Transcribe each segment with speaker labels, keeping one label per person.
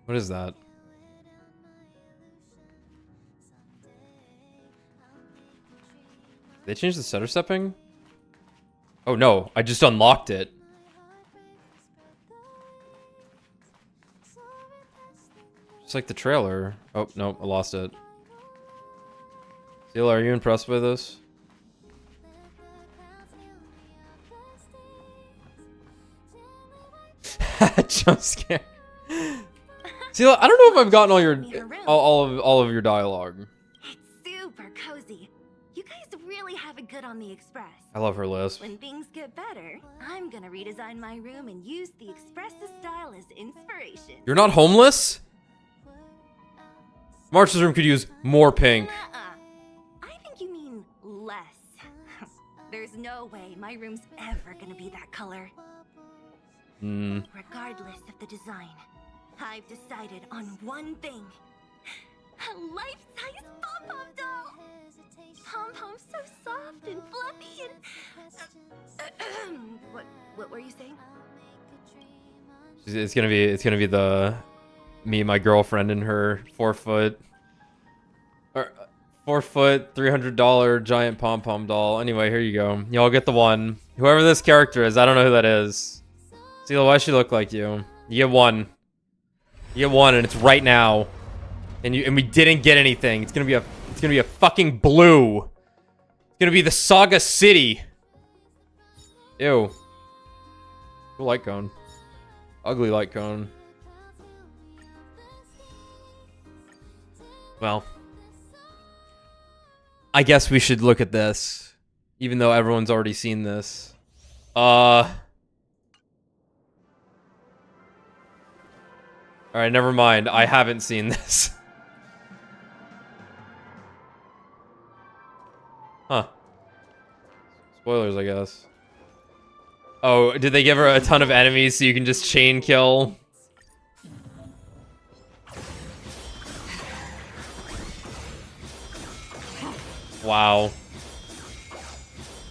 Speaker 1: What is that? They changed the stutter stepping? Oh no, I just unlocked it. Just like the trailer. Oh, no, I lost it. Seal, are you impressed by this? Jump scare. Seal, I don't know if I've gotten all of your dialogue.
Speaker 2: It's super cozy. You guys really have it good on the Express.
Speaker 1: I love her lisp.
Speaker 2: When things get better, I'm gonna redesign my room and use the Express's style as inspiration.
Speaker 1: You're not homeless? March's room could use more pink.
Speaker 2: I think you mean less. There's no way my room's ever gonna be that color. Regardless of the design, I've decided on one thing. A life-size pom-pom doll! Pom-pom's so soft and fluffy and... What were you saying?
Speaker 1: It's gonna be the me and my girlfriend and her 4 foot $300 giant pom-pom doll. Anyway, here you go. Y'all get the one. Whoever this character is, I don't know who that is. Seal, why does she look like you? You get one. You get one, and it's right now. And we didn't get anything. It's gonna be a fucking blue. It's gonna be the Saga City. Ew. Cool light cone. Ugly light cone. Well, I guess we should look at this, even though everyone's already seen this. Alright, never mind. I haven't seen this. Huh. Spoilers, I guess. Oh, did they give her a ton of enemies so you can just chain kill? Wow.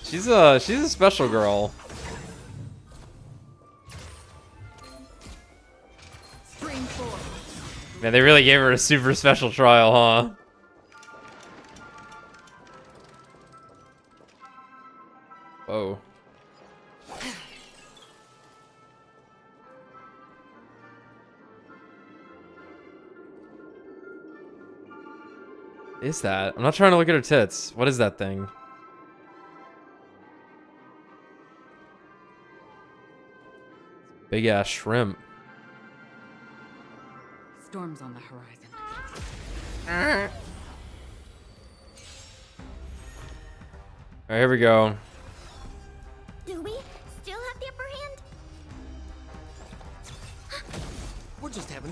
Speaker 1: She's a special girl. Man, they really gave her a super special trial, huh? Whoa. What is that? I'm not trying to look at her tits. What is that thing? Big ass shrimp.
Speaker 3: Storms on the horizon.
Speaker 1: Alright, here we go.
Speaker 2: Do we still have the upper hand?
Speaker 4: We're just having...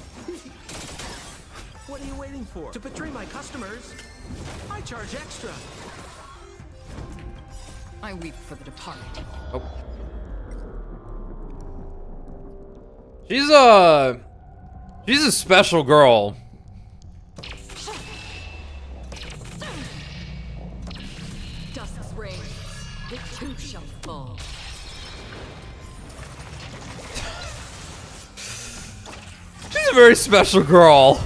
Speaker 4: What are you waiting for? To betray my customers, I charge extra.
Speaker 3: I weep for the departed.
Speaker 1: Oh. She's a special girl.
Speaker 3: Dusk's reign, it too shall fall.
Speaker 1: She's a very special girl.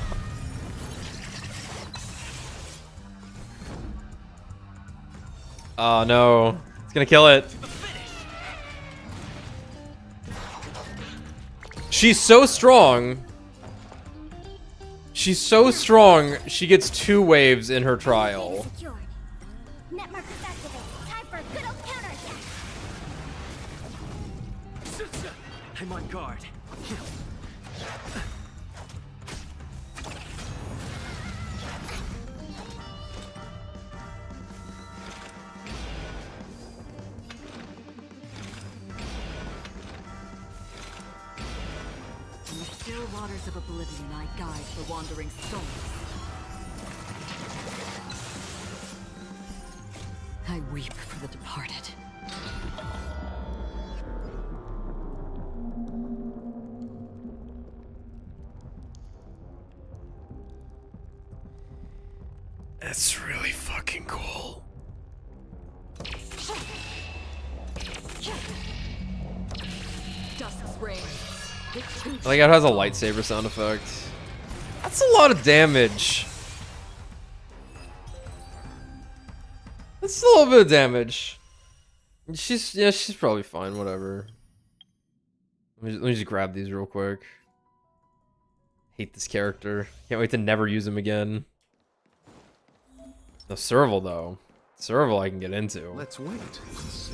Speaker 1: Oh no, it's gonna kill it. She's so strong. She's so strong, she gets 2 waves in her trial.
Speaker 2: Net markers activate. Time for a good old counterattack.
Speaker 4: I'm on guard.
Speaker 3: In the still waters of oblivion, I guide the wandering souls. I weep for the departed.
Speaker 1: That's really fucking cool.
Speaker 3: Dusk's reign.
Speaker 1: I like how it has a lightsaber sound effect. That's a lot of damage. That's a little bit of damage. She's probably fine, whatever. Let me just grab these real quick. Hate this character. Can't wait to never use him again. No, Serval though. Serval I can get into.
Speaker 4: Let's wait and see.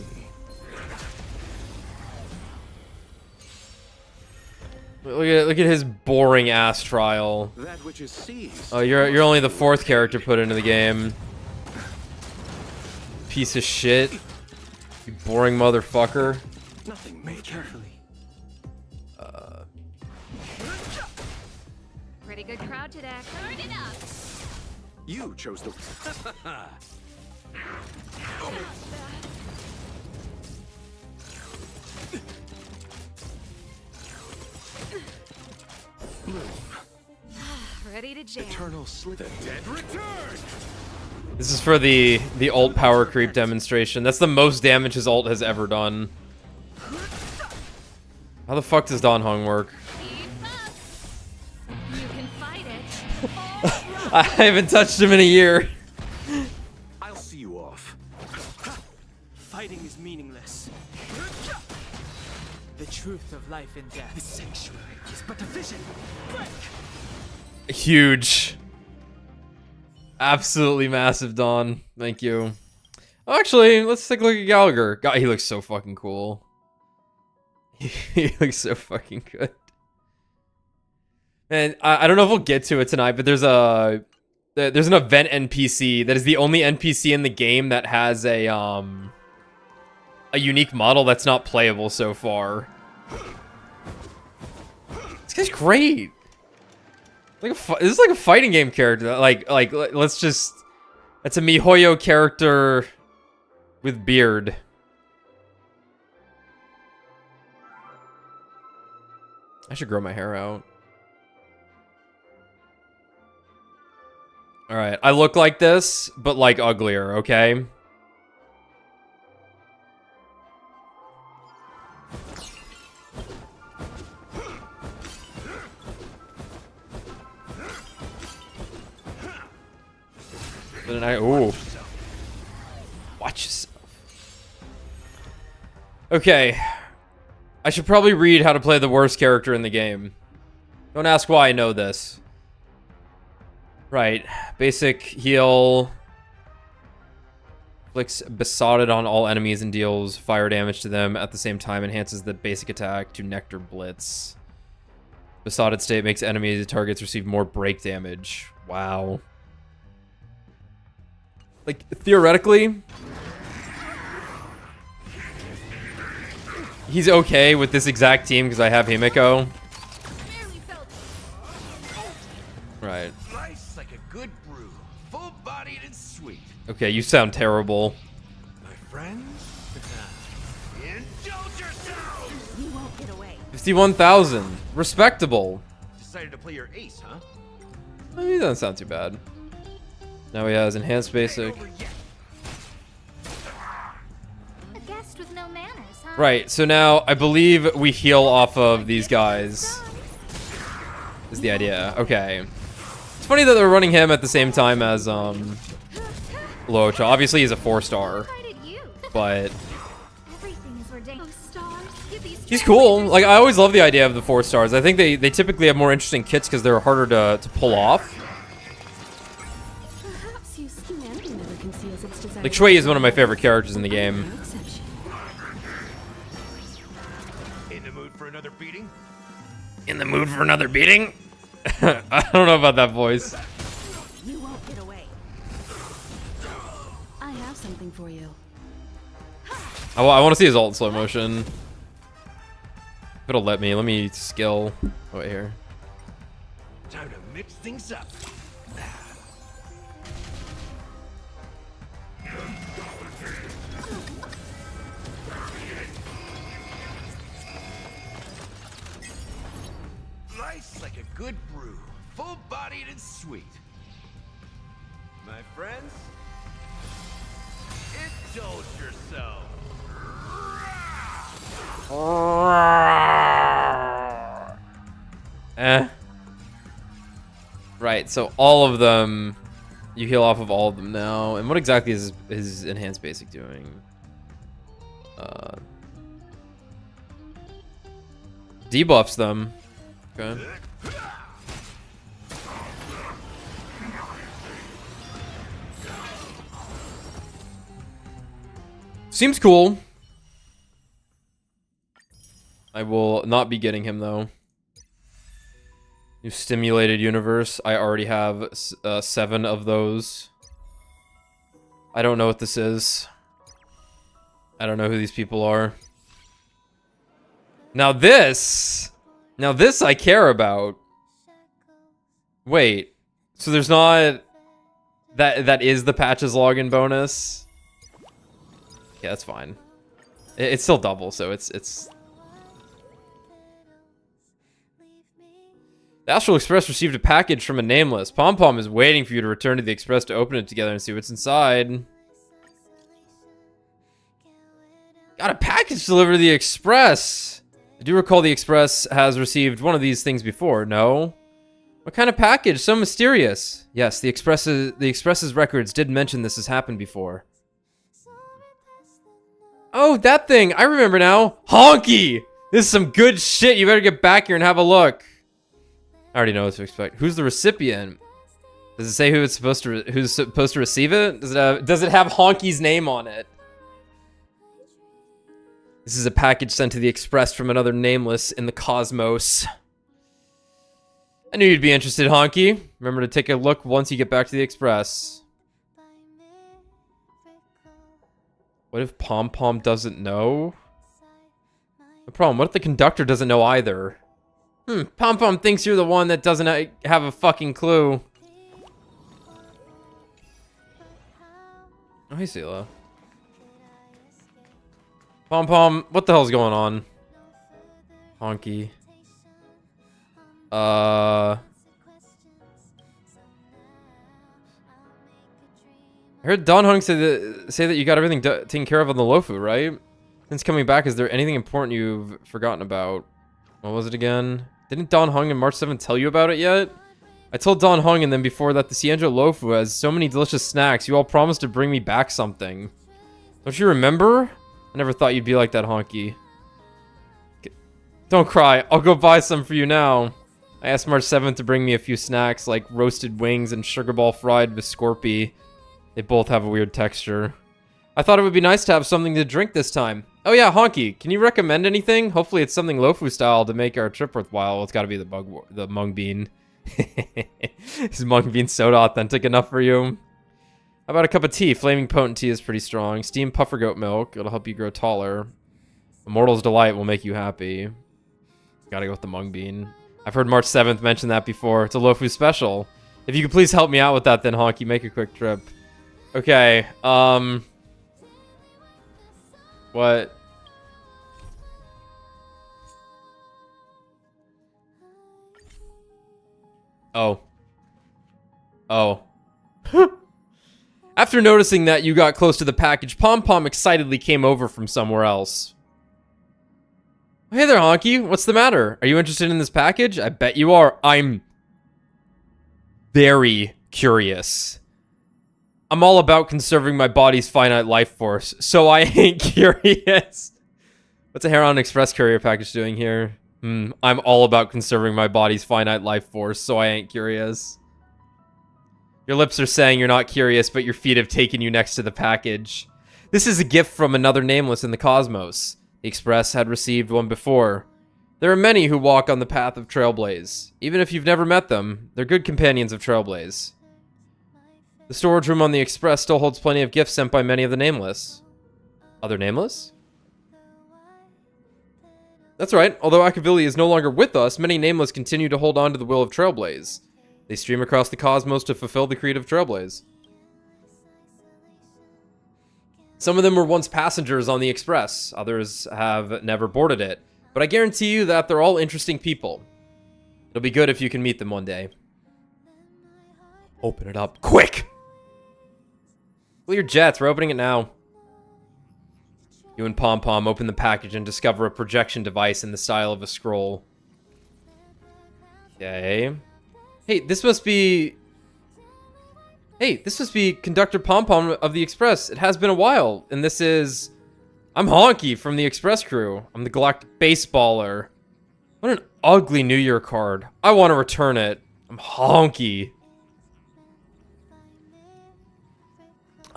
Speaker 1: Look at his boring ass trial.
Speaker 4: That which is seized.
Speaker 1: Oh, you're only the 4th character put into the game. Piece of shit. You boring motherfucker.
Speaker 4: Nothing major. Carefully.
Speaker 2: Pretty good crowd today. Turn it up.
Speaker 4: You chose the.
Speaker 2: Ready to jam.
Speaker 4: Eternal slip. The dead return.
Speaker 1: This is for the ult power creep demonstration. That's the most damage his ult has ever done. How the fuck does Don Hung work?
Speaker 2: You can fight it.
Speaker 1: I haven't touched him in a year.
Speaker 4: I'll see you off.
Speaker 5: Fighting is meaningless. The truth of life and death. The sanctuary is but a vision. Break!
Speaker 1: Huge. Absolutely massive, Don. Thank you. Oh, actually, let's take a look at Gallagher. God, he looks so fucking cool. He looks so fucking good. And I don't know if we'll get to it tonight, but there's an event NPC that is the only NPC in the game that has a unique model that's not playable so far. This guy's great. This is like a fighting game character. Like let's just. That's a MiHoYo character with beard. I should grow my hair out. All right, I look like this, but like uglier. Okay. Then ooh. Watch yourself. Okay. I should probably read how to play the worst character in the game. Don't ask why I know this. Right. Basic heal. Inflicts Besotted on all enemies and deals fire damage to them at the same time. Enhances the basic attack to Nectar Blitz. Besotted state makes enemies and targets receive more break damage. Wow. Like, theoretically, he's okay with this exact team because I have Himeko. Right.
Speaker 6: Nice like a good brew, full-bodied and sweet.
Speaker 1: Okay, you sound terrible.
Speaker 6: My friends, indulge yourselves.
Speaker 2: You won't get away.
Speaker 1: 51,000. Respectable.
Speaker 6: Decided to play your ace, huh?
Speaker 1: He doesn't sound too bad. Now he has enhanced basic.
Speaker 2: A guest with no manners, huh?
Speaker 1: Right, so now I believe we heal off of these guys. Is the idea. Okay. It's funny that they're running him at the same time as Locha. Obviously he's a 4-star. But he's cool. Like, I always love the idea of the 4-stars. I think they typically have more interesting kits because they're harder to pull off. Like, Shui is one of my favorite characters in the game.
Speaker 6: In the mood for another beating?
Speaker 1: In the mood for another beating? I don't know about that voice.
Speaker 2: You won't get away.
Speaker 3: I have something for you.
Speaker 1: I want to see his ult in slow motion. If it'll let me skill. Oh, wait, here.
Speaker 6: Time to mix things up. Nice like a good brew, full-bodied and sweet. My friends, indulge yourself.
Speaker 1: Alright, so all of them... You heal off of all of them now. And what exactly is his enhanced basic doing? Debuffs them. Okay. Seems cool. I will not be getting him though. New stimulated universe. I already have 7 of those. I don't know what this is. I don't know who these people are. Now this I care about. Wait, so there's not that is the patches login bonus? Yeah, that's fine. It's still double, so it's. The Astral Express received a package from a nameless. Pom Pom is waiting for you to return to the Express to open it together and see what's inside. Got a package delivered to the Express. I do recall the Express has received one of these things before. No? What kind of package? So mysterious. Yes, the Express's records did mention this has happened before. Oh, that thing. I remember now. Honky! This is some good shit. You better get back here and have a look. I already know what to expect. Who's the recipient? Does it say who's supposed to receive it? Does it have Honky's name on it? This is a package sent to the Express from another nameless in the cosmos. I knew you'd be interested, Honky. Remember to take a look once you get back to the Express. What if Pom Pom doesn't know? No problem. What if the conductor doesn't know either? Pom Pom thinks you're the one that doesn't have a fucking clue. Oh, hey, Sela. Pom Pom, what the hell's going on? Honky. I heard Don Hung say that you got everything taken care of on the Lofu, right? Since coming back, is there anything important you've forgotten about? What was it again? Didn't Don Hung and March 7th tell you about it yet? I told Don Hung and then before that the Cienjo Lofu has so many delicious snacks. You all promised to bring me back something. Don't you remember? I never thought you'd be like that, Honky. Don't cry. I'll go buy some for you now. I asked March 7th to bring me a few snacks like roasted wings and sugar ball fried with Scorpy. They both have a weird texture. I thought it would be nice to have something to drink this time. Oh yeah, Honky, can you recommend anything? Hopefully it's something Lofu style to make our trip worthwhile. Well, it's gotta be the mung bean. Is mung bean soda authentic enough for you? How about a cup of tea? Flaming potent tea is pretty strong. Steamed puffer goat milk. It'll help you grow taller. Immortal's Delight will make you happy. Gotta go with the mung bean. I've heard March 7th mention that before. It's a Lofu special. If you could please help me out with that then, Honky, make a quick trip. Okay, what? Oh. Oh. After noticing that you got close to the package, Pom Pom excitedly came over from somewhere else. Hey there, Honky. What's the matter? Are you interested in this package? I bet you are. I'm very curious. I'm all about conserving my body's finite life force, so I ain't curious. What's a Acheron Express courier package doing here? I'm all about conserving my body's finite life force, so I ain't curious. Your lips are saying you're not curious, but your feet have taken you next to the package. This is a gift from another nameless in the cosmos. The Express had received one before. There are many who walk on the path of Trailblaze. Even if you've never met them, they're good companions of Trailblaze. The storage room on the Express still holds plenty of gifts sent by many of the nameless. Other nameless? That's right. Although Akavili is no longer with us, many nameless continue to hold on to the will of Trailblaze. They stream across the cosmos to fulfill the creed of Trailblaze. Some of them were once passengers on the Express. Others have never boarded it. But I guarantee you that they're all interesting people. It'll be good if you can meet them one day. Open it up. Quick! Clear jets. We're opening it now. You and Pom Pom open the package and discover a projection device in the style of a scroll. Okay. Hey, this must be... Hey, this must be Conductor Pom Pom of the Express. It has been a while, and this is... I'm Honky from the Express crew. I'm the Galactic Baseballer. What an ugly New Year card. I want to return it. I'm Honky.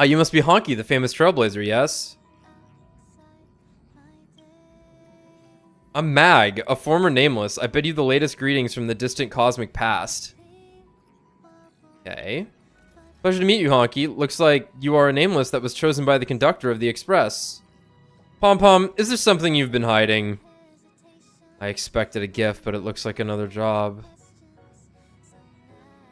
Speaker 1: You must be Honky, the famous Trailblazer, yes? I'm Mag, a former Nameless. I bid you the latest greetings from the distant cosmic past. Okay. Pleasure to meet you, Honky. Looks like you are a Nameless that was chosen by the conductor of the Express. Pom Pom, is there something you've been hiding? I expected a gift, but it looks like another job.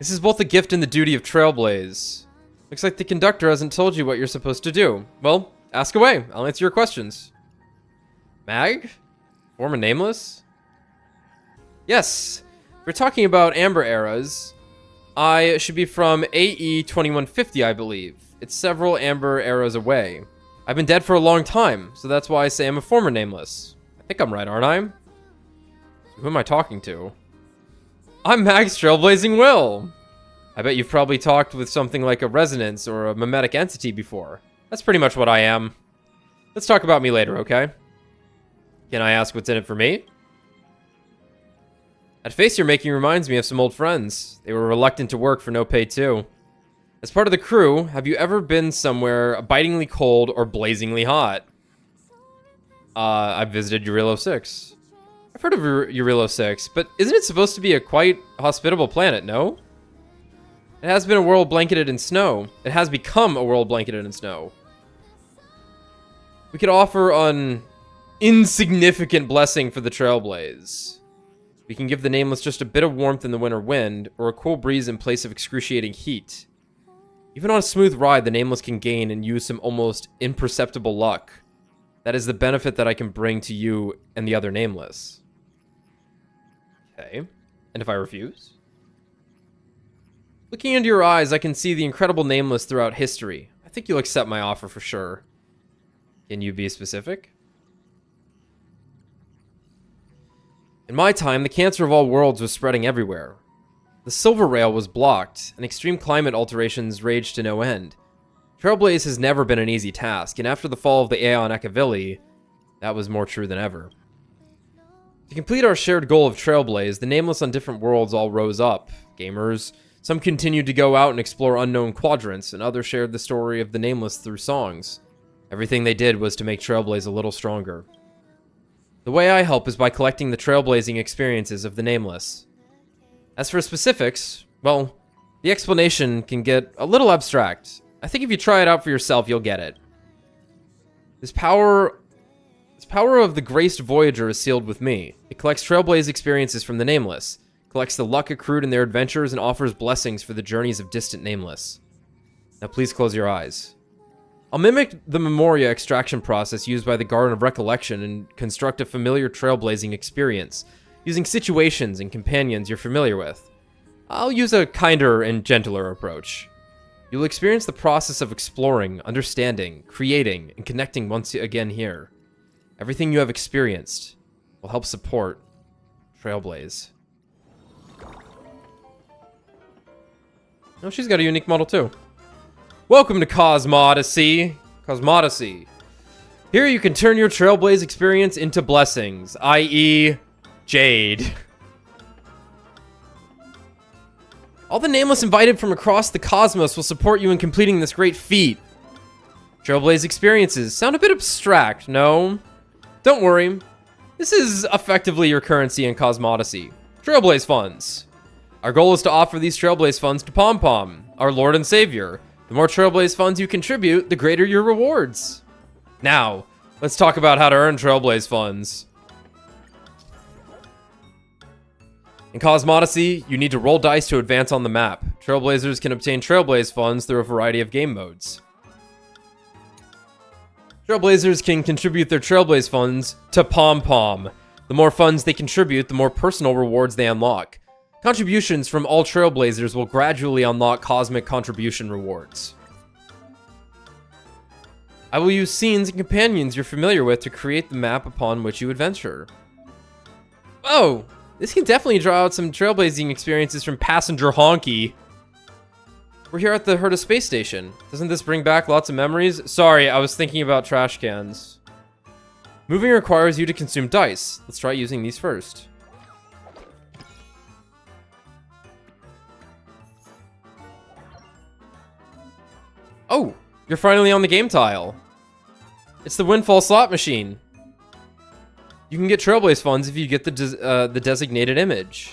Speaker 1: This is both the gift and the duty of Trailblaze. Looks like the conductor hasn't told you what you're supposed to do. Well, ask away. I'll answer your questions. Mag? Former Nameless? Yes. We're talking about Amber Eras. I should be from AE 2150, I believe. It's several Amber Eras away. I've been dead for a long time, so that's why I say I'm a former Nameless. I think I'm right, aren't I? Who am I talking to? I'm Mag's Trailblazing Will! I bet you've probably talked with something like a resonance or a mimetic entity before. That's pretty much what I am. Let's talk about me later, okay? Can I ask what's in it for me? That face you're making reminds me of some old friends. They were reluctant to work for no pay too. As part of the crew, have you ever been somewhere bitingly cold or blazingly hot? I've visited Urilo 6. I've heard of Urilo 6, but isn't it supposed to be a quite hospitable planet, no? It has been a world blanketed in snow. It has become a world blanketed in snow. We could offer an insignificant blessing for the Trailblaze. We can give the Nameless just a bit of warmth in the winter wind, or a cool breeze in place of excruciating heat. Even on a smooth ride, the Nameless can gain and use some almost imperceptible luck. That is the benefit that I can bring to you and the other Nameless. Okay. And if I refuse? Looking into your eyes, I can see the incredible Nameless throughout history. I think you'll accept my offer for sure. Can you be specific? In my time, the cancer of all worlds was spreading everywhere. The Silver Rail was blocked, and extreme climate alterations raged to no end. Trailblaze has never been an easy task, and after the fall of the Aeon Ekavili, that was more true than ever. To complete our shared goal of Trailblaze, the Nameless on different worlds all rose up. Gamers, some continued to go out and explore unknown quadrants, and others shared the story of the Nameless through songs. Everything they did was to make Trailblaze a little stronger. The way I help is by collecting the trailblazing experiences of the Nameless. As for specifics, well, the explanation can get a little abstract. I think if you try it out for yourself, you'll get it. This power of the Graced Voyager is sealed with me. It collects trailblaze experiences from the Nameless, collects the luck accrued in their adventures, and offers blessings for the journeys of distant Nameless. Now please close your eyes. I'll mimic the Memoria extraction process used by the Garden of Recollection and construct a familiar trailblazing experience, using situations and companions you're familiar with. I'll use a kinder and gentler approach. You'll experience the process of exploring, understanding, creating, and connecting once again here. Everything you have experienced will help support Trailblaze. Oh, she's got a unique model too. Welcome to Cosmodesy. Cosmodesy. Here you can turn your Trailblaze experience into blessings, i.e. Jade. All the Nameless invited from across the cosmos will support you in completing this great feat. Trailblaze experiences sound a bit abstract, no? Don't worry. This is effectively your currency in Cosmodesy. Trailblaze funds. Our goal is to offer these Trailblaze funds to Pom Pom, our Lord and Savior. The more Trailblaze funds you contribute, the greater your rewards. Now, let's talk about how to earn Trailblaze funds. In Cosmodesy, you need to roll dice to advance on the map. Trailblazers can obtain Trailblaze funds through a variety of game modes. Trailblazers can contribute their Trailblaze funds to Pom Pom. The more funds they contribute, the more personal rewards they unlock. Contributions from all Trailblazers will gradually unlock cosmic contribution rewards. I will use scenes and companions you're familiar with to create the map upon which you adventure. Oh, This can definitely draw out some trailblazing experiences from Passenger Honky. We're here at the Herta space station. Doesn't this bring back lots of memories? Sorry, I was thinking about trash cans. Moving requires you to consume dice. Let's try using these first. Oh, you're finally on the game tile. It's the Windfall slot machine. You can get Trailblaze funds if you get the designated image.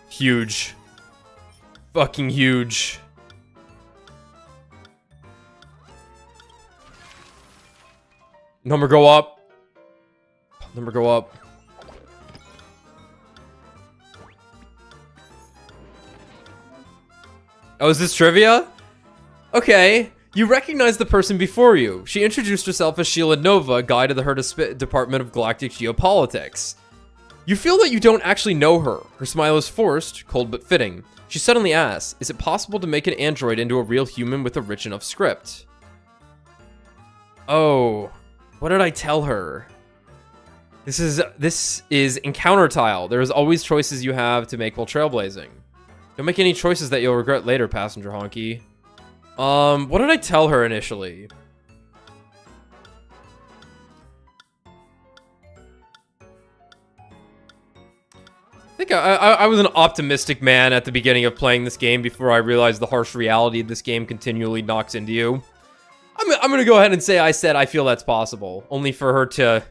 Speaker 1: Huge. Fucking huge. Number go up. Number go up. Oh, is this trivia? Okay. You recognize the person before you. She introduced herself as Sheila Nova, guide of the Herta Department of Galactic Geopolitics. You feel that you don't actually know her. Her smile is forced, cold but fitting. She suddenly asks, is it possible to make an android into a real human with a rich enough script? Oh, what did I tell her? This is encounter tile. There is always choices you have to make while trailblazing. Don't make any choices that you'll regret later, Passenger Honky. What did I tell her initially? I think I was an optimistic man at the beginning of playing this game before I realized the harsh reality this game continually knocks into you. I'm gonna go ahead and say I said I feel that's possible, only for her to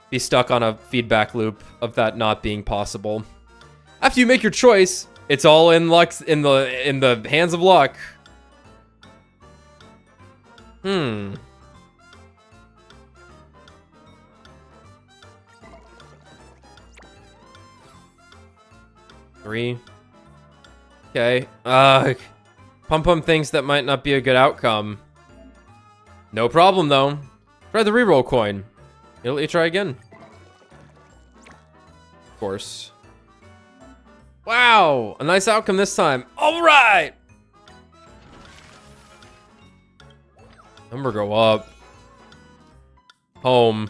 Speaker 1: be stuck on a feedback loop of that not being possible. After you make your choice, it's all in luck, in the hands of luck. Hmm. Three. Okay. Pum Pum thinks that might not be a good outcome. No problem, though. Try the reroll coin. It'll let you try again. Of course. Wow! A nice outcome this time. Alright! Number go up. Home.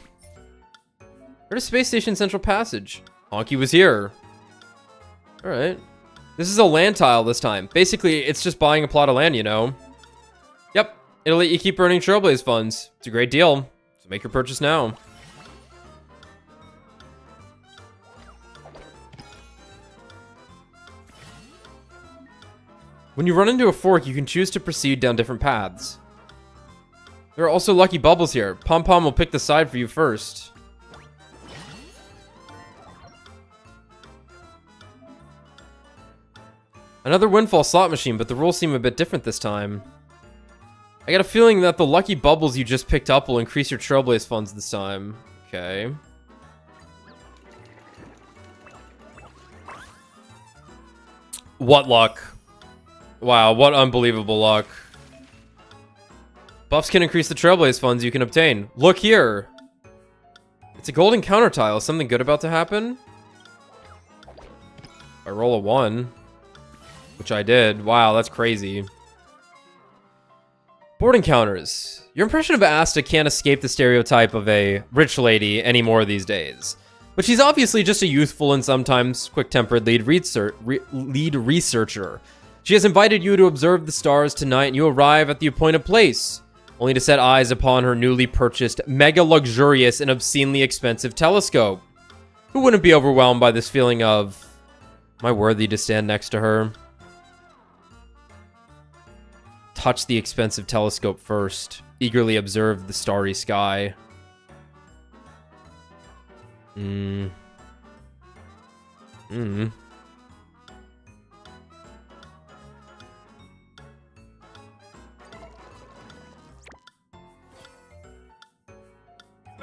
Speaker 1: Where's Space Station Central Passage? Honky was here. Alright. This is a land tile this time. Basically, it's just buying a plot of land, you know? Yep. It'll let you keep earning Trailblaze funds. It's a great deal. So make your purchase now. When you run into a fork, you can choose to proceed down different paths. There are also lucky bubbles here. Pom Pom will pick the side for you first. Another Windfall slot machine, but the rules seem a bit different this time. I got a feeling that the lucky bubbles you just picked up will increase your Trailblaze funds this time. Okay. What luck. Wow, what unbelievable luck. Buffs can increase the Trailblaze funds you can obtain. Look here! It's a golden counter tile. Is something good about to happen? I roll a 1. Which I did. Wow, that's crazy. Board encounters. Your impression of Asta can't escape the stereotype of a rich lady anymore these days. But she's obviously just a youthful and sometimes quick-tempered lead researcher. She has invited you to observe the stars tonight, and you arrive at the appointed place, only to set eyes upon her newly purchased, mega-luxurious and obscenely expensive telescope. Who wouldn't be overwhelmed by this feeling of, am I worthy to stand next to her? Touch the expensive telescope first. Eagerly observe the starry sky.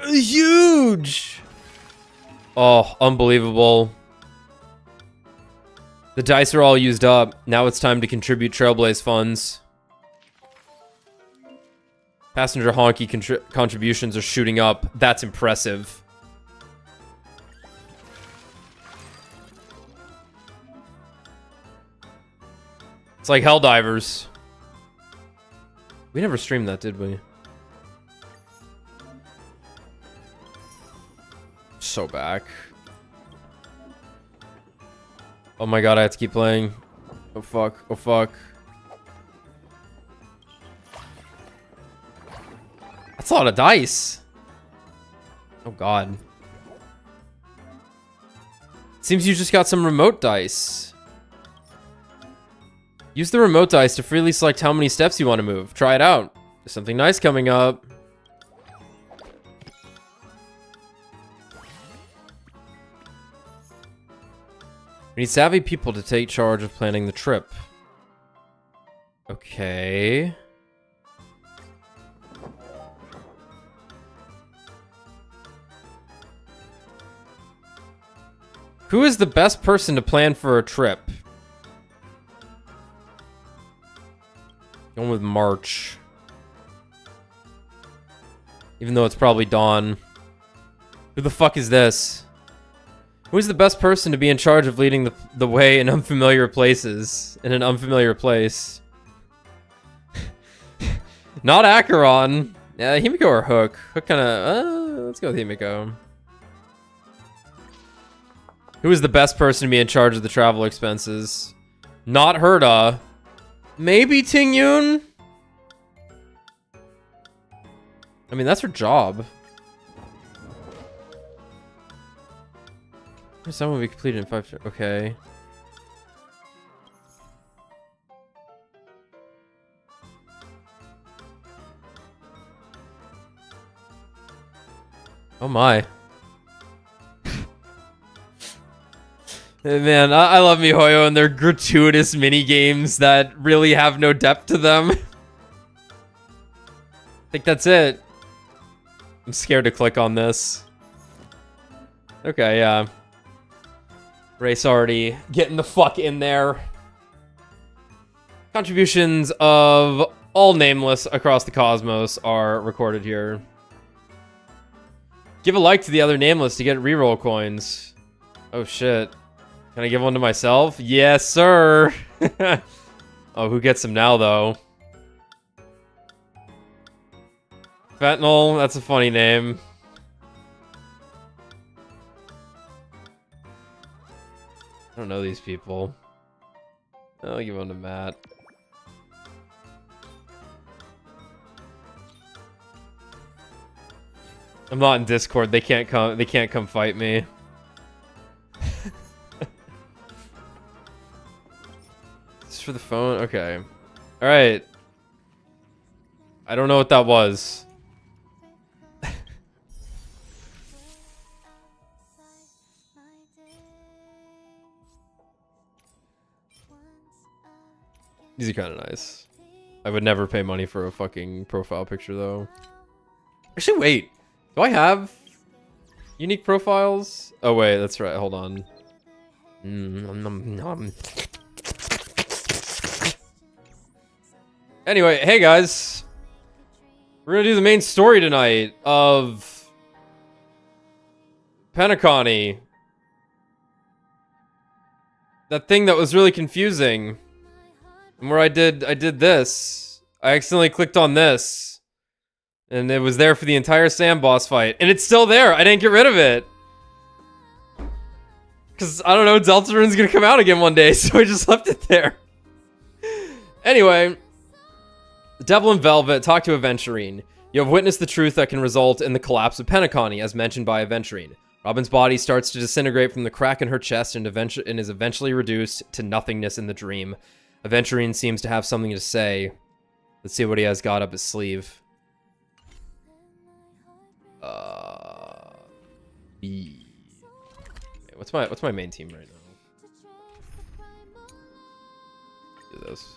Speaker 1: Huge! Oh, unbelievable. The dice are all used up. Now it's time to contribute Trailblaze funds. Passenger Honky contributions are shooting up. That's impressive. It's like Helldivers. We never streamed that, did we? so back. Oh my god, I have to keep playing. Oh fuck, oh fuck. That's a lot of dice. Oh god. Seems you just got some remote dice. Use the remote dice to freely select how many steps you want to move. Try it out. There's something nice coming up. We need savvy people to take charge of planning the trip. Okay. Who is the best person to plan for a trip? Going with March. Even though it's probably Dawn. Who the fuck is this? Who is the best person to be in charge of leading the way in unfamiliar places? In an unfamiliar place. Not Acheron. Yeah, Himiko or Hook. Hook kinda... let's go with Himiko. Who is the best person to be in charge of the travel expenses? Not Herda. Maybe Ting Yun? I mean, that's her job. Someone will be completed in 5 turns. Okay. Oh my. Man, I love MiHoYo and their gratuitous mini games that really have no depth to them. I think that's it. I'm scared to click on this. Okay, yeah. Race already getting the fuck in there. Contributions of all nameless across the cosmos are recorded here. Give a like to the other nameless to get reroll coins. Oh shit. Can I give one to myself? Yes, sir. Oh, who gets them now, though? Fentanyl, that's a funny name. I don't know these people. I'll give one to Matt. I'm not in Discord. They can't come fight me. For the phone? Okay. Alright. I don't know what that was. These are kind of nice. I would never pay money for a fucking profile picture, though. Actually, wait. Do I have unique profiles? Oh, wait. That's right. Hold on. Anyway, hey guys, we're gonna do the main story tonight of Penacony. That thing that was really confusing. And where I did this. I accidentally clicked on this. And it was there for the entire Sam boss fight. And it's still there. I didn't get rid of it. Because, I don't know, Deltarune's gonna come out again one day, so I just left it there. Anyway. The Devil in Velvet, talk to Aventurine. You have witnessed the truth that can result in the collapse of Penacony, as mentioned by Aventurine. Robin's body starts to disintegrate from the crack in her chest and is eventually reduced to nothingness in the dream. Aventurine seems to have something to say. Let's see what he has got up his sleeve. Okay, what's my main team right now? Do this.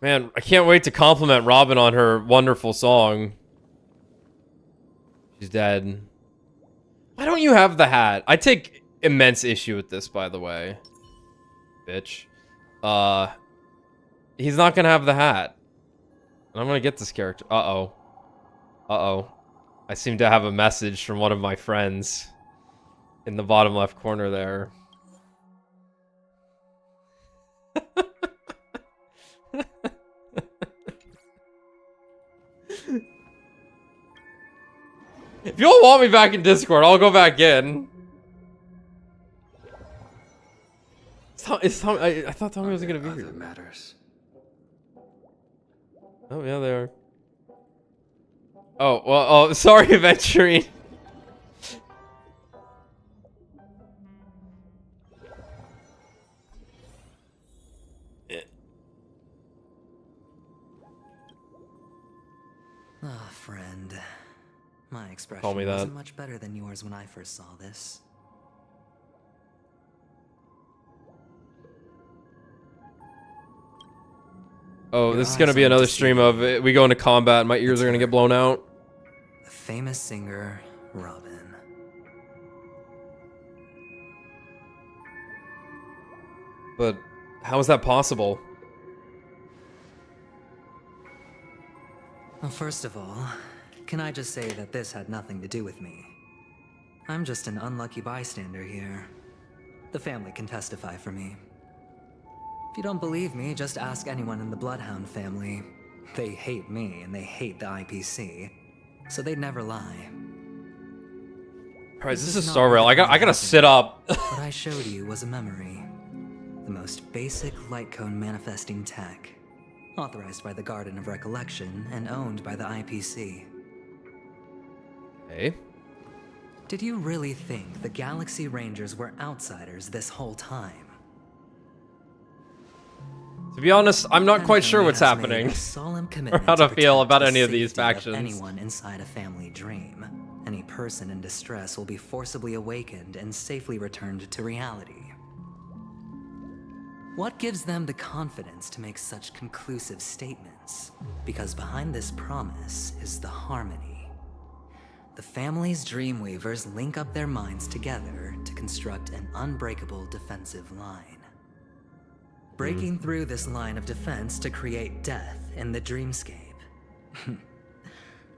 Speaker 1: Man, I can't wait to compliment Robin on her wonderful song. She's dead. Why don't you have the hat? I take immense issue with this, by the way. Bitch. He's not gonna have the hat. And I'm gonna get this character. Uh-oh. Uh-oh. I seem to have a message from one of my friends in the bottom left corner there. If you all want me back in Discord, I'll go back in. I thought Tommy wasn't gonna be here.
Speaker 4: Matters.
Speaker 1: Oh yeah, they are. Oh well. Oh, sorry, Venturing.
Speaker 7: Ah, friend. My expression
Speaker 1: Call me that.
Speaker 7: wasn't much better than yours when I first saw this.
Speaker 1: Oh,
Speaker 7: Your
Speaker 1: this is gonna be
Speaker 7: eyes aren't
Speaker 1: another stream of we go into combat and my ears are gonna get blown out.
Speaker 7: The famous singer, Robin.
Speaker 1: But how is that possible?
Speaker 7: Well, first of all, can I just say that this had nothing to do with me? I'm just an unlucky bystander here. The family can testify for me. If you don't believe me, just ask anyone in the Bloodhound family. They hate me and they hate the IPC, so they'd never lie.
Speaker 1: Alright, this is Star Rail. I gotta sit up.
Speaker 7: What I showed you was a memory. The most basic light cone manifesting tech. Authorized by the Garden of Recollection and owned by the IPC.
Speaker 1: Hey.
Speaker 7: Did you really think the Galaxy Rangers were outsiders this whole time?
Speaker 1: To be honest, I'm not quite sure what's
Speaker 7: Family has
Speaker 1: happening.
Speaker 7: made a solemn
Speaker 1: Or
Speaker 7: commitment
Speaker 1: how to feel
Speaker 7: protect
Speaker 1: about
Speaker 7: the
Speaker 1: any of these
Speaker 7: safety
Speaker 1: factions.
Speaker 7: Anyone inside a family dream. Any person in distress will be forcibly awakened and safely returned to reality. What gives them the confidence to make such conclusive statements? Because behind this promise is the harmony. The family's Dreamweavers link up their minds together to construct an unbreakable defensive line. Breaking through this line of defense to create death in the dreamscape.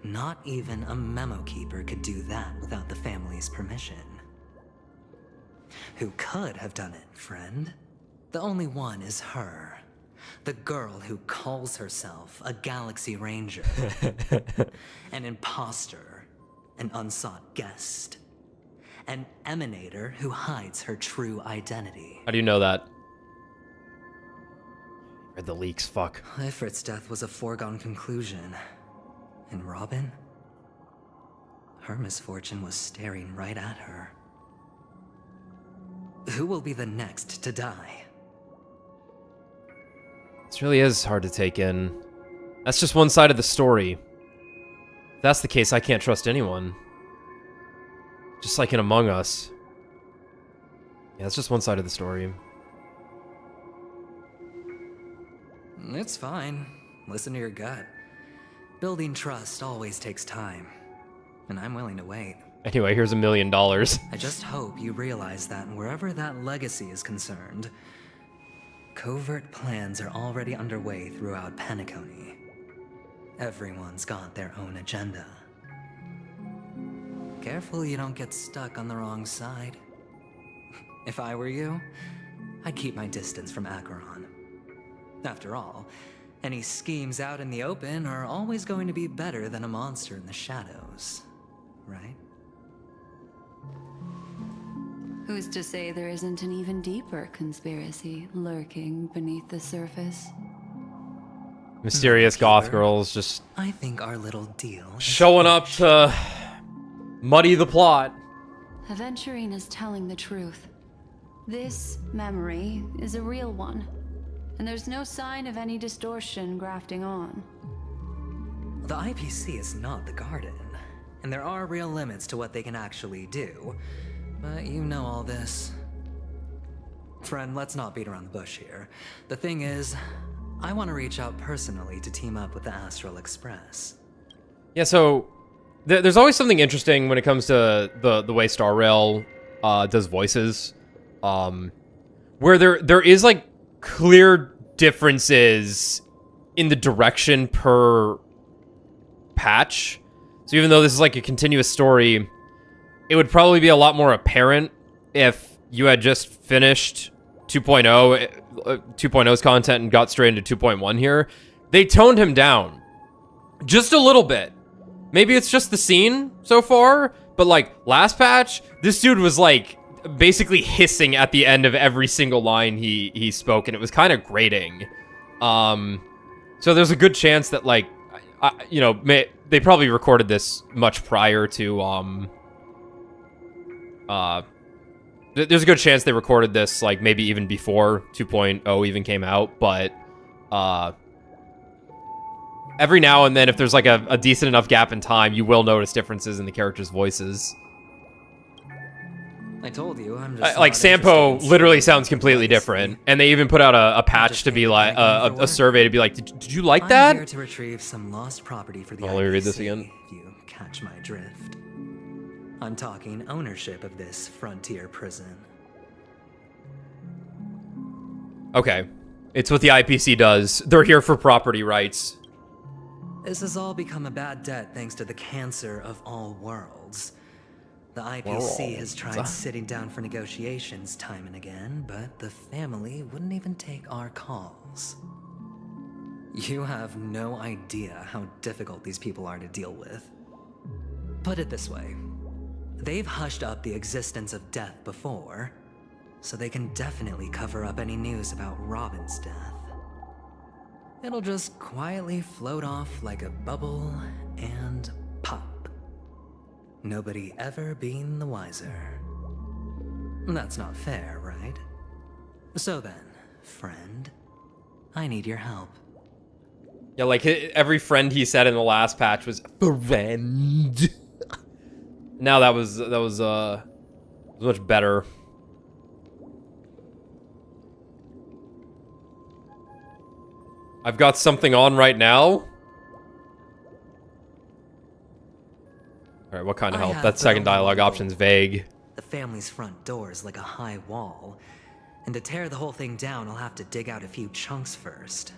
Speaker 7: Not even a memo keeper could do that without the family's permission. Who could have done it, friend? The only one is her. The girl who calls herself a Galaxy Ranger. An imposter. An unsought guest. An emanator who hides her true identity.
Speaker 1: How do you know that? Read the leaks, fuck.
Speaker 7: Ifrit's death was a foregone conclusion. And Robin? Her misfortune was staring right at her. Who will be the next to die?
Speaker 1: This really is hard to take in. That's just one side of the story. If that's the case, I can't trust anyone. Just like in Among Us. Yeah, that's just one side of the story.
Speaker 7: It's fine. Listen to your gut. Building trust always takes time. And I'm willing to wait.
Speaker 1: Anyway, here's $1 million.
Speaker 7: I just hope you realize that wherever that legacy is concerned, covert plans are already underway throughout Penacony. Everyone's got their own agenda. Careful you don't get stuck on the wrong side. If I were you, I'd keep my distance from Acheron. After all, any schemes out in the open are always going to be better than a monster in the shadows, right?
Speaker 8: Who's to say there isn't an even deeper conspiracy lurking beneath the surface?
Speaker 1: Mysterious goth girls just
Speaker 7: I think our little deal is
Speaker 1: showing up to muddy the plot.
Speaker 8: Aventurine is telling the truth. This memory is a real one, and there's no sign of any distortion grafting on.
Speaker 7: The IPC is not the Garden, and there are real limits to what they can actually do. But you know all this. Friend, let's not beat around the bush here. The thing is, I want to reach out personally to team up with the Astral Express.
Speaker 1: Yeah, so there's always something interesting when it comes to the way Star Rail does voices, where there is like clear differences in the direction per patch. So even though this is like a continuous story, it would probably be a lot more apparent if you had just finished 2.0's content and got straight into 2.1 here. They toned him down just a little bit Maybe it's just the scene so far, but like last patch, this dude was like basically hissing at the end of every single line he spoke, and it was kind of grating. So there's a good chance that like, you know, they probably recorded this much prior to there's a good chance they recorded this like maybe even before 2.0 even came out, but every now and then, if there's like a decent enough gap in time, you will notice differences in the characters' voices.
Speaker 7: I told you, I'm just
Speaker 1: Like
Speaker 7: not
Speaker 1: Sampo
Speaker 7: interested in
Speaker 1: literally
Speaker 7: seeing
Speaker 1: sounds
Speaker 7: the
Speaker 1: completely
Speaker 7: legacy.
Speaker 1: different, and they even put out a patch to be like a survey to be like, did you like
Speaker 7: I'm
Speaker 1: that?
Speaker 7: here to retrieve some lost property for the
Speaker 1: Oh, let me read this
Speaker 7: IPC,
Speaker 1: again.
Speaker 7: if you catch my drift. I'm talking ownership of this frontier prison.
Speaker 1: Okay, it's what the IPC does. They're here for property rights.
Speaker 7: This has all become a bad debt thanks to the cancer of all worlds. The IPC has tried sitting down for negotiations time and again, but the family wouldn't even take our calls. You have no idea how difficult these people are to deal with. Put it this way, they've hushed up the existence of death before, so they can definitely cover up any news about Robin's death. It'll just quietly float off like a bubble and pop. Nobody ever being the wiser. That's not fair, right? So then, friend, I need your help.
Speaker 1: Yeah, like every friend he said in the last patch was friend. Now that was much better. I've got something on right now. All right, what kind of
Speaker 7: I
Speaker 1: help?
Speaker 7: have
Speaker 1: That second
Speaker 7: the
Speaker 1: dialogue
Speaker 7: whole-
Speaker 1: option's vague.
Speaker 7: The family's front door is like a high wall, and to tear the whole thing down, I'll have to dig out a few chunks first.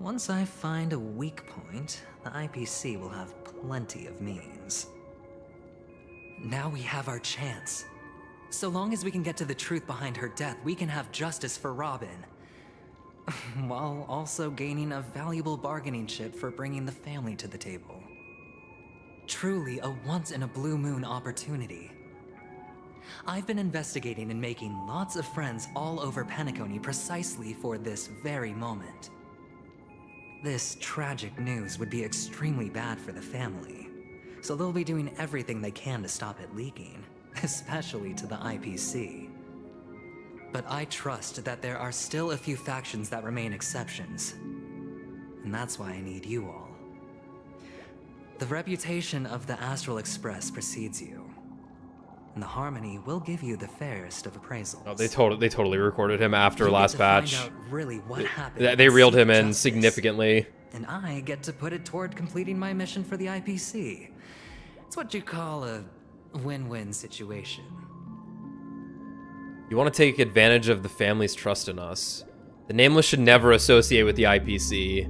Speaker 7: Once I find a weak point, the IPC will have plenty of means. Now we have our chance. So long as we can get to the truth behind her death, we can have justice for Robin. While also gaining a valuable bargaining chip for bringing the family to the table. Truly a once-in-a-blue-moon opportunity. I've been investigating and making lots of friends all over Penacony precisely for this very moment. This tragic news would be extremely bad for the family, so they'll be doing everything they can to stop it leaking, especially to the IPC. But I trust that there are still a few factions that remain exceptions, and that's why I need you all. The reputation of the Astral Express precedes you, and the Harmony will give you the fairest of appraisals.
Speaker 1: Oh, they totally recorded him after
Speaker 7: You get
Speaker 1: last
Speaker 7: to
Speaker 1: patch.
Speaker 7: find out really what happened
Speaker 1: They
Speaker 7: and
Speaker 1: reeled
Speaker 7: seek
Speaker 1: him in
Speaker 7: justice.
Speaker 1: significantly.
Speaker 7: And I get to put it toward completing my mission for the IPC. It's what you call a win-win situation.
Speaker 1: You want to take advantage of the family's trust in us. The Nameless should never associate with the IPC.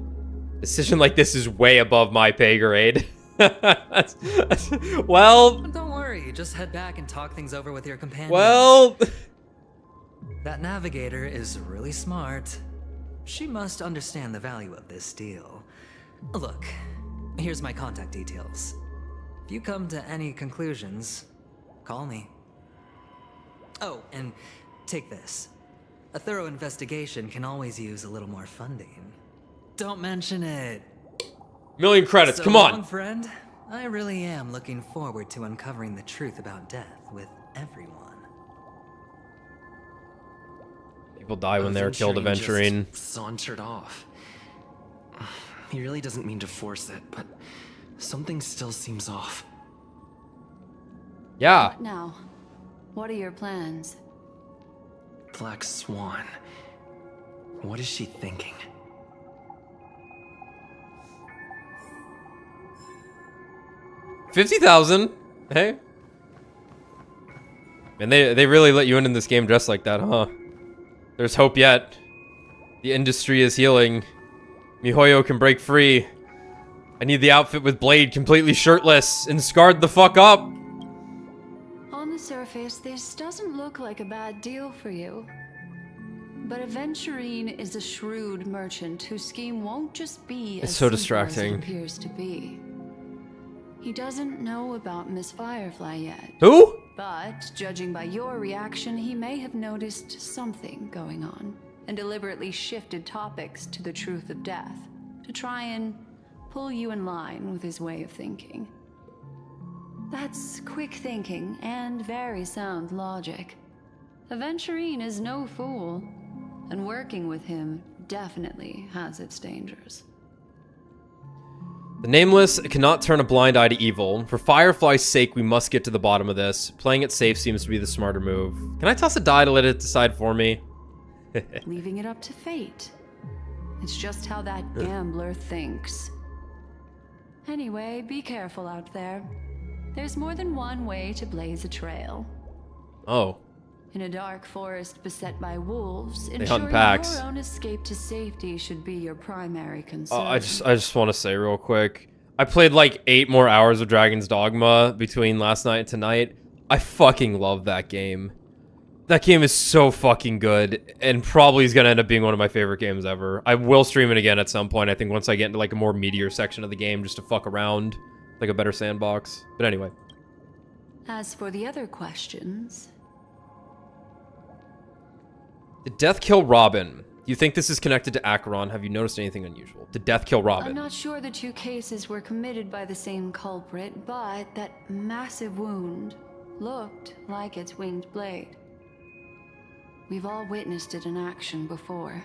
Speaker 1: A decision like this is way above my pay grade. Well,
Speaker 7: Don't worry, just head back and talk things over with your companions.
Speaker 1: well...
Speaker 7: That navigator is really smart. She must understand the value of this deal. Look, here's my contact details. If you come to any conclusions, call me. Oh, and take this. A thorough investigation can always use a little more funding. Don't mention it.
Speaker 1: Million credits,
Speaker 7: So
Speaker 1: come
Speaker 7: long,
Speaker 1: on.
Speaker 7: friend. I really am looking forward to uncovering the truth about death with everyone.
Speaker 1: People die when they're killed adventuring.
Speaker 4: Just sauntered off. He really doesn't mean to force it, but something still seems off.
Speaker 1: Yeah.
Speaker 8: What now? What are your plans?
Speaker 4: Black Swan. What is she thinking?
Speaker 1: $50,000. Hey. And they really let you in this game dressed like that, huh? There's hope yet. The industry is healing. Mihoyo can break free. I need the outfit with Blade completely shirtless and scarred the fuck up.
Speaker 8: On the surface, this doesn't look like a bad deal for you. But Aventurine is a shrewd merchant whose scheme won't just be
Speaker 1: It's
Speaker 8: as
Speaker 1: so
Speaker 8: simple as
Speaker 1: distracting.
Speaker 8: it appears to be. He doesn't know about Miss Firefly yet.
Speaker 1: Who?
Speaker 8: But, judging by your reaction, he may have noticed something going on and deliberately shifted topics to the truth of death to try and pull you in line with his way of thinking. That's quick thinking and very sound logic. Aventurine is no fool, and working with him definitely has its dangers.
Speaker 1: The Nameless cannot turn a blind eye to evil. For Firefly's sake, we must get to the bottom of this. Playing it safe seems to be the smarter move. Can I toss a die to let it decide for me?
Speaker 8: Leaving it up to fate. It's just how that gambler thinks. Anyway, be careful out there. There's more than one way to blaze a trail.
Speaker 1: Oh.
Speaker 8: In a dark forest beset by wolves,
Speaker 1: hunt in
Speaker 8: ensuring
Speaker 1: packs.
Speaker 8: your own escape to safety should be your primary concern.
Speaker 1: I just want to say real quick. I played like 8 more hours of Dragon's Dogma between last night and tonight. I fucking love that game. That game is so fucking good, and probably is going to end up being one of my favorite games ever. I will stream it again at some point, I think, once I get into like a more meatier section of the game, just to fuck around. Like a better sandbox. But anyway.
Speaker 8: As for the other questions...
Speaker 1: Did Death kill Robin? Do you think this is connected to Acheron? Have you noticed anything unusual? Did Death kill Robin?
Speaker 8: I'm not sure the two cases were committed by the same culprit, but that massive wound looked like its winged blade. We've all witnessed it in action before.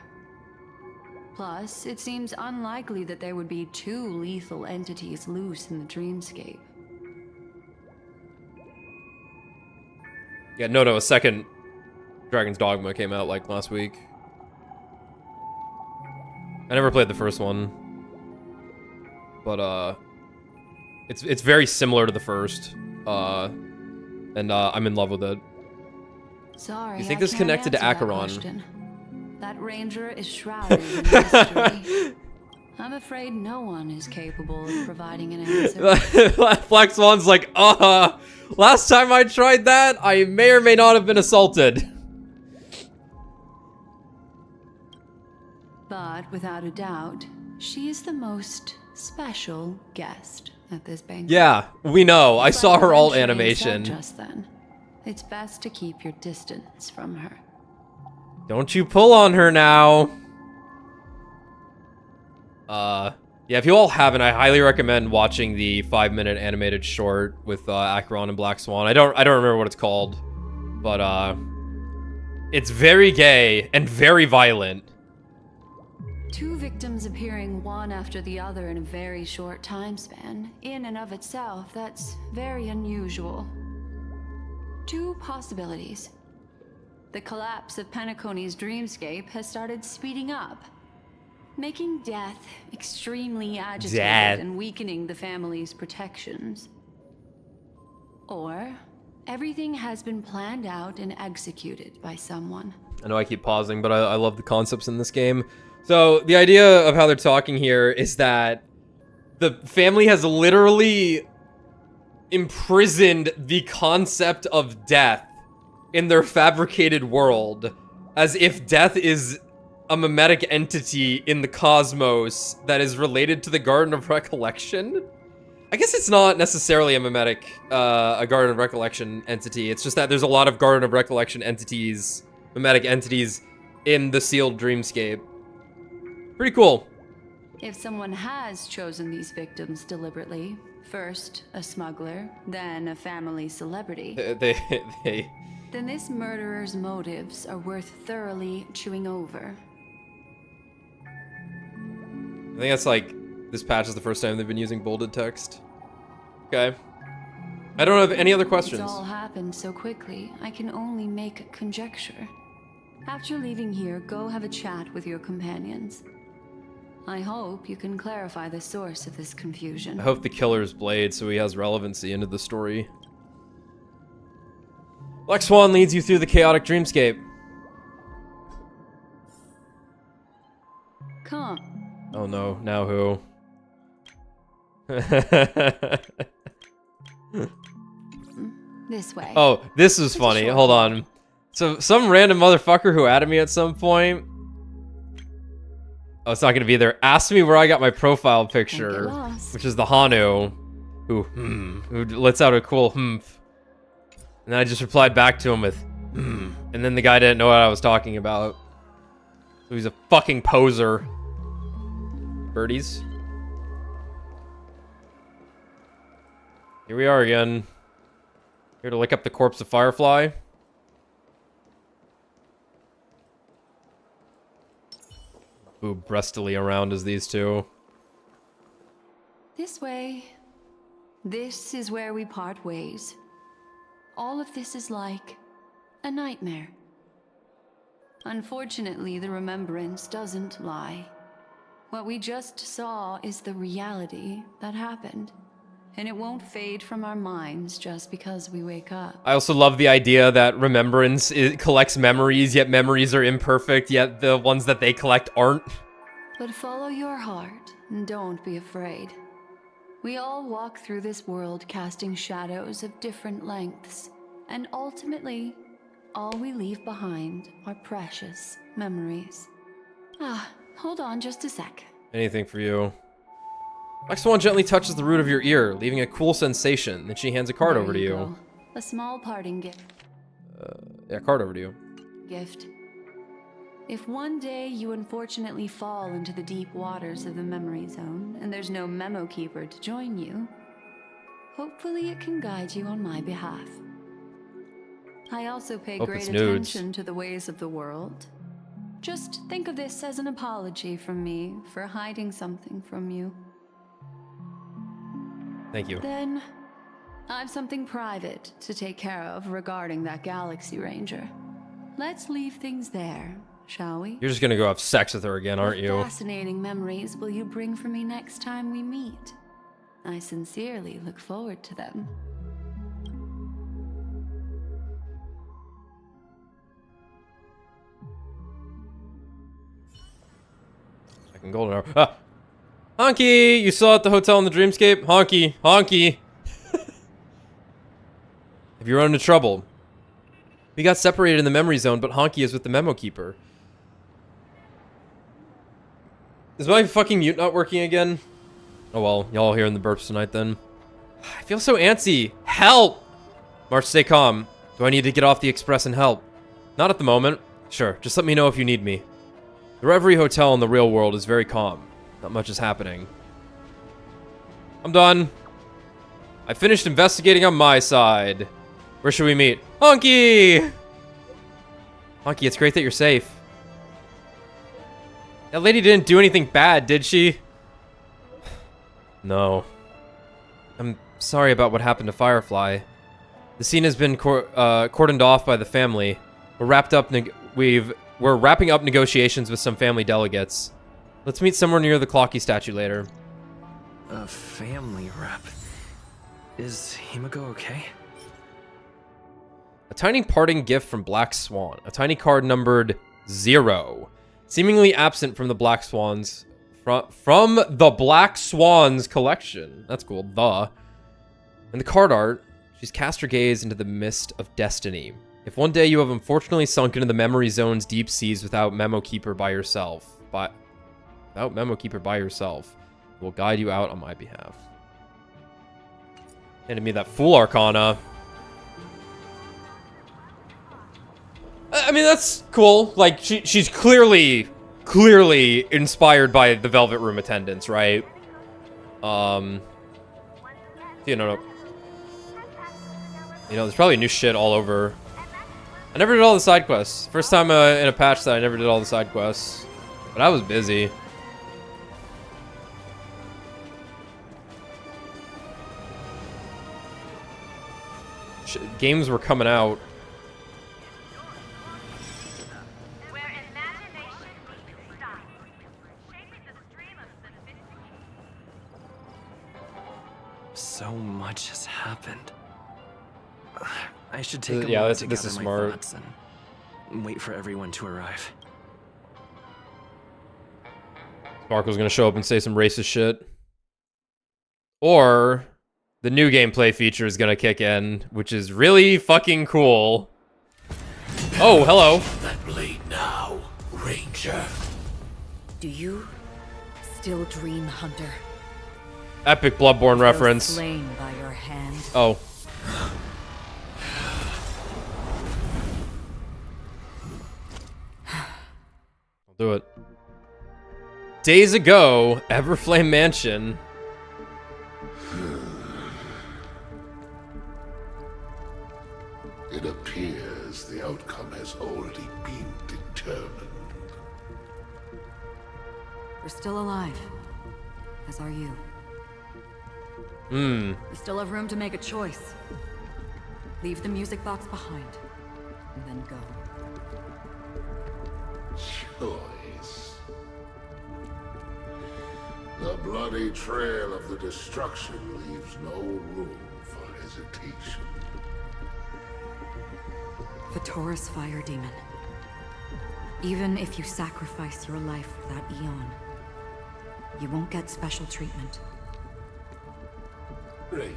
Speaker 8: Plus, it seems unlikely that there would be 2 lethal entities loose in the dreamscape.
Speaker 1: Yeah, no, a second Dragon's Dogma came out like last week. I never played the first one. But it's very similar to the first. And I'm in love with it.
Speaker 8: Sorry,
Speaker 1: You think
Speaker 8: I
Speaker 1: this
Speaker 8: can't
Speaker 1: connected to
Speaker 8: answer that
Speaker 1: Acheron?
Speaker 8: question. That ranger is shrouded in mystery. I'm afraid no one is capable of providing an answer.
Speaker 1: Black Swan's like, last time I tried that, I may or may not have been assaulted.
Speaker 8: But without a doubt, she is the most special guest at this banquet.
Speaker 1: Yeah, we know. I saw her alt
Speaker 8: Venturing
Speaker 1: animation.
Speaker 8: said just then, it's best to keep your distance from her.
Speaker 1: Don't you pull on her now. Yeah, if you all haven't, I highly recommend watching the 5-minute animated short with Acheron and Black Swan. I don't remember what it's called, but it's very gay and very violent.
Speaker 8: 2 victims appearing one after the other in a very short time span, in and of itself, that's very unusual. 2 possibilities. The collapse of Penacony's dreamscape has started speeding up, making Death extremely agitated and weakening the family's protections. Or everything has been planned out and executed by someone.
Speaker 1: I know I keep pausing, but I love the concepts in this game. So the idea of how they're talking here is that the family has literally imprisoned the concept of death in their fabricated world, as if death is a mimetic entity in the cosmos that is related to the Garden of Recollection. I guess it's not necessarily a mimetic, a Garden of Recollection entity. It's just that there's a lot of Garden of Recollection entities, mimetic entities, in the sealed dreamscape. Pretty cool.
Speaker 8: If someone has chosen these victims deliberately, first a smuggler, then a family celebrity, then this murderer's motives are worth thoroughly chewing over.
Speaker 1: I think that's like, this patch is the first time they've been using bolded text. Okay. I don't have any other questions.
Speaker 8: It's all happened so quickly, I can only make conjecture. After leaving here, go have a chat with your companions. I hope you can clarify the source of this confusion.
Speaker 1: I hope the killer's blade so he has relevancy into the story. Black Swan leads you through the chaotic dreamscape.
Speaker 8: Come.
Speaker 1: Oh no, now who?
Speaker 8: This way.
Speaker 1: Oh, this is funny. Hold on. So, some random motherfucker who added me at some point. Oh, it's not gonna be there. Asked me where I got my profile picture, which is the Hanu. who lets out a cool humph. And then I just replied back to him with, and then the guy didn't know what I was talking about. So he's a fucking poser. Birdies. Here we are again. Here to lick up the corpse of Firefly. Ooh, breastily around as these two.
Speaker 8: This way. This is where we part ways. All of this is like a nightmare. Unfortunately, the remembrance doesn't lie. What we just saw is the reality that happened. And it won't fade from our minds just because we wake up.
Speaker 1: I also love the idea that remembrance collects memories, yet memories are imperfect, yet the ones that they collect aren't.
Speaker 8: But follow your heart and don't be afraid. We all walk through this world casting shadows of different lengths. And ultimately, all we leave behind are precious memories. Hold on just a sec.
Speaker 1: Anything for you. Black Swan gently touches the root of your ear, leaving a cool sensation. Then she hands a card over to you.
Speaker 8: Go. A small parting gift.
Speaker 1: Yeah, card over to you.
Speaker 8: If one day you unfortunately fall into the deep waters of the memory zone, and there's no memo keeper to join you, hopefully it can guide you on my behalf. I also pay
Speaker 1: Hope
Speaker 8: great
Speaker 1: it's nudes.
Speaker 8: attention to the ways of the world. Just think of this as an apology from me for hiding something from you.
Speaker 1: Thank you.
Speaker 8: Then, I've something private to take care of regarding that Galaxy Ranger. Let's leave things there, shall we?
Speaker 1: You're just gonna go have sex with her again, aren't you?
Speaker 8: What fascinating memories will you bring for me next time we meet? I sincerely look forward to them.
Speaker 1: Fucking golden hour. Ah! Honky! You saw at the hotel in the dreamscape? Honky! Honky! Have you run into trouble? We got separated in the memory zone, but Honky is with the memo keeper. Is my fucking mute not working again? Oh well, y'all hearing the burps tonight then. I feel so antsy. Help! March, stay calm. Do I need to get off the express and help? Not at the moment. Sure, just let me know if you need me. The Reverie Hotel in the real world is very calm. Not much is happening. I'm done. I finished investigating on my side. Where should we meet? Honky! Honky, it's great that you're safe. That lady didn't do anything bad, did she? No. I'm sorry about what happened to Firefly. The scene has been cordoned off by the family. We're wrapping up negotiations with some family delegates. Let's meet somewhere near the Clocky statue later.
Speaker 4: A family rep. Is Himiko okay?
Speaker 1: A tiny parting gift from Black Swan. A tiny card numbered 0. Seemingly absent from the Black Swans. From the Black Swans collection. That's cool. In the card art, she's cast her gaze into the mist of destiny. If one day you have unfortunately sunk into the memory zone's deep seas without Memo Keeper by yourself, it will guide you out on my behalf. Handed me that Fool Arcana. I mean, that's cool. Like, she's clearly inspired by the Velvet Room attendants, right? You know, there's probably new shit all over. I never did all the side quests. First time in a patch that I never did all the side quests. But I was busy. Games were coming out.
Speaker 4: So much has happened. I should take a
Speaker 1: Yeah,
Speaker 4: moment to
Speaker 1: this
Speaker 4: gather
Speaker 1: is
Speaker 4: my
Speaker 1: smart.
Speaker 4: thoughts and wait for everyone to arrive.
Speaker 1: Sparkle's gonna show up and say some racist shit. Or the new gameplay feature is gonna kick in, which is really fucking cool. Oh, hello.
Speaker 6: That blade now, Ranger.
Speaker 3: Do you still dream, Hunter?
Speaker 1: Epic Bloodborne reference.
Speaker 3: Slain by your hand.
Speaker 1: Oh. I'll do it. Days ago, Everflame Mansion.
Speaker 9: It appears the outcome has already been determined.
Speaker 3: We're still alive. As are you.
Speaker 1: Hmm.
Speaker 3: We still have room to make a choice. Leave the music box behind. And then go.
Speaker 9: Choice. The bloody trail of the destruction leaves no room for hesitation.
Speaker 3: Vatora's fire demon. Even if you sacrifice your life for that eon, you won't get special treatment.
Speaker 9: Ranger,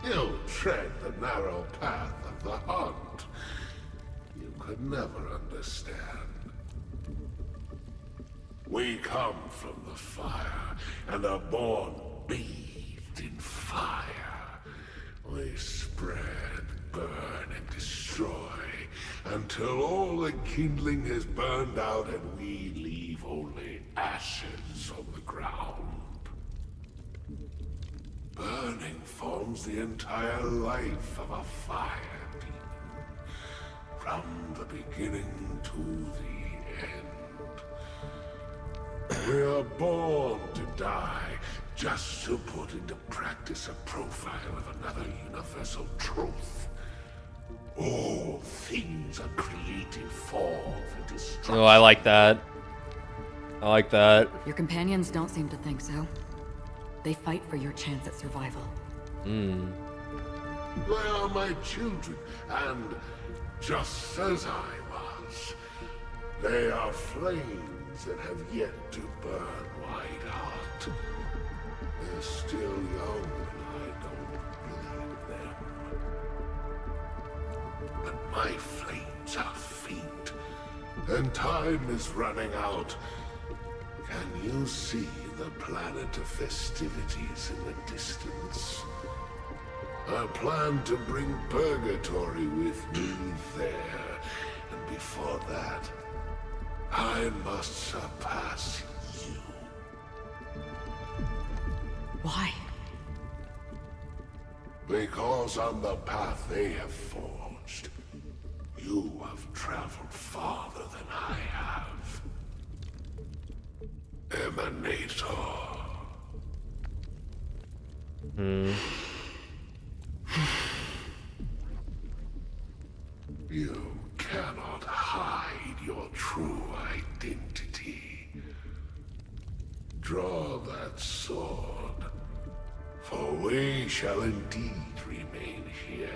Speaker 9: you tread the narrow path of the hunt. You could never understand. We come from the fire, and are born bathed in fire. We spread, burn, and destroy, until all the kindling has burned out and we leave only ashes on the ground. Burning forms the entire life of a fire demon, from the beginning to the end. We are born to die, just to put into practice a profile of another universal truth. All things are created for the destruction.
Speaker 1: Oh, I like that. I like that.
Speaker 3: Your companions don't seem to think so. They fight for your chance at survival.
Speaker 1: Hmm.
Speaker 9: They are my children, and just as I was, they are flames that have yet to burn white hot. They're still young, and I don't believe them. But my flames are faint, and time is running out. Can you see the planet of festivities in the distance? I plan to bring Purgatory with me there, and before that, I must surpass you.
Speaker 3: Why?
Speaker 9: Because on the path they have forged, you have traveled farther than I have. Emanator. You cannot hide your true identity. Draw that sword, for we shall indeed remain here,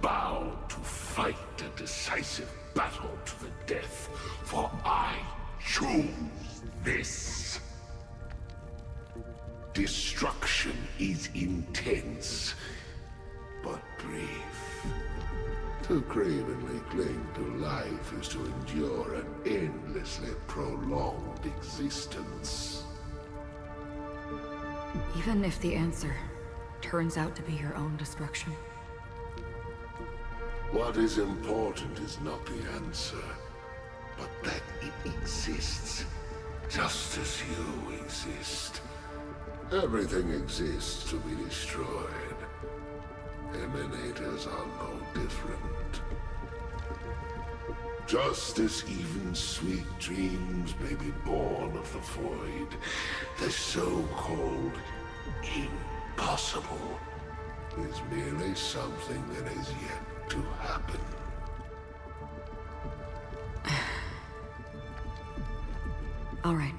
Speaker 9: bound to fight a decisive battle to the death, for I choose this. Destruction is intense, but brief. To cravenly cling to life is to endure an endlessly prolonged existence.
Speaker 3: Even if the answer turns out to be your own destruction.
Speaker 9: What is important is not the answer, but that it exists, just as you exist. Everything exists to be destroyed. Emanators are no different. Just as even sweet dreams may be born of the void, the so-called impossible is merely something that is yet to happen.
Speaker 3: All right.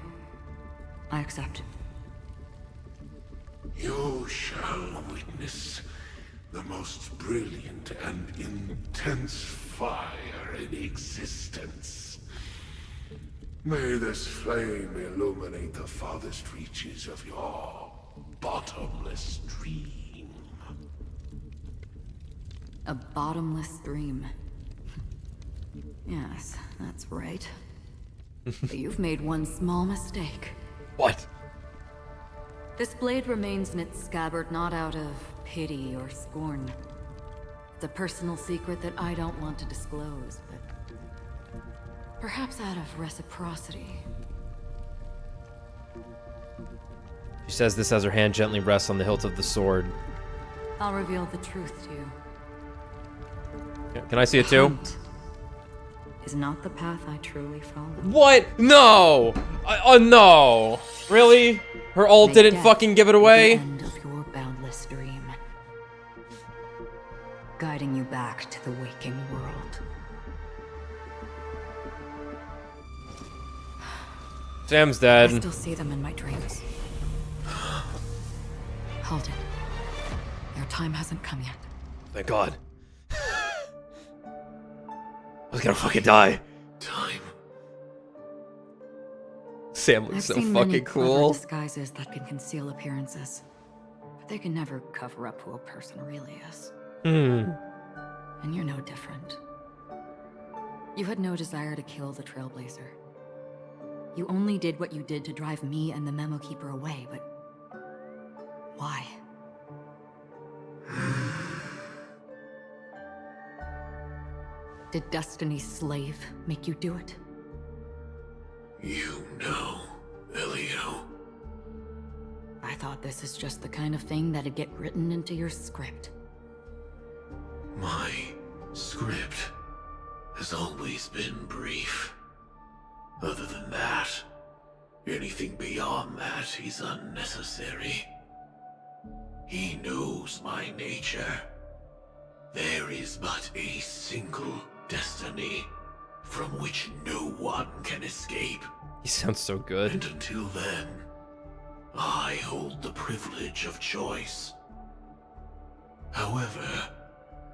Speaker 3: I accept.
Speaker 9: You shall witness the most brilliant and intense fire in existence. May this flame illuminate the farthest reaches of your bottomless dream.
Speaker 3: A bottomless dream. Yes, that's right. But you've made one small mistake.
Speaker 1: What?
Speaker 3: This blade remains in its scabbard not out of pity or scorn. It's a personal secret that I don't want to disclose, but perhaps out of reciprocity.
Speaker 1: She says this as her hand gently rests on the hilt of the sword.
Speaker 3: I'll reveal the truth to you.
Speaker 1: Can I see it too?
Speaker 3: Hunt is not the path I truly follow.
Speaker 1: What? No! Oh no! Really? Her ult
Speaker 3: Make
Speaker 1: didn't
Speaker 3: death
Speaker 1: fucking give it
Speaker 3: the
Speaker 1: away?
Speaker 3: end of your boundless dream, guiding you back to the waking world.
Speaker 1: Sam's
Speaker 3: I
Speaker 1: dead.
Speaker 3: still see them in my dreams. Hold it. Your time hasn't come yet.
Speaker 1: Thank God. I was gonna fucking die.
Speaker 9: Time.
Speaker 1: Sam looks
Speaker 3: I've
Speaker 1: so
Speaker 3: seen many
Speaker 1: fucking
Speaker 3: clever
Speaker 1: cool.
Speaker 3: disguises that can conceal appearances, but they can never cover up who a person really is.
Speaker 1: Hmm.
Speaker 3: And you're no different. You had no desire to kill the Trailblazer. You only did what you did to drive me and the Memo Keeper away, but why? Did Destiny's slave make you do it?
Speaker 9: You know, Elio.
Speaker 3: I thought this is just the kind of thing that'd get written into your script.
Speaker 9: My script has always been brief. Other than that, anything beyond that is unnecessary. He knows my nature. There is but a single destiny from which no one can escape.
Speaker 1: He sounds so good.
Speaker 9: And until then, I hold the privilege of choice. However,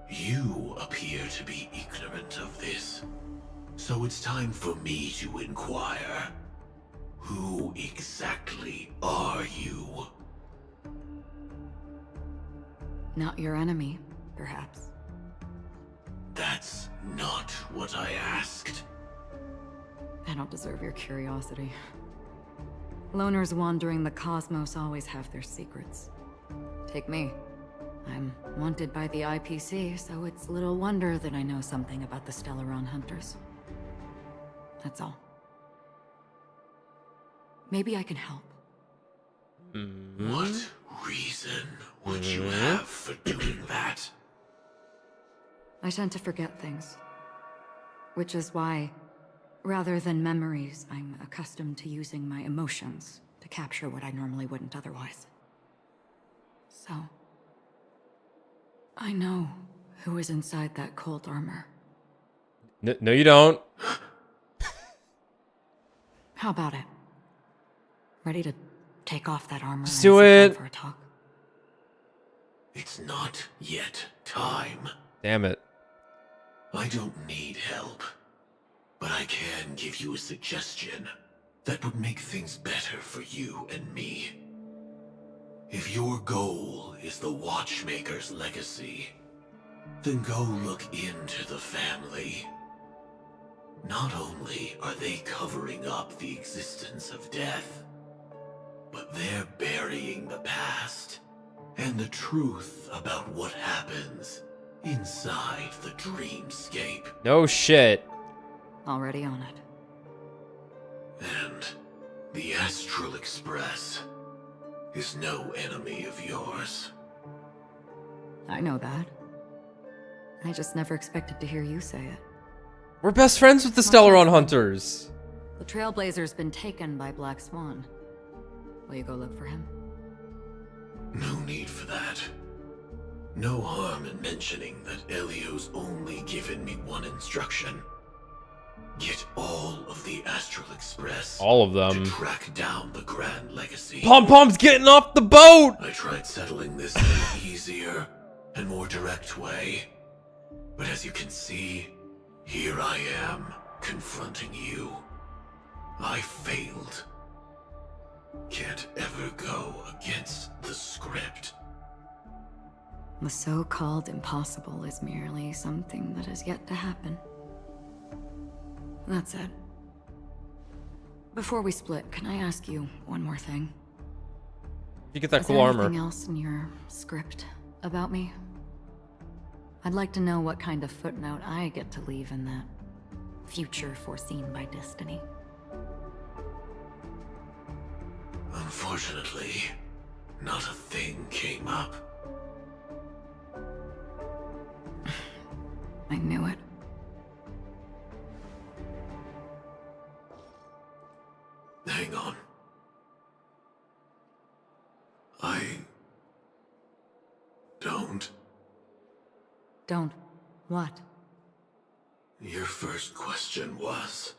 Speaker 9: you appear to be ignorant of this. So it's time for me to inquire. Who exactly are you?
Speaker 3: Not your enemy, perhaps.
Speaker 9: That's not what I asked.
Speaker 3: I don't deserve your curiosity. Loners wandering the cosmos always have their secrets. Take me. I'm wanted by the IPC, so it's little wonder that I know something about the Stellaron Hunters. That's all. Maybe I can help.
Speaker 9: What reason would you have for doing that?
Speaker 3: I tend to forget things. Which is why, rather than memories, I'm accustomed to using my emotions to capture what I normally wouldn't otherwise. So, I know who is inside that cold armor.
Speaker 1: No, you don't.
Speaker 3: How about it? Ready to take off that armor
Speaker 1: Just
Speaker 3: and
Speaker 1: do
Speaker 3: sit down
Speaker 1: it.
Speaker 3: for a talk?
Speaker 9: It's not yet time.
Speaker 1: Damn it.
Speaker 9: I don't need help, but I can give you a suggestion that would make things better for you and me. If your goal is the Watchmaker's legacy, then go look into the family. Not only are they covering up the existence of death, but they're burying the past and the truth about what happens inside the dreamscape.
Speaker 1: No shit.
Speaker 3: Already on it.
Speaker 9: And the Astral Express is no enemy of yours.
Speaker 3: I know that. I just never expected to hear you say it.
Speaker 1: We're best friends with the Stellaron Hunters.
Speaker 3: The Trailblazer's been taken by Black Swan. Will you go look for him?
Speaker 9: No need for that. No harm in mentioning that Elio's only given me one instruction. Get all of the Astral Express.
Speaker 1: All of them.
Speaker 9: To track down the Grand Legacy.
Speaker 1: Pom Pom's getting off the boat!
Speaker 9: I tried settling this in an easier and more direct way. But as you can see, here I am, confronting you. I failed. Can't ever go against the script.
Speaker 3: The so-called impossible is merely something that has yet to happen. That's it. Before we split, can I ask you one more thing?
Speaker 1: You get that
Speaker 3: Is
Speaker 1: cool
Speaker 3: there
Speaker 1: armor.
Speaker 3: anything else in your script about me? I'd like to know what kind of footnote I get to leave in that future foreseen by destiny.
Speaker 9: Unfortunately, not a thing came up.
Speaker 3: I knew it.
Speaker 9: Hang on. I don't.
Speaker 3: Don't. What?
Speaker 9: Your first question was,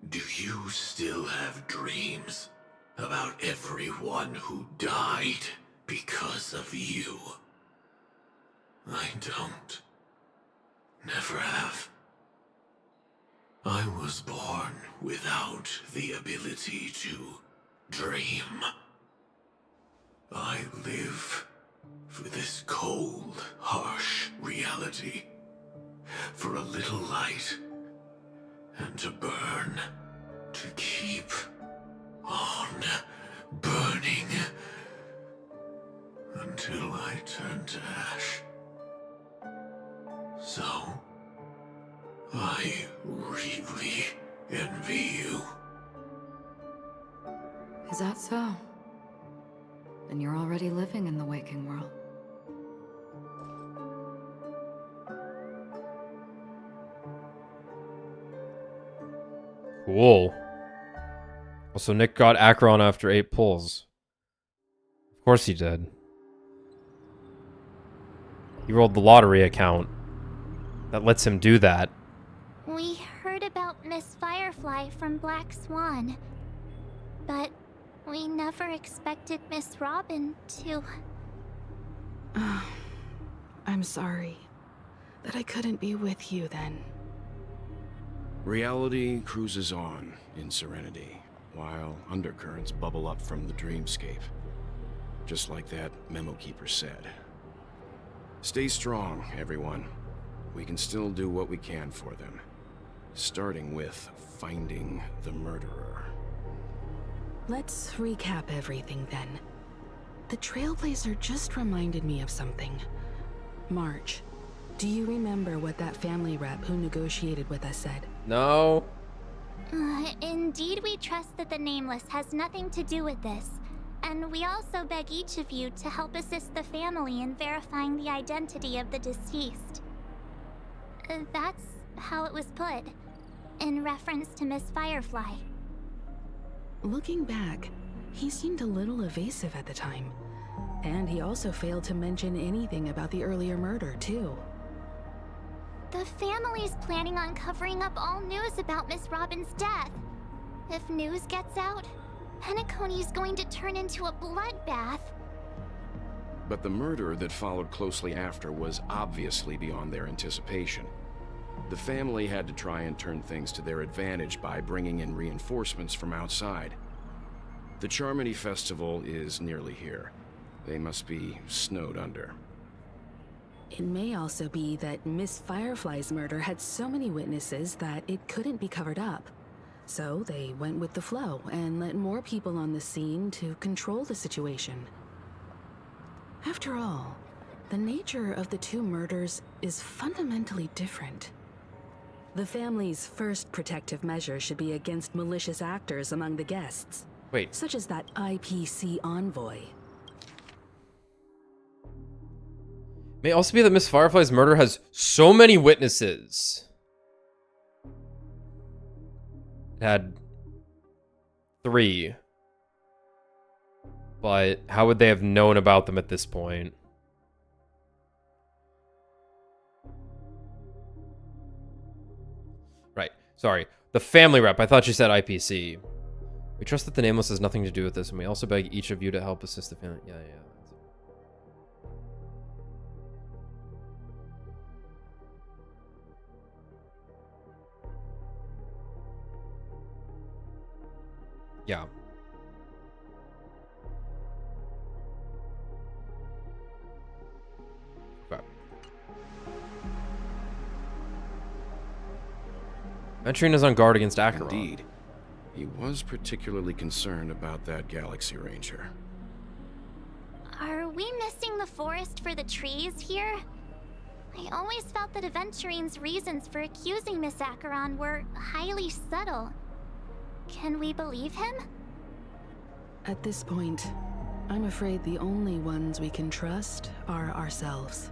Speaker 9: do you still have dreams about everyone who died because of you? I don't. Never have. I was born without the ability to dream. I live for this cold, harsh reality. For a little light, and to burn, to keep on burning, until I turn to ash. So, I really envy you.
Speaker 3: Is that so? Then you're already living in the waking world.
Speaker 1: Cool. Also, Nick got Acheron after 8 pulls. Of course he did. He rolled the lottery account. That lets him do that.
Speaker 2: We heard about Miss Firefly from Black Swan, but we never expected Miss Robin to...
Speaker 10: I'm sorry that I couldn't be with you then.
Speaker 11: Reality cruises on in serenity, while undercurrents bubble up from the dreamscape. Just like that memo keeper said. Stay strong, everyone. We can still do what we can for them. Starting with finding the murderer.
Speaker 10: Let's recap everything then. The Trailblazer just reminded me of something. March, do you remember what that family rep who negotiated with us said?
Speaker 1: No.
Speaker 2: Indeed, we trust that the Nameless has nothing to do with this. And we also beg each of you to help assist the family in verifying the identity of the deceased. That's how it was put, in reference to Miss Firefly.
Speaker 10: Looking back, he seemed a little evasive at the time. And he also failed to mention anything about the earlier murder, too.
Speaker 2: The family's planning on covering up all news about Miss Robin's death. If news gets out, Penacony's going to turn into a bloodbath.
Speaker 11: But the murder that followed closely after was obviously beyond their anticipation. The family had to try and turn things to their advantage by bringing in reinforcements from outside. The Charmony Festival is nearly here. They must be snowed under.
Speaker 10: It may also be that Miss Firefly's murder had so many witnesses that it couldn't be covered up. So they went with the flow and let more people on the scene to control the situation. After all, the nature of the two murders is fundamentally different. The family's first protective measure should be against malicious actors among the guests.
Speaker 1: Wait.
Speaker 10: Such as that IPC envoy.
Speaker 1: May also be that Miss Firefly's murder has so many witnesses. It had 3. But how would they have known about them at this point? Right. Sorry. The family rep. I thought she said IPC. We trust that the Nameless has nothing to do with this, and we also beg each of you to help assist the family. Yeah. Yeah. Okay. Acheron is on guard against Acheron.
Speaker 11: Indeed. He was particularly concerned about that Galaxy Ranger.
Speaker 2: we missing the forest for the trees here? I always felt that Aventurine's reasons for accusing Miss Acheron were highly subtle. Can we believe him?
Speaker 10: At this point, I'm afraid the only ones we can trust are ourselves.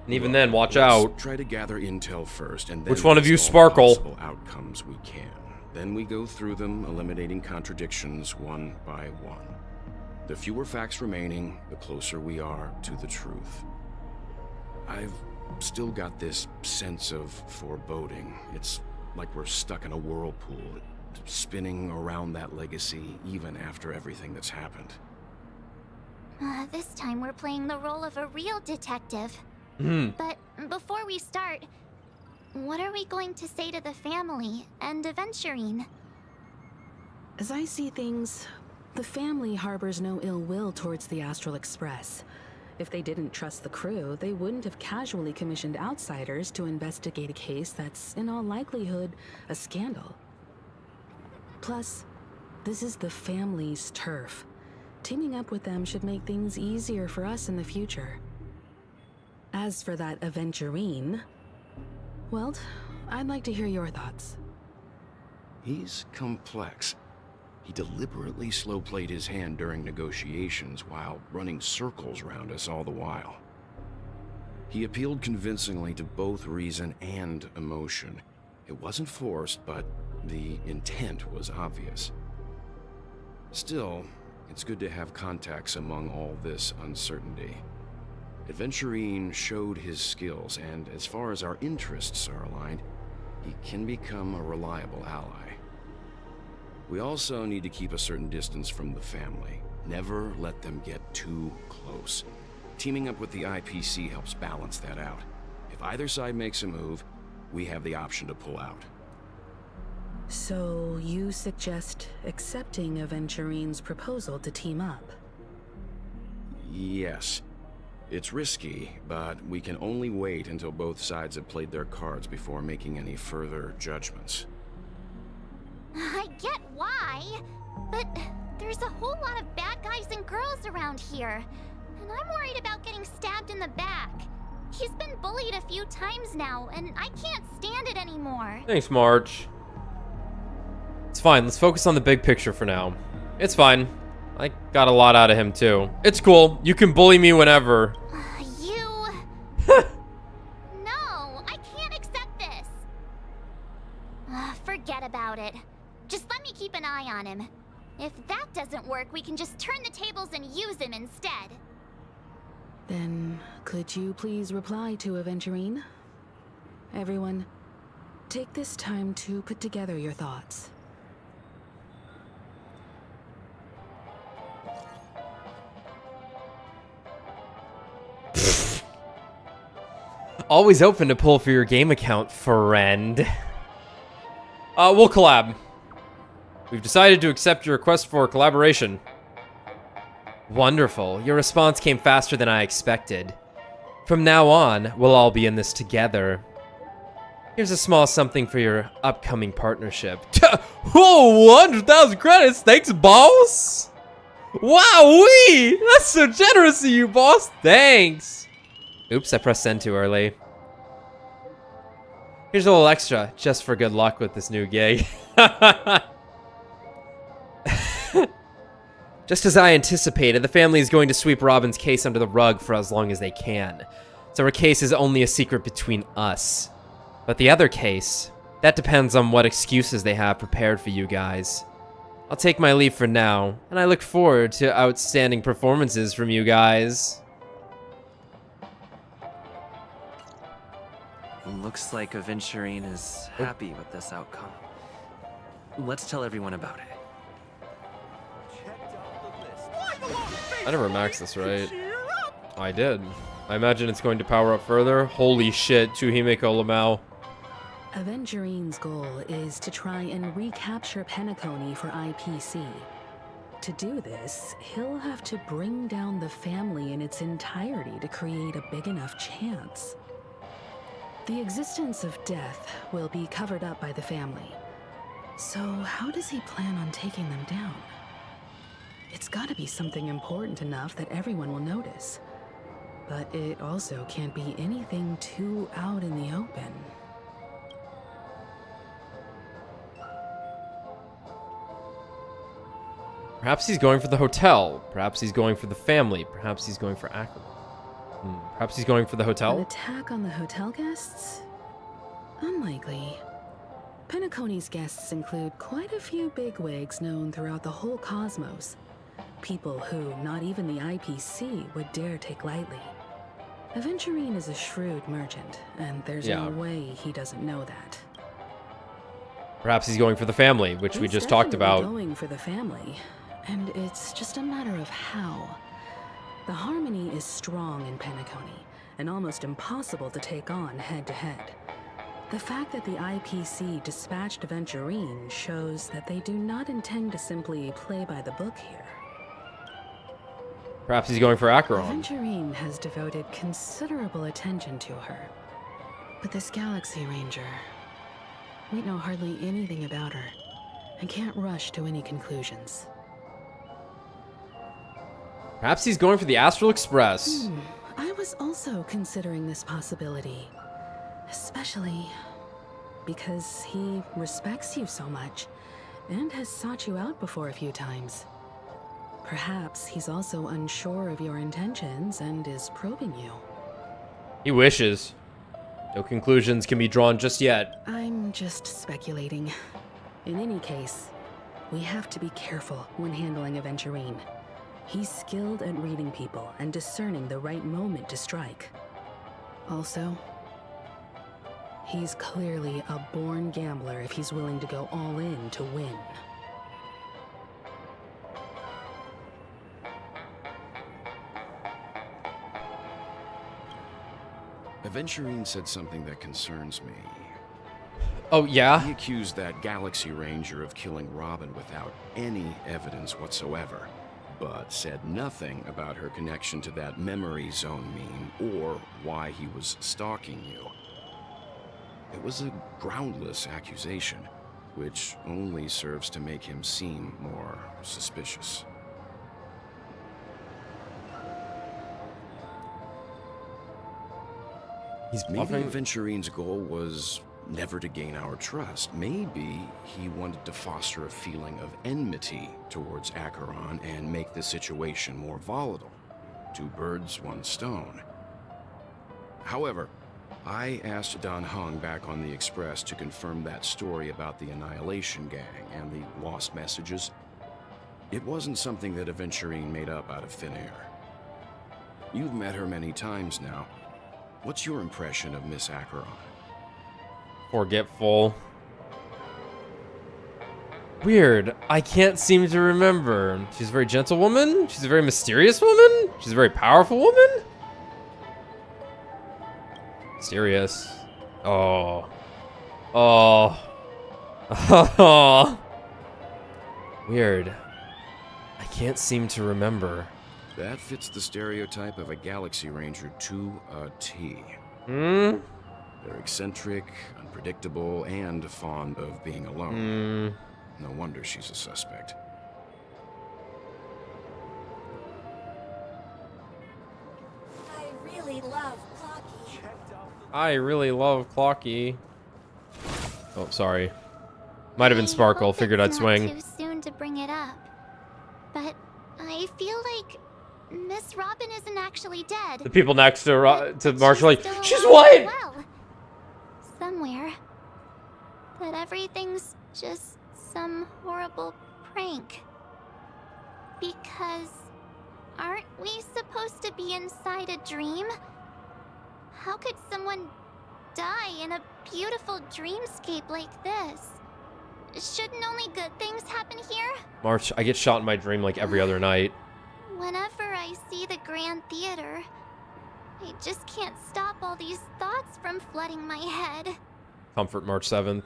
Speaker 1: And even then, watch
Speaker 11: Let's
Speaker 1: out.
Speaker 11: Try to gather intel first, and then
Speaker 1: Which one of you
Speaker 11: list all
Speaker 1: sparkle?
Speaker 11: possible outcomes we can. Then we go through them, eliminating contradictions one by one. The fewer facts remaining, the closer we are to the truth. I've still got this sense of foreboding. It's like we're stuck in a whirlpool, spinning around that legacy even after everything that's happened.
Speaker 2: This time we're playing the role of a real detective. But before we start, what are we going to say to the family and Aventurine?
Speaker 10: As I see things, the family harbors no ill will towards the Astral Express. If they didn't trust the crew, they wouldn't have casually commissioned outsiders to investigate a case that's, in all likelihood, a scandal. Plus, this is the family's turf. Teaming up with them should make things easier for us in the future. As for that Aventurine, well, I'd like to hear your thoughts.
Speaker 11: He's complex. He deliberately slow-played his hand during negotiations while running circles around us all the while. He appealed convincingly to both reason and emotion. It wasn't forced, but the intent was obvious. Still, it's good to have contacts among all this uncertainty. Aventurine showed his skills, and as far as our interests are aligned, he can become a reliable ally. We also need to keep a certain distance from the family. Never let them get too close. Teaming up with the IPC helps balance that out. If either side makes a move, we have the option to pull out.
Speaker 10: So, you suggest accepting Aventurine's proposal to team up?
Speaker 11: Yes. It's risky, but we can only wait until both sides have played their cards before making any further judgments.
Speaker 2: I get why, but there's a whole lot of bad guys and girls around here, and I'm worried about getting stabbed in the back. He's been bullied a few times now, and I can't stand it anymore.
Speaker 1: Thanks, March. It's fine. Let's focus on the big picture for now. It's fine. I got a lot out of him, too. It's cool. You can bully me whenever.
Speaker 2: You... No, I can't accept this. Forget about it. Just let me keep an eye on him. If that doesn't work, we can just turn the tables and use him instead.
Speaker 10: Then, could you please reply to Aventurine? Everyone, take this time to put together your thoughts.
Speaker 1: Always open to pull for your game account, friend. We'll collab. We've decided to accept your request for collaboration. Wonderful. Your response came faster than I expected. From now on, we'll all be in this together. Here's a small something for your upcoming partnership. Whoa, 100,000 credits. Thanks, boss. Wow-wee. That's so generous of you, boss. Thanks. Oops, I pressed send too early. Here's a little extra, just for good luck with this new gig. Just as I anticipated, the family is going to sweep Robin's case under the rug for as long as they can. So her case is only a secret between us. But the other case, that depends on what excuses they have prepared for you guys. I'll take my leave for now, and I look forward to outstanding performances from you guys.
Speaker 12: Looks like Aventurine is happy with this outcome. Let's tell everyone about it.
Speaker 1: I never maxed this, right? I did. I imagine it's going to power up further. Holy shit, Chuhimeko Lamau.
Speaker 10: Aventurine's goal is to try and recapture Penacony for IPC. To do this, he'll have to bring down the family in its entirety to create a big enough chance. The existence of death will be covered up by the family. So how does he plan on taking them down? It's gotta be something important enough that everyone will notice. But it also can't be anything too out in the open.
Speaker 1: Perhaps he's going for the hotel. Perhaps he's going for the family. Perhaps he's going for Acheron. Perhaps he's going for the
Speaker 10: An
Speaker 1: hotel?
Speaker 10: attack on the hotel guests? Unlikely. Penacony's guests include quite a few bigwigs known throughout the whole cosmos. People who not even the IPC would dare take lightly. Aventurine is a shrewd merchant, and there's no way he doesn't know that.
Speaker 1: Perhaps he's going for the family, which we just talked about.
Speaker 10: Going for the family, and it's just a matter of how. The harmony is strong in Penacony, and almost impossible to take on head-to-head. The fact that the IPC dispatched Aventurine shows that they do not intend to simply play by the book here.
Speaker 1: Perhaps he's going for Acheron.
Speaker 10: Aventurine has devoted considerable attention to her. But this Galaxy Ranger, we know hardly anything about her, and can't rush to any conclusions.
Speaker 1: Perhaps he's going for the Astral Express.
Speaker 10: I was also considering this possibility. Especially because he respects you so much, and has sought you out before a few times. Perhaps he's also unsure of your intentions and is probing you.
Speaker 1: He wishes. No conclusions can be drawn just yet.
Speaker 10: I'm just speculating. In any case, we have to be careful when handling Aventurine. He's skilled at reading people and discerning the right moment to strike. Also, he's clearly a born gambler if he's willing to go all in to win.
Speaker 11: Aventurine said something that concerns me.
Speaker 1: Oh, yeah?
Speaker 11: He accused that Galaxy Ranger of killing Robin without any evidence whatsoever, but said nothing about her connection to that memory zone meme or why he was stalking you. It was a groundless accusation, which only serves to make him seem more suspicious. Maybe Aventurine's goal was never to gain our trust. Maybe he wanted to foster a feeling of enmity towards Acheron and make the situation more volatile. Two birds, one stone. However, I asked Don Hung back on the Express to confirm that story about the Annihilation Gang and the lost messages. It wasn't something that Aventurine made up out of thin air. You've met her many times now. What's your impression of Miss Acheron?
Speaker 1: Forgetful. Weird. I can't seem to remember. She's a very gentle woman? She's a very mysterious woman? She's a very powerful woman? Mysterious. Oh. Oh. Oh. Weird. I can't seem to remember.
Speaker 11: That fits the stereotype of a Galaxy Ranger to a T.
Speaker 1: Hmm?
Speaker 11: They're eccentric, unpredictable, and fond of being alone. No wonder she's a suspect.
Speaker 2: I really love Clocky.
Speaker 1: I really love Clocky. Oh, sorry. Might have been Sparkle. Figured I'd swing.
Speaker 13: Too soon to bring it up, but I feel like Miss Robin isn't actually dead.
Speaker 1: The people next to Marshall like, she's
Speaker 13: alive
Speaker 1: what?
Speaker 13: as well. Somewhere. That everything's just some horrible prank. Because aren't we supposed to be inside a dream? How could someone die in a beautiful dreamscape like this? Shouldn't only good things happen here?
Speaker 1: March, I get shot in my dream like every other night.
Speaker 13: Whenever I see the Grand Theater, I just can't stop all these thoughts from flooding my head.
Speaker 1: Comfort, March 7th.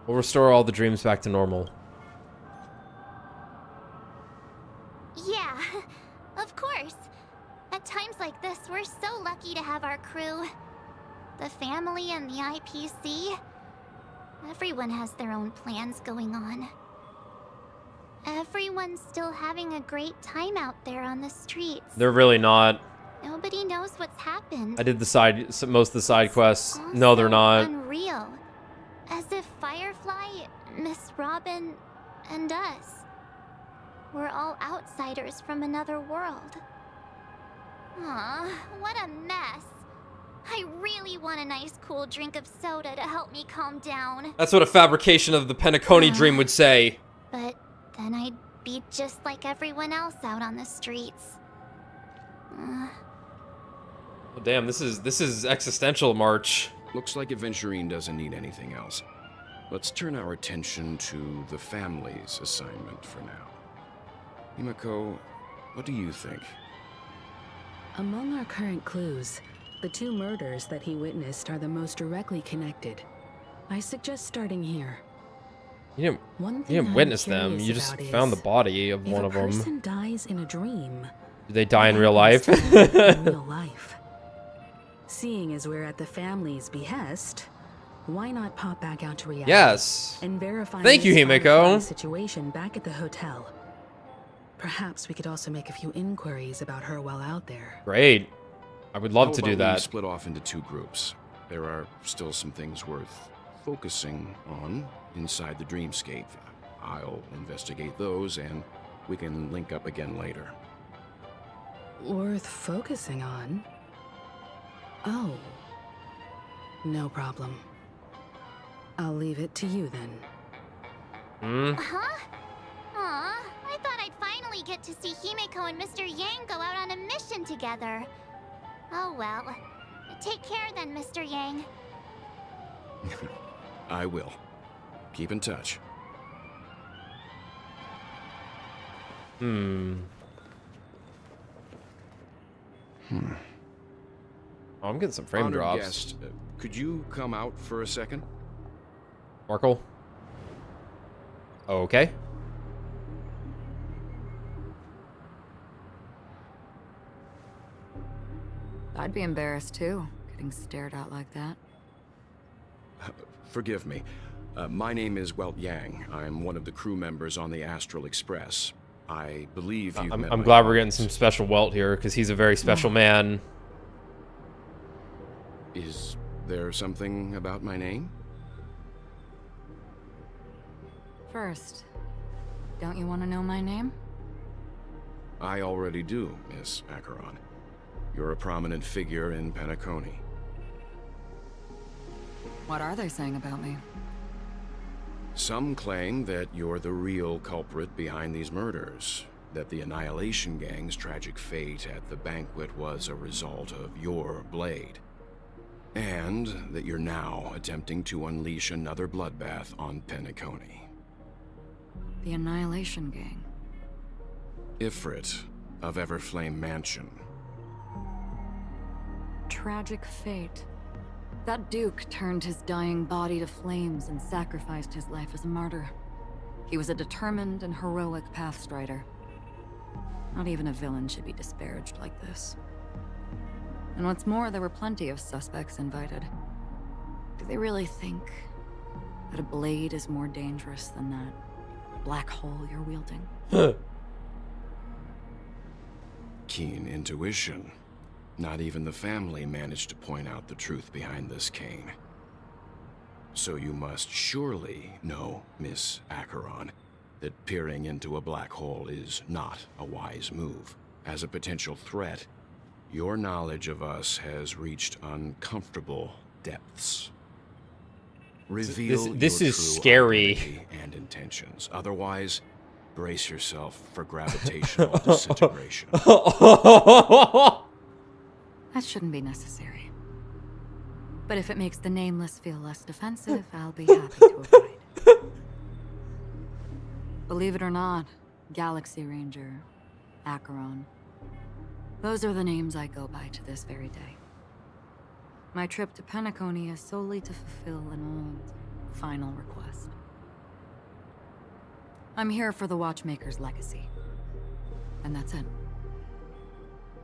Speaker 1: We'll restore all the dreams back to normal.
Speaker 13: Yeah, of course. At times like this, we're so lucky to have our crew. The family and the IPC. Everyone has their own plans going on. Everyone's still having a great time out there on the streets.
Speaker 1: They're really not.
Speaker 13: Nobody knows what's happened.
Speaker 1: I did most of the side quests. No, they're not.
Speaker 13: Unreal. As if Firefly, Miss Robin, and us were all outsiders from another world. Aw, what a mess. I really want a nice cool drink of soda to help me calm down.
Speaker 1: That's what a fabrication of the Penacony dream would say.
Speaker 13: But then I'd be just like everyone else out on the streets.
Speaker 1: Oh, damn, this is existential, March.
Speaker 11: Looks like Aventurine doesn't need anything else. Let's turn our attention to the family's assignment for now. Himiko, what do you think?
Speaker 10: Among our current clues, the 2 murders that he witnessed are the most directly connected. I suggest starting here.
Speaker 1: You didn't witness them. You just found the body of one of them.
Speaker 10: If a person dies in a dream,
Speaker 1: do they die in real life?
Speaker 10: in real life. Seeing as we're at the family's behest, why not pop back out to reality?
Speaker 1: Yes.
Speaker 10: And verify
Speaker 1: Thank you, Himiko.
Speaker 10: Situation back at the hotel. Perhaps we could also make a few inquiries about her while out there.
Speaker 1: Great. I would love to do that.
Speaker 11: We split off into 2 groups. There are still some things worth focusing on inside the dreamscape. I'll investigate those, and we can link up again later.
Speaker 10: Worth focusing on? Oh. No problem. I'll leave it to you then.
Speaker 13: Huh? Aw, I thought I'd finally get to see Himiko and Mr. Yang go out on a mission together. Oh well. Take care then, Mr. Yang.
Speaker 11: I will. Keep in touch.
Speaker 1: Oh, I'm getting some frame
Speaker 11: Honored
Speaker 1: drops.
Speaker 11: Guest, could you come out for a second?
Speaker 1: Markle. Okay.
Speaker 3: I'd be embarrassed too, getting stared at like that.
Speaker 11: Forgive me. My name is Welt Yang. I'm one of the crew members on the Astral Express. I believe you've met
Speaker 1: I'm
Speaker 11: my
Speaker 1: glad we're getting
Speaker 11: colleagues.
Speaker 1: some special Welt here, because he's a very special man.
Speaker 11: Is there something about my name?
Speaker 3: First, don't you want to know my name?
Speaker 11: I already do, Miss Acheron. You're a prominent figure in Penacony.
Speaker 3: What are they saying about me?
Speaker 11: Some claim that you're the real culprit behind these murders, that the Annihilation Gang's tragic fate at the banquet was a result of your blade, and that you're now attempting to unleash another bloodbath on Penacony.
Speaker 3: The Annihilation Gang.
Speaker 11: Ifrit of Everflame Mansion.
Speaker 3: Tragic fate. That Duke turned his dying body to flames and sacrificed his life as a martyr. He was a determined and heroic pathstrider. Not even a villain should be disparaged like this. And what's more, there were plenty of suspects invited. Do they really think that a blade is more dangerous than that black hole you're wielding?
Speaker 11: Keen intuition. Not even the family managed to point out the truth behind this cane. So you must surely know, Miss Acheron, that peering into a black hole is not a wise move. As a potential threat, your knowledge of us has reached uncomfortable depths. Reveal
Speaker 1: This
Speaker 11: your
Speaker 1: is
Speaker 11: true
Speaker 1: scary.
Speaker 11: identity and intentions. Otherwise, brace yourself for gravitational disintegration.
Speaker 3: That shouldn't be necessary. But if it makes the Nameless feel less defensive, I'll be happy to abide. Believe it or not, Galaxy Ranger, Acheron. Those are the names I go by to this very day. My trip to Penacony is solely to fulfill an old, final request. I'm here for the Watchmaker's legacy. And that's it.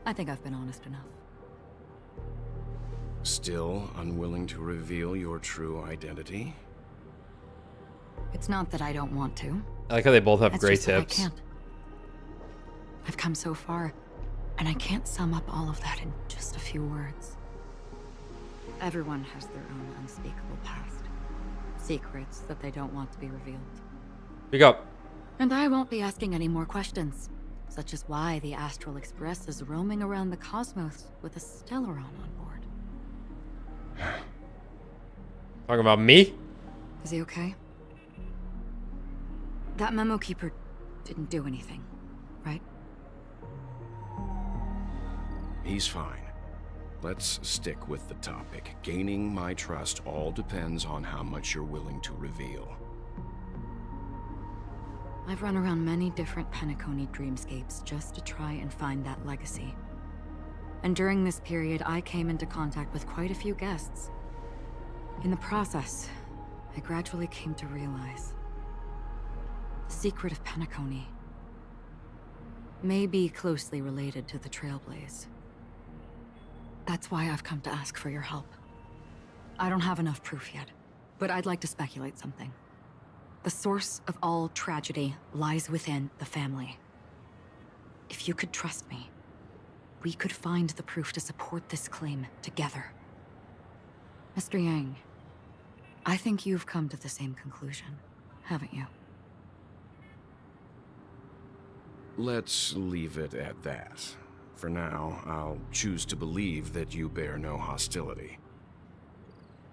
Speaker 3: I think I've been honest enough.
Speaker 11: Still unwilling to reveal your true identity?
Speaker 3: It's not that I don't want to.
Speaker 1: I like how they both have
Speaker 3: It's
Speaker 1: great
Speaker 3: just that I
Speaker 1: tips.
Speaker 3: can't. I've come so far, and I can't sum up all of that in just a few words. Everyone has their own unspeakable past. Secrets that they don't want to be revealed.
Speaker 1: Pick up.
Speaker 3: And I won't be asking any more questions, such as why the Astral Express is roaming around the cosmos with a Stellaron on board.
Speaker 1: Talking about me?
Speaker 3: Is he okay? That memo keeper didn't do anything, right?
Speaker 11: He's fine. Let's stick with the topic. Gaining my trust all depends on how much you're willing to reveal.
Speaker 3: I've run around many different Penacony dreamscapes just to try and find that legacy. And during this period, I came into contact with quite a few guests. In the process, I gradually came to realize the secret of Penacony may be closely related to the Trailblaze. That's why I've come to ask for your help. I don't have enough proof yet, but I'd like to speculate something. The source of all tragedy lies within the family. If you could trust me, we could find the proof to support this claim together. Mr. Yang, I think you've come to the same conclusion, haven't you?
Speaker 11: Let's leave it at that. For now, I'll choose to believe that you bear no hostility.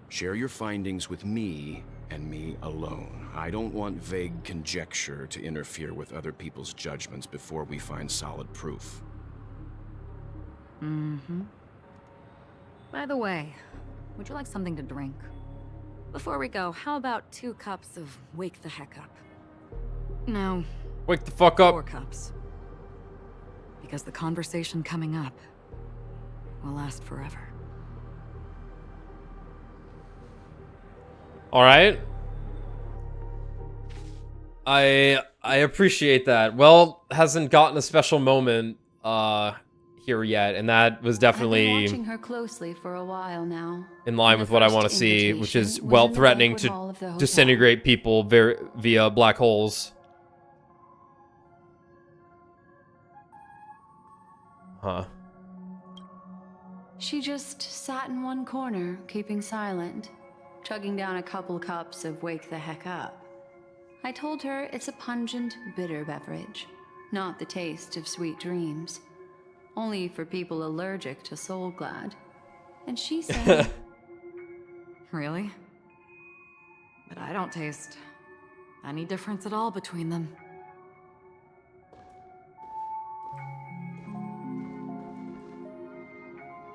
Speaker 11: Share your findings with me and me alone. I don't want vague conjecture to interfere with other people's judgments before we find solid proof.
Speaker 3: Mm-hmm. By the way, would you like something to drink? Before we go, how about 2 cups of Wake the Heck Up? No.
Speaker 1: Wake the fuck up.
Speaker 3: 4 cups. Because the conversation coming up will last forever.
Speaker 1: All right. I appreciate that. Well, hasn't gotten a special moment here yet, and that was
Speaker 8: I've been
Speaker 1: definitely
Speaker 8: watching her closely for a while now.
Speaker 1: in line with what I want to see, which is well threatening to disintegrate people via black holes. Huh.
Speaker 8: She just sat in one corner, keeping silent, chugging down a couple cups of Wake the Heck Up. I told her it's a pungent, bitter beverage, not the taste of sweet dreams. Only for people allergic to Soul Glad. And she said...
Speaker 3: Really? But I don't taste any difference at all between them.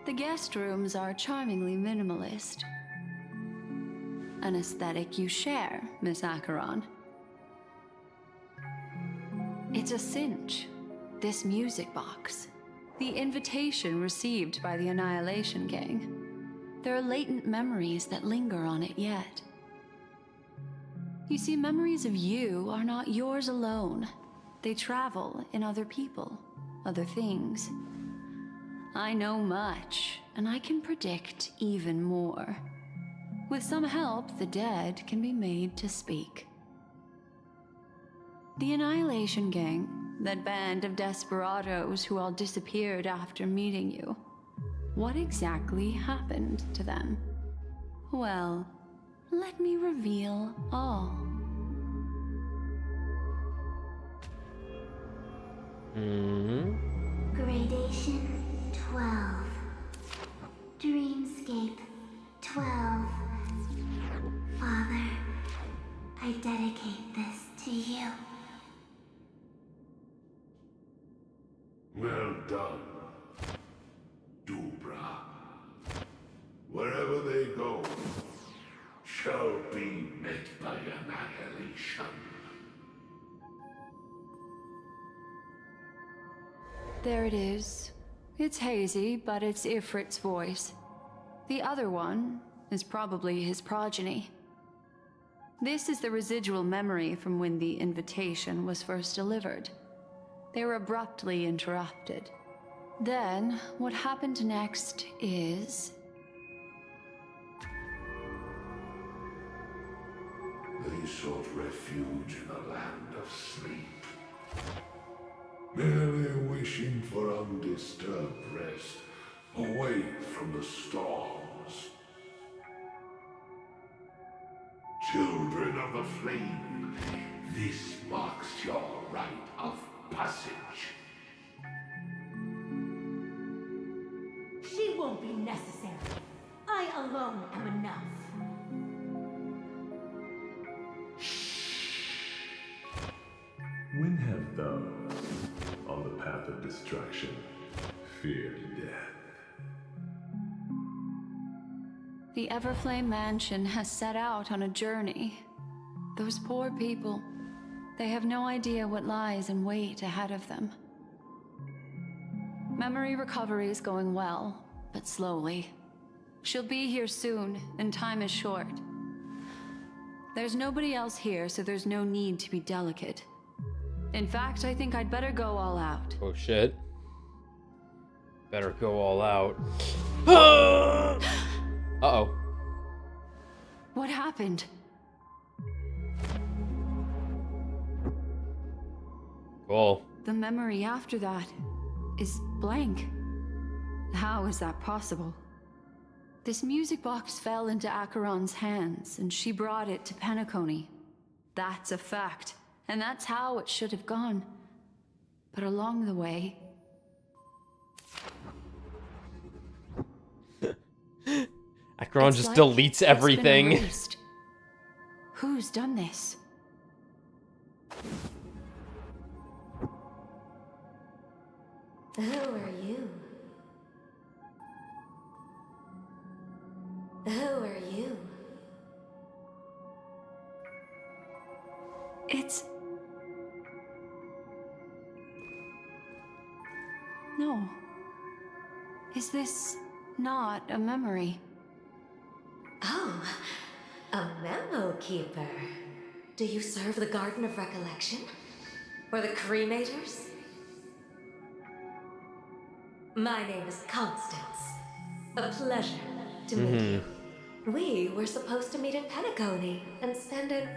Speaker 8: The guest rooms are charmingly minimalist. An aesthetic you share, Miss Acheron. It's a cinch. This music box. The invitation received by the Annihilation Gang. There are latent memories that linger on it yet. You see, memories of you are not yours alone. They travel in other people, other things. I know much, and I can predict even more. With some help, the dead can be made to speak. The Annihilation Gang, that band of desperados who all disappeared after meeting you. What exactly happened to them? Well, let me reveal all.
Speaker 2: Gradation 12. Dreamscape 12. Father, I dedicate this to you.
Speaker 9: Well done, Dubra. Wherever they go, shall be met by annihilation.
Speaker 8: There it is. It's hazy, but it's Ifrit's voice. The other one is probably his progeny. This is the residual memory from when the invitation was first delivered. They were abruptly interrupted. Then, what happened next is...
Speaker 9: They sought refuge in a land of sleep, merely wishing for undisturbed rest, away from the storms. Children of the Flame, this marks your rite of passage.
Speaker 2: She won't be necessary. I alone am enough.
Speaker 9: When have those on the path of destruction feared death?
Speaker 8: The Everflame Mansion has set out on a journey. Those poor people, they have no idea what lies in wait ahead of them. Memory recovery is going well, but slowly. She'll be here soon, and time is short. There's nobody else here, so there's no need to be delicate. In fact, I think I'd better go all out.
Speaker 1: Oh shit. Better go all out. Uh-oh.
Speaker 8: What happened?
Speaker 1: Cool.
Speaker 8: The memory after that is blank. How is that possible? This music box fell into Acheron's hands, and she brought it to Penacony. That's a fact, and that's how it should have gone. But along the way...
Speaker 1: Acheron just deletes everything.
Speaker 8: Who's done this?
Speaker 2: Who are you? Who are you?
Speaker 8: It's... No. Is this not a memory?
Speaker 2: Oh, a memo keeper. Do you serve the Garden of Recollection? Or the Cremators? My name is Constance. A pleasure to meet you. We were supposed to meet in Penacony and spend an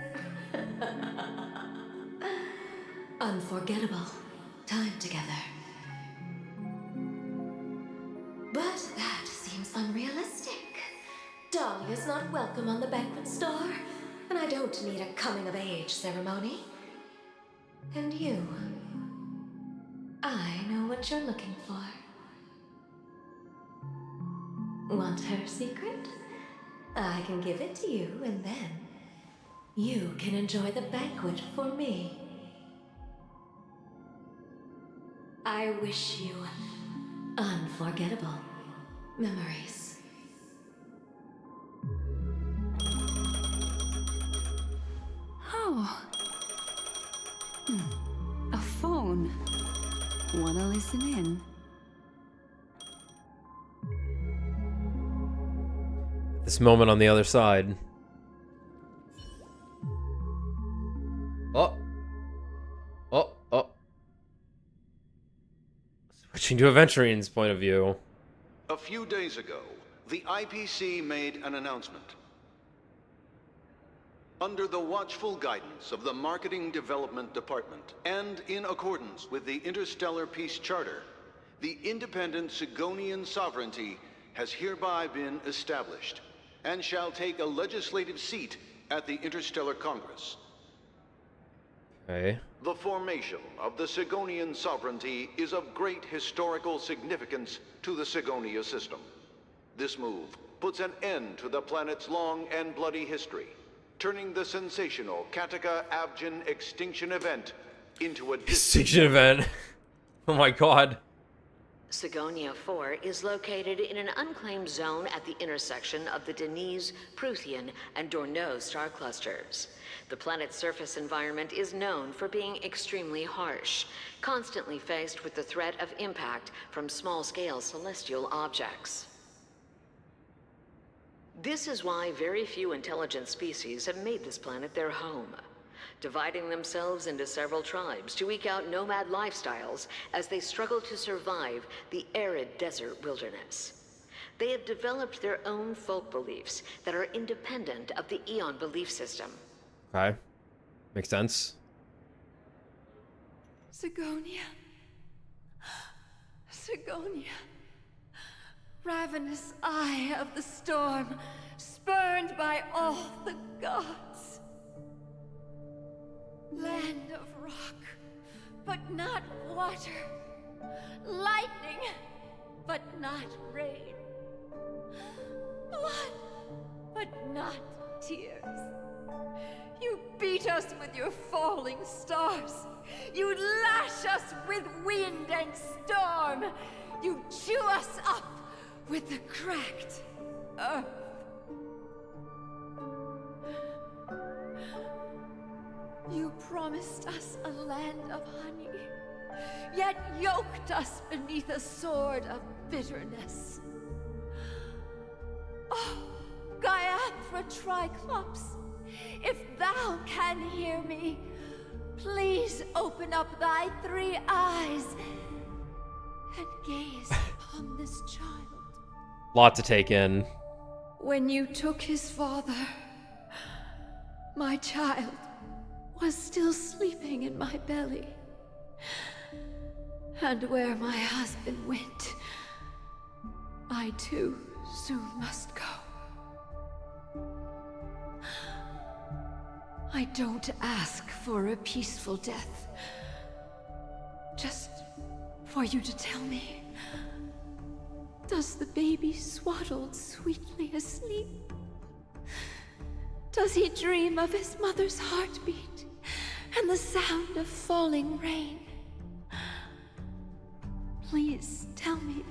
Speaker 2: unforgettable time together. But that seems unrealistic. Dahlia's not welcome on the banquet star, and I don't need a coming-of-age ceremony. And you, I know what you're looking for. Want her secret? I can give it to you, and then you can enjoy the banquet for me. I wish you unforgettable memories.
Speaker 8: Oh. A phone. Wanna listen in?
Speaker 1: This moment on the other side. Oh. Switching to Aventurine's point of view.
Speaker 14: A few days ago, the IPC made an announcement. Under the watchful guidance of the Marketing Development Department, and in accordance with the Interstellar Peace Charter, the independent Sigonian sovereignty has hereby been established, and shall take a legislative seat at the Interstellar Congress.
Speaker 1: Okay.
Speaker 14: The formation of the Sigonian sovereignty is of great historical significance to the Sigonia system. This move puts an end to the planet's long and bloody history, turning the sensational Kataka-Abjin extinction event into a
Speaker 1: Extinction event. Oh my god.
Speaker 15: Sigonia 4 is located in an unclaimed zone at the intersection of the Denise, Prothean, and Dorneau star clusters. The planet's surface environment is known for being extremely harsh, constantly faced with the threat of impact from small-scale celestial objects. This is why very few intelligent species have made this planet their home, dividing themselves into several tribes to eke out nomad lifestyles as they struggle to survive the arid desert wilderness. They have developed their own folk beliefs that are independent of the Eon belief system.
Speaker 1: Okay. Makes sense.
Speaker 8: Sigonia. Sigonia. Ravenous eye of the storm, spurned by all the gods. Land of rock, but not water. Lightning, but not rain. Blood, but not tears. You beat us with your falling stars. You lash us with wind and storm. You chew us up with the cracked earth. You promised us a land of honey, yet yoked us beneath a sword of bitterness. Oh, Gaiathra Triclops, if thou can hear me, please open up thy 3 eyes and gaze upon this child.
Speaker 1: Lot to take in.
Speaker 8: When you took his father, my child was still sleeping in my belly. And where my husband went, I too soon must go. I don't ask for a peaceful death. Just for you to tell me, does the baby swaddled sweetly asleep? Does he dream of his mother's heartbeat and the sound of falling rain? Please tell me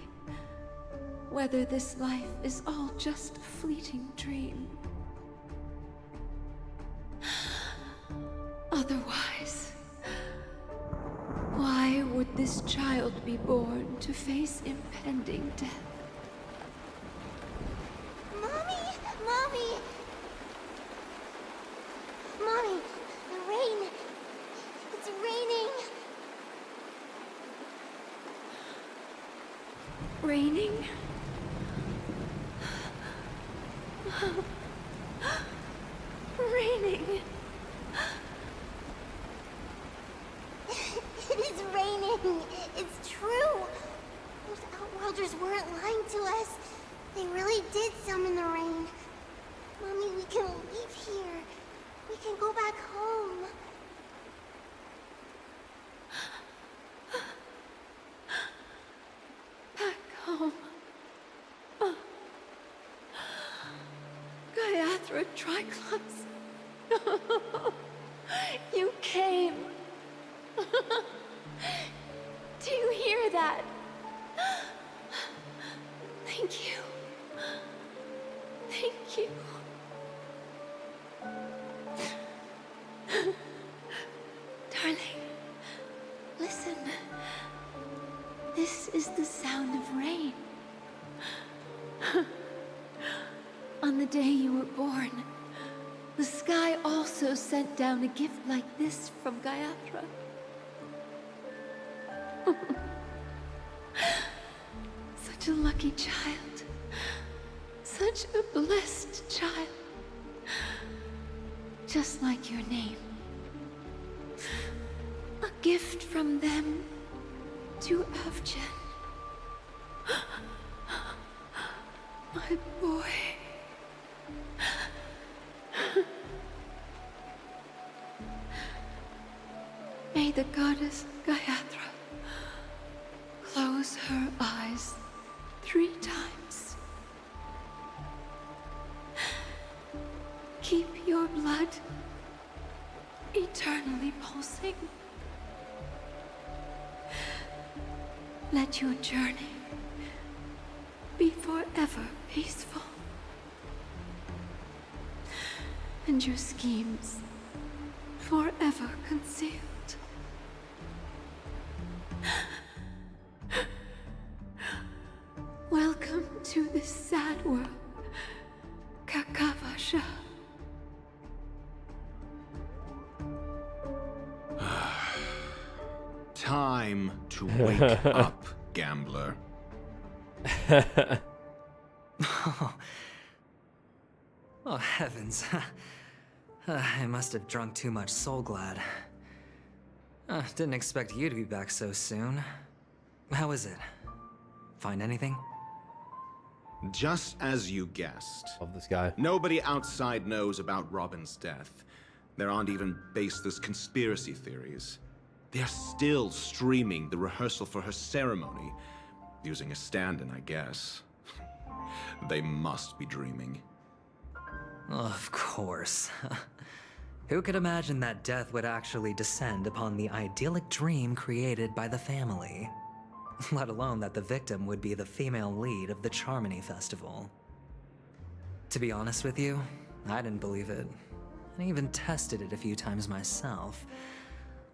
Speaker 8: whether this life is all just a fleeting dream. Otherwise, why would this child be born to face impending death?
Speaker 13: Mommy! Mommy! Mommy, the rain. It's raining.
Speaker 8: Raining? Raining.
Speaker 13: It is raining. It's true. Those Outworlders weren't lying to us. They really did summon the rain. Mommy, we can leave here. We can go back home.
Speaker 8: Back home. Gaiathra Triclops. You came. Do you hear that? Thank you. Thank you. Darling, listen. This is the sound of rain. On the day you were born, the sky also sent down a gift like this from Gaiathra. Such a lucky child. Such a blessed child. Just like your name. A gift from them to Avgen. My boy. May the goddess Gaiathra close her eyes 3 times. Keep your blood eternally pulsing. Let your journey be forever peaceful. And your schemes forever concealed. Welcome to this sad world, Kakavasha.
Speaker 16: Time to wake up, gambler.
Speaker 7: Oh, heavens. I must have drunk too much Soul Glad. Didn't expect you to be back so soon. How is it? Find anything?
Speaker 16: Just as you guessed.
Speaker 1: Love this guy.
Speaker 16: Nobody outside knows about Robin's death. There aren't even baseless conspiracy theories. They're still streaming the rehearsal for her ceremony. Using a stand-in, I guess. They must be dreaming.
Speaker 7: Of course. Who could imagine that death would actually descend upon the idyllic dream created by the family? Let alone that the victim would be the female lead of the Charmony Festival. To be honest with you, I didn't believe it. I even tested it a few times myself.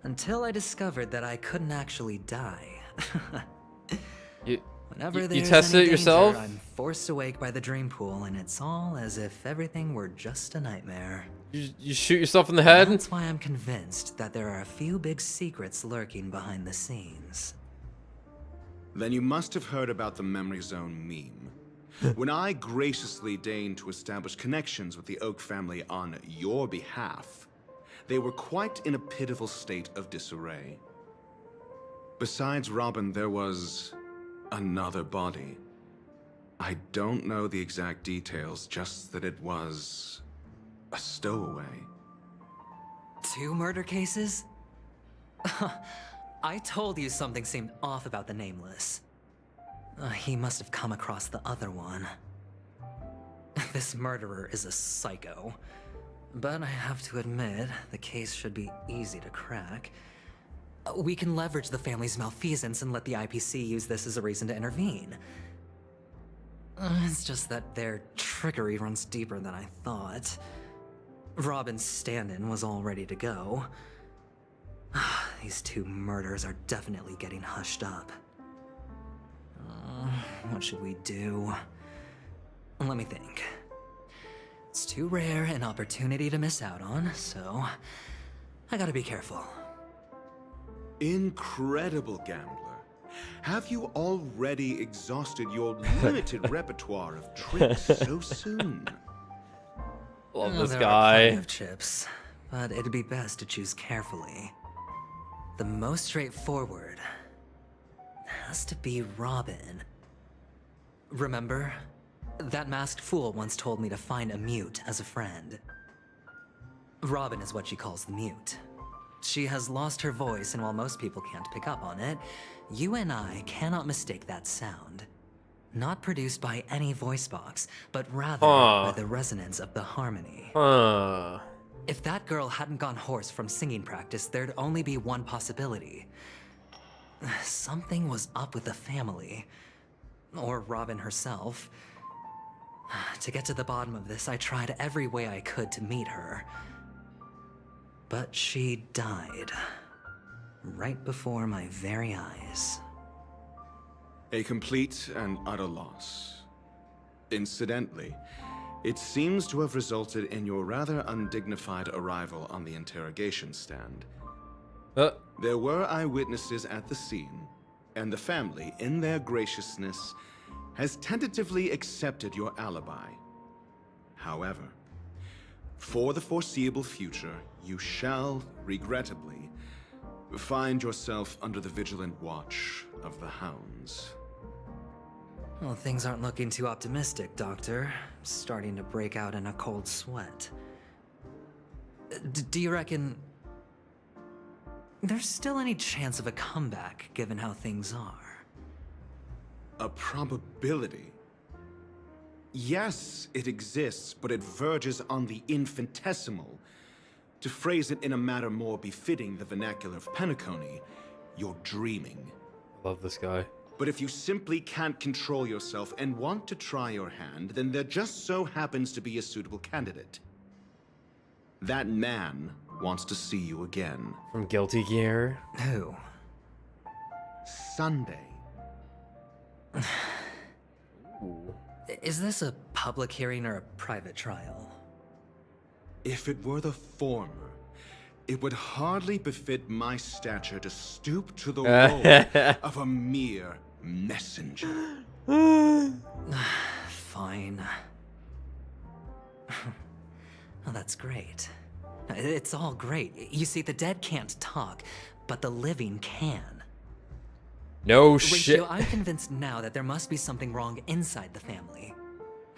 Speaker 7: Until I discovered that I couldn't actually die. Whenever there's
Speaker 1: tested
Speaker 7: any
Speaker 1: it yourself?
Speaker 7: danger, I'm forced awake by the dream pool, and it's all as if everything were just a nightmare.
Speaker 1: You shoot yourself in the head?
Speaker 7: That's why I'm convinced that there are a few big secrets lurking behind the scenes.
Speaker 16: Then you must have heard about the Memory Zone meme. When I graciously deigned to establish connections with the Oak family on your behalf, they were quite in a pitiful state of disarray. Besides Robin, there was another body. I don't know the exact details, just that it was a stowaway.
Speaker 7: 2 murder cases? I told you something seemed off about the Nameless. He must have come across the other one. This murderer is a psycho. But I have to admit, the case should be easy to crack. We can leverage the family's malfeasance and let the IPC use this as a reason to intervene. It's just that their trickery runs deeper than I thought. Robin's stand-in was all ready to go. These 2 murders are definitely getting hushed up. What should we do? Let me think. It's too rare an opportunity to miss out on, so I gotta be careful.
Speaker 16: Incredible, Gambler. Have you already exhausted your limited repertoire of tricks so soon?
Speaker 1: Love this
Speaker 7: there
Speaker 1: guy.
Speaker 7: Are plenty of chips, but it'd be best to choose carefully. The most straightforward has to be Robin. Remember? That masked fool once told me to find a mute as a friend. Robin is what she calls the mute. She has lost her voice, and while most people can't pick up on it, you and I cannot mistake that sound. Not produced by any voice box, but rather by the resonance of the harmony. If that girl hadn't gone hoarse from singing practice, there'd only be one possibility. Something was up with the family. Or Robin herself. To get to the bottom of this, I tried every way I could to meet her. But she died. Right before my very eyes.
Speaker 16: A complete and utter loss. Incidentally, it seems to have resulted in your rather undignified arrival on the interrogation stand. There were eyewitnesses at the scene, and the family, in their graciousness, has tentatively accepted your alibi. However, for the foreseeable future, you shall, regrettably, find yourself under the vigilant watch of the Hounds.
Speaker 7: Well, things aren't looking too optimistic, Doctor. I'm starting to break out in a cold sweat. Do you reckon there's still any chance of a comeback, given how things are?
Speaker 16: A probability? Yes, it exists, but it verges on the infinitesimal. To phrase it in a manner more befitting the vernacular of Penacony, you're dreaming.
Speaker 1: Love this guy.
Speaker 16: But if you simply can't control yourself and want to try your hand, then there just so happens to be a suitable candidate. That man wants to see you again.
Speaker 1: From Guilty Gear?
Speaker 7: Who?
Speaker 16: Sunday.
Speaker 7: Is this a public hearing or a private trial?
Speaker 16: If it were the former, it would hardly befit my stature to stoop to the role of a mere messenger.
Speaker 7: Fine. Oh, that's great. It's all great. You see, the dead can't talk, but the living can.
Speaker 1: No shit.
Speaker 7: Ratio, I'm convinced now that there must be something wrong inside the family.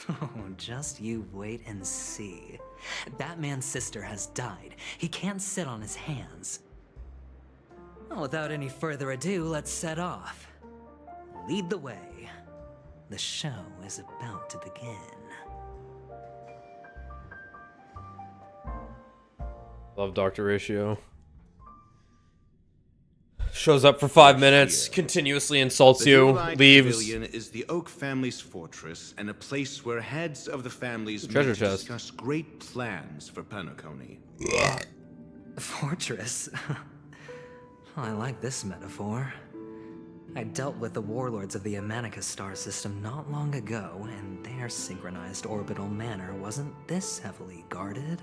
Speaker 7: Oh, just you wait and see. That man's sister has died. He can't sit on his hands. Well, without any further ado, let's set off. Lead the way. The show is about to begin.
Speaker 1: Love Dr. Ratio. Shows up for 5 minutes, continuously insults you, leaves.
Speaker 16: Pavilion is the Oak family's fortress and a place where heads of the families
Speaker 1: Treasure
Speaker 16: meet to
Speaker 1: chest.
Speaker 16: discuss great plans for Penacony.
Speaker 7: Fortress? I like this metaphor. I dealt with the warlords of the Amanicus star system not long ago, and their synchronized orbital manor wasn't this heavily guarded.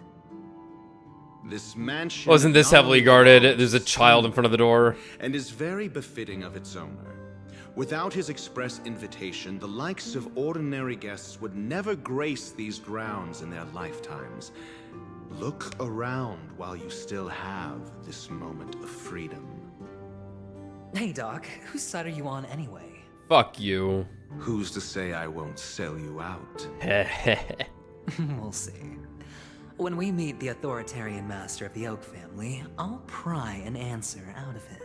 Speaker 16: This mansion
Speaker 1: Wasn't this heavily guarded? There's a child in front of the door.
Speaker 16: And is very befitting of its owner. Without his express invitation, the likes of ordinary guests would never grace these grounds in their lifetimes. Look around while you still have this moment of freedom.
Speaker 7: Hey, Doc, whose side are you on anyway?
Speaker 1: Fuck you.
Speaker 16: Who's to say I won't sell you out?
Speaker 7: We'll see. When we meet the authoritarian master of the Oak family, I'll pry an answer out of him.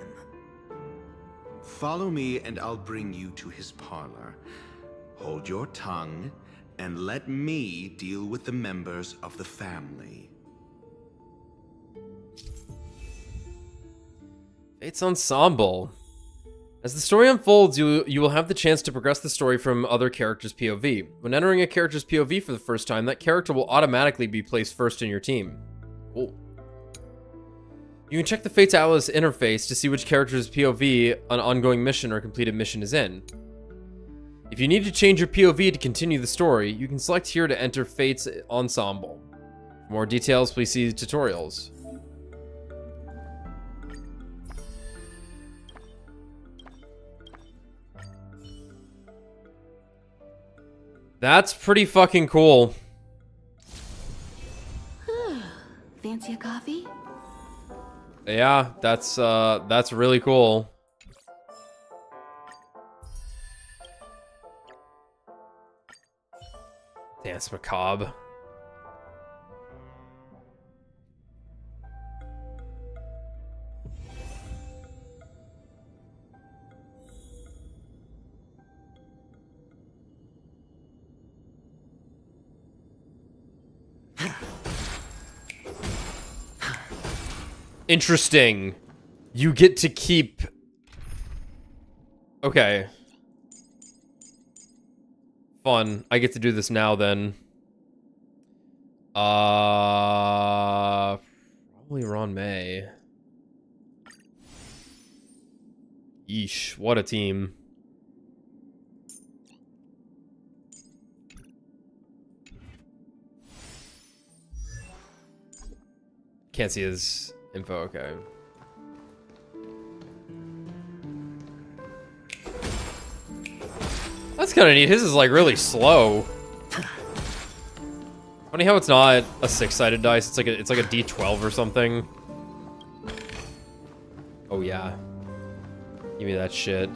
Speaker 16: Follow me and I'll bring you to his parlor. Hold your tongue and let me deal with the members of the family.
Speaker 1: Fates Ensemble. As the story unfolds, you will have the chance to progress the story from other characters' POV. When entering a character's POV for the first time, that character will automatically be placed first in your team. Cool. You can check the Fates Atlas interface to see which character's POV an ongoing mission or completed mission is in. If you need to change your POV to continue the story, you can select here to enter Fates Ensemble. For more details, please see the tutorials. That's pretty fucking cool.
Speaker 10: Fancy a coffee?
Speaker 1: Yeah, that's really cool. Dance Macabre. Interesting. You get to keep... Okay. Fun. I get to do this now then. Probably Ron May. Yeesh, what a team. Can't see his info, okay. That's kind of neat. His is like really slow. Funny how it's not a 6-sided dice. It's like a D12 or something. Oh yeah. Give me that shit.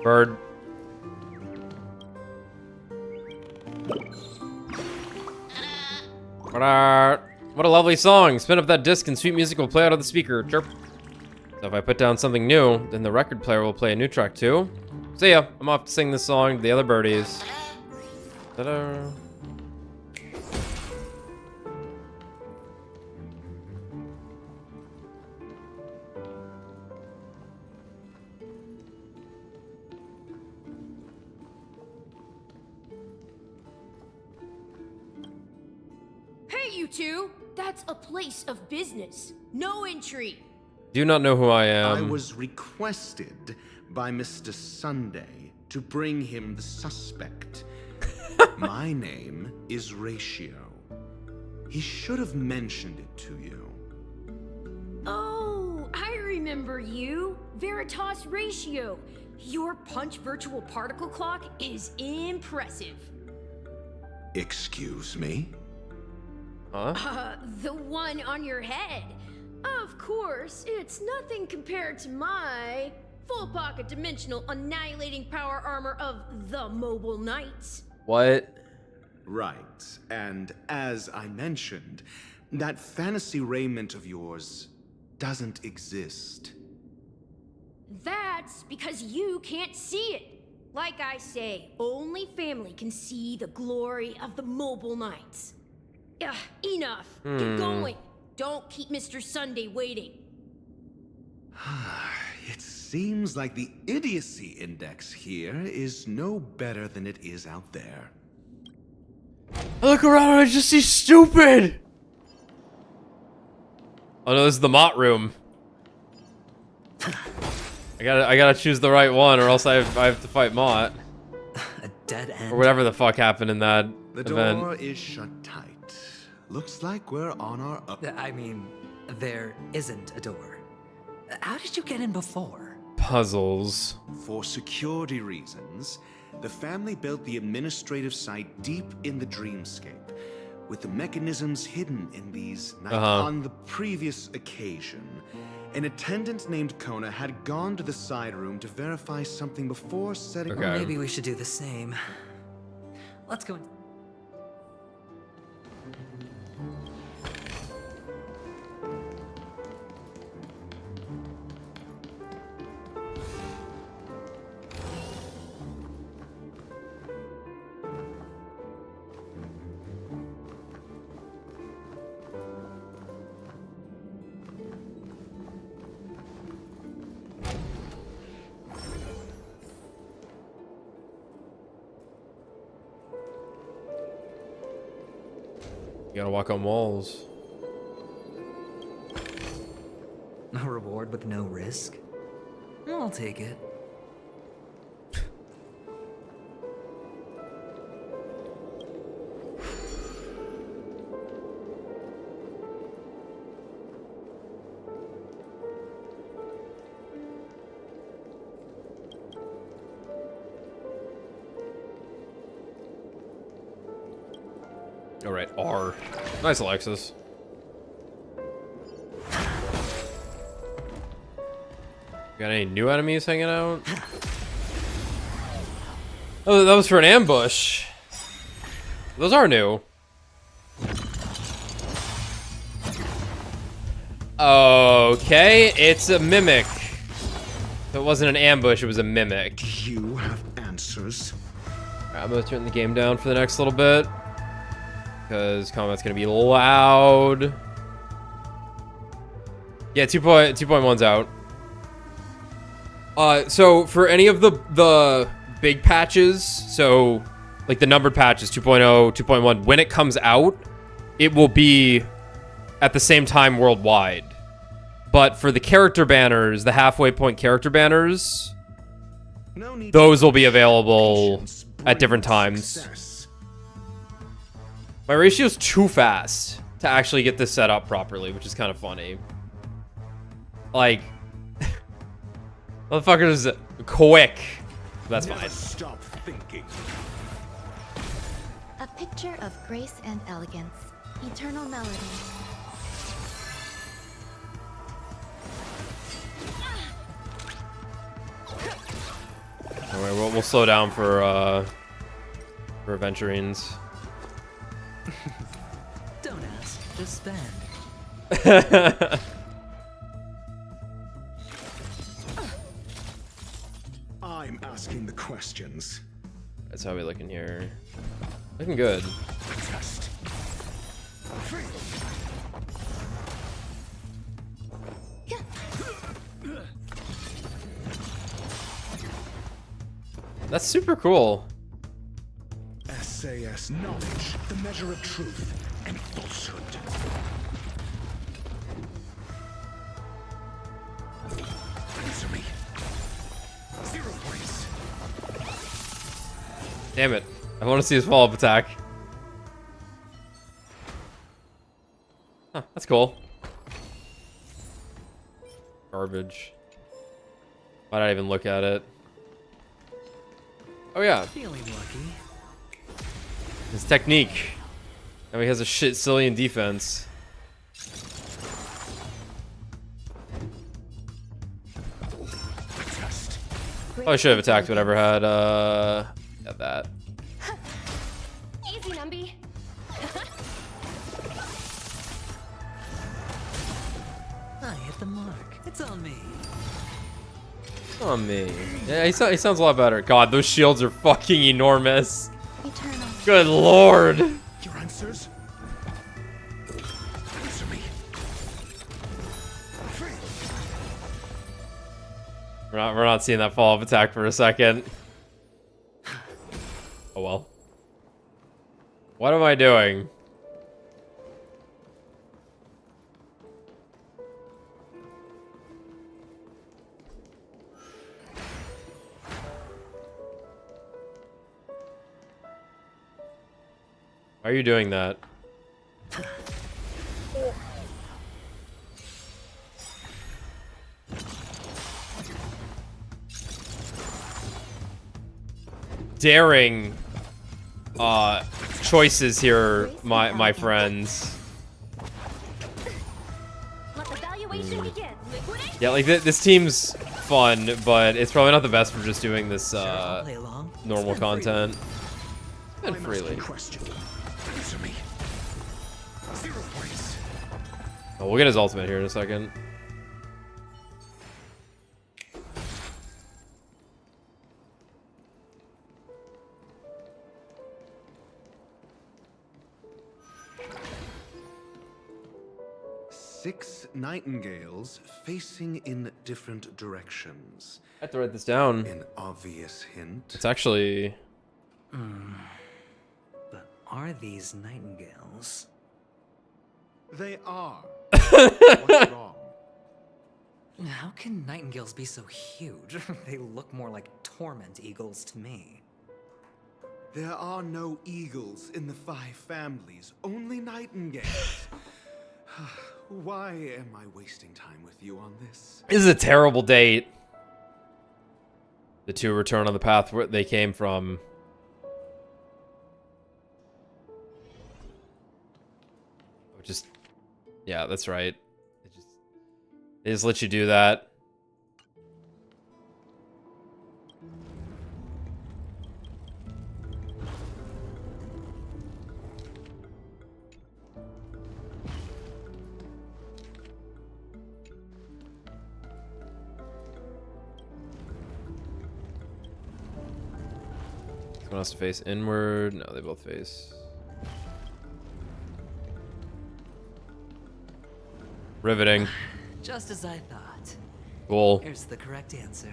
Speaker 1: Bird. What a lovely song. Spin up that disc and sweet music will play out of the speaker. Chirp. So if I put down something new, then the record player will play a new track too. See ya. I'm off to sing this song to the other birdies. Ta-da.
Speaker 17: Hey, you two! That's a place of business. No entry.
Speaker 1: Do not know who I am.
Speaker 16: I was requested by Mr. Sunday to bring him the suspect. My name is Ratio. He should have mentioned it to you.
Speaker 17: Oh, I remember you. Veritas Ratio. Your punch virtual particle clock is impressive.
Speaker 16: Excuse me?
Speaker 1: Huh?
Speaker 17: The one on your head. Of course, it's nothing compared to my full pocket dimensional annihilating power armor of the Mobile Knights.
Speaker 1: What?
Speaker 16: Right, and as I mentioned, that fantasy raiment of yours doesn't exist.
Speaker 17: That's because you can't see it. Like I say, only family can see the glory of the Mobile Knights. Ugh, enough. Get going. Don't keep Mr. Sunday waiting.
Speaker 16: It seems like the idiocy index here is no better than it is out there.
Speaker 1: I look around and I just see stupid! Oh no, this is the Mott room. I gotta choose the right one, or else I have to fight Mott.
Speaker 7: A dead end.
Speaker 1: Or whatever the fuck happened in that
Speaker 16: The
Speaker 1: event.
Speaker 16: door is shut tight. Looks like we're on our up.
Speaker 7: I mean, there isn't a door. How did you get in before?
Speaker 1: Puzzles.
Speaker 16: For security reasons, the family built the administrative site deep in the dreamscape, with the mechanisms hidden in these nights. On the previous occasion, an attendant named Kona had gone to the side room to verify something before setting.
Speaker 7: Well, maybe we should do the same. Let's go.
Speaker 1: You gotta walk on walls.
Speaker 7: A reward with no risk? I'll take it.
Speaker 1: Alright, R. Nice, Alexis. Got any new enemies hanging out? Oh, that was for an ambush. Those are new. Okay, it's a mimic. So it wasn't an ambush, it was a mimic.
Speaker 16: You have answers.
Speaker 1: Alright, I'm gonna turn the game down for the next little bit, because combat's gonna be loud. Yeah, 2.1's out. So for any of the big patches, so like the numbered patches, 2.0, 2.1, when it comes out, it will be at the same time worldwide. But for the character banners, the halfway point character banners, those will be available at different times. My ratio's too fast to actually get this set up properly, which is kind of funny. Like, motherfucker's quick. That's fine.
Speaker 9: Stop thinking.
Speaker 2: A picture of grace and elegance. Eternal melody.
Speaker 1: Alright, we'll slow down for aventurines.
Speaker 7: Don't ask, just spend.
Speaker 16: I'm asking the questions.
Speaker 1: That's how we looking here. Looking good.
Speaker 9: Test.
Speaker 1: That's super cool.
Speaker 9: SAS knowledge, the measure of truth and falsehood. Answer me. 0 points.
Speaker 1: Damn it. I want to see his follow-up attack. Huh, that's cool. Garbage. Why did I even look at it? Oh yeah.
Speaker 7: Feeling lucky.
Speaker 1: His technique. I mean, he has a shit zillion defense. Oh, I should have attacked whatever had that.
Speaker 2: Easy, Numby.
Speaker 7: I hit the mark. It's on me.
Speaker 1: Oh me. Yeah, he sounds a lot better. God, those shields are fucking enormous.
Speaker 2: Eternal.
Speaker 1: Good lord.
Speaker 9: Your answers? Answer me.
Speaker 1: We're not seeing that follow-up attack for a second. Oh well. What am I doing? Why are you doing that? Daring choices here, my friends.
Speaker 2: Let the valuation begin. Liquidate.
Speaker 1: Yeah, like this team's fun, but it's probably not the best for just doing this normal content. And freely. Oh, we'll get his ultimate here in a second.
Speaker 16: Six nightingales facing in different directions.
Speaker 1: I have to write this down.
Speaker 16: An obvious hint.
Speaker 1: It's actually...
Speaker 7: But are these nightingales?
Speaker 16: They are. What's wrong?
Speaker 7: How can nightingales be so huge? They look more like torment eagles to me.
Speaker 16: There are no eagles in the 5 families, only nightingales. Why am I wasting time with you on this?
Speaker 1: This is a terrible date. The two return on the path where they came from. Just, yeah, that's right. They just let you do that. Someone has to face inward. No, they both face. Riveting.
Speaker 7: Just as I thought.
Speaker 1: Cool.
Speaker 7: Here's the correct answer.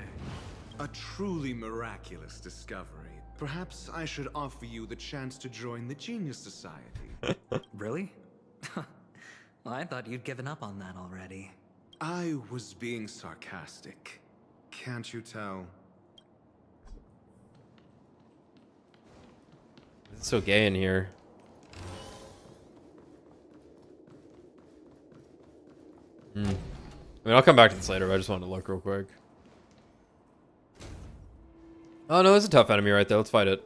Speaker 16: A truly miraculous discovery. Perhaps I should offer you the chance to join the Genius Society.
Speaker 7: Really? Well, I thought you'd given up on that already.
Speaker 16: I was being sarcastic. Can't you tell?
Speaker 1: It's so gay in here. I mean, I'll come back to this later, but I just wanted to look real quick. Oh no, it's a tough enemy right there. Let's fight it.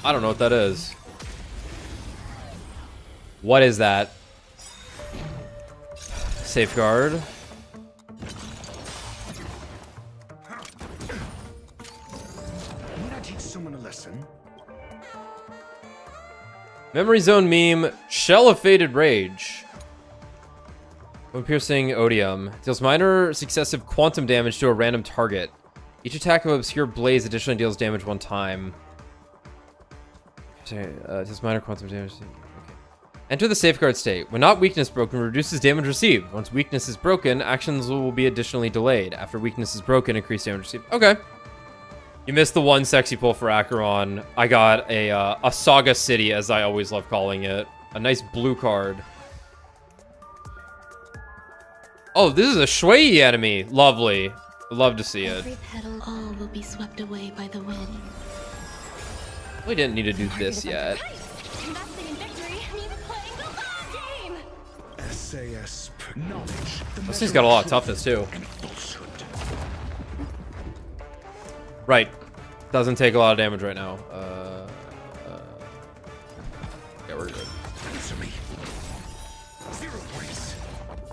Speaker 1: I don't know what that is. What is that? Safeguard.
Speaker 9: Need I teach someone a lesson?
Speaker 1: Memory Zone meme. Shell of Fated Rage. Bone piercing odium. Deals minor successive quantum damage to a random target. Each attack of Obscure Blaze additionally deals damage 1 time. Deals minor quantum damage. Okay. Enter the safeguard state. When not weakness broken, reduces damage received. Once weakness is broken, actions will be additionally delayed. After weakness is broken, increase damage received. Okay. You missed the one sexy pull for Acheron. I got a Saga City, as I always love calling it. A nice blue card. Oh, this is a Shui enemy. Lovely. Love to see it.
Speaker 2: Every petal, all will be swept away by the wind.
Speaker 1: We didn't need to do this yet.
Speaker 2: Investing in victory means playing the long game.
Speaker 1: This thing's got a lot of toughness too. Right. Doesn't take a lot of damage right now. Yeah, we're good.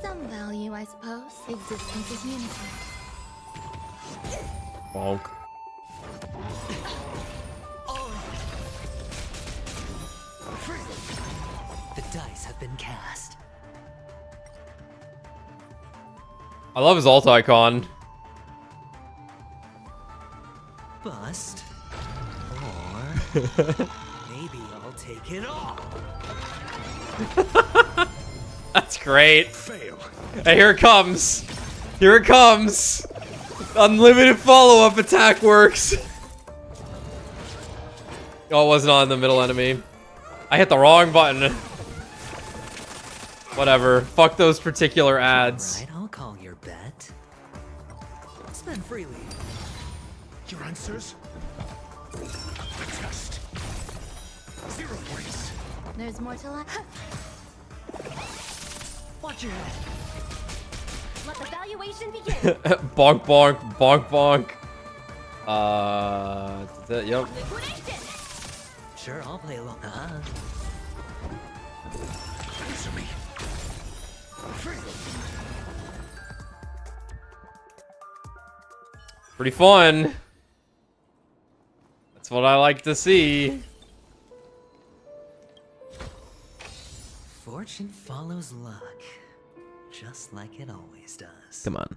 Speaker 13: Some value, I suppose. Existence is unity.
Speaker 1: Bonk.
Speaker 7: The dice have been cast.
Speaker 1: I love his alt icon.
Speaker 7: Bust. Or maybe I'll take it all.
Speaker 1: That's great. Hey, here it comes. Here it comes. Unlimited follow-up attack works. Oh, it wasn't on the middle enemy. I hit the wrong button. Whatever. Fuck those particular ads.
Speaker 7: Right, I'll call your bet. Spend freely.
Speaker 9: Your answers? Test. 0 points.
Speaker 13: There's more to life.
Speaker 7: Watch your head.
Speaker 17: Let the valuation begin.
Speaker 1: Bonk, bonk, bonk, bonk. Yep.
Speaker 17: Liquidation.
Speaker 7: Sure, I'll play along.
Speaker 9: Answer me.
Speaker 1: Pretty fun. That's what I like to see.
Speaker 7: Fortune follows luck, just like it always does.
Speaker 1: Come on.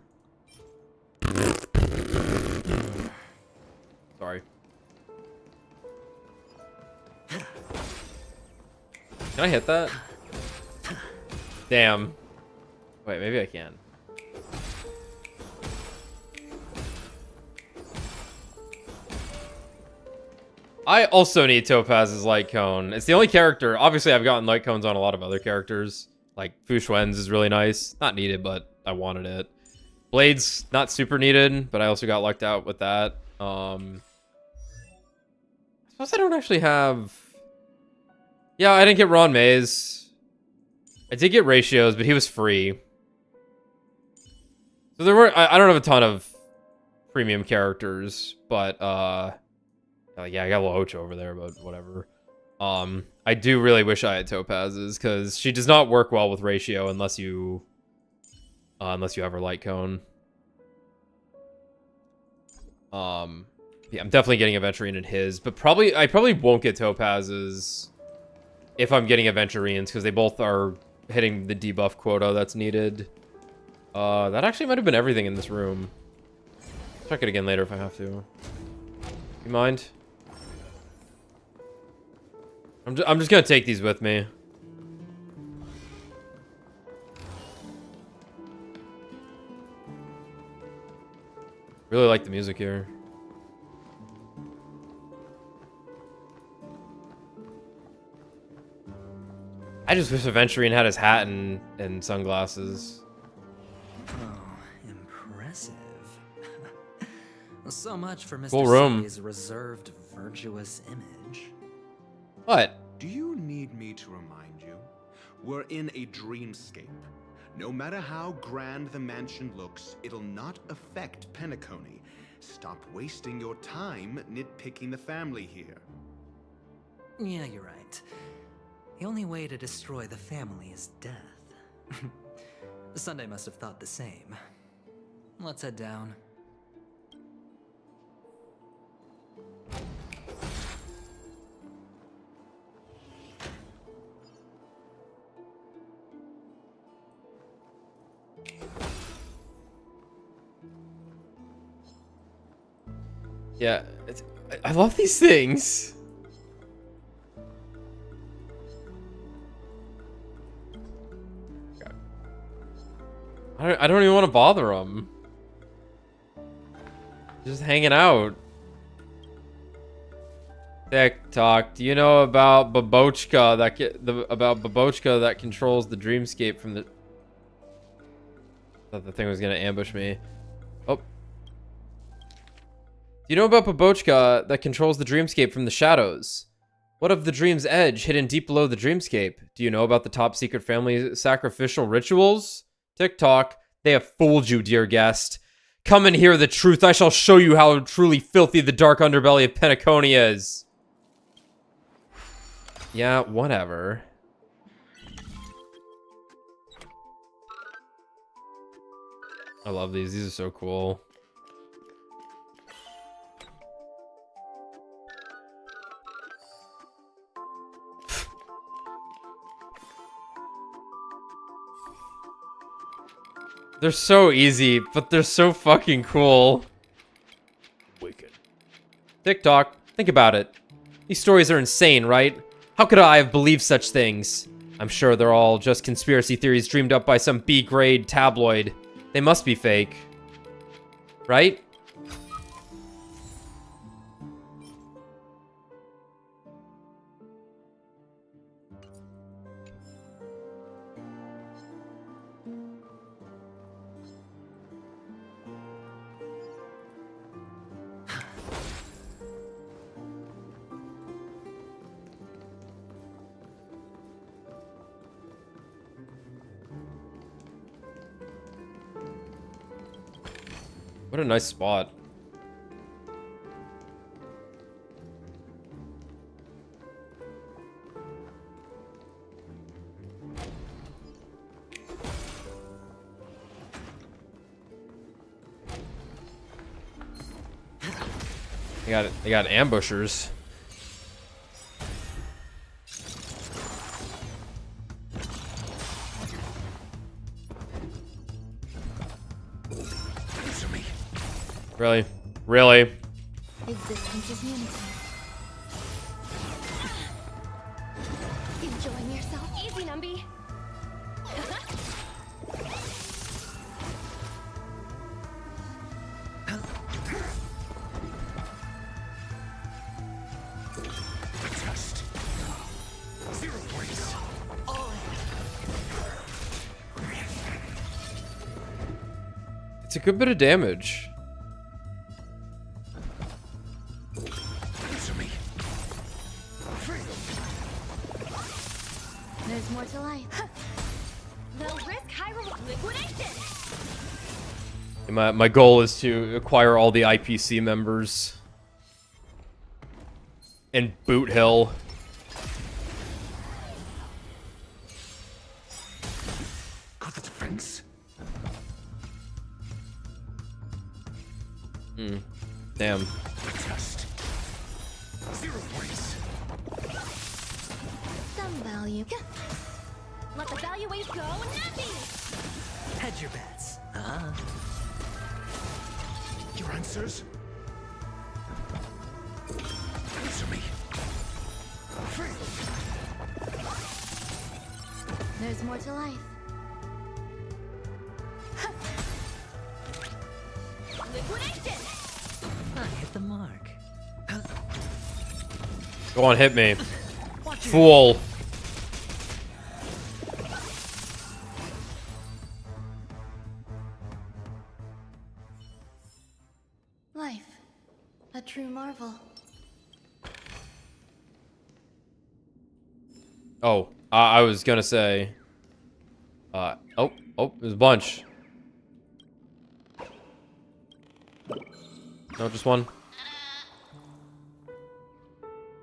Speaker 1: Sorry. Can I hit that? Damn. Wait, maybe I can. I also need Topaz's light cone. It's the only character. Obviously, I've gotten light cones on a lot of other characters. Like Fu Xuan's is really nice. Not needed, but I wanted it. Blade's not super needed, but I also got lucked out with that. I suppose I don't actually have... Yeah, I didn't get Ron Mays. I did get Ratios, but he was free. So there were... I don't have a ton of premium characters, but... yeah, I got a little Ocho over there, but whatever. I do really wish I had Topaz's, because she does not work well with Ratio unless you have her light cone. Yeah, I'm definitely getting Aventurine in his, but I probably won't get Topaz's if I'm getting Aventurines, because they both are hitting the debuff quota that's needed. That actually might have been everything in this room. Check it again later if I have to. You mind? I'm just gonna take these with me. Really like the music here. I just wish Aventurine had his hat and sunglasses.
Speaker 7: Oh, impressive. So much for Mr.
Speaker 1: Cool room.
Speaker 7: Sully's reserved, virtuous image.
Speaker 1: What?
Speaker 16: Do you need me to remind you? We're in a dreamscape. No matter how grand the mansion looks, it'll not affect Penacony. Stop wasting your time nitpicking the family here.
Speaker 7: Yeah, you're right. The only way to destroy the family is death. Sunday must have thought the same. Let's head down.
Speaker 1: Yeah, I love these things. I don't even want to bother them. Just hanging out. TikTok. Do you know about Babochka that controls the dreamscape from the... Thought the thing was gonna ambush me. Oh. Do you know about Babochka that controls the dreamscape from the shadows? What of the dream's edge, hidden deep below the dreamscape? Do you know about the top secret family sacrificial rituals? TikTok, they have fooled you, dear guest. Come and hear the truth. I shall show you how truly filthy the dark underbelly of Pensacola is. Yeah, whatever. I love these. These are so cool. They're so easy, but they're so fucking cool. Wicked. TikTok, think about it. These stories are insane, right? How could I have believed such things? I'm sure they're all just conspiracy theories dreamed up by some B-grade tabloid. They must be fake. Right? What a nice spot. They got ambushers. Really? Really?
Speaker 2: Existence is unity. Enjoying yourself? Easy, Numby.
Speaker 6: Test. 0 points.
Speaker 1: It's a good bit of damage.
Speaker 2: There's more to life. They'll risk high liquidation.
Speaker 1: My goal is to acquire all the IPC members. And Boot Hill.
Speaker 6: Got the defense.
Speaker 1: Damn.
Speaker 6: Test. 0 points.
Speaker 2: Some value. Let the value wave go. Nappy.
Speaker 7: Hedge your bets.
Speaker 6: Your answers? Answer me.
Speaker 2: There's more to life. Liquidation.
Speaker 7: I hit the mark.
Speaker 1: Go on, hit me. Fool.
Speaker 2: Life. A true marvel.
Speaker 1: Oh, I was gonna say. Oh, there's a bunch. No, just one.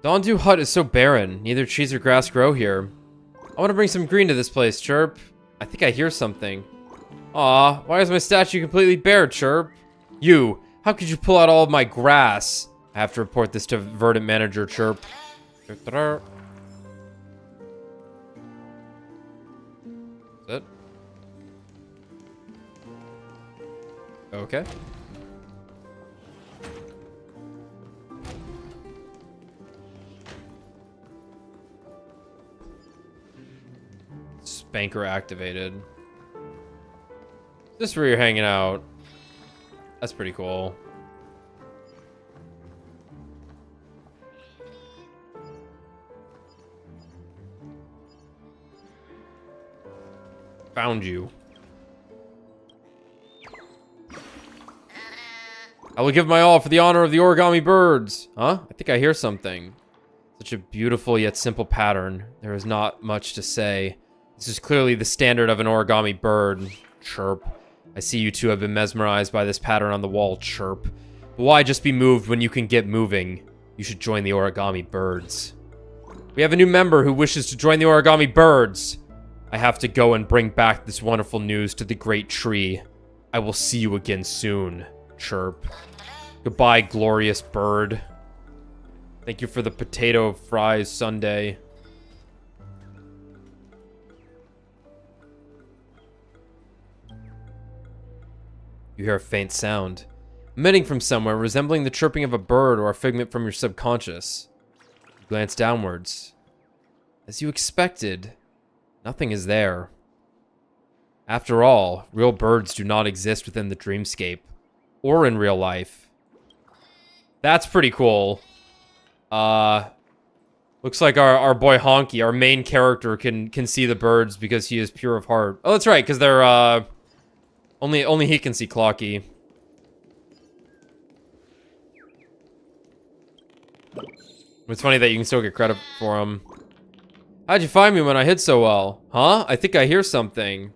Speaker 1: Dondu Hut is so barren. Neither trees or grass grow here. I want to bring some green to this place, Chirp. I think I hear something. Aw, why is my statue completely bare, Chirp? You, how could you pull out all of my grass? I have to report this to Verdant Manager, Chirp. Is it? Okay. Spanker activated. This is where you're hanging out. That's pretty cool. Found you. I will give my all for the honor of the origami birds. Huh? I think I hear something. Such a beautiful yet simple pattern. There is not much to say. This is clearly the standard of an origami bird. Chirp. I see you two have been mesmerized by this pattern on the wall. Chirp. But why just be moved when you can get moving? You should join the origami birds. We have a new member who wishes to join the origami birds. I have to go and bring back this wonderful news to the great tree. I will see you again soon. Chirp. Goodbye, glorious bird. Thank you for the potato fries sundae. You hear a faint sound, emitting from somewhere, resembling the chirping of a bird or a figment from your subconscious. You glance downwards. As you expected, nothing is there. After all, real birds do not exist within the dreamscape, or in real life. That's pretty cool. Looks like our boy Honky, our main character, can see the birds because he is pure of heart. Oh, that's right, because they're, only he can see Clocky. It's funny that you can still get credit for him. How'd you find me when I hid so well? Huh? I think I hear something.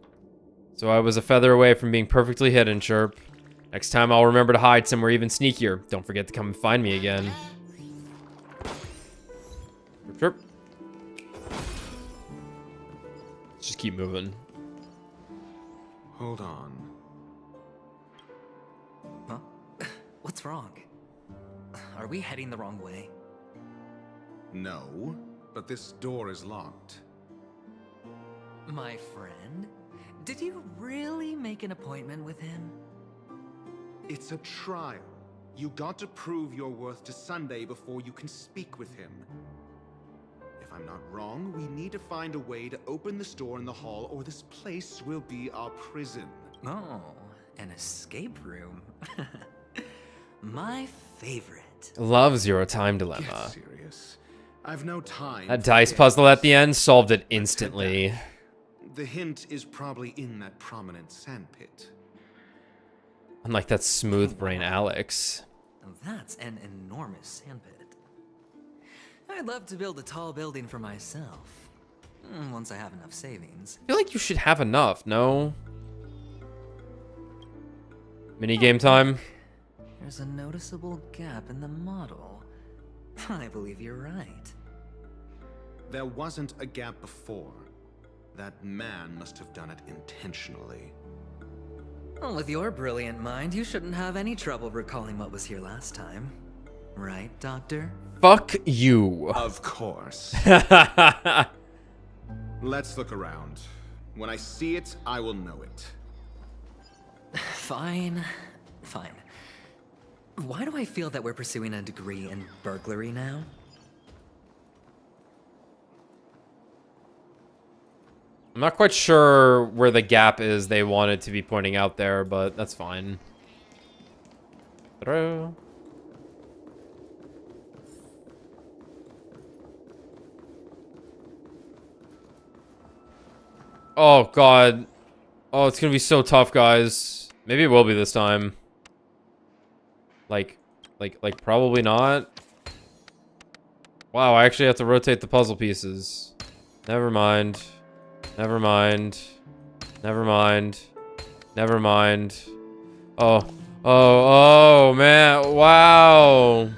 Speaker 1: So I was a feather away from being perfectly hidden, Chirp. Next time I'll remember to hide somewhere even sneakier. Don't forget to come and find me again. Chirp. Let's just keep moving.
Speaker 16: Hold on.
Speaker 7: Huh? What's wrong? Are we heading the wrong way?
Speaker 16: No, but this door is locked.
Speaker 7: My friend? Did you really make an appointment with him?
Speaker 16: It's a trial. You got to prove your worth to Sunday before you can speak with him. If I'm not wrong, we need to find a way to open this door in the hall, or this place will be our prison.
Speaker 7: Oh, an escape room. My favorite.
Speaker 1: Love Zero Time Dilemma.
Speaker 16: Get serious. I've no time.
Speaker 1: That dice puzzle at the end solved it instantly.
Speaker 16: The hint is probably in that prominent sandpit.
Speaker 1: Unlike that smooth brain Alex.
Speaker 7: That's an enormous sandpit. I'd love to build a tall building for myself. Once I have enough savings.
Speaker 1: I feel like you should have enough, no? Minigame time?
Speaker 7: There's a noticeable gap in the model. I believe you're right.
Speaker 16: There wasn't a gap before. That man must have done it intentionally.
Speaker 7: Well, with your brilliant mind, you shouldn't have any trouble recalling what was here last time. Right, Doctor?
Speaker 1: Fuck you.
Speaker 16: Of course. Let's look around. When I see it, I will know it.
Speaker 7: Fine. Fine. Why do I feel that we're pursuing a degree in burglary now?
Speaker 1: I'm not quite sure where the gap is they wanted to be pointing out there, but that's fine. Ta-da. Oh, God. Oh, it's gonna be so tough, guys. Maybe it will be this time. Like, probably not. Wow, I actually have to rotate the puzzle pieces. Never mind. Never mind. Never mind. Never mind. Oh. Oh, man. Wow.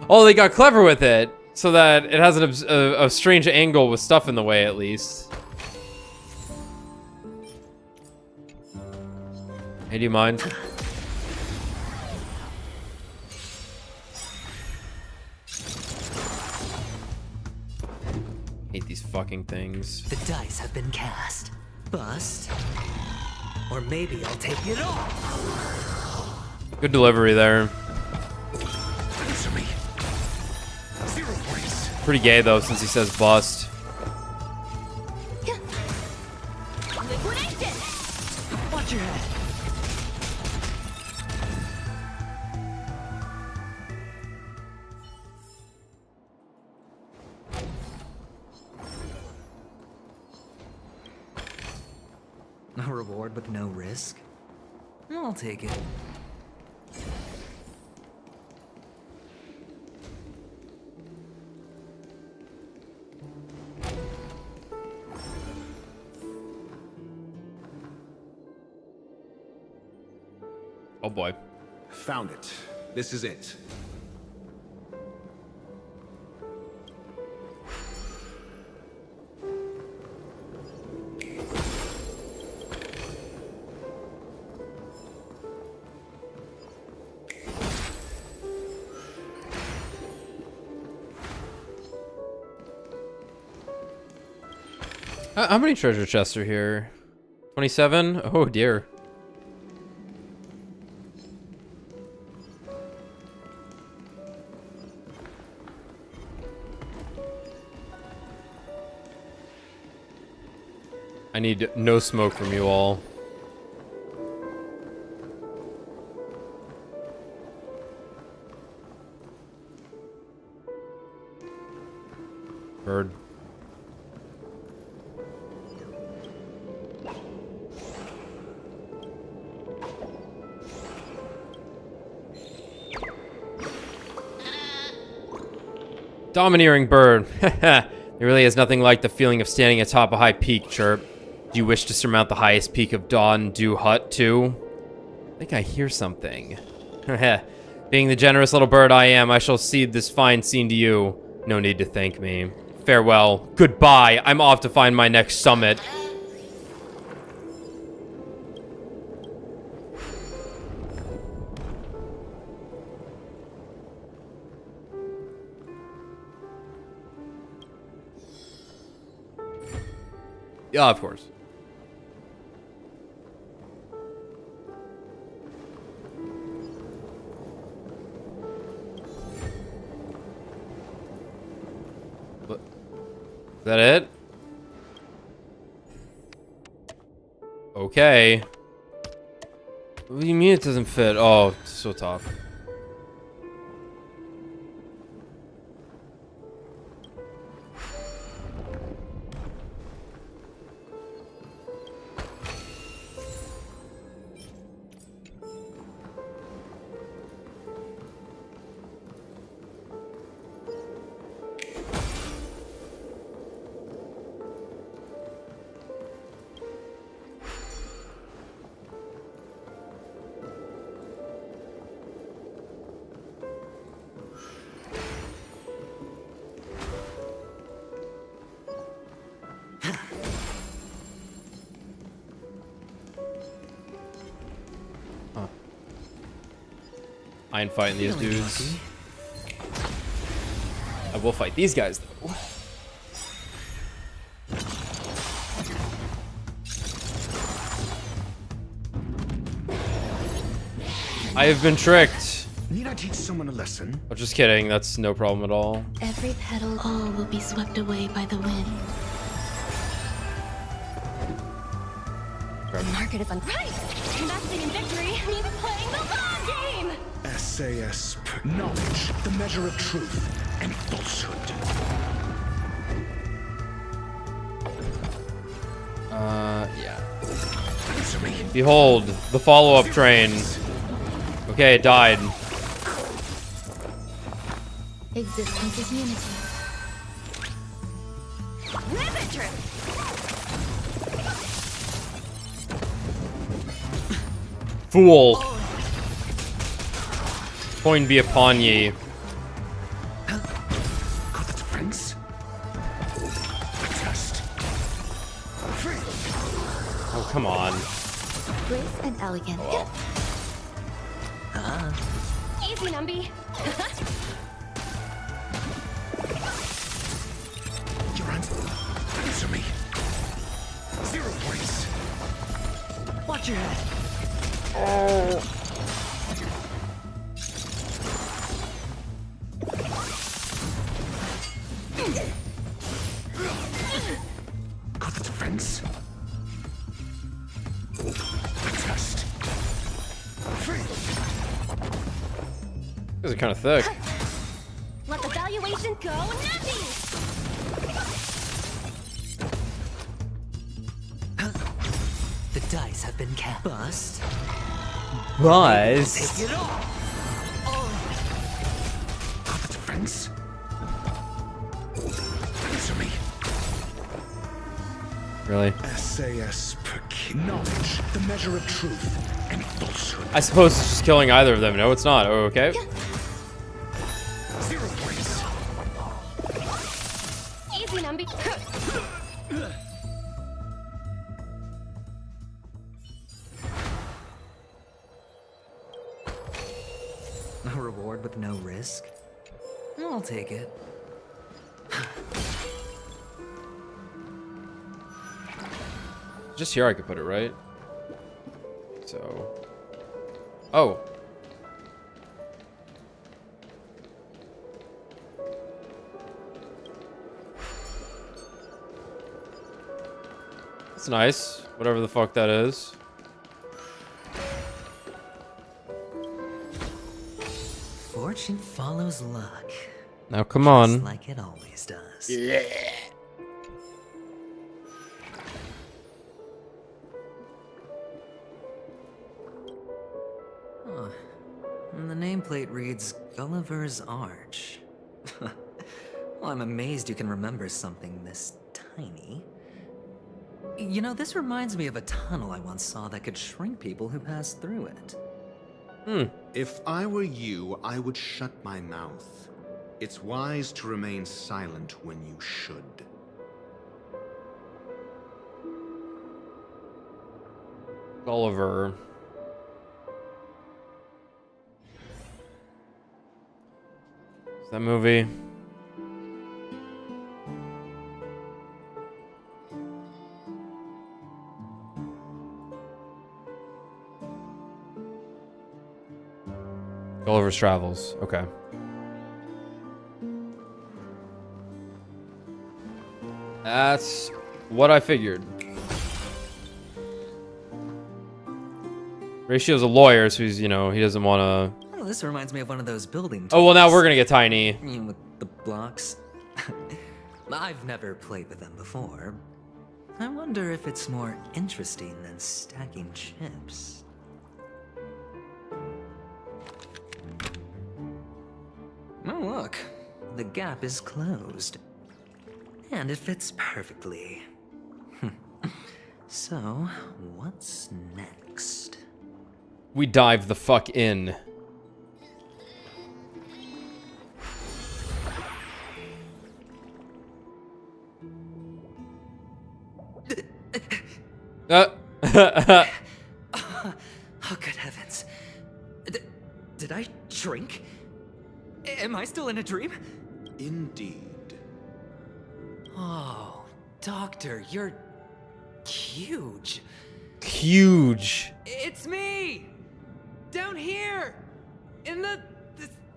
Speaker 1: Oh, they got clever with it. So that it has a strange angle with stuff in the way, at least. Hey, do you mind? Hate these fucking things.
Speaker 7: The dice have been cast. Bust. Or maybe I'll take it all.
Speaker 1: Good delivery there.
Speaker 9: Answer me. 0 points.
Speaker 1: Pretty gay though, since he says bust.
Speaker 17: Liquidation!
Speaker 7: Watch your head. A reward with no risk? I'll take it.
Speaker 1: Oh boy.
Speaker 16: Found it. This is it.
Speaker 1: How many treasure chests are here? 27? Oh dear. I need no smoke from you all. Bird. Domineering bird. There really is nothing like the feeling of standing atop a high peak, Chirp. Do you wish to surmount the highest peak of Dawn Dew Hut, too? I think I hear something. Being the generous little bird I am, I shall cede this fine scene to you. No need to thank me. Farewell. Goodbye. I'm off to find my next summit. Yeah, of course. What? Is that it? Okay. What do you mean it doesn't fit? Oh, it's so tough. I ain't fighting these dudes. I will fight these guys, though. I have been tricked.
Speaker 9: Need I teach someone a lesson?
Speaker 1: Oh, just kidding. That's no problem at all.
Speaker 2: Every petal, all will be swept away by the wind. The market is on right. Investing in victory means playing the long game.
Speaker 9: SAS, knowledge, the measure of truth and falsehood.
Speaker 1: Yeah. Behold, the follow-up train. Okay, it died.
Speaker 2: Existence is unity. Ribbit trip.
Speaker 1: Fool. Coin be upon ye.
Speaker 9: Got the defense. Test.
Speaker 1: Oh, come on.
Speaker 2: Grace and elegance. Easy, Numby.
Speaker 9: Your hands. Answer me. 0 points.
Speaker 5: Watch your head.
Speaker 1: Oh.
Speaker 9: Got the defense. Test.
Speaker 1: These are kind of thick.
Speaker 2: Let the valuation go, Numpy.
Speaker 7: The dice have been cast. Bust.
Speaker 1: Buzz.
Speaker 7: Take it off.
Speaker 9: Got the defense. Answer me.
Speaker 1: Really?
Speaker 9: SAS per knowledge, the measure of truth and falsehood.
Speaker 1: I suppose it's just killing either of them. No, it's not. Oh, okay.
Speaker 9: 0 points.
Speaker 17: Easy, Numby.
Speaker 7: A reward with no risk? I'll take it.
Speaker 1: Just here I could put it, right? So... Oh. That's nice. Whatever the fuck that is.
Speaker 7: Fortune follows luck.
Speaker 1: Now come on.
Speaker 7: Just like it always does.
Speaker 1: Yeah.
Speaker 7: Huh. And the nameplate reads Gulliver's Arch. Well, I'm amazed you can remember something this tiny. You know, this reminds me of a tunnel I once saw that could shrink people who passed through it.
Speaker 16: If I were you, I would shut my mouth. It's wise to remain silent when you should.
Speaker 1: Gulliver. Is that movie? Gulliver's Travels. Okay. That's what I figured. Ratio's a lawyer, so he's, you know, he doesn't want to...
Speaker 7: Oh, this reminds me of one of those building
Speaker 1: Oh, well, now
Speaker 7: toys.
Speaker 1: we're gonna get tiny.
Speaker 7: You mean with the blocks? I've never played with them before. I wonder if it's more interesting than stacking chips. Oh, look. The gap is closed. And it fits perfectly. So, what's next?
Speaker 1: We dive the fuck in.
Speaker 7: Oh, good heavens. Did I shrink? Am I still in a dream?
Speaker 16: Indeed.
Speaker 7: Oh, Doctor, you're huge.
Speaker 1: Huge.
Speaker 7: It's me! Down here! In the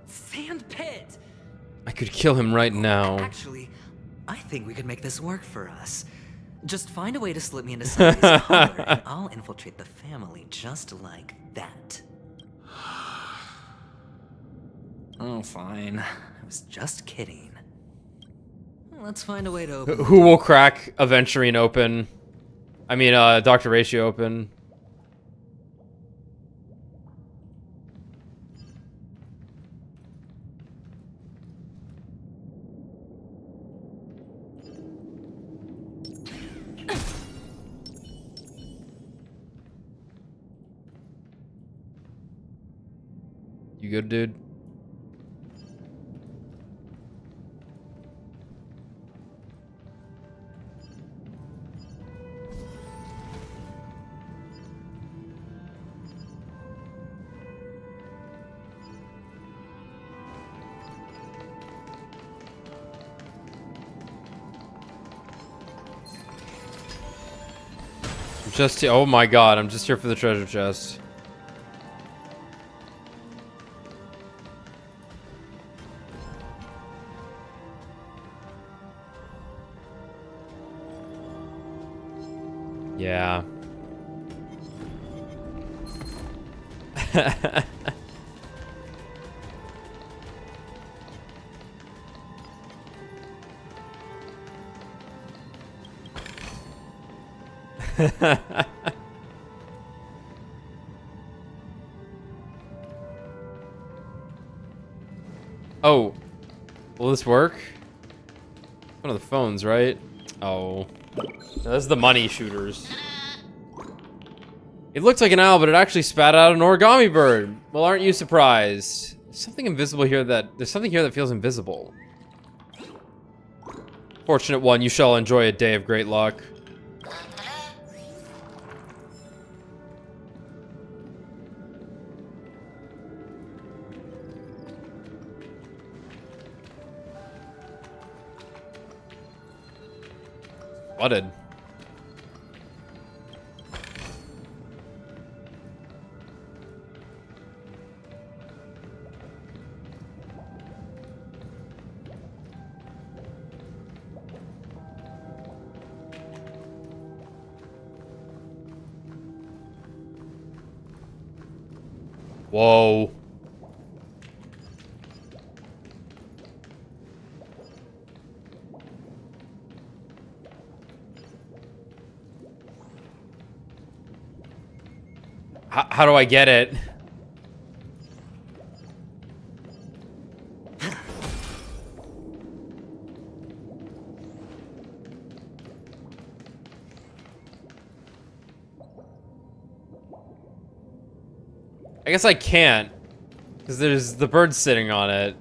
Speaker 7: sand pit!
Speaker 1: I could kill him right now.
Speaker 7: Actually, I think we could make this work for us. Just find a way to slip me into somebody's collar, and I'll infiltrate the family just like that. Oh, fine. I was just kidding. Let's find a way to open...
Speaker 1: Who will crack Aventurine open? I mean, Dr. Ratio open. You good, dude? Just here. Oh my god, I'm just here for the treasure chest. Yeah. Oh, will this work? One of the phones, right? Oh. This is the money shooters. It looks like an owl, but it actually spat out an origami bird. Well, aren't you surprised? There's something invisible here there's something here that feels invisible. Fortunate one, you shall enjoy a day of great luck. Flooded. Whoa. How do I get it? I guess I can't, because there's the bird sitting on it.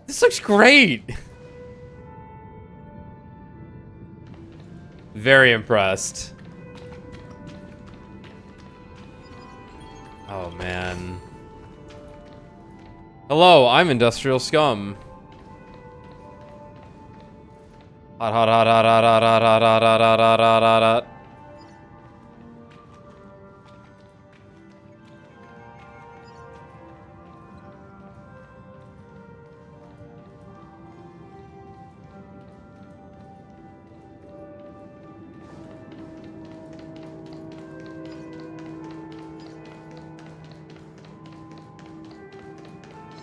Speaker 1: This looks great. Very impressed. Oh man. Hello, I'm Industrial Scum. Hot, hot, hot, hot, hot, hot, hot, hot, hot, hot, hot, hot, hot, hot.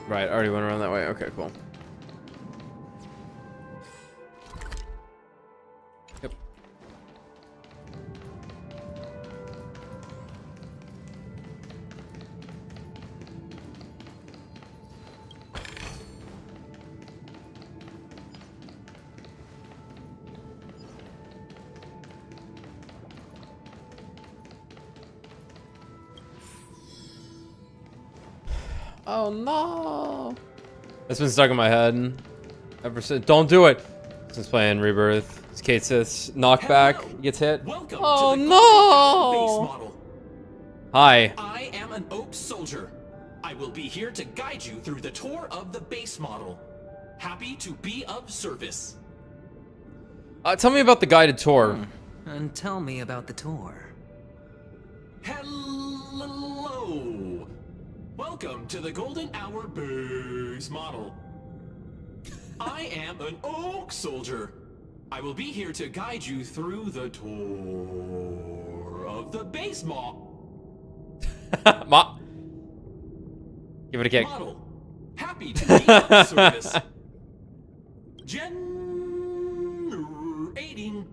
Speaker 1: Right, already went around that way. Okay, cool. Yep. Oh no! That's been stuck in my head ever since. Don't do it! Since playing Rebirth. It's Kate Sith's knockback gets hit.
Speaker 4: Welcome
Speaker 1: oh
Speaker 4: to the
Speaker 1: no!
Speaker 4: base model.
Speaker 1: Hi.
Speaker 4: I am an Oak soldier. I will be here to guide you through the tour of the base model. Happy to be of service.
Speaker 1: Tell me about the guided tour.
Speaker 7: And tell me about the tour.
Speaker 4: Hello. Welcome to the Golden Hour base model. I am an Oak soldier. I will be here to guide you through the tour of the base model.
Speaker 1: Give it a kick.
Speaker 4: Model. Happy to be of service. Generating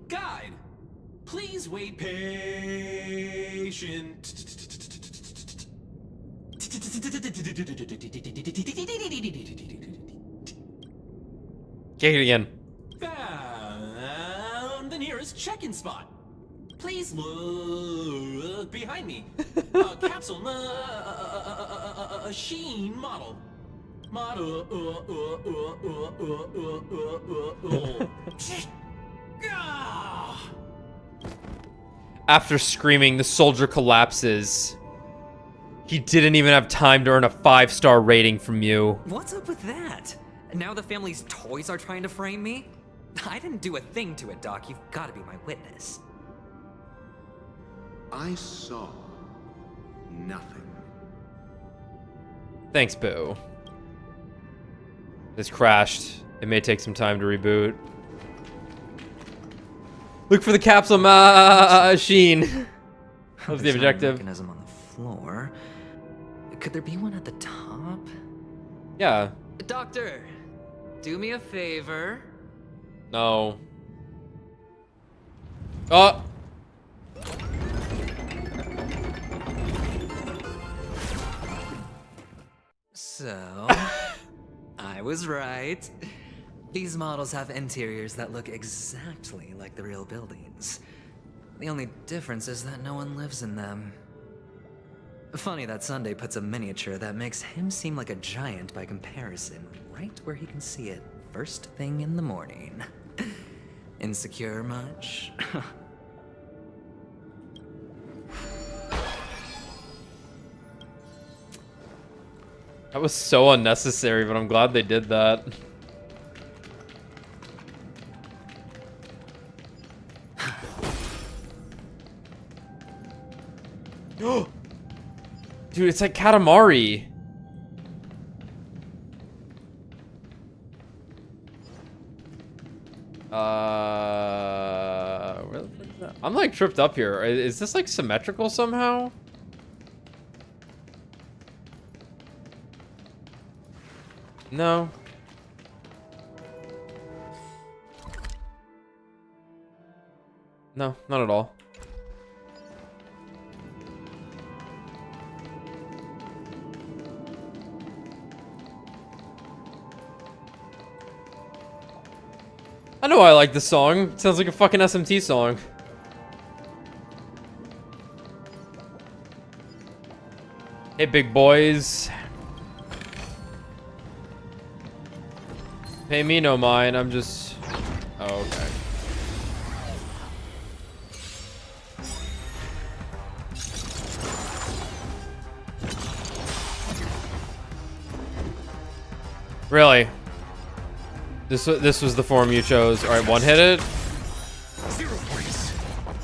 Speaker 4: guide. Please wait patient.
Speaker 1: Kick it again.
Speaker 4: Found the nearest check-in spot. Please look behind me. Capsule machine model.
Speaker 1: After screaming, the soldier collapses. He didn't even have time to earn a 5-star rating from you.
Speaker 7: What's up with that? Now the family's toys are trying to frame me? I didn't do a thing to it, Doc. You've got to be my witness.
Speaker 16: I saw nothing.
Speaker 1: Thanks, Boo. This crashed. It may take some time to reboot. Look for the capsule machine. That was the objective.
Speaker 7: Mechanism on the floor. Could there be one at the top?
Speaker 1: Yeah.
Speaker 7: Doctor, do me a favor.
Speaker 1: No. Oh.
Speaker 7: So, I was right. These models have interiors that look exactly like the real buildings. The only difference is that no one lives in them. Funny that Sunday puts a miniature that makes him seem like a giant by comparison right where he can see it first thing in the morning. Insecure much?
Speaker 1: That was so unnecessary, but I'm glad they did that. Dude, it's like Katamari. Where the fuck is that? I'm like tripped up here. Is this like symmetrical somehow? No. No, not at all. I know I like this song. It sounds like a fucking SMT song. Hey, big boys. Pay me no mind. I'm just... Oh, okay. Really? This was the form you chose. All right, one hit it.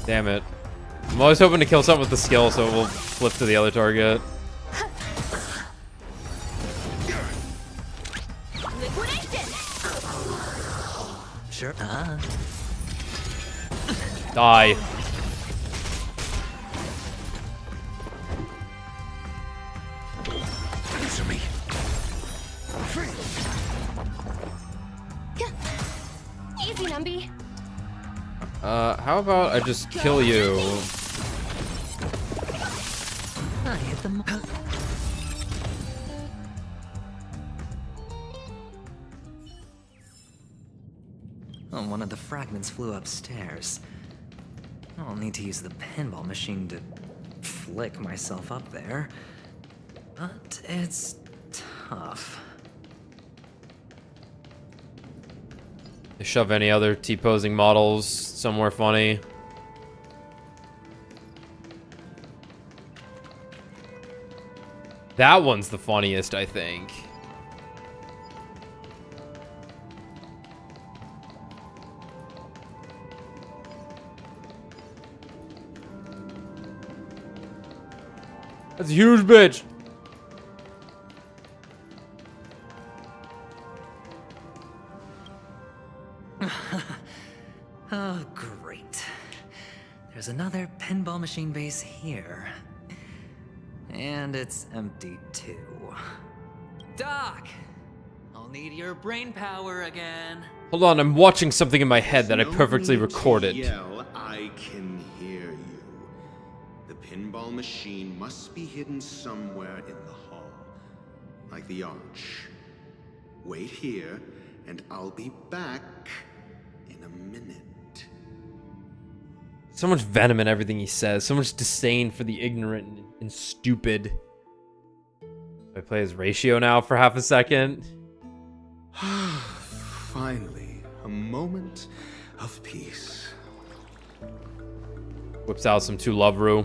Speaker 1: Damn it. I'm always hoping to kill something with the skill, so we'll flip to the other target.
Speaker 7: Sure.
Speaker 1: Die.
Speaker 6: Answer me.
Speaker 2: Easy, Numby.
Speaker 1: How about I just kill you?
Speaker 7: I hit them. Oh, one of the fragments flew upstairs. I'll need to use the pinball machine to flick myself up there. But it's tough.
Speaker 1: They shove any other T-posing models somewhere funny. That one's the funniest, I think. That's a huge bitch.
Speaker 7: Oh, great. There's another pinball machine base here. And it's empty too. Doc! I'll need your brain power again.
Speaker 1: Hold on, I'm watching something in my head that I perfectly recorded.
Speaker 16: Yell, I can hear you. The pinball machine must be hidden somewhere in the hall. Like the arch. Wait here, and I'll be back in a minute.
Speaker 1: So much venom in everything he says. So much disdain for the ignorant and stupid. I play his ratio now for half a second.
Speaker 16: Finally, a moment of peace.
Speaker 1: Whips out some 2 Love Rue.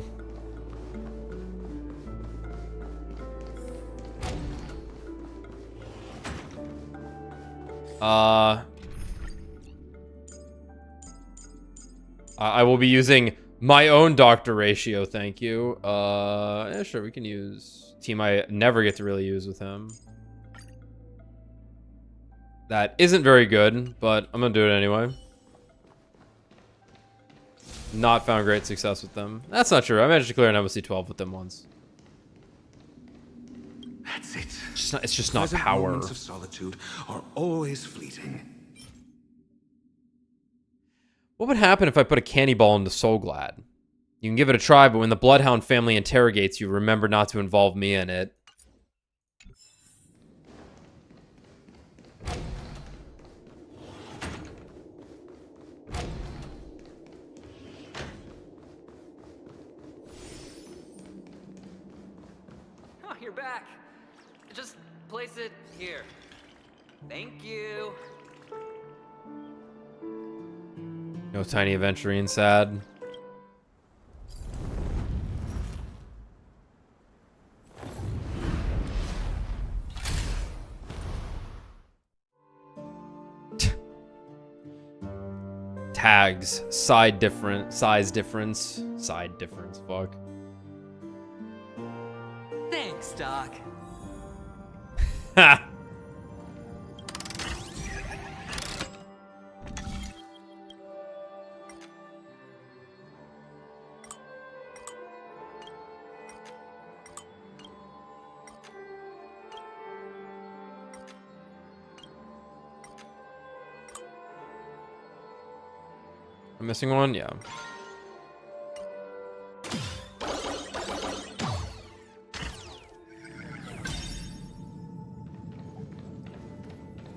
Speaker 1: I will be using my own doctor ratio, thank you. Yeah, sure, we can use team I never get to really use with him. That isn't very good, but I'm gonna do it anyway. Not found great success with them. That's not true. I managed to clear an MSC 12 with them once.
Speaker 16: That's it.
Speaker 1: It's just not
Speaker 16: Pleasant
Speaker 1: power.
Speaker 16: Moments of solitude are always fleeting.
Speaker 1: What would happen if I put a candy ball into Soulglad? You can give it a try, but when the Bloodhound family interrogates you, remember not to involve me in it.
Speaker 7: you're back. Just place it here. Thank you.
Speaker 1: No tiny aventurine sad. Tags, size difference, fuck.
Speaker 7: Thanks, Doc.
Speaker 1: Ha! I'm missing one? Yeah.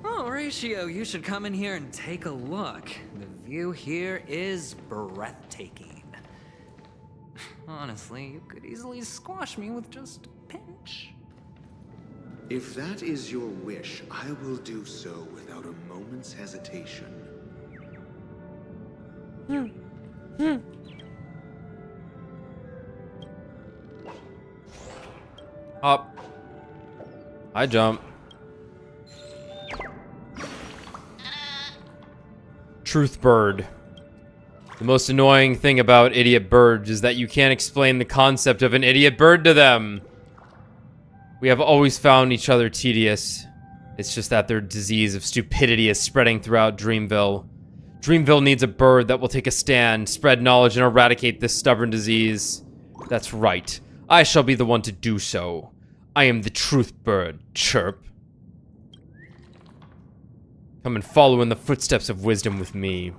Speaker 7: Oh, Horatio, you should come in here and take a look. The view here is breathtaking. Honestly, you could easily squash me with just a pinch.
Speaker 16: If that is your wish, I will do so without a moment's hesitation.
Speaker 1: Up. I jump. Truth bird. The most annoying thing about idiot birds is that you can't explain the concept of an idiot bird to them. We have always found each other tedious. It's just that their disease of stupidity is spreading throughout Dreamville. Dreamville needs a bird that will take a stand, spread knowledge, and eradicate this stubborn disease. That's right. I shall be the one to do so. I am the truth bird. Chirp. Come and follow in the footsteps of wisdom with me.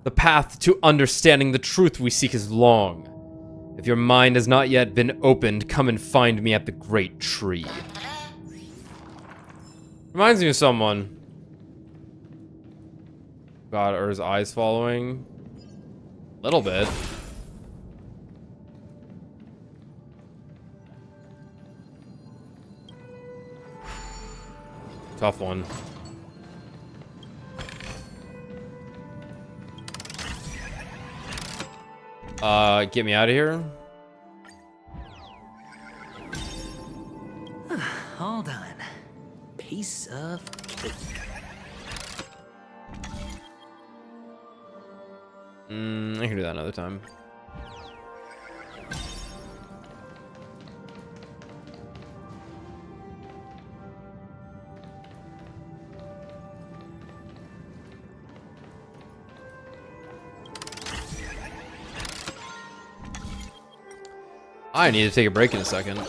Speaker 1: The path to understanding the truth we seek is long. If your mind has not yet been opened, come and find me at the great tree. Reminds me of someone. God, are his eyes following? A little bit. Tough one. Get me out of here.
Speaker 7: All done. Piece of cake.
Speaker 1: I can do that another time. I need to take a break in a second.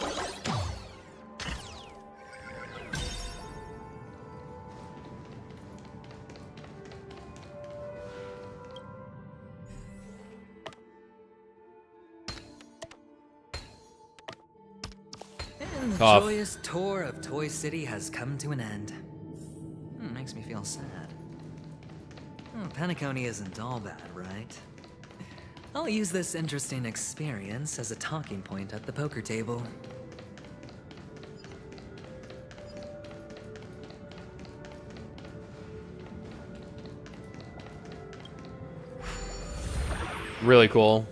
Speaker 7: And the
Speaker 1: Tough.
Speaker 7: joyous tour of Toy City has come to an end. Makes me feel sad. Oh, Penacony isn't all bad, right? I'll use this interesting experience as a talking point at the poker table.
Speaker 1: Really cool.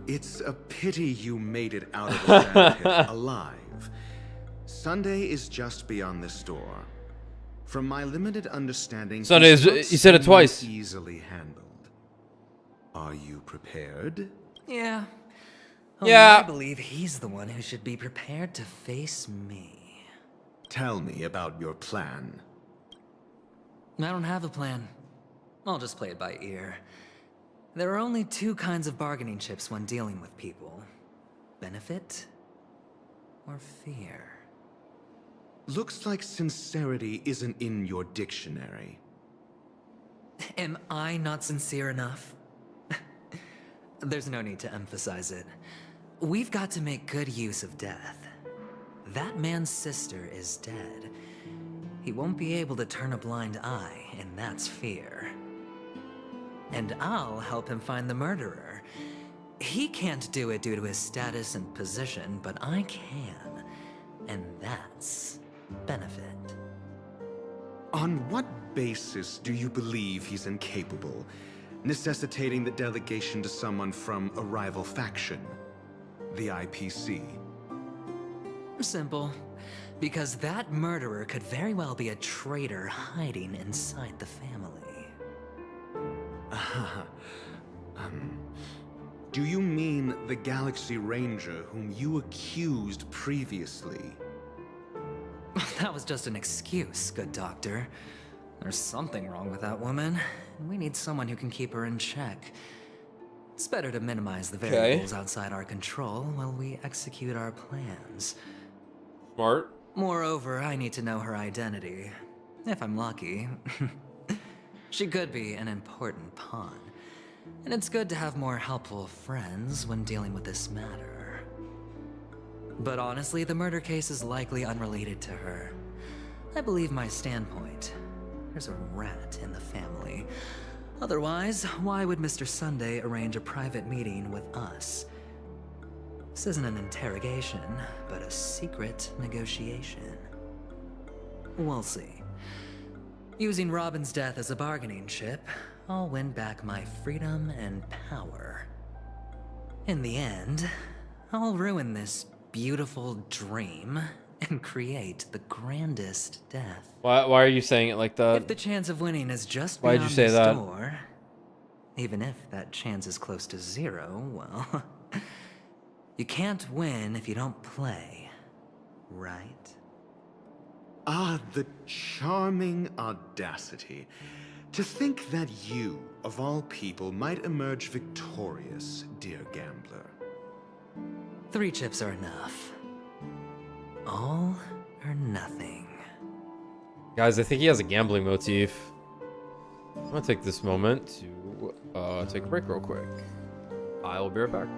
Speaker 16: It's a pity you made it out of the sandpit alive. Sunday is just beyond this door. From my limited understanding,
Speaker 1: Sunday is, you said it twice.
Speaker 16: Easily handled. Are you prepared?
Speaker 7: Yeah.
Speaker 1: Yeah.
Speaker 7: I believe he's the one who should be prepared to face me.
Speaker 16: Tell me about your plan.
Speaker 7: I don't have a plan. I'll just play it by ear. There are only two kinds of bargaining chips when dealing with people. Benefit or fear.
Speaker 16: Looks like sincerity isn't in your dictionary.
Speaker 7: Am I not sincere enough? There's no need to emphasize it. We've got to make good use of death. That man's sister is dead. he won't be able to turn a blind eye, and that's fear. And I'll help him find the murderer. He can't do it due to his status and position, but I can. And that's benefit.
Speaker 16: On what basis do you believe he's incapable, necessitating the delegation to someone from a rival faction? The IPC?
Speaker 7: Simple. Because that murderer could very well be a traitor hiding inside the family.
Speaker 16: Do you mean the Galaxy Ranger whom you accused previously?
Speaker 7: That was just an excuse, good doctor. There's something wrong with that woman, and we need someone who can keep her in check. It's better to minimize the variables outside our control while we execute our plans.
Speaker 1: Smart.
Speaker 7: Moreover, I need to know her identity. If I'm lucky. She could be an important pawn. And it's good to have more helpful friends when dealing with this matter. But honestly, the murder case is likely unrelated to her. I believe my standpoint. There's a rat in the family. Otherwise, why would Mr. Sunday arrange a private meeting with us? This isn't an interrogation, but a secret negotiation. We'll see. Using Robin's death as a bargaining chip, I'll win back my freedom and power. In the end, I'll ruin this beautiful dream and create the grandest death.
Speaker 1: Why are you saying it like that?
Speaker 7: If the chance of winning is just
Speaker 1: Why'd
Speaker 7: beyond
Speaker 1: you say
Speaker 7: this
Speaker 1: that?
Speaker 7: door, even if that chance is close to zero, well, you can't win if you don't play, right?
Speaker 16: Ah, the charming audacity. To think that you, of all people, might emerge victorious, dear gambler.
Speaker 7: 3 chips are enough. All or nothing.
Speaker 1: Guys, I think he has a gambling motif. I'm gonna take this moment to take a break real quick. I will be right back.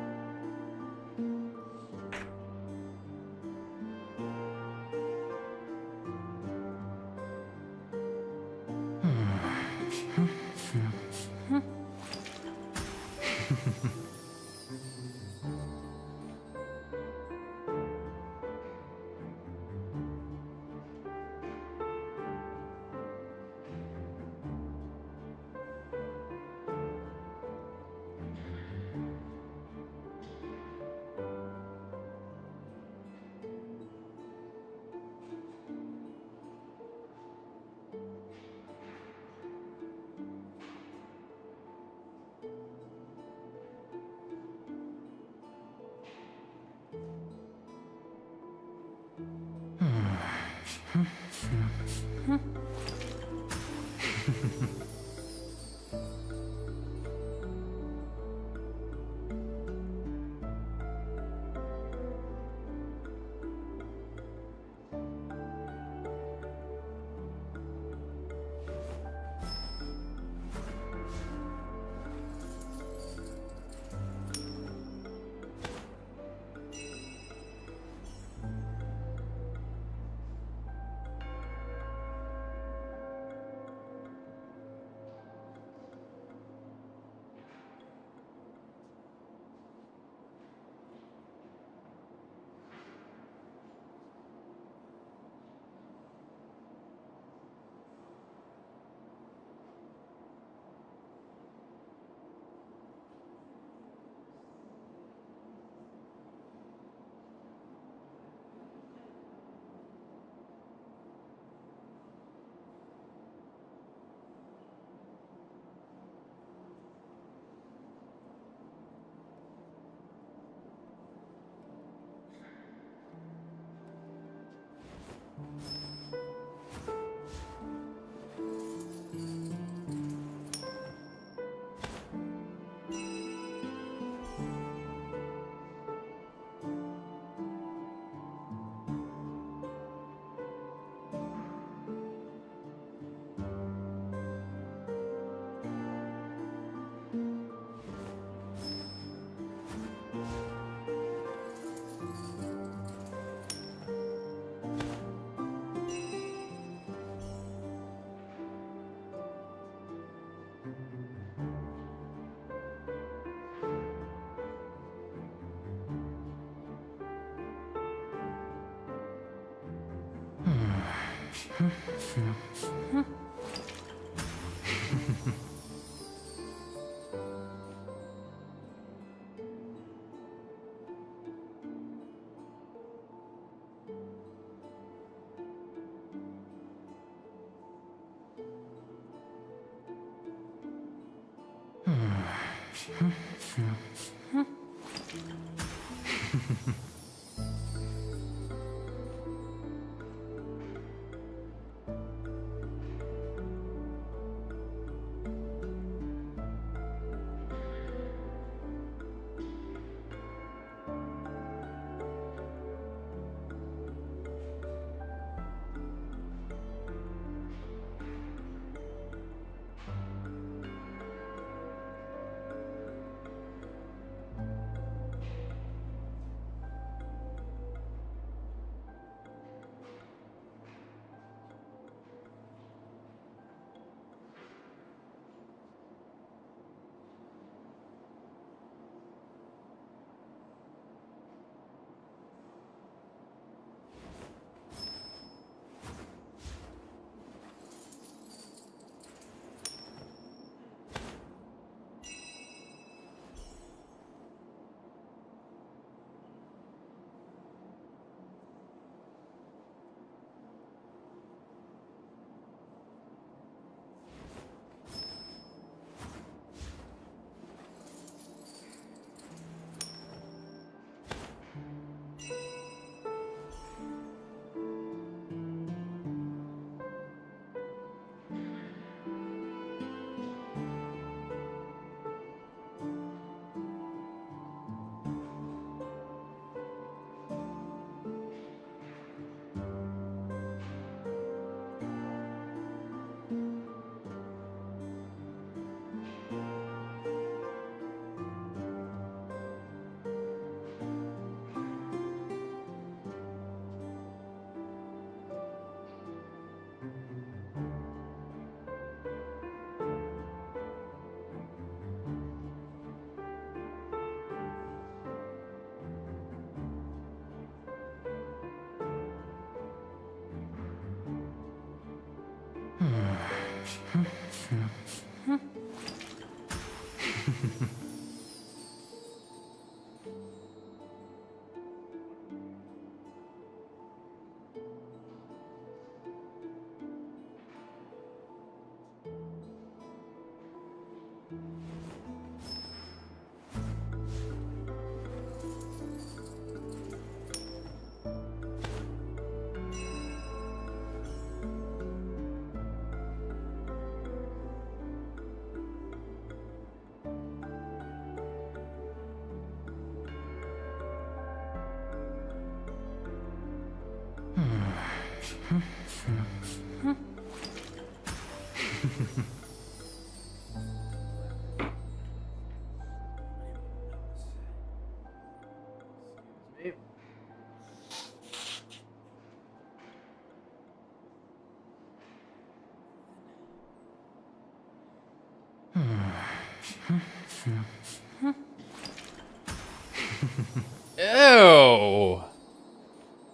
Speaker 1: Ew.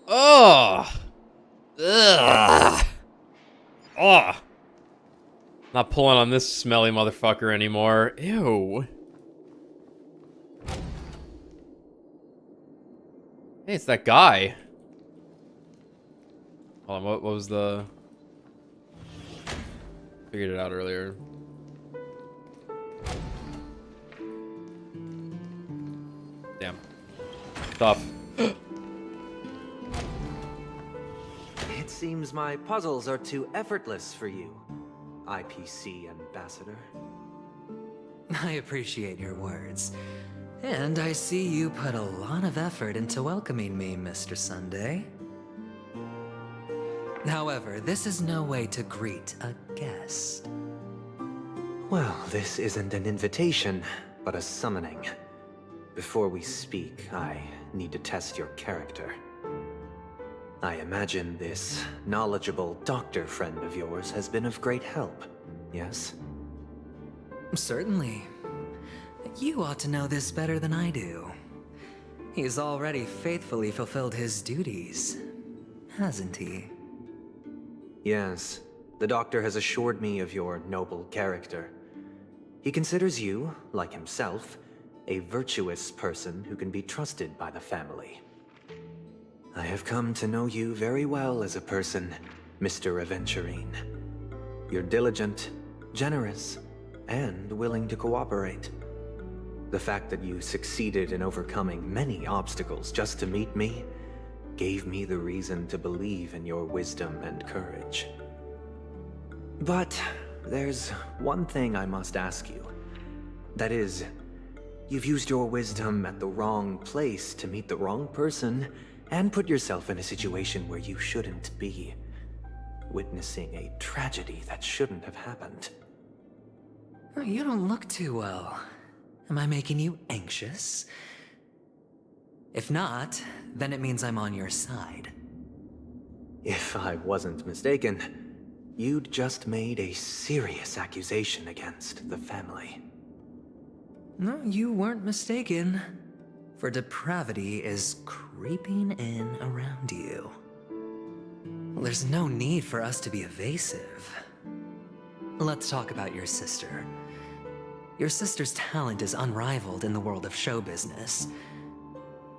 Speaker 1: Oh. Ugh. Oh. Not pulling on this smelly motherfucker anymore. Ew. Hey, it's that guy. Hold on, what was the... Figured it out earlier. Damn. Tough.
Speaker 12: It seems my puzzles are too effortless for you, IPC Ambassador.
Speaker 7: I appreciate your words. And I see you put a lot of effort into welcoming me, Mr. Sunday. However, this is no way to greet a guest.
Speaker 12: Well, this isn't an invitation, but a summoning. Before we speak, I need to test your character. I imagine this knowledgeable doctor friend of yours has been of great help, yes?
Speaker 7: Certainly. You ought to know this better than I do. He's already faithfully fulfilled his duties, hasn't he?
Speaker 12: Yes, the doctor has assured me of your noble character. He considers you, like himself, a virtuous person who can be trusted by the family. I have come to know you very well as a person, Mr. Aventurine. You're diligent, generous, and willing to cooperate. The fact that you succeeded in overcoming many obstacles just to meet me gave me the reason to believe in your wisdom and courage. But there's one thing I must ask you. That is, you've used your wisdom at the wrong place to meet the wrong person and put yourself in a situation where you shouldn't be, witnessing a tragedy that shouldn't have happened.
Speaker 7: You don't look too well. Am I making you anxious? If not, then it means I'm on your side.
Speaker 12: If I wasn't mistaken, you'd just made a serious accusation against the family.
Speaker 7: No, you weren't mistaken. For depravity is creeping in around you. There's no need for us to be evasive. Let's talk about your sister. Your sister's talent is unrivaled in the world of show business.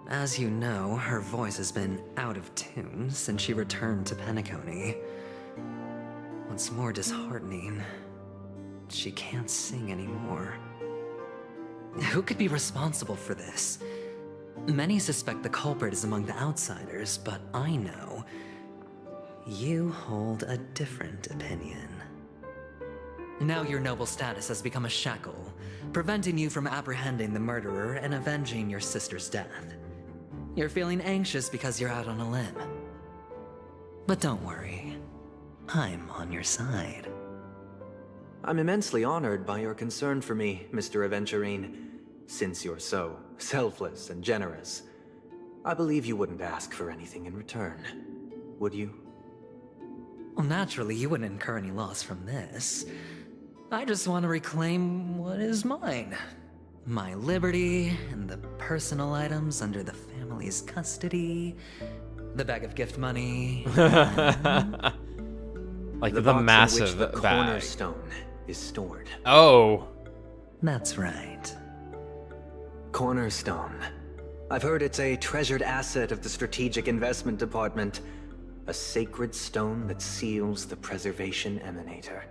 Speaker 7: As you know, her voice has been out of tune since she returned to Penacony. What's more disheartening, she can't sing anymore. Who could be responsible for this? Many suspect the culprit is among the outsiders, but I know you hold a different opinion. Now your noble status has become a shackle, preventing you from apprehending the murderer and avenging your sister's death. You're feeling anxious because you're out on a limb. But don't worry, I'm on your side.
Speaker 12: I'm immensely honored by your concern for me, Mr. Aventurine. Since you're so selfless and generous, I believe you wouldn't ask for anything in return, would you?
Speaker 7: Well, naturally, you wouldn't incur any loss from this. I just want to reclaim what is mine. My liberty, and the personal items under the family's custody, the bag of gift money.
Speaker 1: Like
Speaker 12: the
Speaker 1: the
Speaker 12: box
Speaker 1: massive
Speaker 12: in which the
Speaker 1: bag.
Speaker 12: cornerstone is stored.
Speaker 1: Oh.
Speaker 7: That's right.
Speaker 12: Cornerstone. I've heard it's a treasured asset of the Strategic Investment Department. A sacred stone that seals the Preservation Emanator,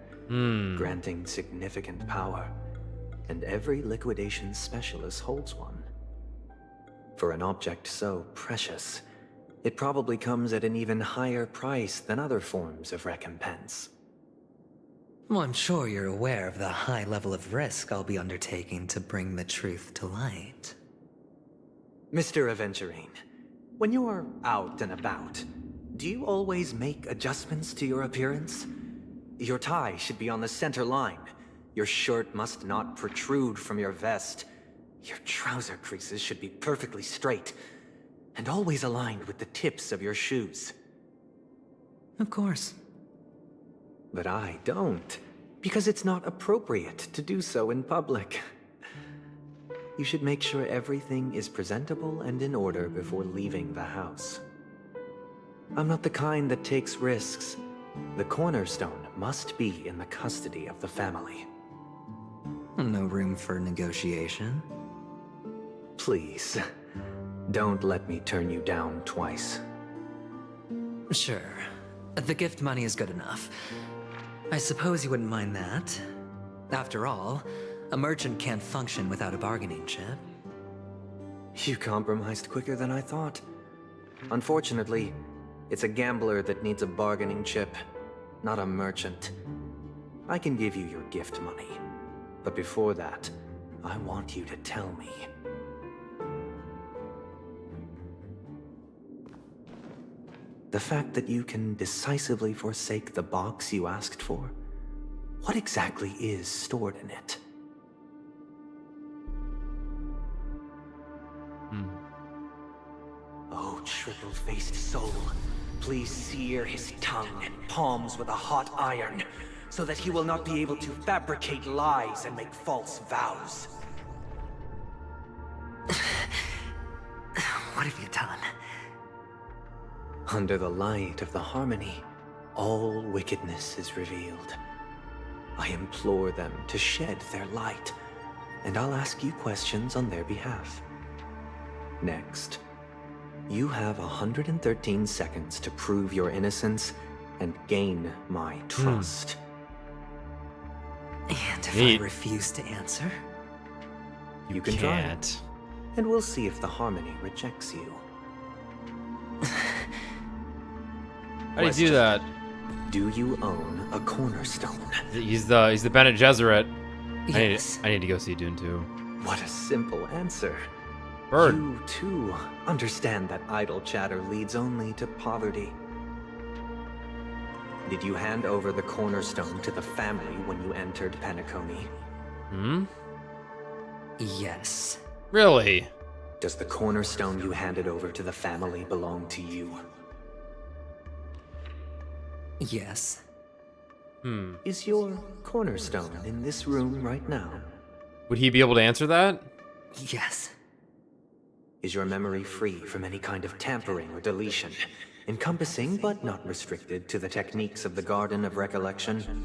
Speaker 12: granting significant power. And every liquidation specialist holds one. For an object so precious, it probably comes at an even higher price than other forms of recompense.
Speaker 7: Well, I'm sure you're aware of the high level of risk I'll be undertaking to bring the truth to light.
Speaker 12: Mr. Aventurine, when you're out and about, do you always make adjustments to your appearance? Your tie should be on the center line. Your shirt must not protrude from your vest. Your trouser creases should be perfectly straight, and always aligned with the tips of your shoes.
Speaker 7: Of course.
Speaker 12: But I don't, because it's not appropriate to do so in public. You should make sure everything is presentable and in order before leaving the house. I'm not the kind that takes risks. The cornerstone must be in the custody of the family.
Speaker 7: No room for negotiation?
Speaker 12: Please, don't let me turn you down twice.
Speaker 7: Sure. The gift money is good enough. I suppose you wouldn't mind that. After all, a merchant can't function without a bargaining chip.
Speaker 12: You compromised quicker than I thought. Unfortunately, it's a gambler that needs a bargaining chip, not a merchant. I can give you your gift money, but before that, I want you to tell me. The fact that you can decisively forsake the box you asked for, what exactly is stored in it? Oh, triple-faced soul, please sear his tongue and palms with a hot iron, so that he will not be able to fabricate lies and make false vows.
Speaker 7: What have you done?
Speaker 12: Under the light of the harmony, all wickedness is revealed. I implore them to shed their light, and I'll ask you questions on their behalf. Next, you have 113 seconds to prove your innocence and gain my trust.
Speaker 7: And if I refuse to answer?
Speaker 12: You can try it, and we'll see if the Harmony rejects you.
Speaker 1: How do you do that?
Speaker 12: Do you own a cornerstone?
Speaker 1: He's the Bene Gesserit.
Speaker 12: Yes.
Speaker 1: I need to go see Dune 2.
Speaker 12: What a simple answer.
Speaker 1: Bird.
Speaker 12: You, too, understand that idle chatter leads only to poverty. Did you hand over the cornerstone to the family when you entered Penacony?
Speaker 7: Yes.
Speaker 1: Really?
Speaker 12: Does the cornerstone you handed over to the family belong to you?
Speaker 7: Yes.
Speaker 12: Is your cornerstone in this room right now?
Speaker 1: Would he be able to answer that?
Speaker 7: Yes.
Speaker 12: Is your memory free from any kind of tampering or deletion, encompassing but not restricted to the techniques of the Garden of Recollection?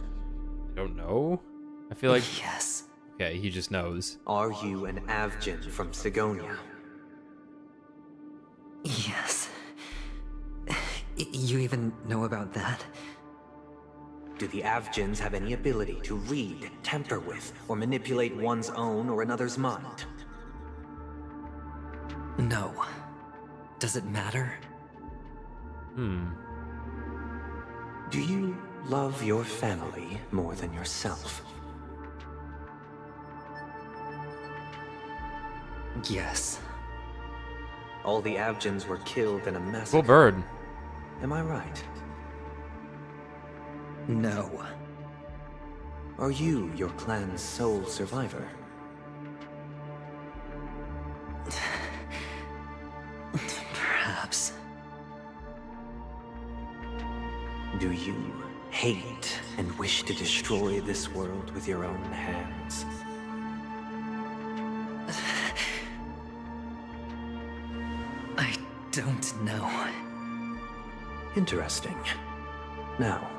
Speaker 1: I don't know. I feel like...
Speaker 7: Yes.
Speaker 1: Okay, he just knows.
Speaker 12: Are you an Avgin from Sigonia?
Speaker 7: Yes. You even know about that?
Speaker 12: Do the Avgins have any ability to read, tamper with, or manipulate one's own or another's mind?
Speaker 7: No. Does it matter?
Speaker 12: Do you love your family more than yourself?
Speaker 7: Yes.
Speaker 12: All the Avgins were killed in a massacre.
Speaker 1: Cool bird.
Speaker 12: Am I right?
Speaker 7: No.
Speaker 12: Are you your clan's sole survivor?
Speaker 7: Perhaps.
Speaker 12: Do you hate and wish to destroy this world with your own hands?
Speaker 7: I don't know.
Speaker 12: Interesting. Now,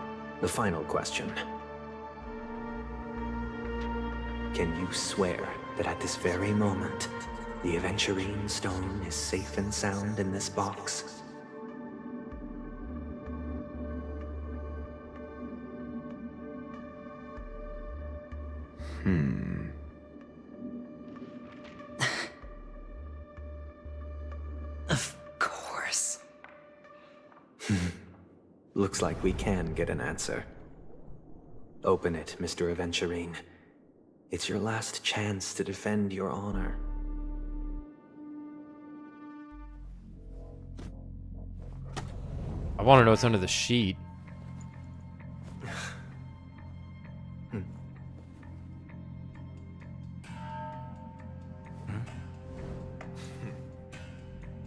Speaker 12: the final question. Can you swear that at this very moment, the Aventurine stone is safe and sound in this box?
Speaker 7: Of course.
Speaker 12: Looks like we can get an answer. Open it, Mr. Aventurine. It's your last chance to defend your honor.
Speaker 1: I want to know what's under the sheet.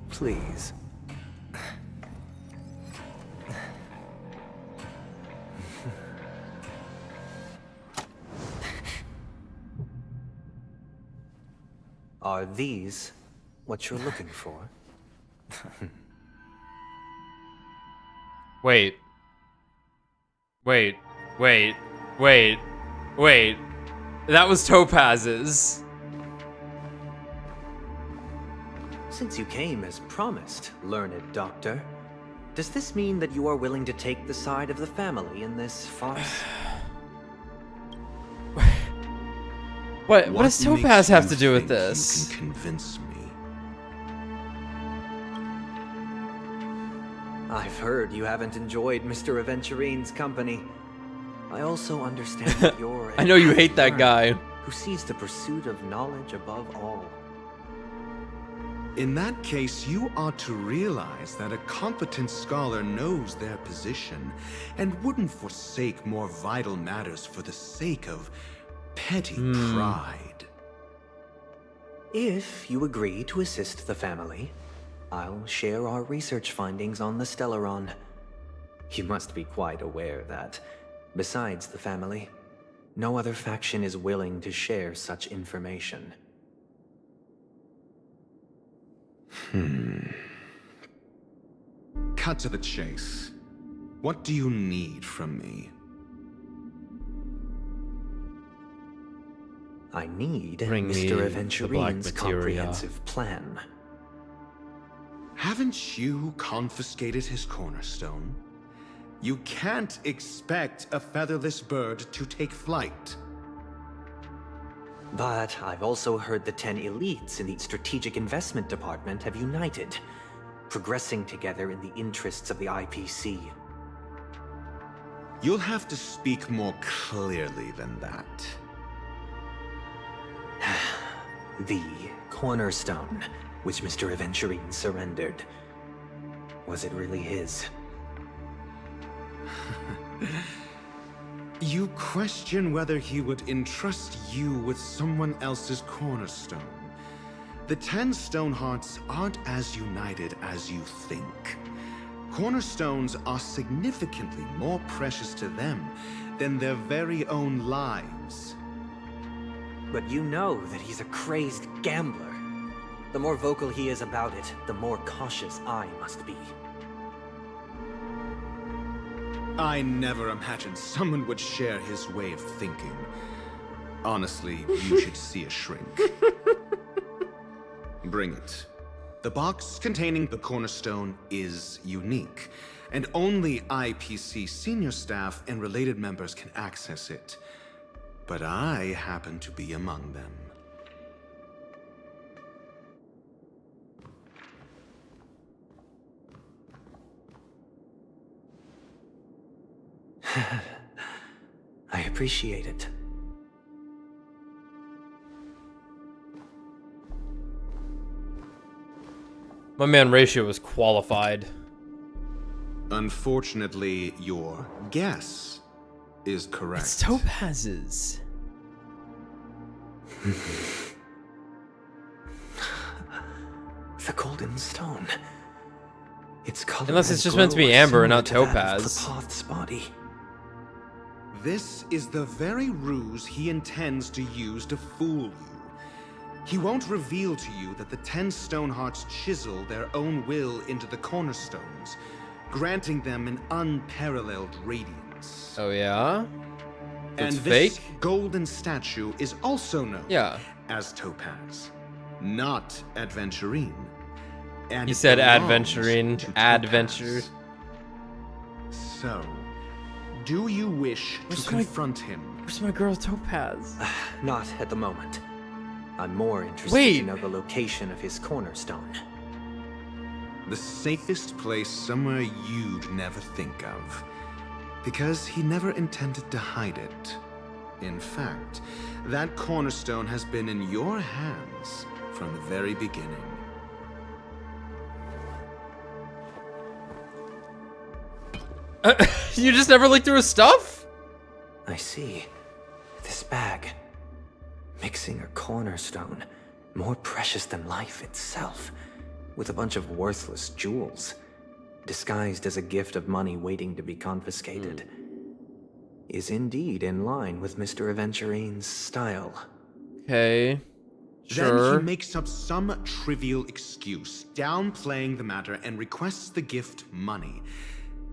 Speaker 12: Please. Are these what you're looking for?
Speaker 1: Wait. Wait. Wait. Wait. Wait. That was Topaz's.
Speaker 12: Since you came as promised, learned doctor, does this mean that you are willing to take the side of the family in this farce?
Speaker 1: What does Topaz have to do with this?
Speaker 16: You can convince me.
Speaker 12: I've heard you haven't enjoyed Mr. Aventurine's company. I also understand that you're
Speaker 1: I know you hate that guy.
Speaker 12: Who sees the pursuit of knowledge above all.
Speaker 16: In that case, you ought to realize that a competent scholar knows their position and wouldn't forsake more vital matters for the sake of petty pride.
Speaker 12: If you agree to assist the family, I'll share our research findings on the Stellaron. You must be quite aware that, besides the family, no other faction is willing to share such information.
Speaker 16: Cut to the chase. What do you need from me?
Speaker 12: I need
Speaker 1: Bring me
Speaker 12: Mr.
Speaker 1: the
Speaker 12: Aventurine's
Speaker 1: black materia.
Speaker 12: comprehensive plan.
Speaker 16: Haven't you confiscated his cornerstone? You can't expect a featherless bird to take flight.
Speaker 12: But I've also heard the 10 elites in the Strategic Investment Department have united, progressing together in the interests of the IPC.
Speaker 16: You'll have to speak more clearly than that.
Speaker 12: The cornerstone, which Mr. Aventurine surrendered. Was it really his?
Speaker 16: You question whether he would entrust you with someone else's cornerstone. The 10 Stonehearts aren't as united as you think. Cornerstones are significantly more precious to them than their very own lives.
Speaker 12: But you know that he's a crazed gambler. The more vocal he is about it, the more cautious I must be.
Speaker 16: I never imagined someone would share his way of thinking. Honestly, you should see a shrink. Bring it. The box containing the cornerstone is unique, and only IPC senior staff and related members can access it. But I happen to be among them.
Speaker 12: I appreciate it.
Speaker 1: My man Ratio is qualified.
Speaker 16: Unfortunately, your guess is correct.
Speaker 1: It's Topaz's.
Speaker 12: The golden stone. Its color
Speaker 1: Unless it's just meant to be amber and not topaz.
Speaker 12: Lepat's body.
Speaker 16: This is the very ruse he intends to use to fool you. He won't reveal to you that the 10 Stonehearts chisel their own will into the cornerstones, granting them an unparalleled radiance.
Speaker 1: Oh yeah? So
Speaker 16: and
Speaker 1: it's
Speaker 16: this
Speaker 1: fake?
Speaker 16: golden statue is also known as Topaz, not Adventurine. And
Speaker 1: He
Speaker 16: it
Speaker 1: said
Speaker 16: belongs
Speaker 1: Adventurine.
Speaker 16: to
Speaker 1: Adventure.
Speaker 16: Topaz. So, do you wish to confront him?
Speaker 1: Where's my girl Topaz?
Speaker 12: Not at the moment. I'm more interested to know the location of his cornerstone.
Speaker 16: The safest place somewhere you'd never think of. Because he never intended to hide it. In fact, that cornerstone has been in your hands from the very beginning.
Speaker 1: You just never looked through his stuff?
Speaker 12: I see. This bag. Mixing a cornerstone. More precious than life itself. With a bunch of worthless jewels. Disguised as a gift of money waiting to be confiscated. Is indeed in line with Mr. Aventurine's style.
Speaker 1: Okay. Sure.
Speaker 16: Then he makes up some trivial excuse, downplaying the matter, and requests the gift money.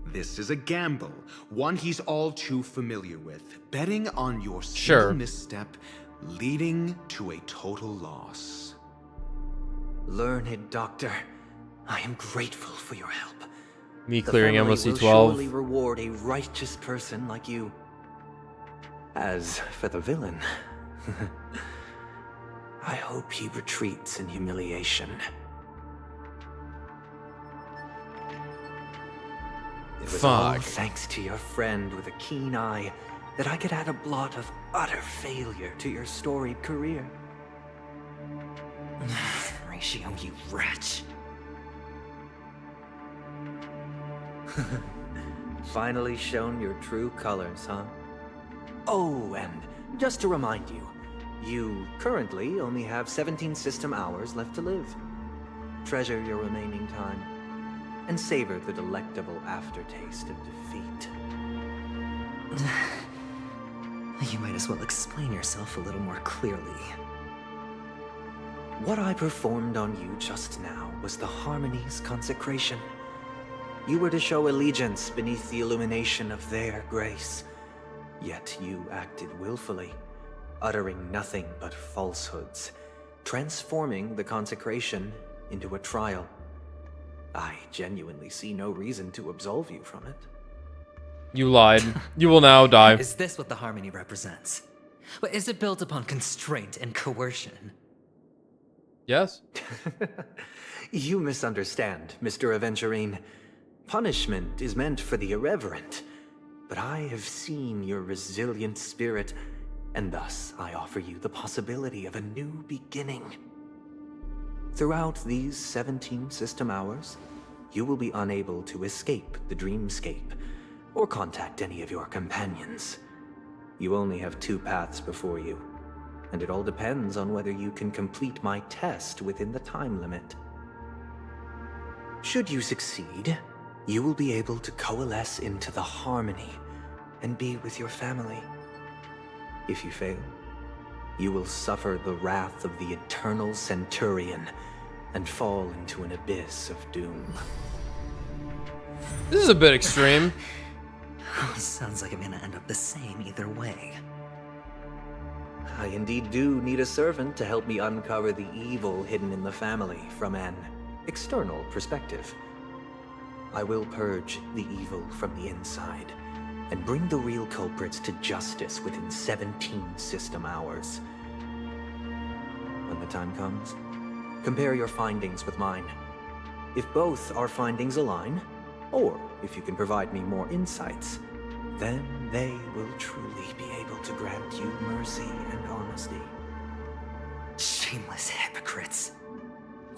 Speaker 16: This is a gamble, one he's all too familiar with, betting on your single misstep, leading to a total loss.
Speaker 12: Learned doctor, I am grateful for your help.
Speaker 1: Me clearing
Speaker 12: the family
Speaker 1: MLC
Speaker 12: will
Speaker 1: 12.
Speaker 12: surely reward a righteous person like you. As for the villain, I hope he retreats in humiliation. It was all thanks to your friend with a keen eye that I could add a blot of utter failure to your storied career.
Speaker 7: Ratio, you wretch.
Speaker 12: Finally shown your true colors, huh? Oh, and just to remind you, you currently only have 17 system hours left to live. Treasure your remaining time, and savor the delectable aftertaste of defeat.
Speaker 7: You might as well explain yourself a little more clearly.
Speaker 12: What I performed on you just now was the Harmony's consecration. You were to show allegiance beneath the illumination of their grace. Yet you acted willfully, uttering nothing but falsehoods, transforming the consecration into a trial. I genuinely see no reason to absolve you from it.
Speaker 1: You lied. You will now die.
Speaker 7: Is this what the Harmony represents? But is it built upon constraint and coercion?
Speaker 1: Yes.
Speaker 12: You misunderstand, Mr. Aventurine. Punishment is meant for the irreverent. But I have seen your resilient spirit, and thus I offer you the possibility of a new beginning. Throughout these 17 system hours, you will be unable to escape the dreamscape, or contact any of your companions. You only have 2 paths before you, and it all depends on whether you can complete my test within the time limit. Should you succeed, you will be able to coalesce into the Harmony and be with your family. If you fail, you will suffer the wrath of the Eternal Centurion and fall into an abyss of doom.
Speaker 1: This is a bit extreme.
Speaker 7: Sounds like I'm gonna end up the same either way.
Speaker 12: I indeed do need a servant to help me uncover the evil hidden in the family from an external perspective. I will purge the evil from the inside and bring the real culprits to justice within 17 system hours. When the time comes, compare your findings with mine. If both our findings align, or if you can provide me more insights, then they will truly be able to grant you mercy and honesty.
Speaker 7: Shameless hypocrites.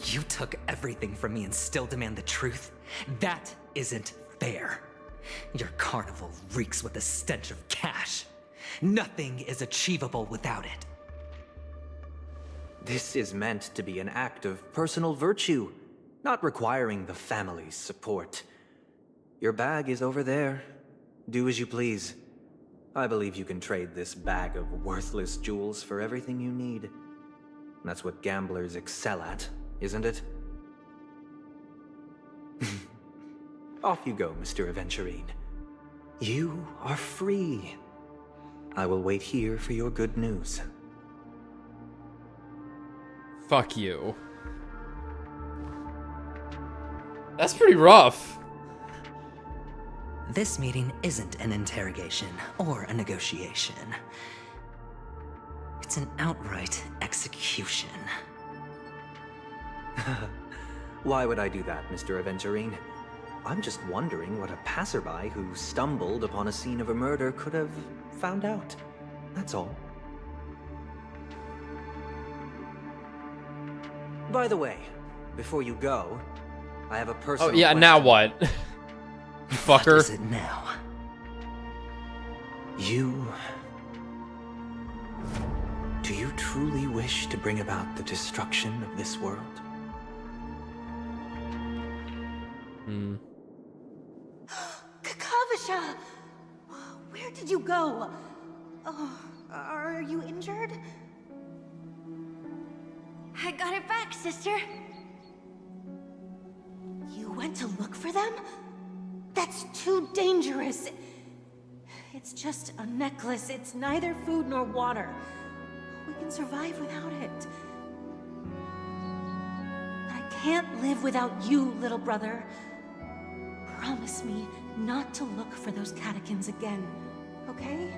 Speaker 7: You took everything from me and still demand the truth? That isn't fair. Your carnival reeks with the stench of cash. Nothing is achievable without it.
Speaker 12: This is meant to be an act of personal virtue, not requiring the family's support. Your bag is over there. Do as you please. I believe you can trade this bag of worthless jewels for everything you need. That's what gamblers excel at, isn't it? Off you go, Mr. Aventurine. You are free. I will wait here for your good news.
Speaker 1: Fuck you. That's pretty rough.
Speaker 7: This meeting isn't an interrogation or a negotiation. It's an outright execution.
Speaker 12: Why would I do that, Mr. Aventurine? I'm just wondering what a passerby who stumbled upon a scene of a murder could have found out. That's all. By the way, before you go, I have a personal
Speaker 1: Oh yeah,
Speaker 12: question.
Speaker 1: now what? Fucker.
Speaker 7: What is it now?
Speaker 12: Do you truly wish to bring about the destruction of this world?
Speaker 2: Kakavasha! Where did you go? Oh, are you injured? I got it back, sister. You went to look for them? That's too dangerous. It's just a necklace. It's neither food nor water. We can survive without it. But I can't live without you, little brother. Promise me not to look for those catechins again, okay?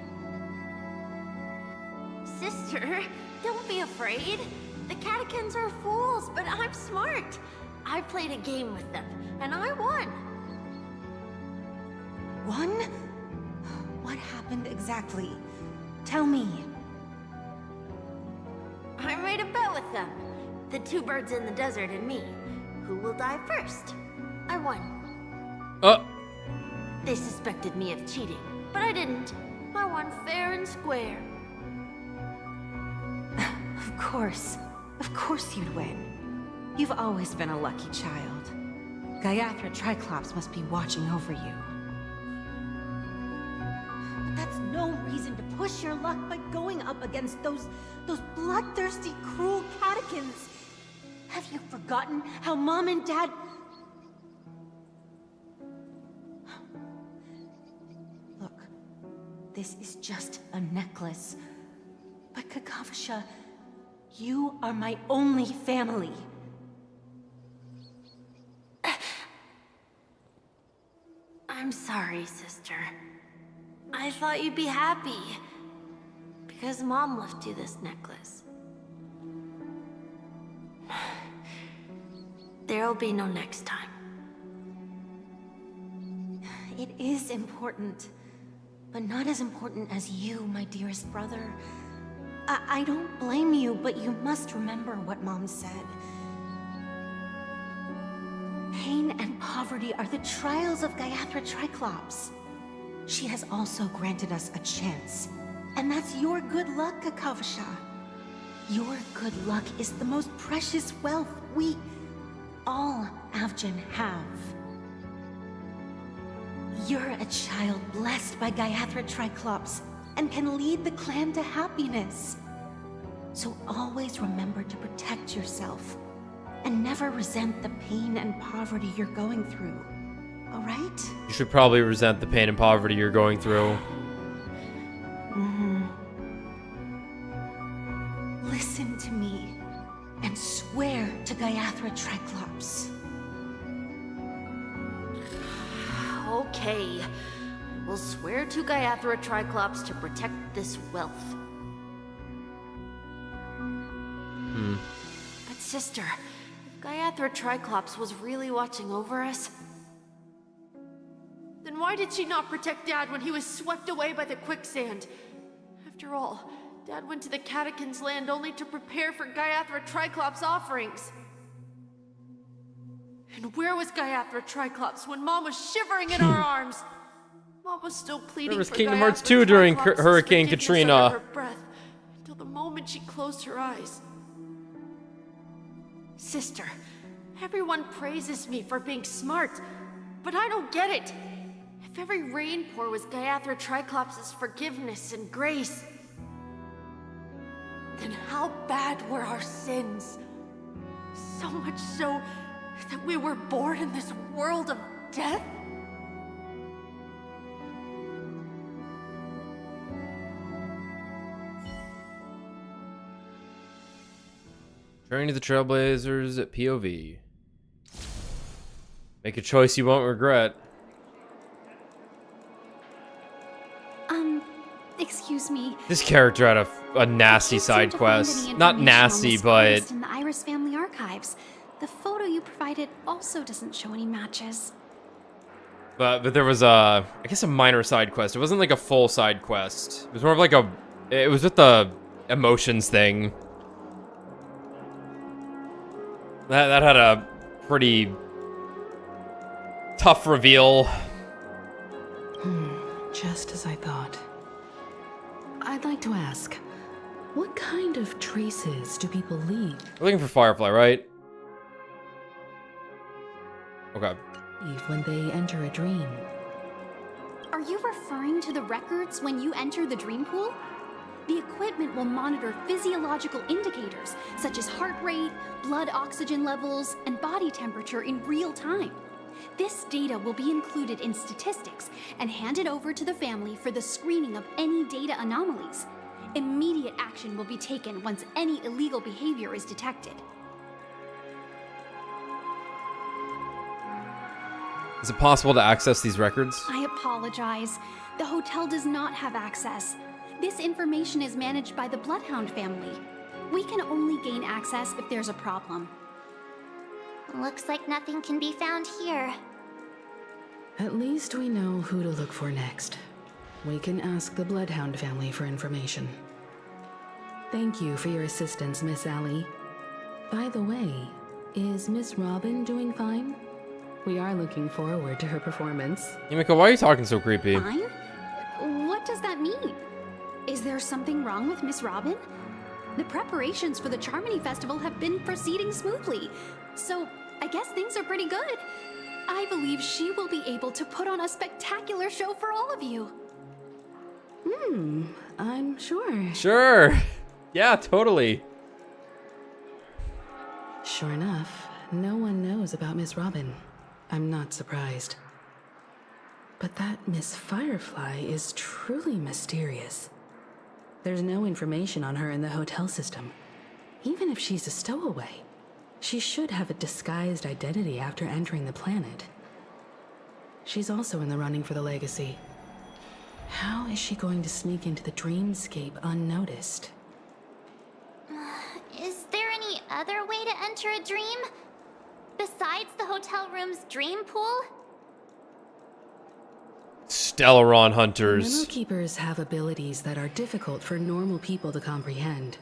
Speaker 17: Sister, don't be afraid. The catechins are fools, but I'm smart. I played a game with them, and I won.
Speaker 2: Won? What happened exactly? Tell me.
Speaker 17: I made a bet with them. The 2 birds in the desert and me. Who will die first? I won. They suspected me of cheating, but I didn't. I won fair and square.
Speaker 2: Of course. Of course you'd win. You've always been a lucky child. Gaiathra Triclops must be watching over you. But that's no reason to push your luck by going up against those bloodthirsty, cruel catechins. Have you forgotten how Mom and Dad...
Speaker 18: this is just a necklace. But Kakavasha, you are my only family.
Speaker 2: I'm sorry, sister. I thought you'd be happy. Because Mom left you this necklace. There'll be no next time.
Speaker 18: It is important, but not as important as you, my dearest brother. I don't blame you, but you must remember what Mom said. Pain and poverty are the trials of Gayathra Triclops. She has also granted us a chance. And that's your good luck, Kakavasha. Your good luck is the most precious wealth we, all Avgin, have. You're a child blessed by Gayathra Triclops and can lead the clan to happiness. So always remember to protect yourself and never resent the pain and poverty you're going through. All right?
Speaker 1: You should probably resent the pain and poverty you're going through.
Speaker 18: Listen to me and swear to Gayathra Triclops.
Speaker 2: Okay. We'll swear to Gayathra Triclops to protect this wealth. But sister, if Gayathra Triclops was really watching over us, then why did she not protect Dad when he was swept away by the quicksand? After all, Dad went to the Catechins' land only to prepare for Gayathra Triclops' offerings. And where was Gayathra Triclops when Mom was shivering in our arms? Mom was still pleading
Speaker 1: There was
Speaker 2: for
Speaker 1: Kingdom Hearts
Speaker 2: Gayathra
Speaker 1: 2 during
Speaker 2: Triclops'
Speaker 1: Hurricane
Speaker 2: forgiveness
Speaker 1: Katrina.
Speaker 2: under her breath, until the moment she closed her eyes. Sister, everyone praises me for being smart, but I don't get it. If every rain pour was Gayathra Triclops' forgiveness and grace, then how bad were our sins? So much so that we were born in this world of death?
Speaker 1: Journey to the Trailblazers at POV. Make a choice you won't regret.
Speaker 19: Excuse me.
Speaker 1: This character had a nasty side quest. Not nasty, but
Speaker 19: in the Iris family archives. The photo you provided also doesn't show any matches.
Speaker 1: but there was I guess a minor side quest. It wasn't like a full side quest. It was more of like it was with the emotions thing. That had a pretty tough reveal.
Speaker 10: Just as I thought. I'd like to ask, what kind of traces do people leave?
Speaker 1: We're looking for Firefly, right? Okay.
Speaker 10: When they enter a dream.
Speaker 19: Are you referring to the records when you enter the dream pool? The equipment will monitor physiological indicators such as heart rate, blood oxygen levels, and body temperature in real time. This data will be included in statistics and handed over to the family for the screening of any data anomalies. Immediate action will be taken once any illegal behavior is detected.
Speaker 1: Is it possible to access these records?
Speaker 19: I apologize. The hotel does not have access. This information is managed by the Bloodhound family. We can only gain access if there's a problem.
Speaker 13: Looks like nothing can be found here.
Speaker 10: At least we know who to look for next. We can ask the Bloodhound family for information. Thank you for your assistance, Miss Allie. By the way, is Miss Robin doing fine? We are looking forward to her performance.
Speaker 1: Yumiko, why are you talking so creepy?
Speaker 19: Fine? What does that mean? Is there something wrong with Miss Robin? The preparations for the Charmony Festival have been proceeding smoothly, so I guess things are pretty good. I believe she will be able to put on a spectacular show for all of you.
Speaker 10: I'm sure.
Speaker 1: Sure. Yeah, totally.
Speaker 10: Sure enough, no one knows about Miss Robin. I'm not surprised. But that Miss Firefly is truly mysterious. There's no information on her in the hotel system. Even if she's a stowaway, she should have a disguised identity after entering the planet. She's also in the running for the legacy. How is she going to sneak into the dreamscape unnoticed?
Speaker 13: Is there any other way to enter a dream? Besides the hotel room's dream pool?
Speaker 1: Stellaron
Speaker 10: Memo
Speaker 1: hunters.
Speaker 10: keepers have abilities that are difficult for normal people to comprehend.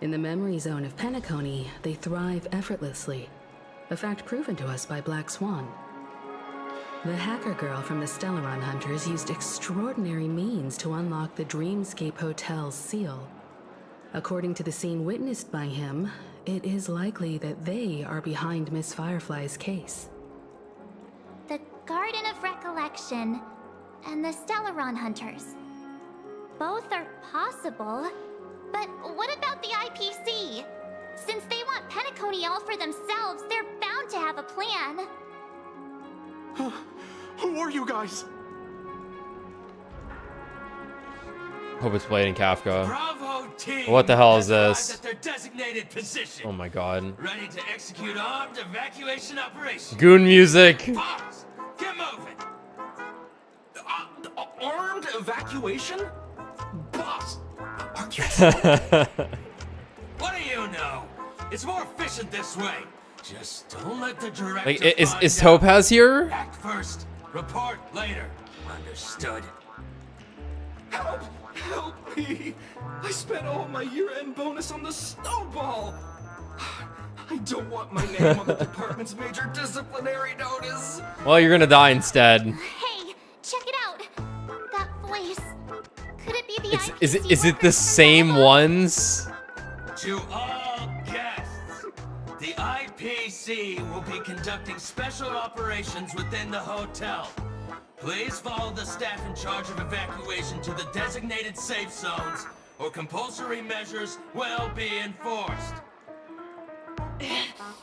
Speaker 10: In the memory zone of Penacony, they thrive effortlessly, a fact proven to us by Black Swan. The hacker girl from the Stellaron Hunters used extraordinary means to unlock the Dreamscape Hotel's seal. According to the scene witnessed by him, it is likely that they are behind Miss Firefly's case.
Speaker 13: The Garden of Recollection and the Stellaron Hunters. Both are possible, but what about the IPC? Since they want Penacony all for themselves, they're bound to have a plan.
Speaker 5: Who are you guys?
Speaker 1: Hope it's played in Kafka.
Speaker 6: Bravo team!
Speaker 1: What the hell is
Speaker 6: has
Speaker 1: this?
Speaker 6: arrived at their designated position.
Speaker 1: Oh my god.
Speaker 6: Ready to execute armed evacuation operation.
Speaker 1: Goon music.
Speaker 6: Boss, get moving.
Speaker 4: Armed evacuation? Boss, are you
Speaker 6: What do you know? It's more efficient this way. Just don't let the director
Speaker 1: Like, is
Speaker 6: find out.
Speaker 1: Topaz here?
Speaker 6: Act first, report later. Understood.
Speaker 4: Help! Help me! I spent all my year-end bonus on the snowball! I don't want my name on the department's major disciplinary notice!
Speaker 1: Well, you're gonna die instead.
Speaker 13: Hey, check it out. That voice. Could it be the IPC
Speaker 1: Is it the same ones?
Speaker 6: To all guests, the IPC will be conducting special operations within the hotel. Please follow the staff in charge of evacuation to the designated safe zones, or compulsory measures will be enforced.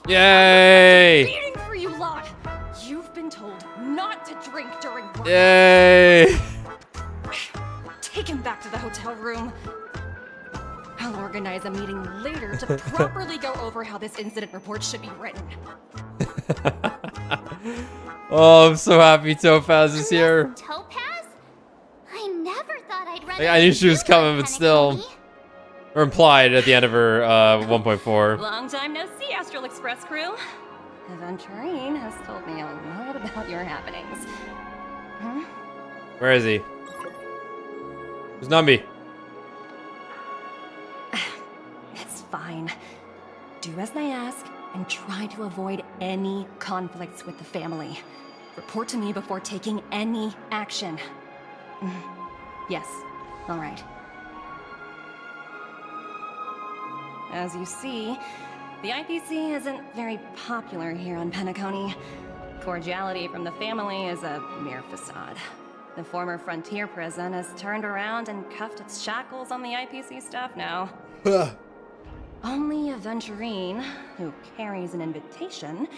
Speaker 1: Yay!
Speaker 20: Reading for you lot. You've been told not to drink during work.
Speaker 1: Yay!
Speaker 20: Take him back to the hotel room. I'll organize a meeting later to properly go over how this incident report should be written.
Speaker 1: Oh, I'm so happy Topaz is here.
Speaker 13: Topaz? I never thought I'd run
Speaker 1: Like, I knew she was coming, but still. Or implied at the end of her 1.4.
Speaker 20: Long time no see, Astral Express crew. Aventurine has told me a lot about your happenings. Huh?
Speaker 1: Where is he? Who's Numby?
Speaker 20: It's fine. Do as they ask and try to avoid any conflicts with the family. Report to me before taking any action. Yes, all right. As you see, the IPC isn't very popular here on Penacony. Cordiality from the family is a mere facade. The former frontier prison has turned around and cuffed its shackles on the IPC staff now. Only Aventurine, who carries an invitation,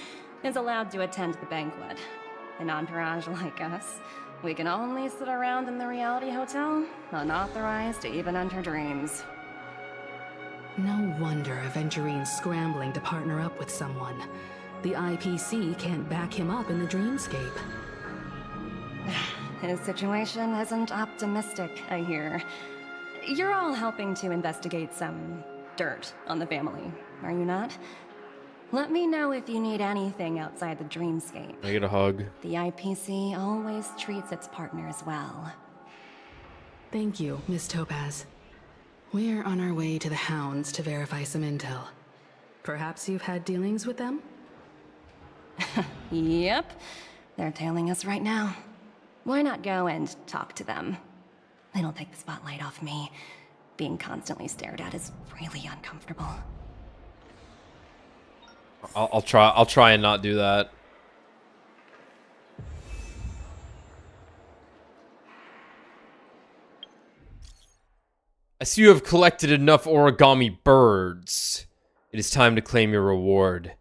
Speaker 20: is allowed to attend the banquet. An entourage like us, we can only sit around in the reality hotel, unauthorized to even enter dreams.
Speaker 10: No wonder Aventurine's scrambling to partner up with someone. The IPC can't back him up in the dreamscape.
Speaker 20: His situation isn't optimistic, I hear. You're all helping to investigate some dirt on the family, are you not? Let me know if you need anything outside the dreamscape.
Speaker 1: I get a hug.
Speaker 20: The IPC always treats its partners well.
Speaker 10: Thank you, Miss Topaz. We're on our way to the Hounds to verify some intel. Perhaps you've had dealings with them?
Speaker 20: Yep. They're tailing us right now. Why not go and talk to them? It'll take the spotlight off me. Being constantly stared at is really uncomfortable.
Speaker 1: I'll try and not do that. I see you have collected enough origami birds. It is time to claim your reward.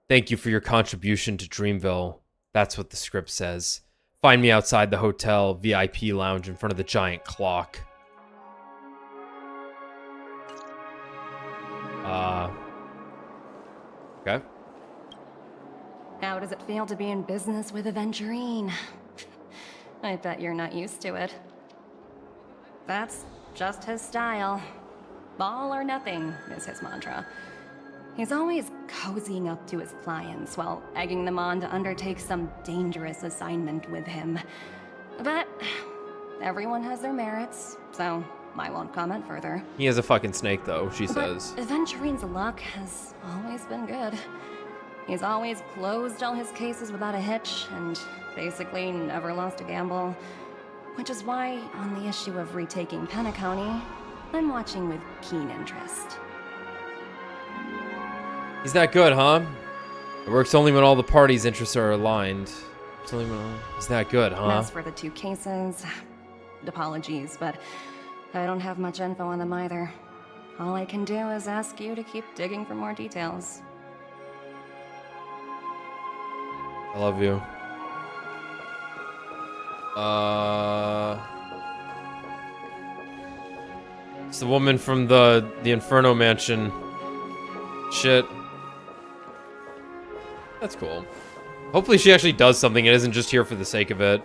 Speaker 1: Thank you for your contribution to Dreamville. That's what the script says. Find me outside the hotel VIP lounge in front of the giant clock. Okay.
Speaker 20: How does it feel to be in business with Aventurine? I bet you're not used to it. That's just his style. All or nothing is his mantra. He's always cozying up to his clients while egging them on to undertake some dangerous assignment with him. But everyone has their merits, so I won't comment further.
Speaker 1: He has a fucking snake, though, she says.
Speaker 20: Aventurine's luck has always been good. He's always closed all his cases without a hitch, and basically never lost a gamble. Which is why, on the issue of retaking Penacony, I'm watching with keen interest.
Speaker 1: He's that good, huh? It works only when all the parties' interests are aligned. It's only when he's that good, huh?
Speaker 20: As for the 2 cases, apologies, but I don't have much info on them either. All I can do is ask you to keep digging for more details.
Speaker 1: I love you. It's the woman from the Inferno Mansion. Shit. That's cool. Hopefully she actually does something and isn't just here for the sake of it.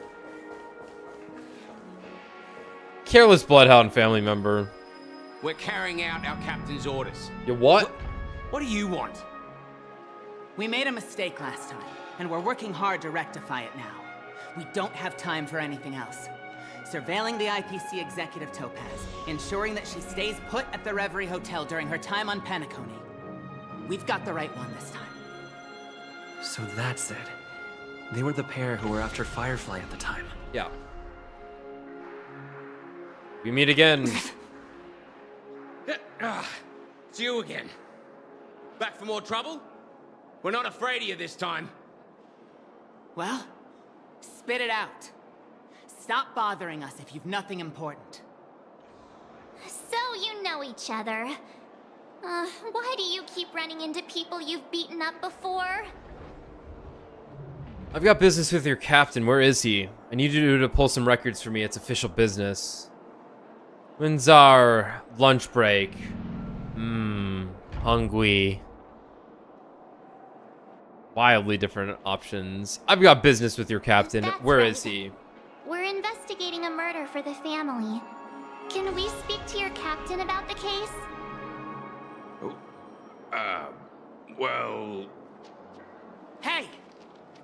Speaker 1: Careless bloodhound family member.
Speaker 21: We're carrying out our captain's orders.
Speaker 1: You what?
Speaker 21: What do you want?
Speaker 22: We made a mistake last time, and we're working hard to rectify it now. We don't have time for anything else. Surveilling the IPC executive Topaz, ensuring that she stays put at the Reverie Hotel during her time on Penacony. We've got the right one this time.
Speaker 12: So that's it. They were the pair who were after Firefly at the time.
Speaker 1: Yeah. We meet again.
Speaker 21: It's you again. Back for more trouble? We're not afraid of you this time.
Speaker 22: Well, spit it out. Stop bothering us if you've nothing important.
Speaker 13: So you know each other. Why do you keep running into people you've beaten up before?
Speaker 1: I've got business with your captain. Where is he? I need you to pull some records for me. It's official business. When's our lunch break? Hungry. Wildly different options. I've got business with your captain. Where is he?
Speaker 13: We're investigating a murder for the family. Can we speak to your captain about the case?
Speaker 21: Well...
Speaker 22: Hey!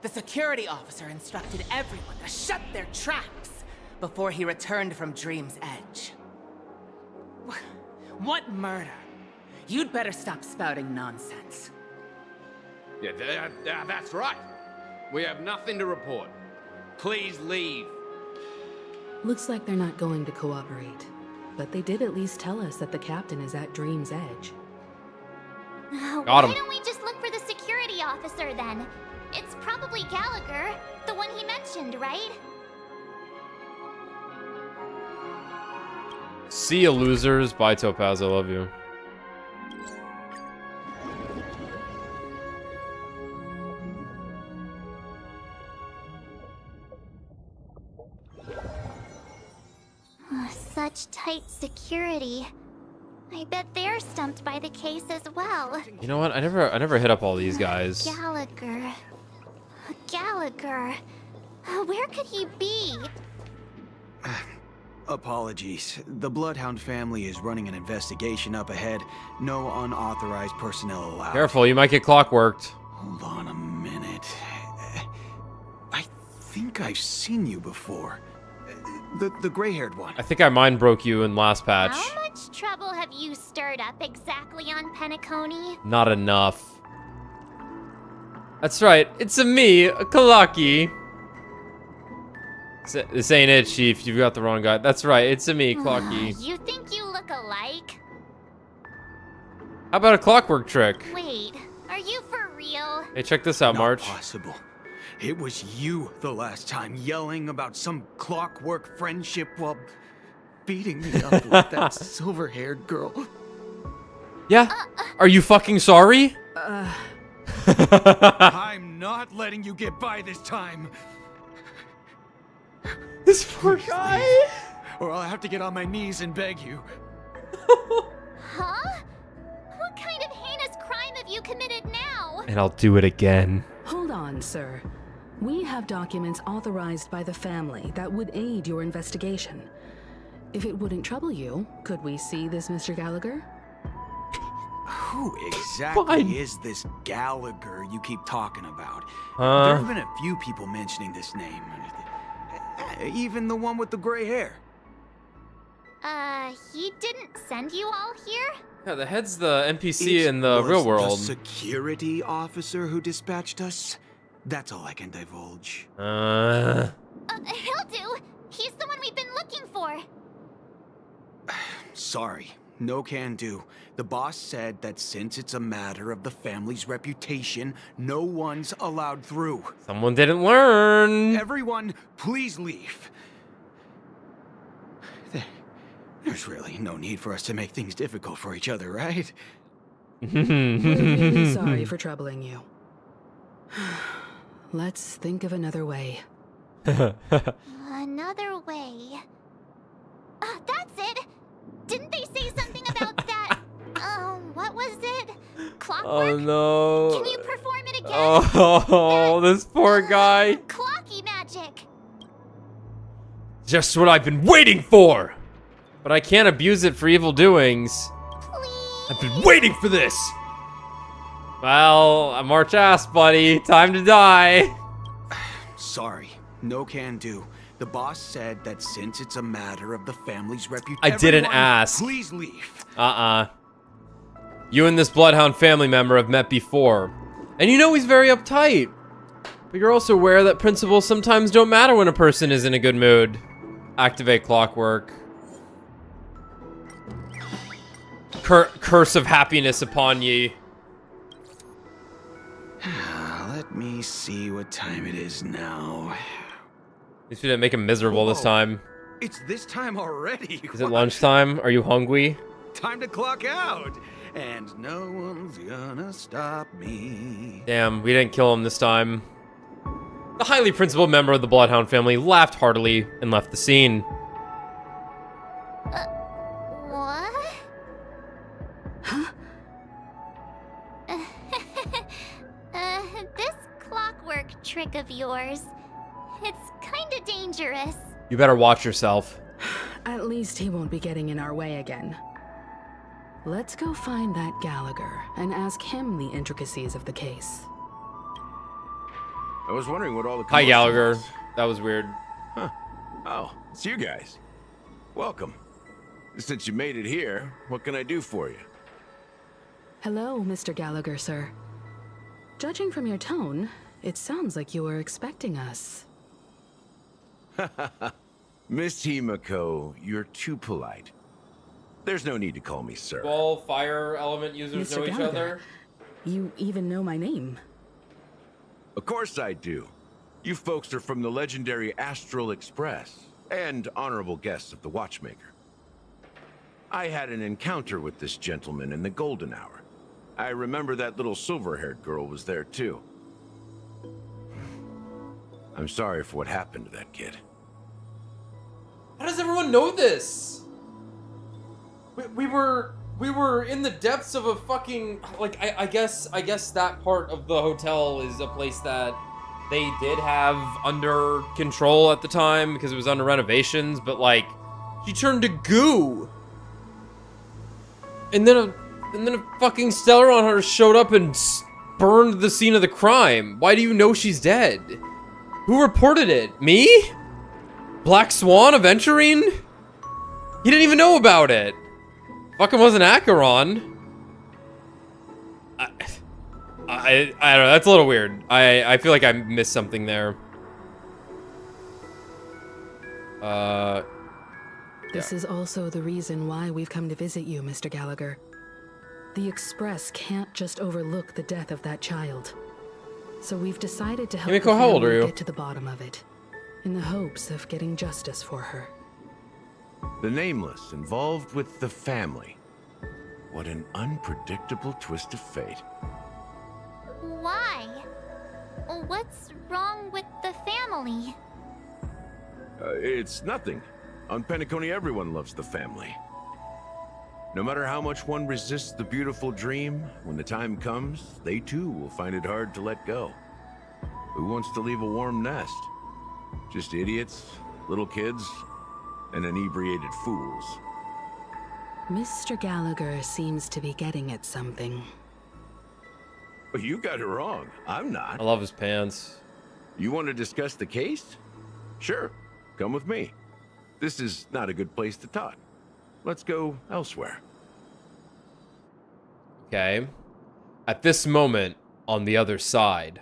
Speaker 22: The security officer instructed everyone to shut their traps before he returned from Dream's Edge. What murder? You'd better stop spouting nonsense.
Speaker 21: Yeah, that's right. We have nothing to report. Please leave.
Speaker 10: Looks like they're not going to cooperate. But they did at least tell us that the captain is at Dream's Edge.
Speaker 1: Got him.
Speaker 13: Why don't we just look for the security officer then? It's probably Gallagher, the one he mentioned, right?
Speaker 1: See ya, losers. Bye, Topaz. I love you.
Speaker 13: Such tight security. I bet they're stumped by the case as well.
Speaker 1: You know what? I never hit up all these guys.
Speaker 13: Gallagher. Where could he be?
Speaker 23: Apologies. The Bloodhound family is running an investigation up ahead. No unauthorized personnel allowed.
Speaker 1: Careful, you might get clockworked.
Speaker 23: Hold on a minute. I think I've seen you before. The gray-haired one.
Speaker 1: I think I mind broke you in last patch.
Speaker 13: How much trouble have you stirred up exactly on Penacony?
Speaker 1: Not enough. That's right. It's a me, a Kalaki. This ain't it, Chief. You've got the wrong guy. That's right. It's a me, Clocky.
Speaker 13: You think you look alike?
Speaker 1: How about a clockwork trick?
Speaker 13: Wait, are you for real?
Speaker 1: Hey, check this out, March.
Speaker 23: Not possible. It was you the last time yelling about some clockwork friendship while beating me up with that silver-haired girl.
Speaker 1: Yeah? Are you fucking sorry?
Speaker 23: I'm not letting you get by this time.
Speaker 1: This poor guy.
Speaker 23: Or I'll have to get on my knees and beg you.
Speaker 13: Huh? What kind of heinous crime have you committed now?
Speaker 1: And I'll do it again.
Speaker 10: Hold on, sir. We have documents authorized by the family that would aid your investigation. If it wouldn't trouble you, could we see this Mr. Gallagher?
Speaker 23: Who exactly
Speaker 1: Fine.
Speaker 23: is this Gallagher you keep talking about?
Speaker 1: Huh?
Speaker 23: There have been a few people mentioning this name. Even the one with the gray hair.
Speaker 13: He didn't send you all here?
Speaker 1: Yeah, the head's the NPC in the real world.
Speaker 23: The security officer who dispatched us? That's all I can divulge.
Speaker 13: He'll do. He's the one we've been looking for.
Speaker 23: Sorry, no can do. The boss said that since it's a matter of the family's reputation, no one's allowed through.
Speaker 1: Someone didn't learn.
Speaker 23: Everyone, please leave. There's really no need for us to make things difficult for each other, right?
Speaker 10: We're really sorry for troubling you. Let's think of another way.
Speaker 13: Another way. That's it! Didn't they say something about that? What was it? Clockwork?
Speaker 1: Oh no.
Speaker 13: Can you perform it again?
Speaker 1: Oh, this poor guy.
Speaker 13: Clocky magic.
Speaker 1: Just what I've been waiting for. But I can't abuse it for evil doings. I've been waiting for this. Well, I march ass, buddy. Time to die.
Speaker 23: Sorry, no can do. The boss said that since it's a matter of the family's reputation...
Speaker 1: I didn't ask.
Speaker 23: Please leave.
Speaker 1: You and this Bloodhound family member have met before. And you know he's very uptight. But you're also aware that principles sometimes don't matter when a person is in a good mood. Activate clockwork. Curse of happiness upon ye.
Speaker 23: Let me see what time it is now.
Speaker 1: At least we didn't make him miserable this time.
Speaker 23: It's this time already.
Speaker 1: Is it lunchtime? Are you hungry?
Speaker 23: Time to clock out. And no one's gonna stop me.
Speaker 1: Damn, we didn't kill him this time. The highly principled member of the Bloodhound family laughed heartily and left the scene.
Speaker 13: What?
Speaker 10: Huh?
Speaker 13: This clockwork trick of yours, it's kinda dangerous.
Speaker 1: You better watch yourself.
Speaker 10: At least he won't be getting in our way again. Let's go find that Gallagher and ask him the intricacies of the case.
Speaker 21: I was wondering what all the...
Speaker 1: Hi, Gallagher. That was weird.
Speaker 21: Huh. Oh, it's you guys. Welcome. Since you made it here, what can I do for you?
Speaker 10: Hello, Mr. Gallagher, sir. Judging from your tone, it sounds like you were expecting us.
Speaker 21: Miss Himiko, you're too polite. There's no need to call me sir.
Speaker 1: All fire element users
Speaker 10: Mr.
Speaker 1: know each
Speaker 10: Gallagher,
Speaker 1: other?
Speaker 10: You even know my name.
Speaker 21: Of course I do. You folks are from the legendary Astral Express, and honorable guests of the Watchmaker. I had an encounter with this gentleman in the Golden Hour. I remember that little silver-haired girl was there too. I'm sorry for what happened to that kid.
Speaker 1: How does everyone know this? We were in the depths of a fucking, like, I guess that part of the hotel is a place that they did have under control at the time because it was under renovations, but like, she turned to goo. And then a fucking Stellaron hunter showed up and burned the scene of the crime. Why do you know she's dead? Who reported it? Me? Black Swan of Acheron? He didn't even know about it. Fucking wasn't Acheron. I don't know, that's a little weird. I feel like I missed something there.
Speaker 10: This is also the reason why we've come to visit you, Mr. Gallagher. The Express can't just overlook the death of that child. So we've decided to help
Speaker 1: Himiko, how old are
Speaker 10: family
Speaker 1: you?
Speaker 10: get to the bottom of it, in the hopes of getting justice for her.
Speaker 21: The Nameless involved with the family. What an unpredictable twist of fate.
Speaker 13: Why? What's wrong with the family?
Speaker 21: It's nothing. On Penacony, everyone loves the family. No matter how much one resists the beautiful dream, when the time comes, they too will find it hard to let go. Who wants to leave a warm nest? Just idiots, little kids, and inebriated fools.
Speaker 10: Mr. Gallagher seems to be getting at something.
Speaker 21: But you got it wrong. I'm not.
Speaker 1: I love his pants.
Speaker 21: You want to discuss the case? Sure. Come with me. This is not a good place to talk. Let's go elsewhere.
Speaker 1: Okay. At this moment, on the other side.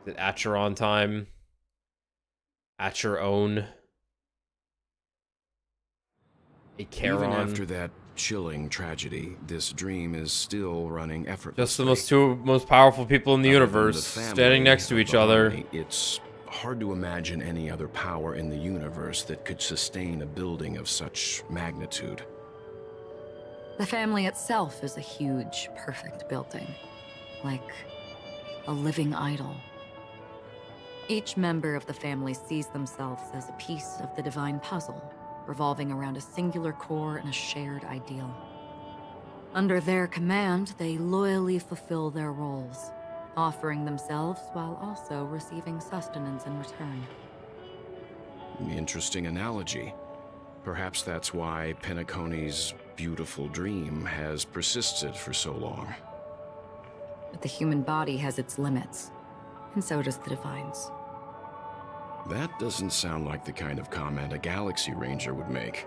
Speaker 1: Is it Acheron time? Acheron. Acheron.
Speaker 3: Even after that chilling tragedy, this dream is still running effortlessly.
Speaker 1: Just the two most powerful people in the universe, standing next to each other.
Speaker 3: It's hard to imagine any other power in the universe that could sustain a building of such magnitude.
Speaker 11: The family itself is a huge, perfect building, like a living idol. Each member of the family sees themselves as a piece of the divine puzzle, revolving around a singular core and a shared ideal. Under their command, they loyally fulfill their roles, offering themselves while also receiving sustenance in return.
Speaker 3: Interesting analogy. Perhaps that's why Penacony's beautiful dream has persisted for so long.
Speaker 11: But the human body has its limits, and so does the divine's.
Speaker 3: That doesn't sound like the kind of comment a Galaxy Ranger would make.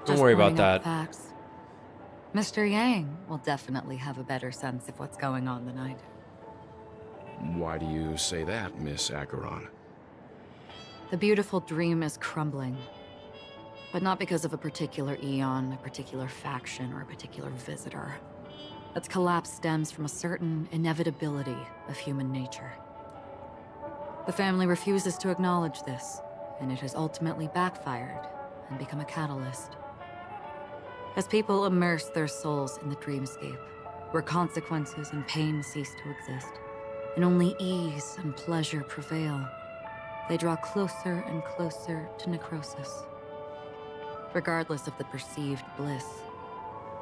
Speaker 1: Don't worry about that.
Speaker 11: Facts. Mr. Yang will definitely have a better sense of what's going on than I do.
Speaker 3: Why do you say that, Miss Acheron?
Speaker 11: The beautiful dream is crumbling. But not because of a particular eon, a particular faction, or a particular visitor. Its collapse stems from a certain inevitability of human nature. The family refuses to acknowledge this, and it has ultimately backfired and become a catalyst. As people immerse their souls in the dreamscape, where consequences and pain cease to exist, and only ease and pleasure prevail, they draw closer and closer to necrosis. Regardless of the perceived bliss,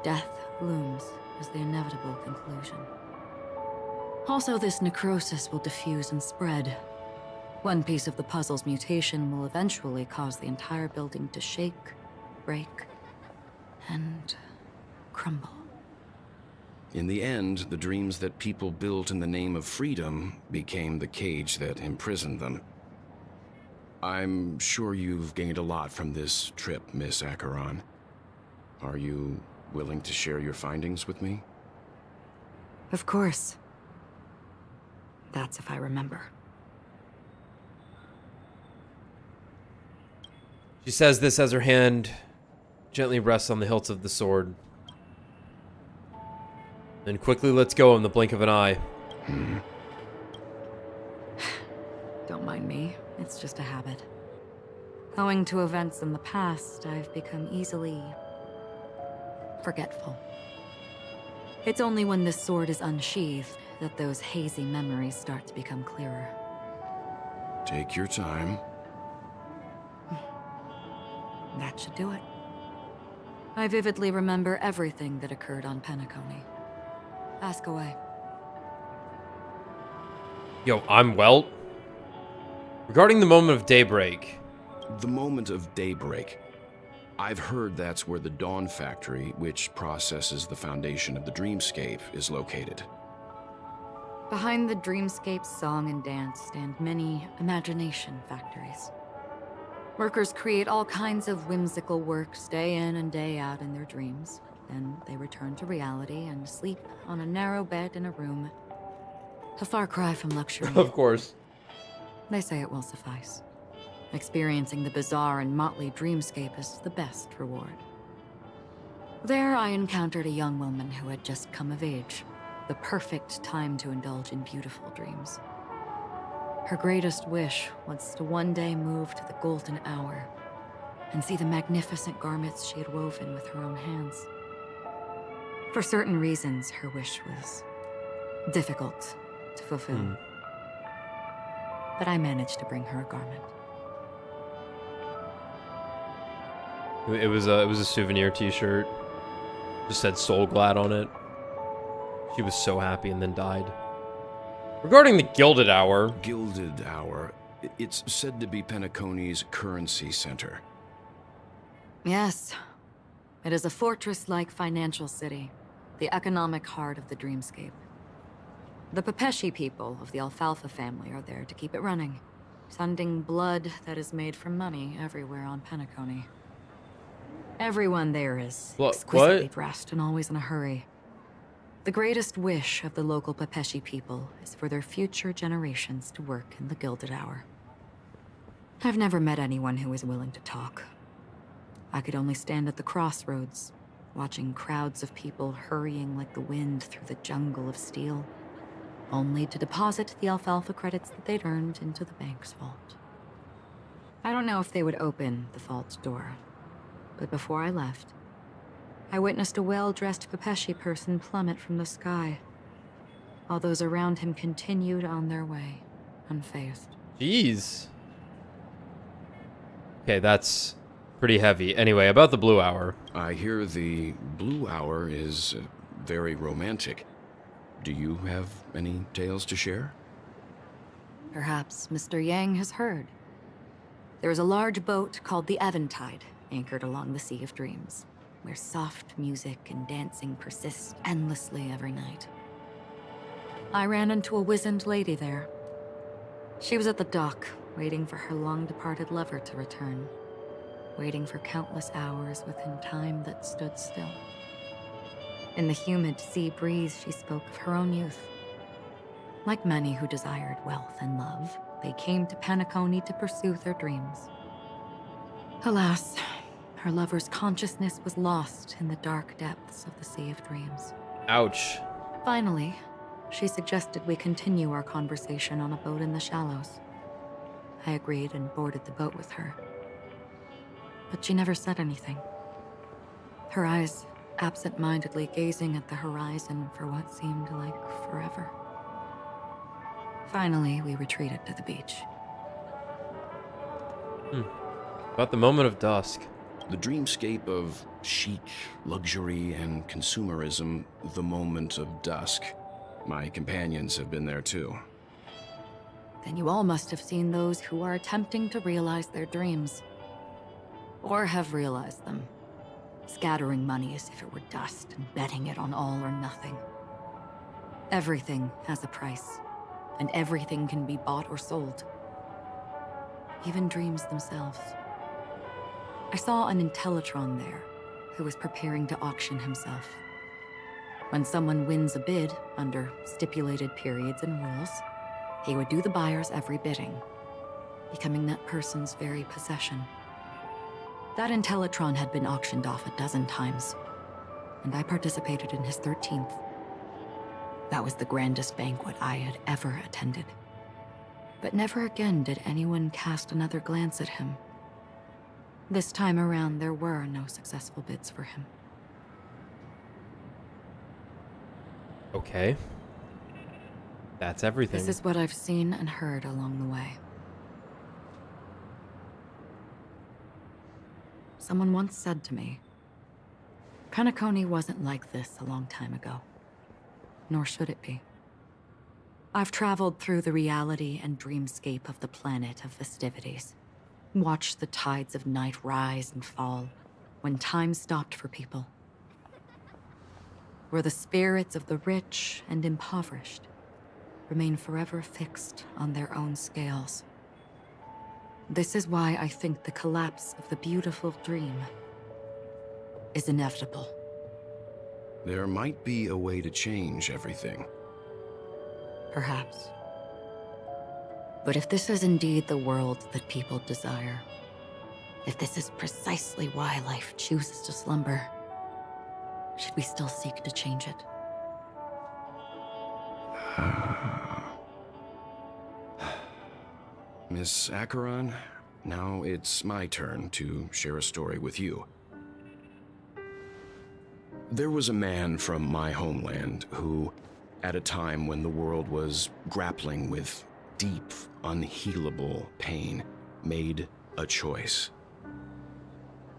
Speaker 11: death looms as the inevitable conclusion. Also, this necrosis will diffuse and spread. One piece of the puzzle's mutation will eventually cause the entire building to shake, break, and crumble.
Speaker 3: In the end, the dreams that people built in the name of freedom became the cage that imprisoned them. I'm sure you've gained a lot from this trip, Miss Acheron. Are you willing to share your findings with me?
Speaker 11: Of course. That's if I remember.
Speaker 1: She says this as her hand gently rests on the hilt of the sword. Then quickly lets go in the blink of an eye.
Speaker 11: Don't mind me. It's just a habit. Owing to events in the past, I've become easily forgetful. It's only when this sword is unsheathed that those hazy memories start to become clearer.
Speaker 3: Take your time.
Speaker 11: That should do it. I vividly remember everything that occurred on Penacony. Ask away.
Speaker 1: Yo, I'm well. Regarding the moment of daybreak.
Speaker 3: The moment of daybreak. I've heard that's where the Dawn Factory, which processes the foundation of the dreamscape, is located.
Speaker 11: Behind the dreamscape's song and dance stand many imagination factories. Workers create all kinds of whimsical works day in and day out in their dreams. Then they return to reality and sleep on a narrow bed in a room. A far cry from luxury.
Speaker 1: Of course.
Speaker 11: They say it will suffice. Experiencing the bizarre and motley dreamscape is the best reward. There I encountered a young woman who had just come of age. The perfect time to indulge in beautiful dreams. Her greatest wish was to one day move to the golden hour and see the magnificent garments she had woven with her own hands. For certain reasons, her wish was difficult to fulfill. but I managed to bring her a garment.
Speaker 1: It was a souvenir T-shirt. Just said "Soul Glad" on it. She was so happy and then died. Regarding the Gilded Hour.
Speaker 3: Gilded Hour. It's said to be Penacony's currency center.
Speaker 11: Yes. It is a fortress-like financial city, the economic heart of the dreamscape. The Pepeshi people of the Alfalfa family are there to keep it running, sending blood that is made from money everywhere on Penacony. Everyone there is exquisitely dressed and always in a hurry. The greatest wish of the local Pepeshi people is for their future generations to work in the Gilded Hour. I've never met anyone who is willing to talk. I could only stand at the crossroads, watching crowds of people hurrying like the wind through the jungle of steel, only to deposit the alfalfa credits that they'd earned into the bank's vault. I don't know if they would open the vault door, but before I left, I witnessed a well-dressed Pepeshi person plummet from the sky, while those around him continued on their way, unfazed.
Speaker 1: Jeez. Okay, that's pretty heavy. Anyway, about the Blue Hour.
Speaker 3: I hear the Blue Hour is very romantic. Do you have any tales to share?
Speaker 11: Perhaps Mr. Yang has heard. There is a large boat called the Eventide, anchored along the Sea of Dreams, where soft music and dancing persist endlessly every night. I ran into a wizened lady there. She was at the dock, waiting for her long-departed lover to return, waiting for countless hours within time that stood still. In the humid sea breeze, she spoke of her own youth. Like many who desired wealth and love, they came to Penacony to pursue their dreams. Alas, her lover's consciousness was lost in the dark depths of the Sea of Dreams.
Speaker 1: Ouch.
Speaker 11: Finally, she suggested we continue our conversation on a boat in the shallows. I agreed and boarded the boat with her. But she never said anything. Her eyes absent-mindedly gazing at the horizon for what seemed like forever. Finally, we retreated to the beach.
Speaker 1: About the moment of dusk.
Speaker 3: The dreamscape of chic, luxury, and consumerism, the moment of dusk. My companions have been there too.
Speaker 11: Then you all must have seen those who are attempting to realize their dreams. Or have realized them. Scattering money as if it were dust and betting it on all or nothing. Everything has a price, and everything can be bought or sold. Even dreams themselves. I saw an Intellitron there, who was preparing to auction himself. When someone wins a bid under stipulated periods and rules, he would do the buyer's every bidding, becoming that person's very possession. That Intellitron had been auctioned off a dozen times, and I participated in his 13th. That was the grandest banquet I had ever attended. But never again did anyone cast another glance at him. This time around, there were no successful bids for him.
Speaker 1: Okay. That's everything.
Speaker 11: This is what I've seen and heard along the way. Someone once said to me, Penacony wasn't like this a long time ago. Nor should it be. I've traveled through the reality and dreamscape of the planet of festivities. Watched the tides of night rise and fall when time stopped for people. Where the spirits of the rich and impoverished remain forever fixed on their own scales. This is why I think the collapse of the beautiful dream is inevitable.
Speaker 3: There might be a way to change everything.
Speaker 11: Perhaps. But if this is indeed the world that people desire, if this is precisely why life chooses to slumber, should we still seek to change it?
Speaker 3: Miss Acheron, now it's my turn to share a story with you. There was a man from my homeland who, at a time when the world was grappling with deep, unhealable pain, made a choice.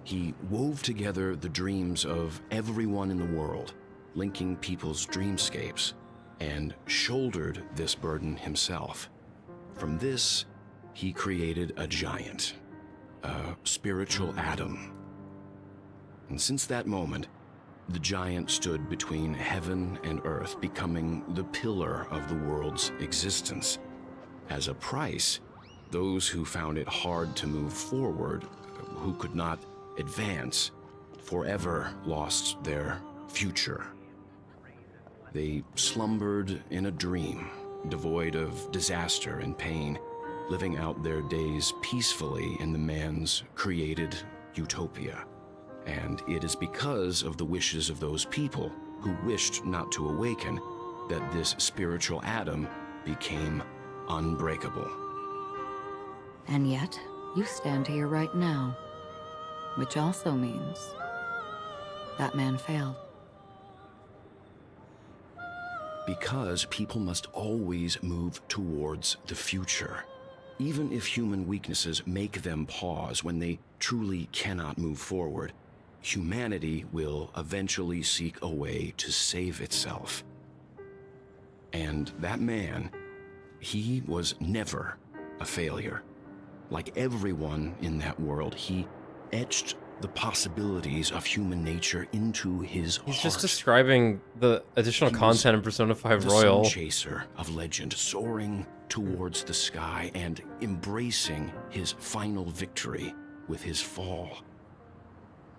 Speaker 3: He wove together the dreams of everyone in the world, linking people's dreamscapes, and shouldered this burden himself. From this, he created a giant, a spiritual Adam. And since that moment, the giant stood between heaven and earth, becoming the pillar of the world's existence. As a price, those who found it hard to move forward, who could not advance, forever lost their future. They slumbered in a dream, devoid of disaster and pain, living out their days peacefully in the man's created utopia. And it is because of the wishes of those people who wished not to awaken that this spiritual Adam became unbreakable.
Speaker 11: And yet, you stand here right now. Which also means that man failed.
Speaker 3: Because people must always move towards the future. Even if human weaknesses make them pause when they truly cannot move forward, humanity will eventually seek a way to save itself. And that man, he was never a failure. Like everyone in that world, he etched the possibilities of human nature into his heart.
Speaker 1: He's just describing the additional content in Persona 5
Speaker 3: the
Speaker 1: Royal.
Speaker 3: sun chaser of legend, soaring towards the sky and embracing his final victory with his fall.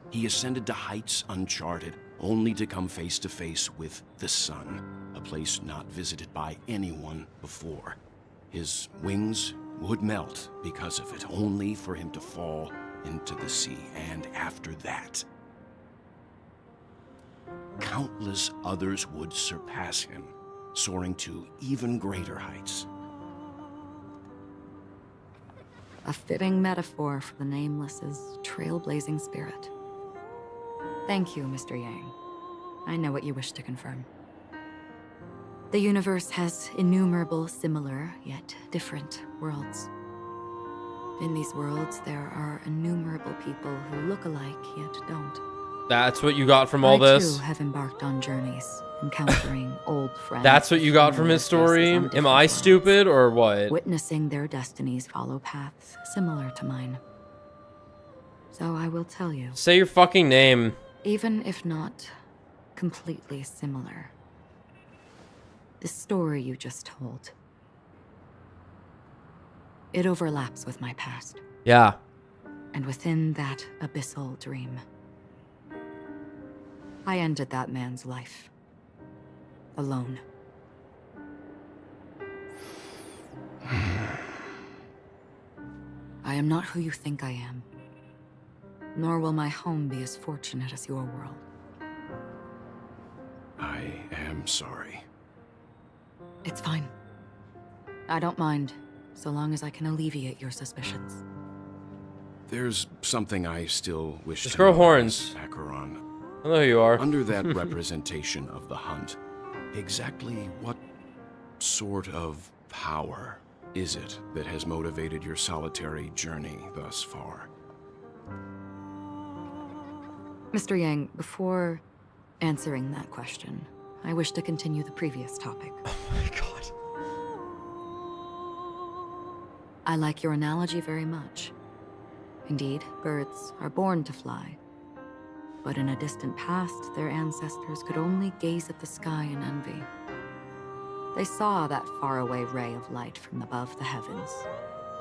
Speaker 3: He ascended to heights uncharted, only to come face to face with the sun, a place not visited by anyone before. His wings would melt because of it, only for him to fall into the sea. And after that, countless others would surpass him, soaring to even greater heights.
Speaker 11: A fitting metaphor for the Nameless's trailblazing spirit. Thank you, Mr. Yang. I know what you wish to confirm. The universe has innumerable similar, yet different worlds. In these worlds, there are innumerable people who look alike, yet don't.
Speaker 1: That's what you got from all this?
Speaker 11: I, too, have embarked on journeys, encountering old friends.
Speaker 1: That's what you got from his story? Am I stupid, or what?
Speaker 11: Witnessing their destinies follow paths similar to mine. So I will tell you.
Speaker 1: Say your fucking name.
Speaker 11: Even if not completely similar. The story you just told. It overlaps with my past.
Speaker 1: Yeah.
Speaker 11: And within that abyssal dream, I ended that man's life. Alone. I am not who you think I am. Nor will my home be as fortunate as your world.
Speaker 3: I am sorry.
Speaker 11: It's fine. I don't mind, so long as I can alleviate your suspicions.
Speaker 3: There's something I still wish
Speaker 1: Just
Speaker 3: to
Speaker 1: grow
Speaker 3: know,
Speaker 1: horns.
Speaker 3: Acheron.
Speaker 1: I know who you are.
Speaker 3: Under that representation of the hunt, exactly what sort of power is it that has motivated your solitary journey thus far?
Speaker 11: Mr. Yang, before answering that question, I wish to continue the previous topic.
Speaker 1: Oh my god.
Speaker 11: I like your analogy very much. Indeed, birds are born to fly. But in a distant past, their ancestors could only gaze at the sky in envy. They saw that faraway ray of light from above the heavens,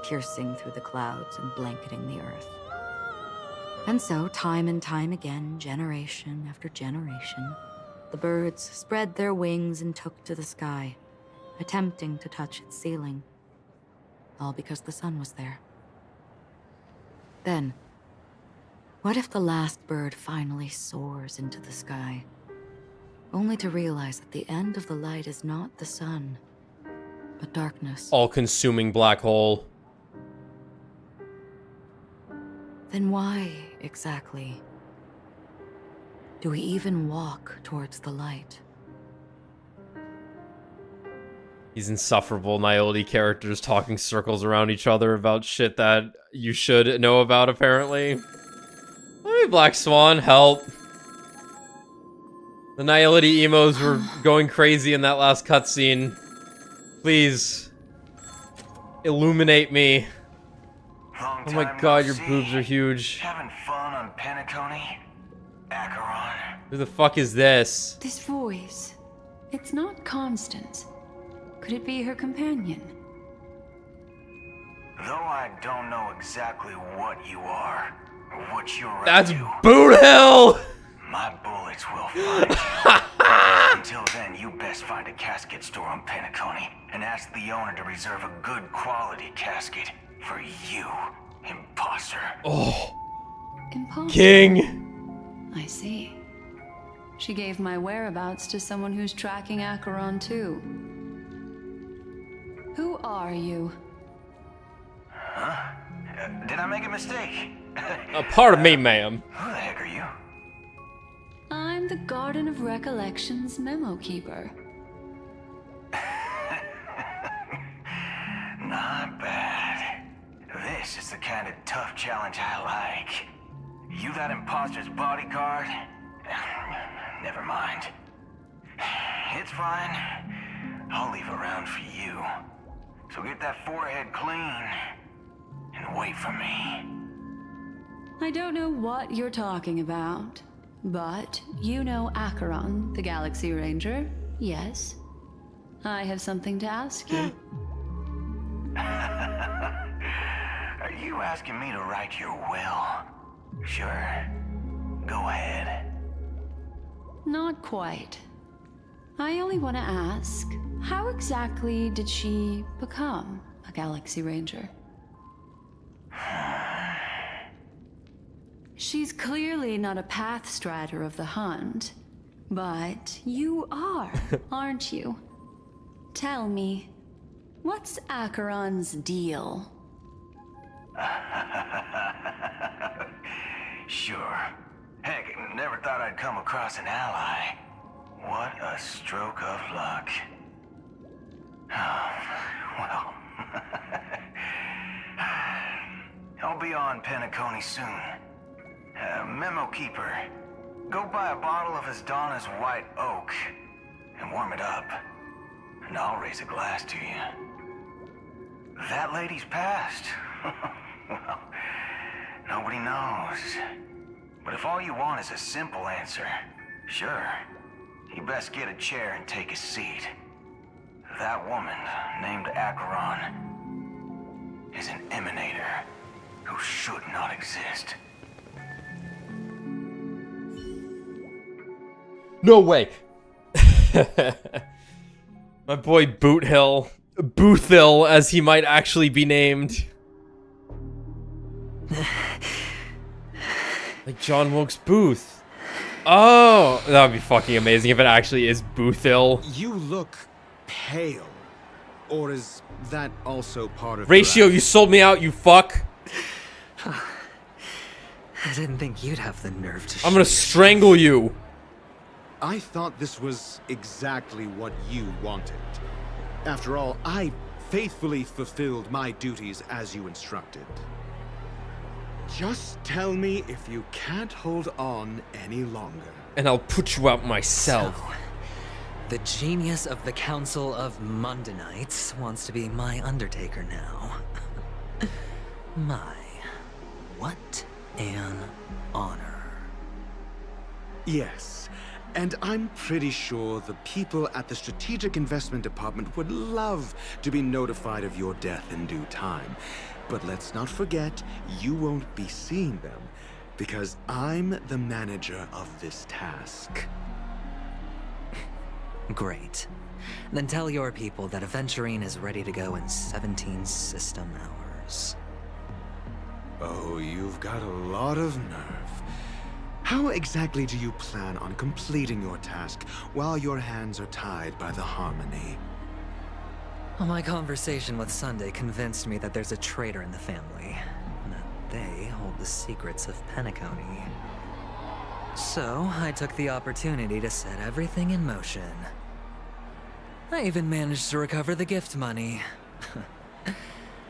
Speaker 11: piercing through the clouds and blanketing the earth. And so, time and time again, generation after generation, the birds spread their wings and took to the sky, attempting to touch its ceiling. All because the sun was there. Then, what if the last bird finally soars into the sky, only to realize that the end of the light is not the sun, but darkness?
Speaker 1: All-consuming black hole.
Speaker 11: Then why, exactly, do we even walk towards the light?
Speaker 1: These insufferable Niobe characters talking circles around each other about shit that you should know about, apparently. Hey, Black Swan, help. The Niobe emos were going crazy in that last cutscene. Please. Illuminate me. Oh my god, your boobs are huge.
Speaker 6: Having fun on Penacony? Acheron.
Speaker 1: Who the fuck is this?
Speaker 8: This voice. It's not Constance. Could it be her companion?
Speaker 6: Though I don't know exactly what you are, or what you're up
Speaker 1: That's
Speaker 6: to,
Speaker 1: Boot Hill!
Speaker 6: my bullets will find you. Until then, you best find a casket store on Penacony and ask the owner to reserve a good quality casket for you, imposter.
Speaker 1: Oh.
Speaker 8: Imposter.
Speaker 1: King!
Speaker 8: I see. She gave my whereabouts to someone who's tracking Acheron too. Who are you?
Speaker 6: Huh? Did I make a mistake?
Speaker 1: Pardon me, ma'am.
Speaker 6: Who the heck are you?
Speaker 8: I'm the Garden of Recollection's memo keeper.
Speaker 6: Not bad. This is the kind of tough challenge I like. You that imposter's bodyguard? Never mind. It's fine. I'll leave a round for you. So get that forehead clean and wait for me.
Speaker 8: I don't know what you're talking about, but you know Acheron, the Galaxy Ranger, yes? I have something to ask you.
Speaker 6: Are you asking me to write your will? Sure. Go ahead.
Speaker 8: Not quite. I only want to ask, how exactly did she become a Galaxy Ranger? She's clearly not a pathstrider of the hunt, but you are, aren't you? Tell me, what's Acheron's deal?
Speaker 6: Sure. Heck, never thought I'd come across an ally. What a stroke of luck. Oh, well. I'll be on Penacony soon. Memo Keeper, go buy a bottle of his Donna's White Oak and warm it up, and I'll raise a glass to you. That lady's passed. Well, nobody knows. But if all you want is a simple answer, sure, you best get a chair and take a seat. That woman, named Acheron, is an emanator who should not exist.
Speaker 1: No way! My boy Boot Hill. Boothill, as he might actually be named. Like John Wilkes Booth. Oh, that would be fucking amazing if it actually is Boothill.
Speaker 16: You look pale. Or is that also part of
Speaker 1: Ratio, you sold me out, you fuck.
Speaker 7: I didn't think you'd have the nerve to
Speaker 1: I'm gonna strangle you.
Speaker 16: I thought this was exactly what you wanted. After all, I faithfully fulfilled my duties as you instructed. Just tell me if you can't hold on any longer.
Speaker 1: And I'll put you out myself.
Speaker 7: So, the genius of the Council of Mundanites wants to be my Undertaker now. My, what an honor.
Speaker 16: Yes, and I'm pretty sure the people at the Strategic Investment Department would love to be notified of your death in due time. But let's not forget, you won't be seeing them, because I'm the manager of this task.
Speaker 7: Great. Then tell your people that Aventurine is ready to go in 17 system hours.
Speaker 16: Oh, you've got a lot of nerve. How exactly do you plan on completing your task while your hands are tied by the Harmony?
Speaker 7: Well, my conversation with Sunday convinced me that there's a traitor in the family, and that they hold the secrets of Penacony. So, I took the opportunity to set everything in motion. I even managed to recover the gift money.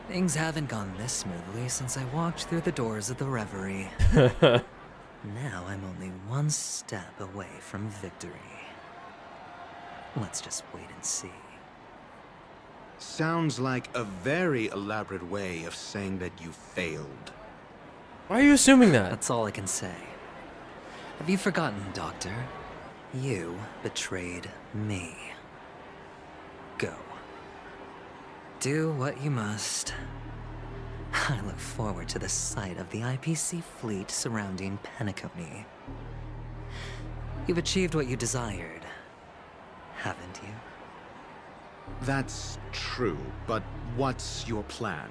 Speaker 7: Things haven't gone this smoothly since I walked through the doors of the Reverie. Now I'm only one step away from victory. Let's just wait and see.
Speaker 16: Sounds like a very elaborate way of saying that you failed.
Speaker 1: Why are you assuming that?
Speaker 7: That's all I can say. Have you forgotten, Doctor? You betrayed me. Go. Do what you must. I look forward to the sight of the IPC fleet surrounding Penacony. You've achieved what you desired, haven't you?
Speaker 16: That's true, but what's your plan?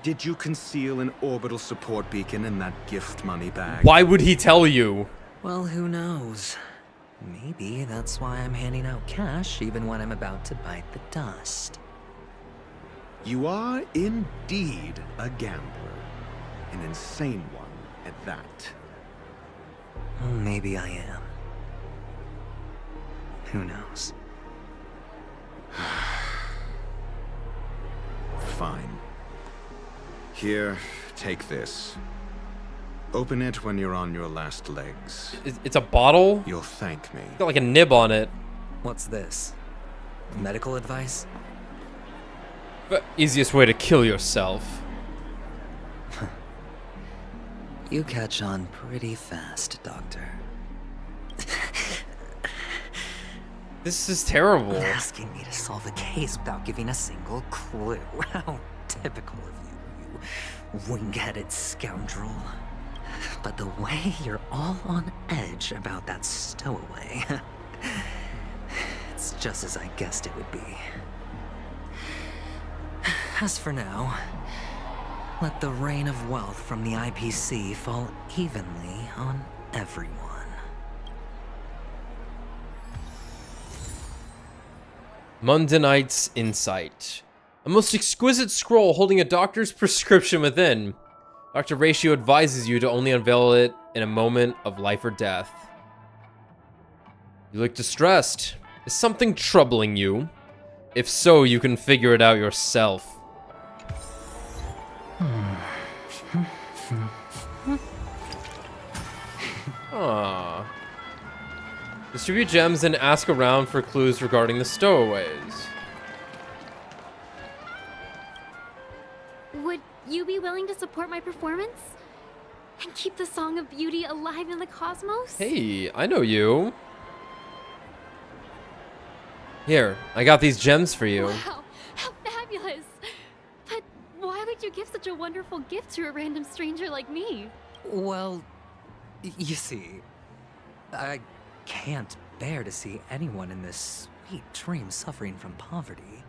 Speaker 16: Did you conceal an orbital support beacon in that gift money bag?
Speaker 1: Why would he tell you?
Speaker 7: Well, who knows? Maybe that's why I'm handing out cash even when I'm about to bite the dust.
Speaker 16: You are indeed a gambler. An insane one at that.
Speaker 7: Well, maybe I am. Who knows?
Speaker 16: Fine. Here, take this. Open it when you're on your last legs.
Speaker 1: It's a bottle?
Speaker 16: You'll thank me.
Speaker 1: It's got like a nib on it.
Speaker 7: What's this? Medical advice?
Speaker 1: The easiest way to kill yourself.
Speaker 7: You catch on pretty fast, Doctor.
Speaker 1: This is terrible.
Speaker 7: Asking me to solve a case without giving a single clue. How typical of you, you wing-headed scoundrel. But the way you're all on edge about that stowaway, it's just as I guessed it would be. As for now, let the rain of wealth from the IPC fall evenly on everyone.
Speaker 1: Mundanite's Insight. A most exquisite scroll holding a doctor's prescription within. Dr. Ratio advises you to only unveil it in a moment of life or death. You look distressed. Is something troubling you? If so, you can figure it out yourself. Aww. Distribute gems and ask around for clues regarding the stowaways.
Speaker 19: Would you be willing to support my performance? And keep the Song of Beauty alive in the cosmos?
Speaker 1: Hey, I know you. Here, I got these gems for you.
Speaker 19: Wow, how fabulous! But why would you give such a wonderful gift to a random stranger like me?
Speaker 7: Well, you see, I can't bear to see anyone in this sweet dream suffering from poverty.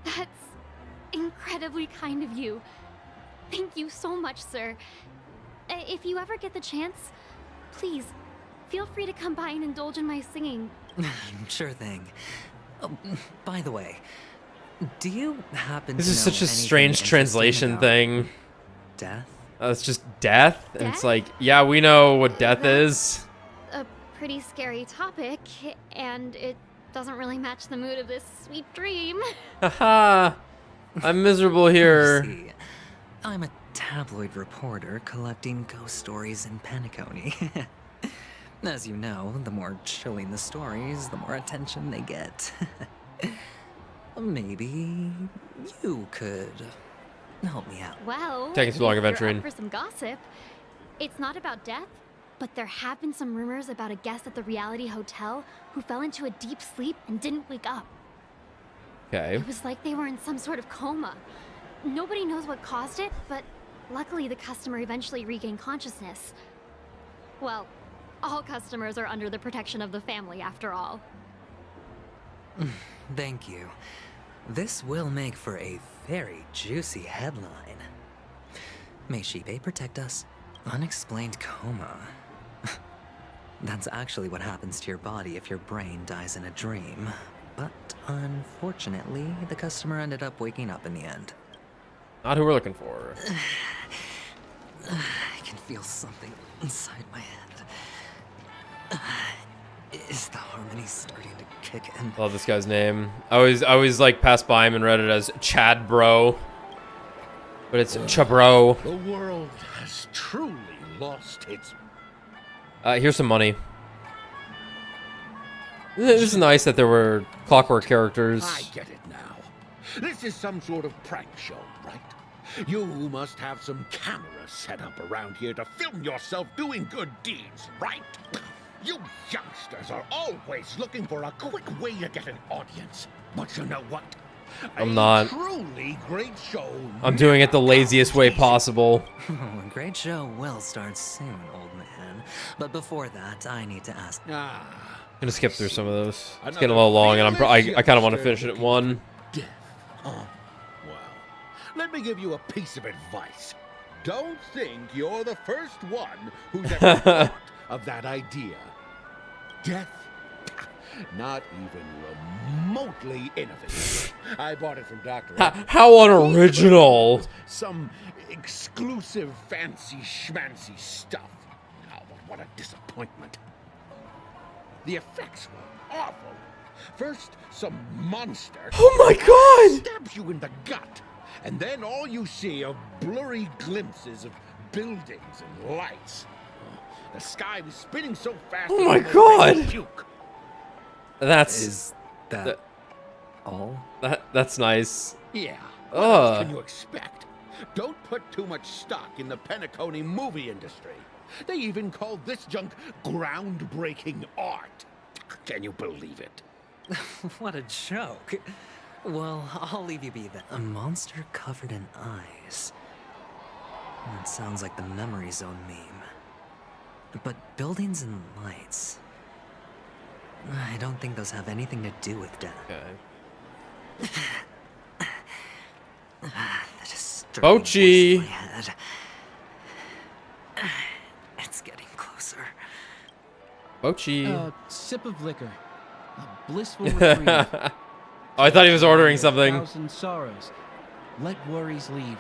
Speaker 19: That's incredibly kind of you. Thank you so much, sir. If you ever get the chance, please, feel free to come by and indulge in my singing.
Speaker 7: Sure thing. Oh, by the way, do you happen
Speaker 1: This
Speaker 7: to
Speaker 1: is
Speaker 7: know
Speaker 1: such a
Speaker 7: anything
Speaker 1: strange
Speaker 7: interesting
Speaker 1: translation
Speaker 7: about
Speaker 1: thing.
Speaker 7: death?
Speaker 1: It's just death? And it's like, yeah, we know what death is.
Speaker 19: A pretty scary topic, and it doesn't really match the mood of this sweet dream.
Speaker 1: Haha. I'm miserable here.
Speaker 7: See, I'm a tabloid reporter collecting ghost stories in Penacony. As you know, the more chilling the stories, the more attention they get. Maybe you could help me out.
Speaker 19: Well,
Speaker 1: Taking too long
Speaker 19: if you're
Speaker 1: adventuring.
Speaker 19: up for some gossip, it's not about death, but there have been some rumors about a guest at the Reality Hotel who fell into a deep sleep and didn't wake up.
Speaker 1: Okay.
Speaker 19: It was like they were in some sort of coma. Nobody knows what caused it, but luckily the customer eventually regained consciousness. Well, all customers are under the protection of the family, after all.
Speaker 7: Thank you. This will make for a very juicy headline. May Shibe protect us. Unexplained coma. That's actually what happens to your body if your brain dies in a dream. But unfortunately, the customer ended up waking up in the end.
Speaker 1: Not who we're looking for.
Speaker 7: I can feel something inside my head. Is the harmony starting to kick in.
Speaker 1: Love this guy's name. I always like passed by him and read it as Chad Bro. But it's Chabro.
Speaker 9: The world has truly lost its...
Speaker 1: Here's some money. This is nice that there were clockwork characters.
Speaker 9: I get it now. This is some sort of prank show, right? You must have some cameras set up around here to film yourself doing good deeds, right? You youngsters are always looking for a quick way to get an audience. But you know what?
Speaker 1: I'm not.
Speaker 9: Truly great show.
Speaker 1: I'm doing it the laziest way possible.
Speaker 7: A great show will start soon, old man. But before that, I need to ask.
Speaker 1: I'm gonna skip through some of those. It's getting a little long, and I kind of want to finish it at 1.
Speaker 9: Death. Well, let me give you a piece of advice. Don't think you're the first one who's ever thought of that idea. Death? Not even remotely innovative. I bought it from Dr.
Speaker 1: How unoriginal.
Speaker 9: Some exclusive fancy schmancy stuff. Oh, but what a disappointment. The effects were awful. First, some monster stabs you in the gut, and then all you see are blurry glimpses of buildings and lights. The sky was spinning so fast.
Speaker 1: Oh my
Speaker 9: it
Speaker 1: God.
Speaker 9: made me puke.
Speaker 1: That's
Speaker 7: all?
Speaker 1: That's nice.
Speaker 9: Yeah. What else can you expect? Don't put too much stock in the Penacony movie industry. They even called this junk groundbreaking art. Can you believe it?
Speaker 7: What a joke. Well, I'll leave you be then. A monster covered in eyes. That sounds like the memory zone meme. But buildings and lights. I don't think those have anything to do with death.
Speaker 1: Okay.
Speaker 7: The disturbing
Speaker 1: Bochi.
Speaker 7: voice in my head. It's getting closer.
Speaker 1: Bochi.
Speaker 5: Sip of liquor. A blissful reprieve.
Speaker 1: Oh, I thought he was ordering something.
Speaker 5: 1,000 sorrows. Let worries leave.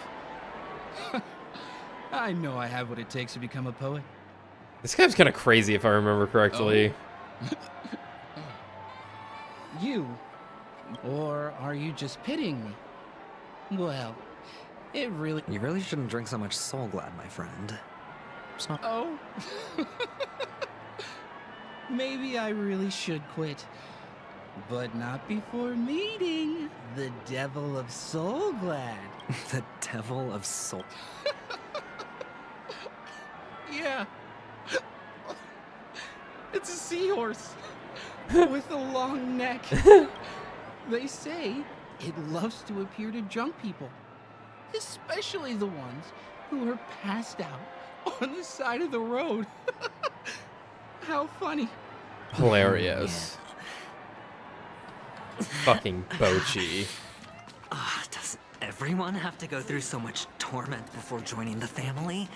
Speaker 5: I know I have what it takes to become a poet.
Speaker 1: This guy's kind of crazy, if I remember correctly.
Speaker 5: You? Or are you just pitying me? Well, it really...
Speaker 7: You really shouldn't drink so much Soul Glad, my friend. It's not...
Speaker 5: Oh? Maybe I really should quit. But not before meeting the Devil of Soul Glad.
Speaker 7: The Devil of Soul...
Speaker 5: Yeah. It's a seahorse with a long neck. They say it loves to appear to drunk people, especially the ones who are passed out on the side of the road. How funny.
Speaker 1: Hilarious. Fucking Bochi.
Speaker 7: Does everyone have to go through so much torment before joining the family?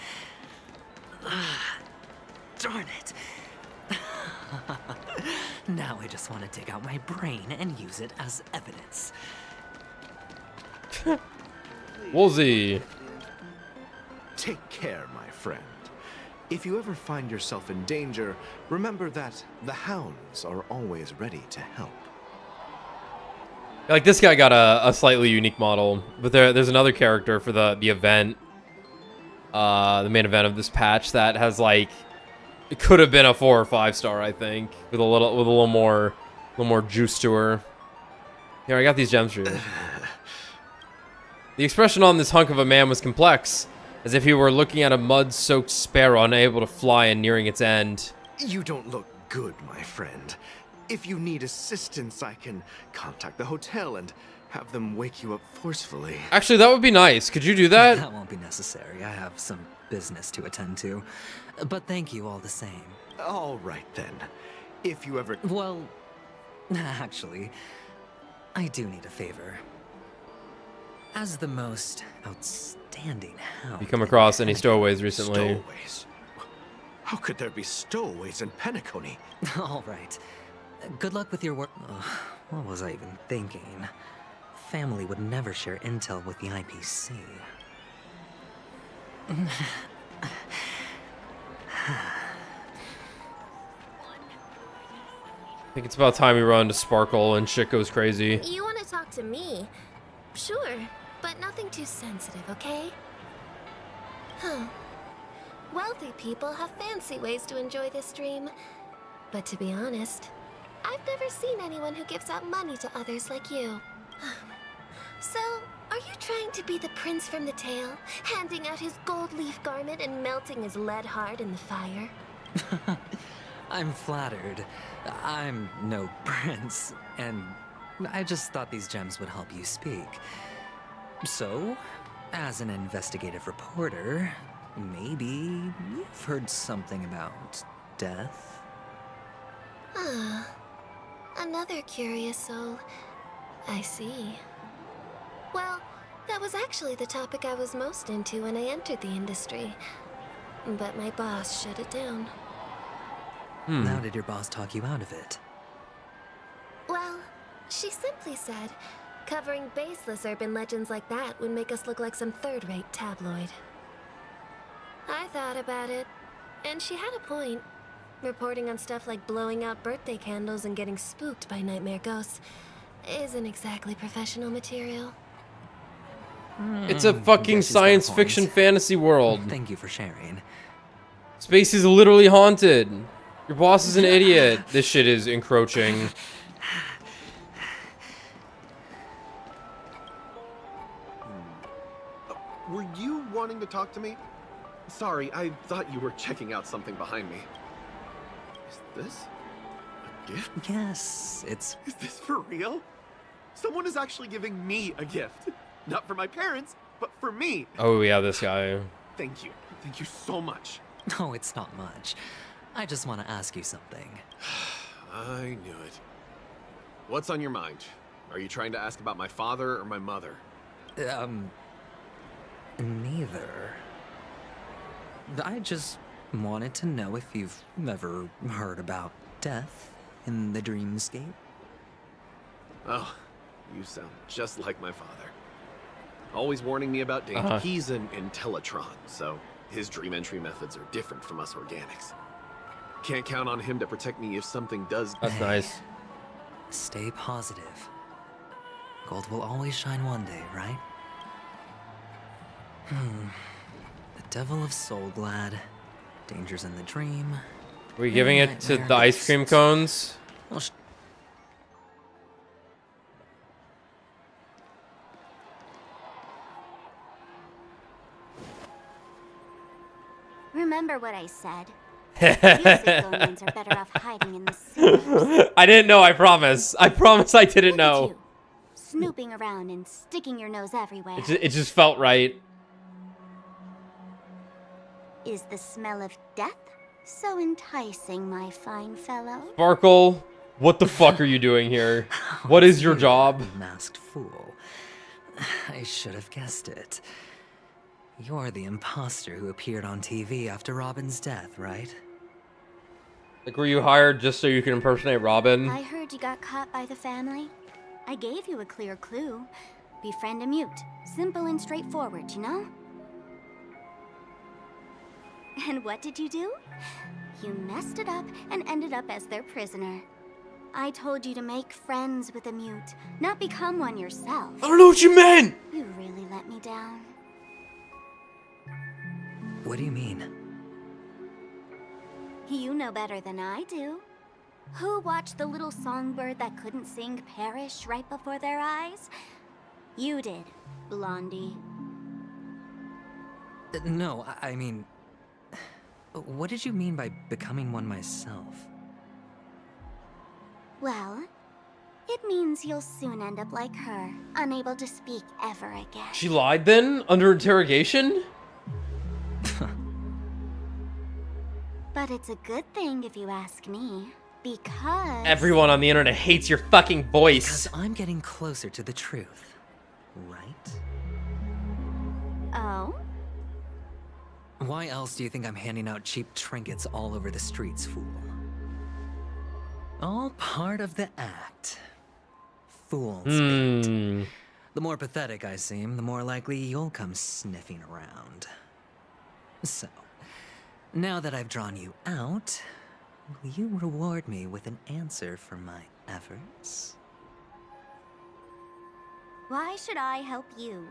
Speaker 7: Darn it. Now I just want to dig out my brain and use it as evidence.
Speaker 1: Woolsey.
Speaker 12: Take care, my friend. If you ever find yourself in danger, remember that the hounds are always ready to help.
Speaker 1: Like, this guy got a slightly unique model, but there's another character for the event, the main event of this patch that has, like, it could have been a 4 or 5 star, I think, with a little more juice to her. Here, I got these gems for you. The expression on this hunk of a man was complex, as if he were looking at a mud-soaked sparrow unable to fly and nearing its end.
Speaker 12: You don't look good, my friend. If you need assistance, I can contact the hotel and have them wake you up forcefully.
Speaker 1: Actually, that would be nice. Could you do that?
Speaker 7: That won't be necessary. I have some business to attend to. But thank you all the same.
Speaker 12: All right, then. If you ever...
Speaker 7: Well, actually, I do need a favor. As the most outstanding hound...
Speaker 1: You come across any stowaways recently?
Speaker 12: Stowaways? How could there be stowaways in Penacony?
Speaker 7: All right. Good luck with your work. What was I even thinking? Family would never share intel with the IPC.
Speaker 1: think it's about time we run to Sparkle and shit goes crazy.
Speaker 2: You want to talk to me? Sure, but nothing too sensitive, okay? Huh. Wealthy people have fancy ways to enjoy this dream. But to be honest, I've never seen anyone who gives out money to others like you. So, are you trying to be the prince from the tale, handing out his gold leaf garment and melting his lead heart in the fire?
Speaker 7: I'm flattered. I'm no prince, and I just thought these gems would help you speak. So, as an investigative reporter, maybe you've heard something about death?
Speaker 2: Ah, another curious soul. I see. Well, that was actually the topic I was most into when I entered the industry. But my boss shut it down.
Speaker 7: How did your boss talk you out of it?
Speaker 2: Well, she simply said, covering baseless urban legends like that would make us look like some third-rate tabloid. I thought about it, and she had a point. Reporting on stuff like blowing out birthday candles and getting spooked by nightmare ghosts isn't exactly professional material.
Speaker 1: It's a fucking science fiction fantasy world.
Speaker 7: Thank you for sharing.
Speaker 1: Space is literally haunted. Your boss is an idiot. This shit is encroaching.
Speaker 14: Were you wanting to talk to me? Sorry, I thought you were checking out something behind me. Is this a gift?
Speaker 7: Yes, it's...
Speaker 14: Is this for real? Someone is actually giving me a gift. Not for my parents, but for me.
Speaker 1: Oh yeah, this guy.
Speaker 14: Thank you. Thank you so much.
Speaker 7: No, it's not much. I just want to ask you something.
Speaker 14: I knew it. What's on your mind? Are you trying to ask about my father or my mother?
Speaker 7: Neither. I just wanted to know if you've ever heard about death in the dreamscape.
Speaker 14: Oh, you sound just like my father. Always warning me about danger. He's an Intellitron, so his dream entry methods are different from us organics. Can't count on him to protect me if something does.
Speaker 1: That's nice.
Speaker 7: Stay positive. Gold will always shine one day, right? The Devil of Soulglad. Dangers in the dream.
Speaker 1: Are we giving it to the ice cream cones?
Speaker 7: Well,
Speaker 13: Remember what I said. Music are better off hiding in the sewers.
Speaker 1: I didn't know, I promise. I promise I didn't know.
Speaker 13: Snooping around and sticking your nose everywhere.
Speaker 1: It just felt right.
Speaker 13: Is the smell of death so enticing, my fine fellow?
Speaker 1: Sparkle, what the fuck are you doing here? What is your job?
Speaker 7: Masked fool. I should have guessed it. You're the imposter who appeared on TV after Robin's death, right?
Speaker 1: Like, were you hired just so you can impersonate Robin?
Speaker 13: I heard you got caught by the family. I gave you a clear clue. Befriend a mute. Simple and straightforward, you know? And what did you do? You messed it up and ended up as their prisoner. I told you to make friends with a mute, not become one yourself.
Speaker 1: I don't know what you meant!
Speaker 13: You really let me down.
Speaker 7: What do you mean?
Speaker 13: You know better than I do. Who watched the little songbird that couldn't sing perish right before their eyes? You did, Blondie.
Speaker 7: No, I mean... What did you mean by becoming one myself?
Speaker 13: Well, it means you'll soon end up like her, unable to speak ever again.
Speaker 1: She lied then? Under interrogation?
Speaker 13: But it's a good thing if you ask me, because...
Speaker 1: Everyone on the internet hates your fucking voice.
Speaker 7: Because I'm getting closer to the truth, right?
Speaker 13: Oh?
Speaker 7: Why else do you think I'm handing out cheap trinkets all over the streets, fool? All part of the act. Fool's bait. The more pathetic I seem, the more likely you'll come sniffing around. So, now that I've drawn you out, will you reward me with an answer for my efforts?
Speaker 13: Why should I help you?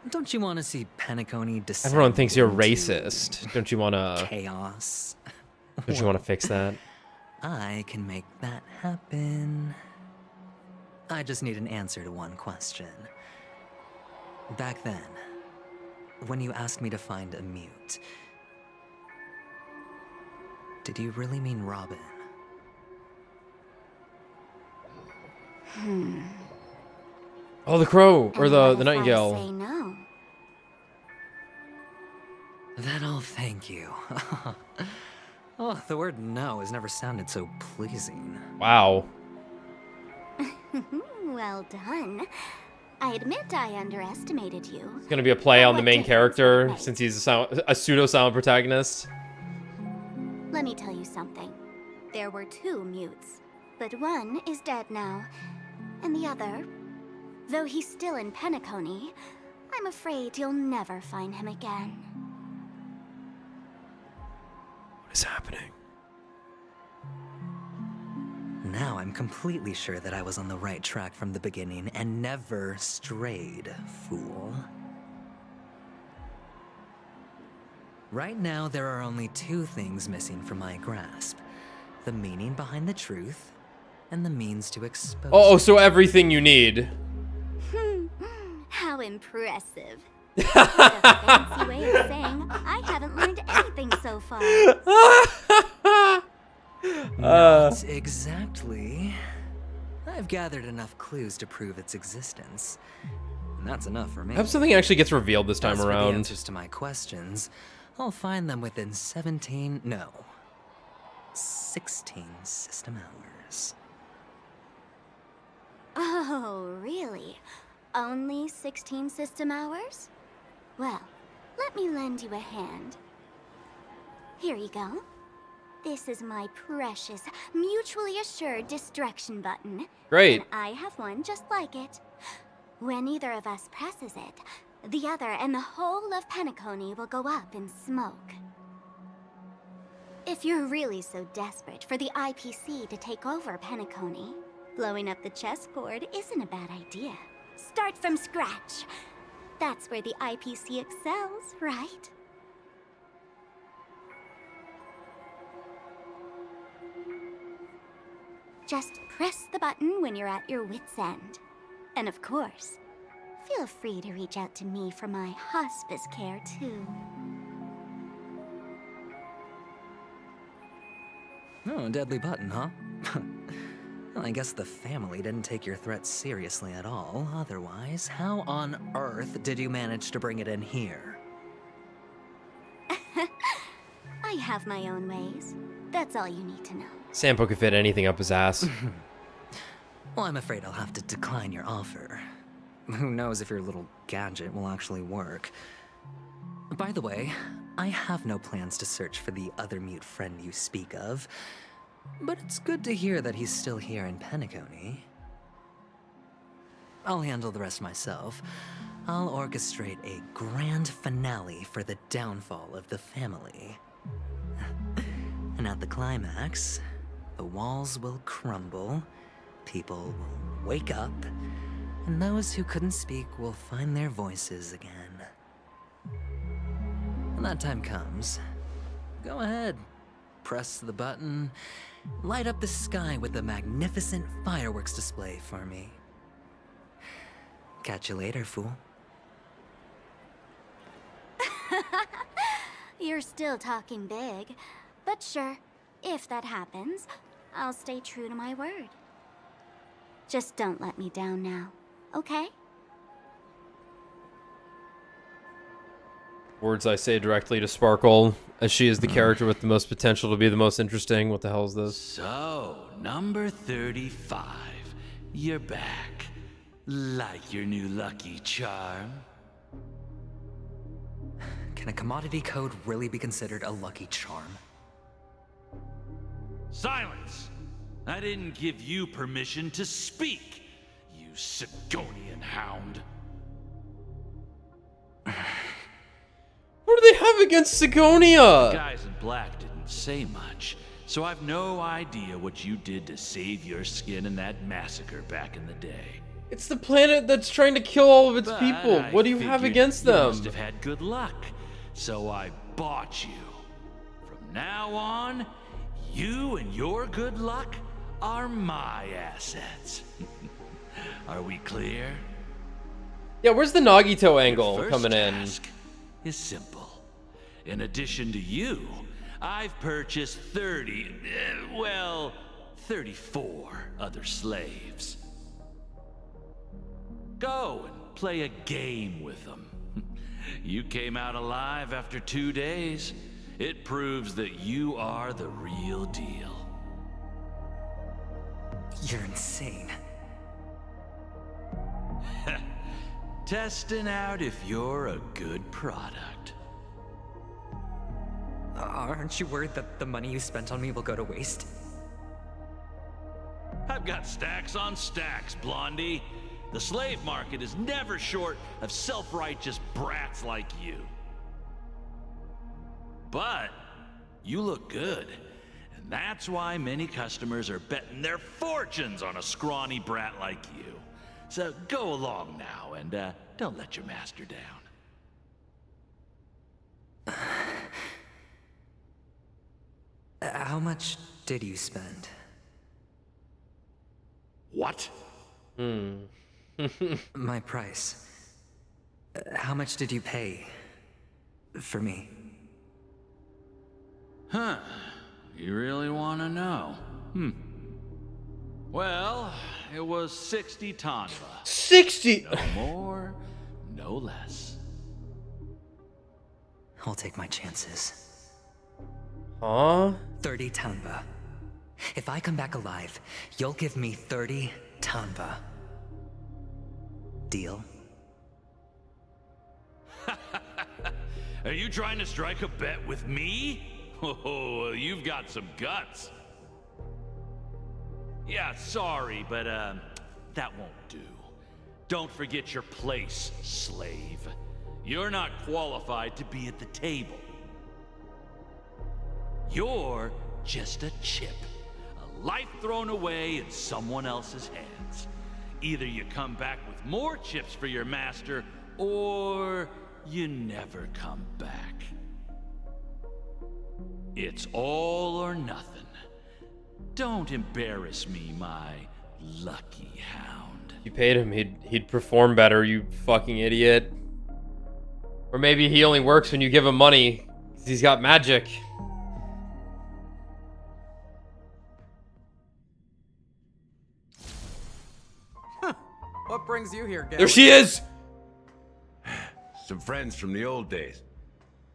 Speaker 7: Don't you want to see Penacony descend
Speaker 1: Everyone thinks you're
Speaker 7: into
Speaker 1: racist. Don't you want to...
Speaker 7: chaos?
Speaker 1: Don't you want to fix that?
Speaker 7: I can make that happen. I just need an answer to one question. Back then, when you asked me to find a mute, did you really mean Robin?
Speaker 1: Oh, the crow or
Speaker 13: And
Speaker 1: the
Speaker 13: what if I
Speaker 1: nightingale.
Speaker 13: say no?
Speaker 7: Then I'll thank you. Oh, the word no has never sounded so pleasing.
Speaker 1: Wow.
Speaker 13: Well done. I admit I underestimated you.
Speaker 1: It's gonna be a play on the main character since he's a pseudo-silent protagonist.
Speaker 13: Let me tell you something. There were 2 mutes, but one is dead now. And the other, though he's still in Penacony, I'm afraid you'll never find him again.
Speaker 1: What is happening?
Speaker 7: Now I'm completely sure that I was on the right track from the beginning and never strayed, fool. Right now, there are only 2 things missing from my grasp. The meaning behind the truth, and the means to expose
Speaker 1: Oh,
Speaker 7: it.
Speaker 1: so everything you need.
Speaker 13: How impressive. That's a fancy way of saying I haven't learned anything so far.
Speaker 7: Not exactly. I've gathered enough clues to prove its existence. And that's enough for me.
Speaker 1: I hope something actually gets revealed this time
Speaker 7: As for the
Speaker 1: around.
Speaker 7: answers to my questions, I'll find them within 16 system hours.
Speaker 13: Oh, really? Only 16 system hours? Well, let me lend you a hand. Here you go. This is my precious, mutually assured destruction button.
Speaker 1: Great.
Speaker 13: And I have one just like it. When either of us presses it, the other and the whole of Penacony will go up in smoke. If you're really so desperate for the IPC to take over Penacony, blowing up the chessboard isn't a bad idea. Start from scratch. That's where the IPC excels, right? Just press the button when you're at your wit's end. And of course, feel free to reach out to me for my hospice care, too.
Speaker 7: Oh, deadly button, huh? Well, I guess the family didn't take your threat seriously at all. Otherwise, how on earth did you manage to bring it in here?
Speaker 13: I have my own ways. That's all you need to know.
Speaker 1: Sampo could fit anything up his ass.
Speaker 7: Well, I'm afraid I'll have to decline your offer. Who knows if your little gadget will actually work. By the way, I have no plans to search for the other mute friend you speak of, but it's good to hear that he's still here in Penacony. I'll handle the rest myself. I'll orchestrate a grand finale for the downfall of the family. And at the climax, the walls will crumble, people will wake up, and those who couldn't speak will find their voices again. When that time comes, go ahead, press the button, light up the sky with a magnificent fireworks display for me. Catch you later, fool.
Speaker 13: You're still talking big, but sure, if that happens, I'll stay true to my word. Just don't let me down now, okay?
Speaker 1: Words I say directly to Sparkle, as she is the character with the most potential to be the most interesting. What the hell is this?
Speaker 6: So, number 35. You're back. Like your new lucky charm?
Speaker 7: Can a commodity code really be considered a lucky charm?
Speaker 6: Silence! I didn't give you permission to speak, you Sigonian hound.
Speaker 1: What do they have against Sigonia?
Speaker 6: Guys and
Speaker 15: Black didn't say much, so I've no idea what you did to save your skin in that massacre back in the day.
Speaker 1: It's the planet that's trying to kill all of its
Speaker 15: But
Speaker 1: people.
Speaker 15: I
Speaker 1: What do you have
Speaker 15: figured
Speaker 1: against
Speaker 15: You
Speaker 1: them?
Speaker 15: must have had good luck, so I bought you. From now on, you and your good luck are my assets. Are we clear?
Speaker 1: Yeah, where's the Nagito angle
Speaker 15: Your first
Speaker 1: coming in?
Speaker 15: task is simple. In addition to you, I've purchased 34 other slaves. Go and play a game with them. You came out alive after 2 days. It proves that you are the real deal.
Speaker 7: You're insane.
Speaker 15: Testing out if you're a good product.
Speaker 7: Aren't you worried that the money you spent on me will go to waste?
Speaker 15: I've got stacks on stacks, Blondie. The slave market is never short of self-righteous brats like you. But you look good, and that's why many customers are betting their fortunes on a scrawny brat like you. So go along now, and don't let your master down.
Speaker 7: How much did you spend?
Speaker 15: What?
Speaker 7: My price. How much did you pay for me?
Speaker 15: Huh. You really want to know? Well, it was 60 tanva.
Speaker 1: 60?
Speaker 15: No more, no less.
Speaker 7: I'll take my chances.
Speaker 1: Huh?
Speaker 7: 30 tanva. If I come back alive, you'll give me 30 tanva. Deal?
Speaker 15: Are you trying to strike a bet with me? Oh, you've got some guts. Yeah, sorry, but that won't do. Don't forget your place, slave. You're not qualified to be at the table. You're just a chip. A life thrown away in someone else's hands. Either you come back with more chips for your master, or you never come back. It's all or nothing. Don't embarrass me, my lucky hound.
Speaker 1: You paid him, he'd perform better, you fucking idiot. Or maybe he only works when you give him money, 'cause he's got magic.
Speaker 17: What brings you here, Gary?
Speaker 1: There she is!
Speaker 21: Some friends from the old days.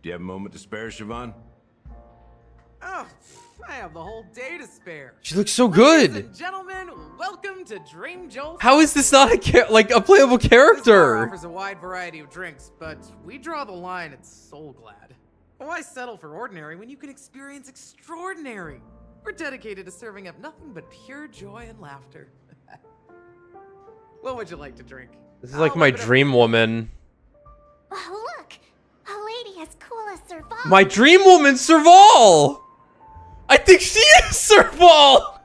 Speaker 21: Do you have a moment to spare, Siobhan?
Speaker 17: Oh, I have the whole day to spare.
Speaker 1: She looks so
Speaker 17: Ladies
Speaker 1: good!
Speaker 17: and gentlemen, welcome to Dream Joel's.
Speaker 1: How is this not a playable
Speaker 17: This bar
Speaker 1: character?
Speaker 17: offers a wide variety of drinks, but we draw the line at Soul Glad. Why settle for ordinary when you can experience extraordinary? We're dedicated to serving up nothing but pure joy and laughter. What would you like to drink?
Speaker 1: This is like my dream woman.
Speaker 13: Oh, look! A lady as cool as Serval!
Speaker 1: My dream woman, Serval! I think she is Serval!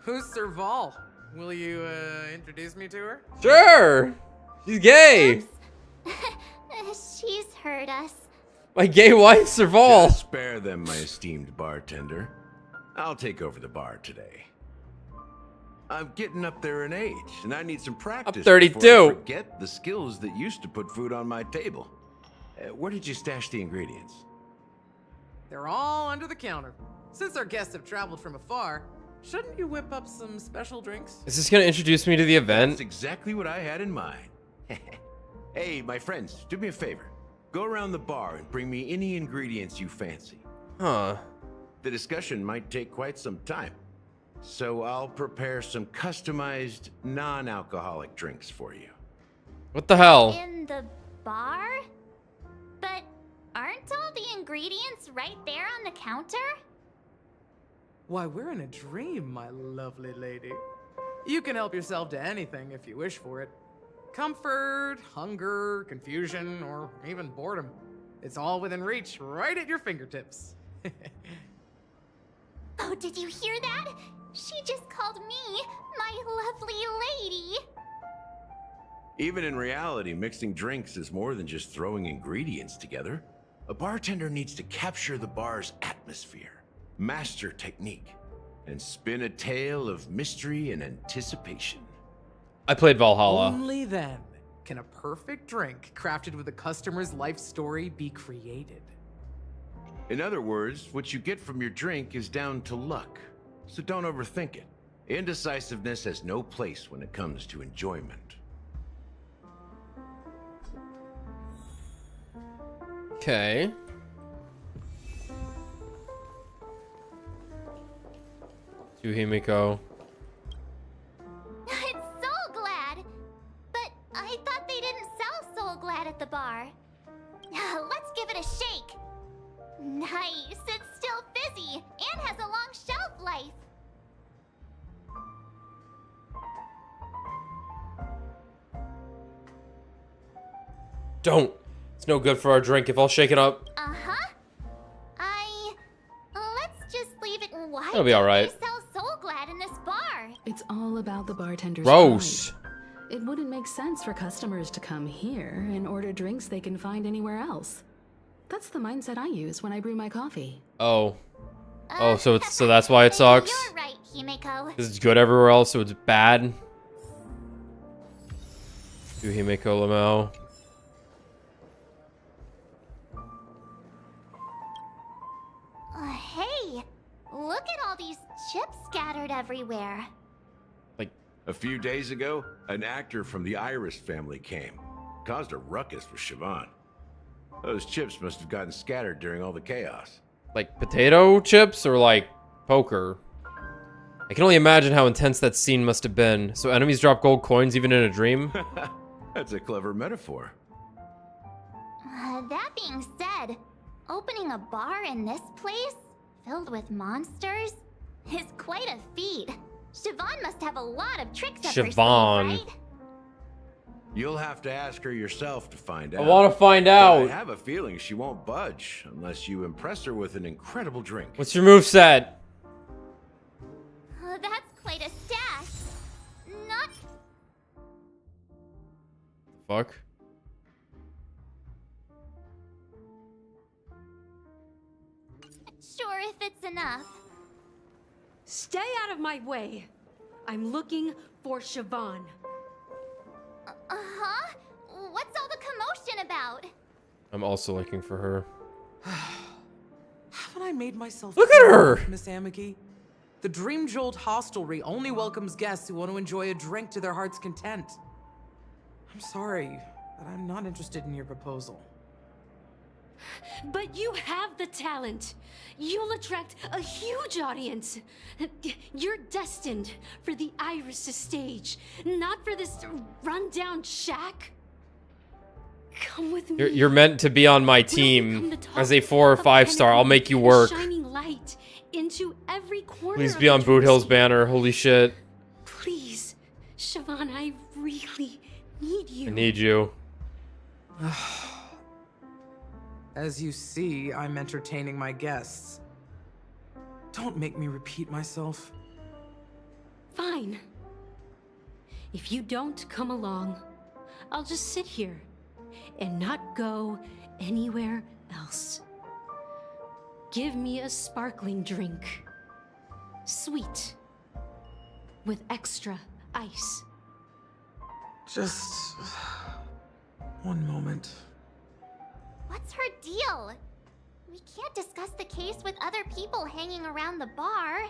Speaker 17: Who's Serval? Will you, introduce me to her?
Speaker 1: Sure! She's gay!
Speaker 13: She's heard us.
Speaker 1: My gay wife, Serval!
Speaker 21: Just spare them, my esteemed bartender. I'll take over the bar today. I'm getting up there in age, and I need some practice.
Speaker 1: 32.
Speaker 21: Before I forget the skills that used to put food on my table. Where did you stash the ingredients?
Speaker 17: They're all under the counter. Since our guests have traveled from afar, shouldn't you whip up some special drinks?
Speaker 1: Is this gonna introduce me to the event?
Speaker 21: That's exactly what I had in mind. Hey, my friends, do me a favor. Go around the bar and bring me any ingredients you fancy.
Speaker 1: Huh.
Speaker 21: The discussion might take quite some time. So I'll prepare some customized, non-alcoholic drinks for you.
Speaker 1: What the hell?
Speaker 13: In the bar? But aren't all the ingredients right there on the counter?
Speaker 17: Why, we're in a dream, my lovely lady. You can help yourself to anything if you wish for it. Comfort, hunger, confusion, or even boredom. It's all within reach, right at your fingertips.
Speaker 13: Oh, did you hear that? She just called me my lovely lady.
Speaker 21: Even in reality, mixing drinks is more than just throwing ingredients together. A bartender needs to capture the bar's atmosphere, master technique, and spin a tale of mystery and anticipation.
Speaker 1: I played Valhalla.
Speaker 17: Only then can a perfect drink crafted with a customer's life story be created.
Speaker 21: In other words, what you get from your drink is down to luck, so don't overthink it. Indecisiveness has no place when it comes to enjoyment.
Speaker 1: Okay. To Himiko.
Speaker 13: It's Soul Glad! But I thought they didn't sell Soul Glad at the bar. Let's give it a shake. Nice, it's still fizzy and has a long shelf life.
Speaker 1: Don't. It's no good for our drink if I'll shake it up.
Speaker 13: Uh-huh. Let's just leave it. Why
Speaker 1: It'll be alright.
Speaker 13: they sell Soul Glad in this bar?
Speaker 10: It's all about the bartender's
Speaker 1: Gross.
Speaker 10: pride. It wouldn't make sense for customers to come here and order drinks they can find anywhere else. That's the mindset I use when I brew my coffee.
Speaker 1: Oh. Oh, so that's why it sucks.
Speaker 13: You're right, Himiko.
Speaker 1: Because it's good everywhere else, so it's bad. To Himiko Lamau.
Speaker 13: Hey, look at all these chips scattered everywhere.
Speaker 21: A few days ago, an actor from the Iris family came. Caused a ruckus with Siobhan. Those chips must have gotten scattered during all the chaos.
Speaker 1: Like potato chips or like poker? I can only imagine how intense that scene must have been. So enemies drop gold coins even in a dream?
Speaker 21: That's a clever metaphor.
Speaker 13: That being said, opening a bar in this place, filled with monsters, is quite a feat. Siobhan must have a lot of tricks up her sleeve,
Speaker 1: Siobhan.
Speaker 13: right?
Speaker 21: You'll have to ask her yourself to find
Speaker 1: I
Speaker 21: out.
Speaker 1: want to find
Speaker 21: But
Speaker 1: out.
Speaker 21: I have a feeling she won't budge unless you impress her with an incredible drink.
Speaker 1: What's your moveset?
Speaker 13: That's quite a stash. Not
Speaker 1: Fuck.
Speaker 13: sure if it's enough.
Speaker 4: Stay out of my way. I'm looking for Siobhan.
Speaker 13: Uh-huh? What's all the commotion about?
Speaker 1: I'm also looking for her.
Speaker 17: Haven't I made myself
Speaker 1: Look at her!
Speaker 17: clear, Miss Amiki? The Dream Jolt hostelry only welcomes guests who want to enjoy a drink to their heart's content. I'm sorry, but I'm not interested in your proposal.
Speaker 4: But you have the talent. You'll attract a huge audience. You're destined for the Iris stage, not for this rundown shack. Come with me.
Speaker 1: You're meant to be on my team as a 4 or 5 star. I'll make you work.
Speaker 4: Shining light into every corner.
Speaker 1: Please
Speaker 4: of
Speaker 1: be
Speaker 4: the
Speaker 1: on Boot Hill's
Speaker 4: dreamscape.
Speaker 1: banner. Holy shit.
Speaker 4: Please, Siobhan, I really need you.
Speaker 1: I need you.
Speaker 17: As you see, I'm entertaining my guests. Don't make me repeat myself.
Speaker 4: Fine. If you don't come along, I'll just sit here and not go anywhere else. Give me a sparkling drink. Sweet. With extra ice.
Speaker 17: Just one moment.
Speaker 13: What's her deal? We can't discuss the case with other people hanging around the bar.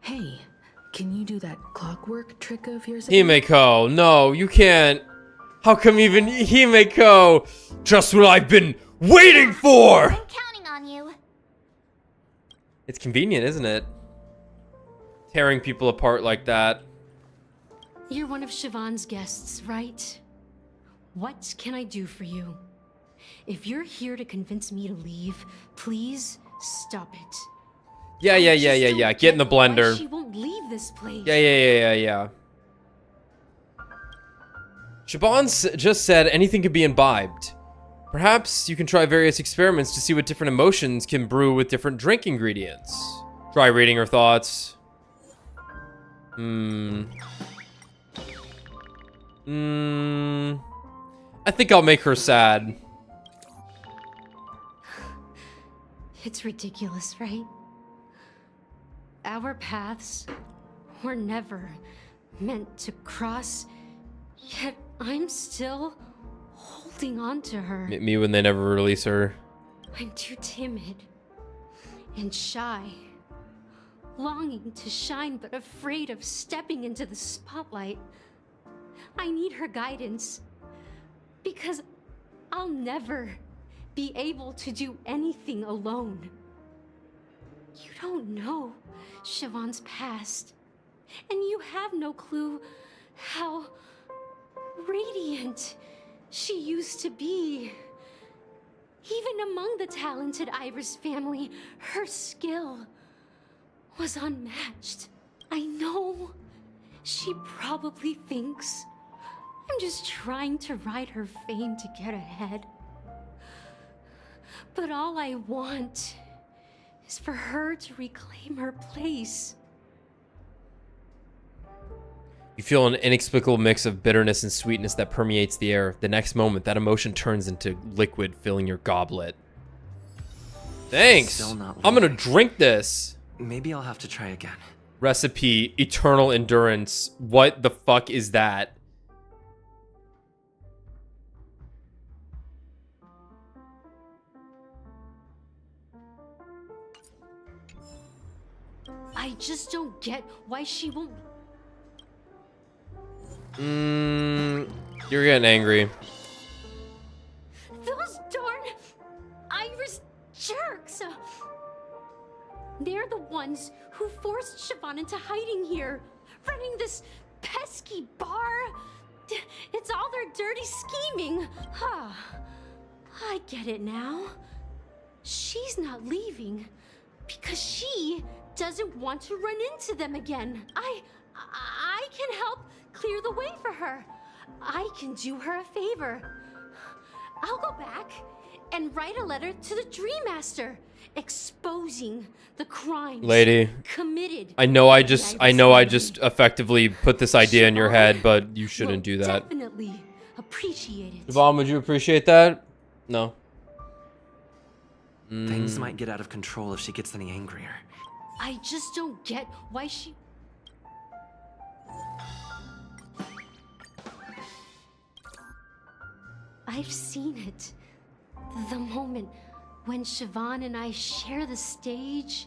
Speaker 10: Hey, can you do that clockwork trick of yours again?
Speaker 1: Himiko, no, you can't. How come even Himiko? Just what I've been waiting for!
Speaker 13: I'm counting on you.
Speaker 1: It's convenient, isn't it? Tearing people apart like that.
Speaker 4: You're one of Siobhan's guests, right? What can I do for you? If you're here to convince me to leave, please stop it.
Speaker 1: Yeah. Get in the blender.
Speaker 4: She won't leave this place.
Speaker 1: Yeah. Siobhan just said anything could be imbibed. Perhaps you can try various experiments to see what different emotions can brew with different drink ingredients. Try reading her thoughts. I think I'll make her sad.
Speaker 4: It's ridiculous, right? Our paths were never meant to cross, yet I'm still holding on to her.
Speaker 1: Me when they never release her.
Speaker 4: I'm too timid and shy, longing to shine but afraid of stepping into the spotlight. I need her guidance because I'll never be able to do anything alone. You don't know Siobhan's past, and you have no clue how radiant she used to be. Even among the talented Iris family, her skill was unmatched. I know she probably thinks I'm just trying to ride her fame to get ahead. But all I want is for her to reclaim her place.
Speaker 1: You feel an inexplicable mix of bitterness and sweetness that permeates the air. The next moment, that emotion turns into liquid, filling your goblet. Thanks!
Speaker 12: Still not
Speaker 1: I'm gonna drink this!
Speaker 12: Maybe I'll have to try again.
Speaker 1: Recipe, eternal endurance. What the fuck is that?
Speaker 4: I just don't get why she won't.
Speaker 1: You're getting angry.
Speaker 4: Those darn Iris jerks! They're the ones who forced Siobhan into hiding here, running this pesky bar. It's all their dirty scheming. I get it now. She's not leaving because she doesn't want to run into them again. I can help clear the way for her. I can do her a favor. I'll go back and write a letter to the Dream Master exposing the crimes
Speaker 1: Lady,
Speaker 4: committed.
Speaker 1: I know I just effectively put this idea in your head, but you shouldn't do that.
Speaker 4: Definitely appreciate it.
Speaker 1: Yvonne, would you appreciate that? No.
Speaker 12: Things might get out of control if she gets any angrier.
Speaker 4: I just don't get why she... I've seen it. The moment when Siobhan and I share the stage.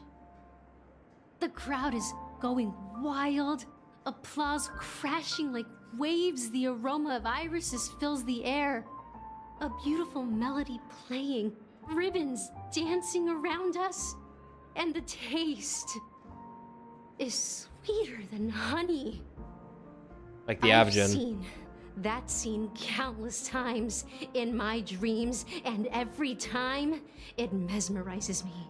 Speaker 4: The crowd is going wild. Applause crashing like waves. The aroma of irises fills the air. A beautiful melody playing. Ribbons dancing around us. And the taste is sweeter than honey.
Speaker 1: Like the
Speaker 4: I've
Speaker 1: Abjin.
Speaker 4: seen that scene countless times in my dreams, and every time it mesmerizes me.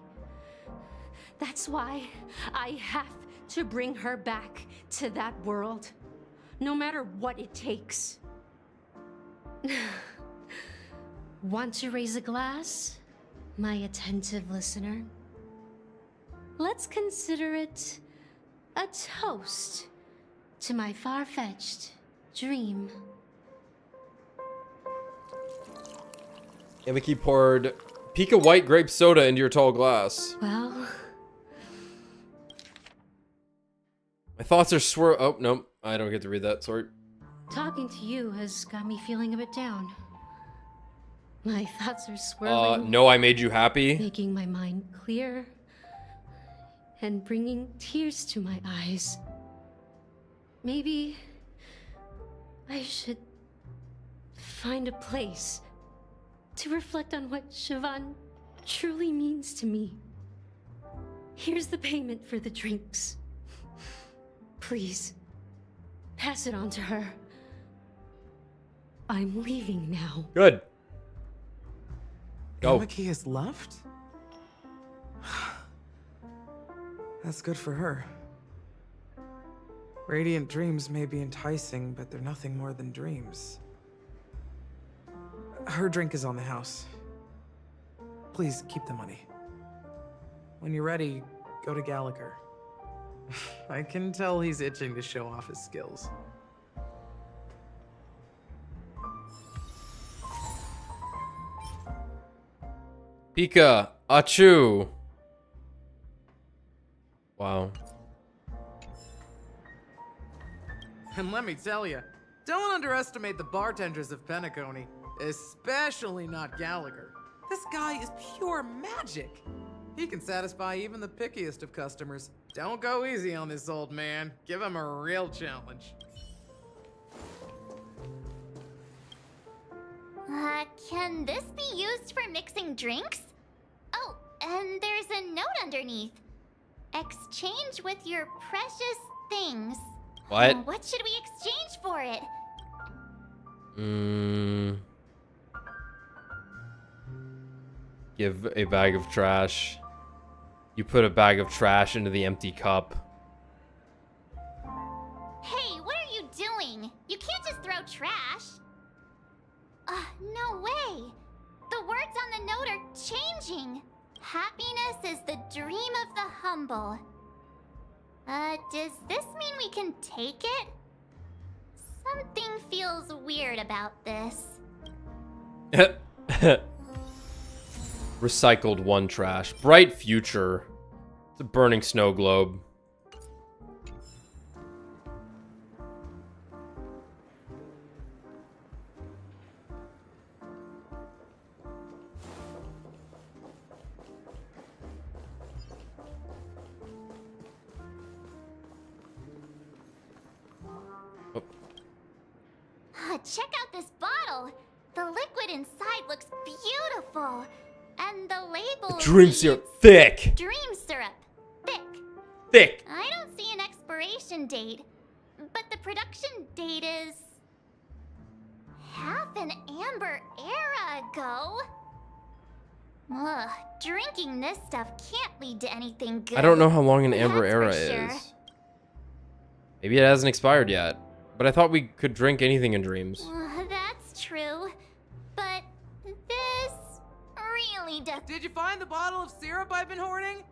Speaker 4: That's why I have to bring her back to that world, no matter what it takes. Want to raise a glass, my attentive listener? Let's consider it a toast to my far-fetched dream.
Speaker 1: Amiki poured Pika white grape soda into your tall glass.
Speaker 4: Well,
Speaker 1: My thoughts are oh, no. I don't get to read that. Sorry.
Speaker 4: talking to you has got me feeling a bit down. My thoughts are swirling.
Speaker 1: No, I made you happy.
Speaker 4: Making my mind clear and bringing tears to my eyes. Maybe I should find a place to reflect on what Siobhan truly means to me. Here's the payment for the drinks. Please, pass it on to her. I'm leaving now.
Speaker 1: Good. Go.
Speaker 18: Amiki has left? That's good for her. Radiant dreams may be enticing, but they're nothing more than dreams. Her drink is on the house. Please keep the money. When you're ready, go to Gallagher. I can tell he's itching to show off his skills.
Speaker 1: Pika, Achu. Wow.
Speaker 17: And let me tell you, don't underestimate the bartenders of Penacony, especially not Gallagher. This guy is pure magic. He can satisfy even the pickiest of customers. Don't go easy on this old man. Give him a real challenge.
Speaker 13: Can this be used for mixing drinks? Oh, and there's a note underneath. Exchange with your precious things.
Speaker 1: What?
Speaker 13: What should we exchange for it?
Speaker 1: Give a bag of trash. You put a bag of trash into the empty cup.
Speaker 13: Hey, what are you doing? You can't just throw trash. No way. The words on the note are changing. Happiness is the dream of the humble. Does this mean we can take it? Something feels weird about this.
Speaker 1: Recycled one trash. Bright future. It's a burning snow globe.
Speaker 13: Check out this bottle. The liquid inside looks beautiful. And the label
Speaker 1: Dream
Speaker 13: reads,
Speaker 1: syrup. Thick.
Speaker 13: Dream syrup. Thick.
Speaker 1: Thick.
Speaker 13: I don't see an expiration date, but the production date is half an amber era ago. Ugh, drinking this stuff can't lead to anything good.
Speaker 1: I don't know how long an amber
Speaker 13: That's
Speaker 1: era
Speaker 13: for sure.
Speaker 1: is. Maybe it hasn't expired yet. But I thought we could drink anything in dreams.
Speaker 13: That's true. But this really does.
Speaker 17: Did you find the bottle of syrup I've been hoarding?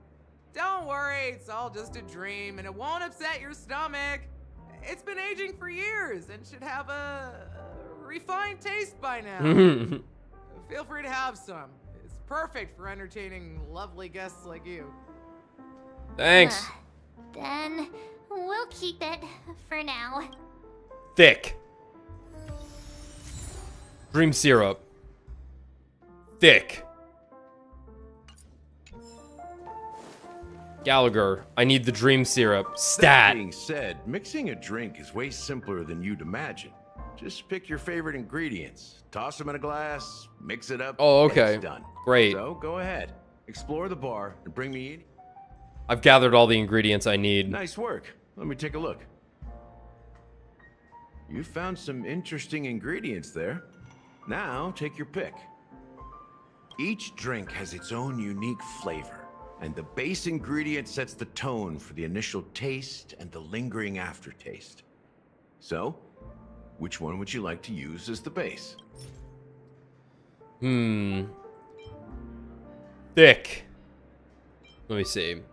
Speaker 17: Don't worry, it's all just a dream and it won't upset your stomach. It's been aging for years and should have a refined taste by now. Feel free to have some. It's perfect for entertaining lovely guests like you.
Speaker 1: Thanks.
Speaker 13: Then we'll keep it for now.
Speaker 1: Thick. Dream syrup. Thick. Gallagher, I need the dream syrup. Stat.
Speaker 21: That being said, mixing a drink is way simpler than you'd imagine. Just pick your favorite ingredients, toss them in a glass, mix it up.
Speaker 1: Oh,
Speaker 21: and
Speaker 1: okay.
Speaker 21: it's done.
Speaker 1: Great.
Speaker 21: So go ahead, explore the bar and bring me in.
Speaker 1: I've gathered all the ingredients I need.
Speaker 21: Nice work. Let me take a look. You found some interesting ingredients there. Now, take your pick. Each drink has its own unique flavor, and the base ingredient sets the tone for the initial taste and the lingering aftertaste. So, which one would you like to use as the base?
Speaker 1: Thick. Let me see.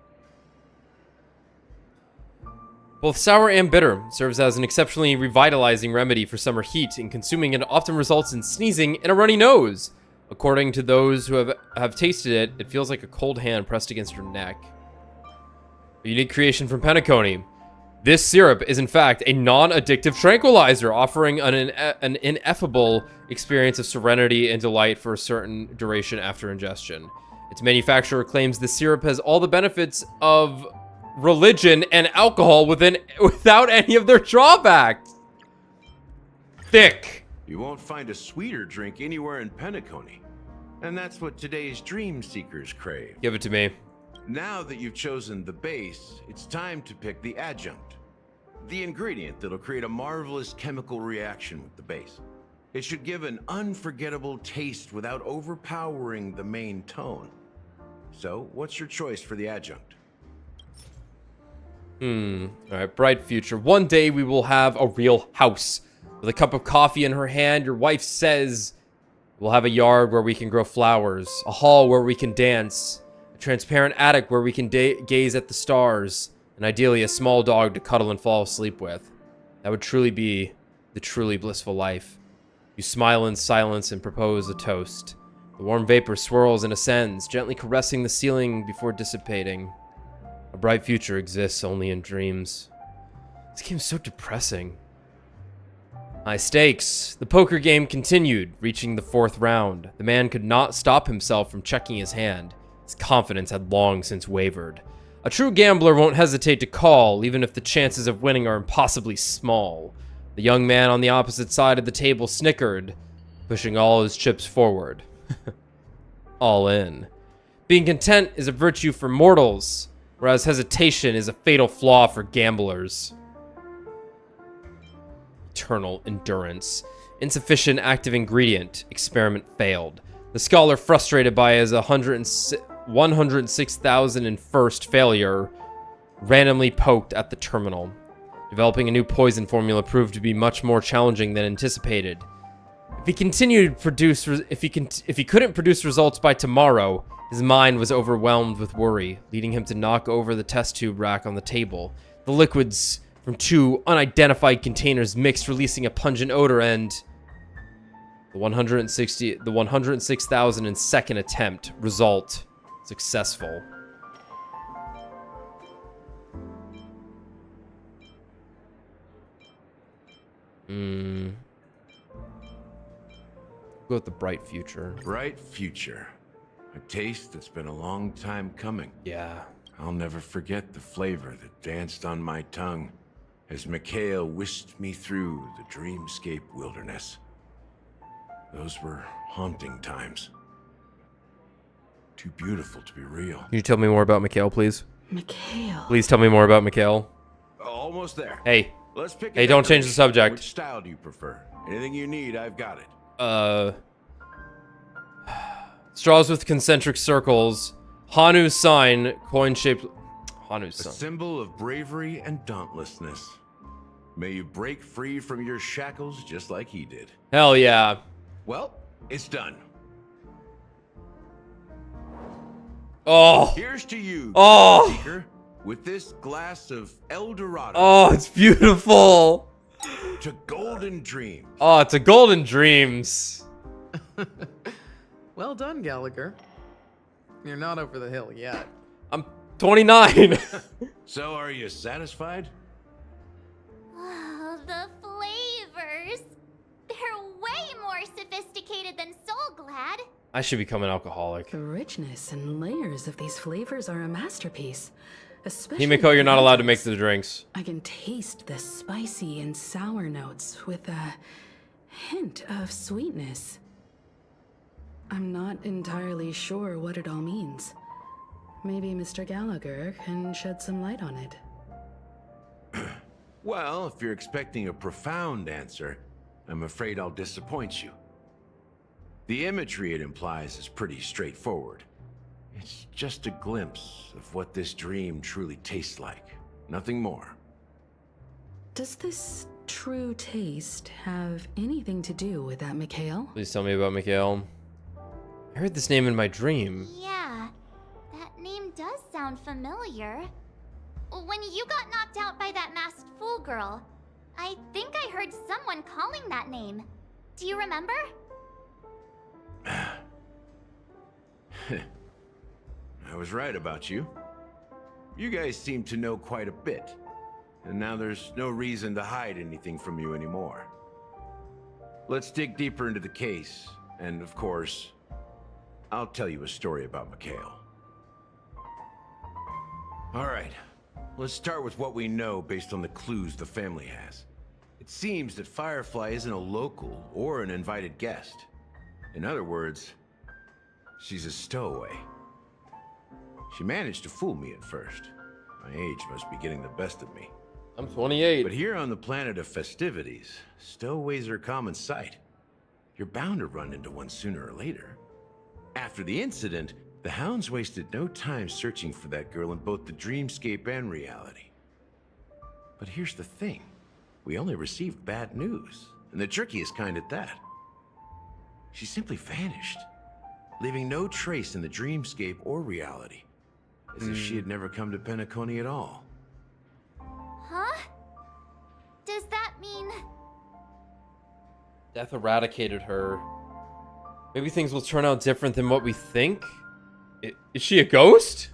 Speaker 1: Both sour and bitter serves as an exceptionally revitalizing remedy for summer heat, and consuming it often results in sneezing and a runny nose. According to those who have tasted it, it feels like a cold hand pressed against your neck. A unique creation from Penacony. This syrup is in fact a non-addictive tranquilizer, offering an ineffable experience of serenity and delight for a certain duration after ingestion. Its manufacturer claims the syrup has all the benefits of religion and alcohol without any of their drawbacks. Thick.
Speaker 21: You won't find a sweeter drink anywhere in Penacony. And that's what today's dream seekers crave.
Speaker 1: Give it to me.
Speaker 21: Now that you've chosen the base, it's time to pick the adjunct. The ingredient that'll create a marvelous chemical reaction with the base. It should give an unforgettable taste without overpowering the main tone. So, what's your choice for the adjunct?
Speaker 1: Alright, bright future. One day we will have a real house. With a cup of coffee in her hand, your wife says We'll have a yard where we can grow flowers, a hall where we can dance, a transparent attic where we can gaze at the stars, and ideally a small dog to cuddle and fall asleep with. That would truly be the truly blissful life. You smile in silence and propose a toast. The warm vapor swirls and ascends, gently caressing the ceiling before dissipating. A bright future exists only in dreams. This game's so depressing. High stakes. The poker game continued, reaching the 4th round. The man could not stop himself from checking his hand. His confidence had long since wavered. A true gambler won't hesitate to call, even if the chances of winning are impossibly small. The young man on the opposite side of the table snickered, pushing all his chips forward. All in. Being content is a virtue for mortals, whereas hesitation is a fatal flaw for gamblers. Eternal endurance. Insufficient active ingredient. Experiment failed. The scholar, frustrated by his 106,001st failure, randomly poked at the terminal. Developing a new poison formula proved to be much more challenging than anticipated. If he couldn't produce results by tomorrow, his mind was overwhelmed with worry, leading him to knock over the test tube rack on the table. The liquids from 2 unidentified containers mixed, releasing a pungent odor, and the 106,002nd attempt. Result successful. Go with the bright future.
Speaker 21: Bright future. A taste that's been a long time coming.
Speaker 1: Yeah.
Speaker 21: I'll never forget the flavor that danced on my tongue as Mikhail whisked me through the dreamscape wilderness. Those were haunting times. Too beautiful to be real.
Speaker 1: Can you tell me more about Mikhail, please?
Speaker 10: Mikhail.
Speaker 1: Please tell me more about Mikhail.
Speaker 21: Almost there.
Speaker 1: Hey.
Speaker 21: Let's pick
Speaker 1: Hey, don't change the subject.
Speaker 21: Which style do you prefer? Anything you need, I've got it.
Speaker 1: Straws with concentric circles. Hanu's sign, coin-shaped... Hanu's
Speaker 21: A
Speaker 1: sign.
Speaker 21: symbol of bravery and dauntlessness. May you break free from your shackles just like he did.
Speaker 1: Hell yeah.
Speaker 21: Well, it's done.
Speaker 1: Oh.
Speaker 21: Here's to you,
Speaker 1: Oh.
Speaker 21: Seeker, with this glass of El Dorado.
Speaker 1: Oh, it's beautiful.
Speaker 21: To golden dreams.
Speaker 1: Oh, it's a golden dreams.
Speaker 17: Well done, Gallagher. You're not over the hill yet.
Speaker 1: I'm 29.
Speaker 21: So, are you satisfied?
Speaker 13: Oh, the flavors. They're way more sophisticated than Soul Glad.
Speaker 1: I should become an alcoholic.
Speaker 10: The richness and layers of these flavors are a masterpiece. Especially
Speaker 1: Himiko, you're not allowed to make the drinks.
Speaker 10: I can taste the spicy and sour notes with a hint of sweetness. I'm not entirely sure what it all means. Maybe Mr. Gallagher can shed some light on it.
Speaker 21: Well, if you're expecting a profound answer, I'm afraid I'll disappoint you. The imagery it implies is pretty straightforward. It's just a glimpse of what this dream truly tastes like. Nothing more.
Speaker 10: Does this true taste have anything to do with that Mikhail?
Speaker 1: Please tell me about Mikhail. I heard this name in my dream.
Speaker 13: Yeah, that name does sound familiar. When you got knocked out by that masked fool girl, I think I heard someone calling that name. Do you remember?
Speaker 21: I was right about you. You guys seem to know quite a bit. And now there's no reason to hide anything from you anymore. Let's dig deeper into the case. And of course, I'll tell you a story about Mikhail. Alright, let's start with what we know based on the clues the family has. It seems that Firefly isn't a local or an invited guest. In other words, she's a stowaway. She managed to fool me at first. My age must be getting the best of me.
Speaker 1: I'm 28.
Speaker 21: But here on the planet of festivities, stowaways are a common sight. You're bound to run into one sooner or later. After the incident, the hounds wasted no time searching for that girl in both the dreamscape and reality. But here's the thing. We only received bad news, and the trickiest kind at that. she simply vanished, leaving no trace in the dreamscape or reality, as if she had never come to Penacony at all.
Speaker 13: Huh? Does that mean...
Speaker 1: Death eradicated her. Maybe things will turn out different than what we think? Is she a ghost?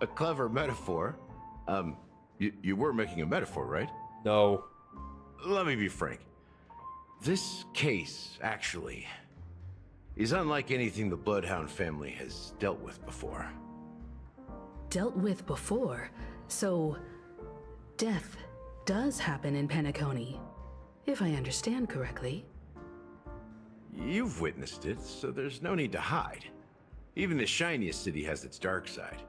Speaker 21: A clever metaphor. You were making a metaphor, right?
Speaker 1: No.
Speaker 21: Let me be frank. This case, actually, is unlike anything the Bloodhound family has dealt with before.
Speaker 10: Dealt with before? So, death does happen in Penacony, if I understand correctly.
Speaker 21: You've witnessed it, so there's no need to hide. Even the shiniest city has its dark side.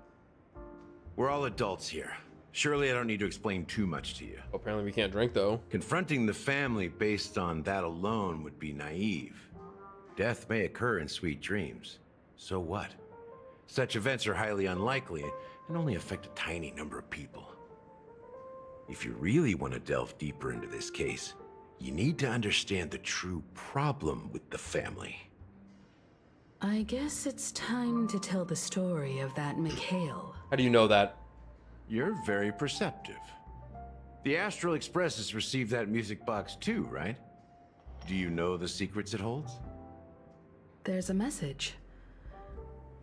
Speaker 21: We're all adults here. Surely I don't need to explain too much to you.
Speaker 1: Well, apparently we can't drink, though.
Speaker 21: Confronting the family based on that alone would be naive. Death may occur in sweet dreams. So what? Such events are highly unlikely and only affect a tiny number of people. If you really want to delve deeper into this case, you need to understand the true problem with the family.
Speaker 10: I guess it's time to tell the story of that Mikhail.
Speaker 1: How do you know that?
Speaker 21: You're very perceptive. The Astral Express has received that music box too, right? Do you know the secrets it holds?
Speaker 10: There's a message.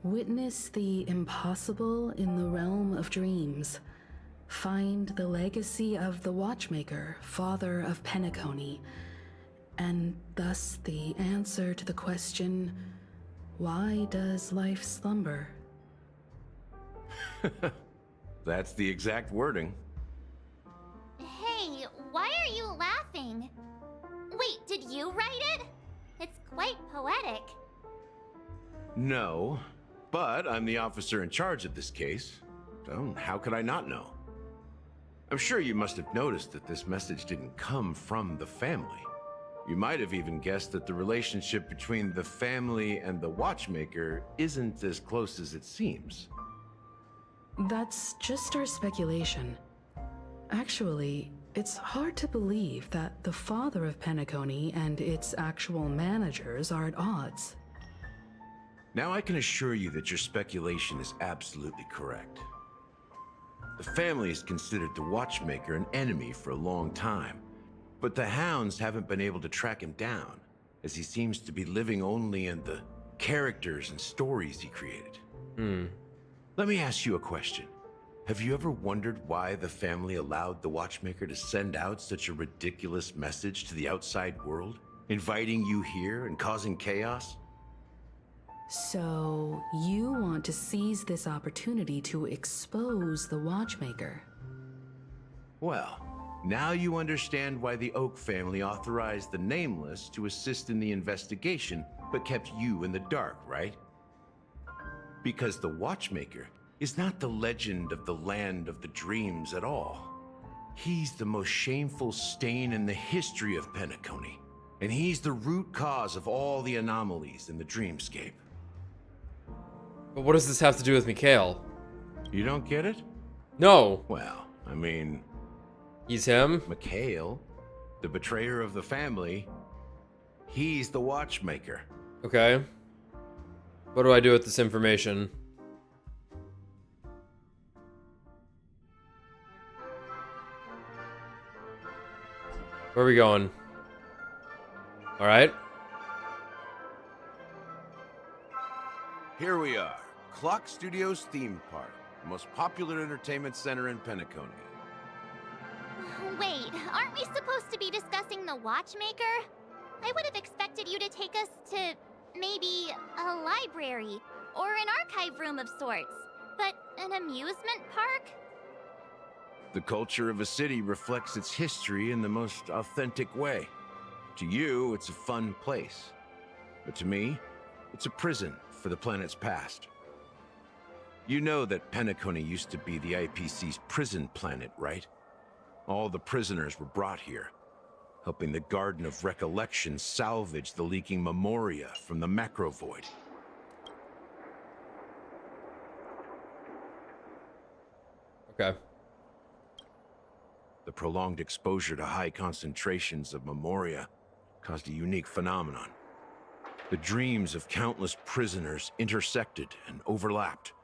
Speaker 10: Witness the impossible in the realm of dreams. Find the legacy of the Watchmaker, father of Penacony, and thus the answer to the question, why does life slumber?
Speaker 21: That's the exact wording.
Speaker 13: Hey, why are you laughing? Wait, did you write it? It's quite poetic.
Speaker 21: No, but I'm the officer in charge of this case, so how could I not know? I'm sure you must have noticed that this message didn't come from the family. You might have even guessed that the relationship between the family and the Watchmaker isn't as close as it seems.
Speaker 10: That's just our speculation. Actually, it's hard to believe that the father of Penacony and its actual managers are at odds.
Speaker 21: Now I can assure you that your speculation is absolutely correct. The family has considered the Watchmaker an enemy for a long time, but the Hounds haven't been able to track him down, as he seems to be living only in the characters and stories he created. Let me ask you a question. Have you ever wondered why the family allowed the Watchmaker to send out such a ridiculous message to the outside world, inviting you here and causing chaos?
Speaker 10: So, you want to seize this opportunity to expose the Watchmaker?
Speaker 21: Well, now you understand why the Oak family authorized the Nameless to assist in the investigation, but kept you in the dark, right? Because the Watchmaker is not the legend of the Land of the Dreams at all. He's the most shameful stain in the history of Penacony, and he's the root cause of all the anomalies in the dreamscape.
Speaker 1: But what does this have to do with Mikhail?
Speaker 21: You don't get it?
Speaker 1: No.
Speaker 21: Well, I mean...
Speaker 1: He's him?
Speaker 21: Mikhail, the betrayer of the family, he's the Watchmaker.
Speaker 1: Okay. What do I do with this information? Where are we going? Alright.
Speaker 21: Here we are, Clock Studios theme park, the most popular entertainment center in Penacony.
Speaker 13: Wait, aren't we supposed to be discussing the Watchmaker? I would have expected you to take us to maybe a library or an archive room of sorts, but an amusement park?
Speaker 21: The culture of a city reflects its history in the most authentic way. To you, it's a fun place. But to me, it's a prison for the planet's past. You know that Penacony used to be the IPC's prison planet, right? All the prisoners were brought here, helping the Garden of Recollection salvage the leaking memoria from the macro void.
Speaker 1: Okay.
Speaker 21: The prolonged exposure to high concentrations of memoria caused a unique phenomenon. The dreams of countless prisoners intersected and overlapped,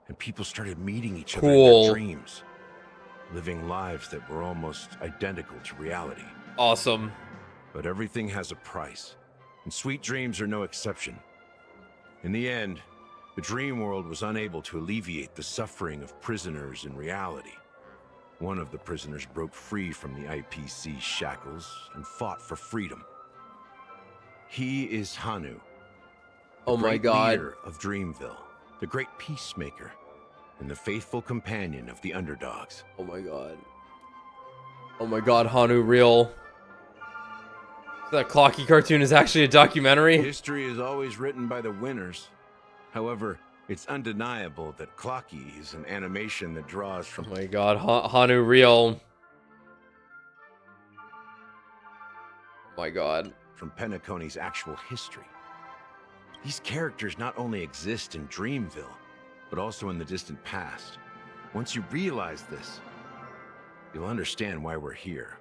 Speaker 21: and people started meeting each other in their dreams, living lives that were almost identical to reality.
Speaker 1: Awesome.
Speaker 21: But everything has a price, and sweet dreams are no exception. In the end, the dream world was unable to alleviate the suffering of prisoners in reality. One of the prisoners broke free from the IPC shackles and fought for freedom. He is Hanu.
Speaker 1: Oh my God.
Speaker 21: Leader of Dreamville, the great peacemaker, and the faithful companion of the underdogs.
Speaker 1: Oh my God. Oh my God, Hanu real. So that Clocky cartoon is actually a documentary?
Speaker 21: History is always written by the winners. However, it's undeniable that Clocky is an animation that draws from...
Speaker 1: Oh my God, Hanu real. Oh my God.
Speaker 21: From Penacony's actual history. These characters not only exist in Dreamville, but also in the distant past. Once you realize this, you'll understand why we're here.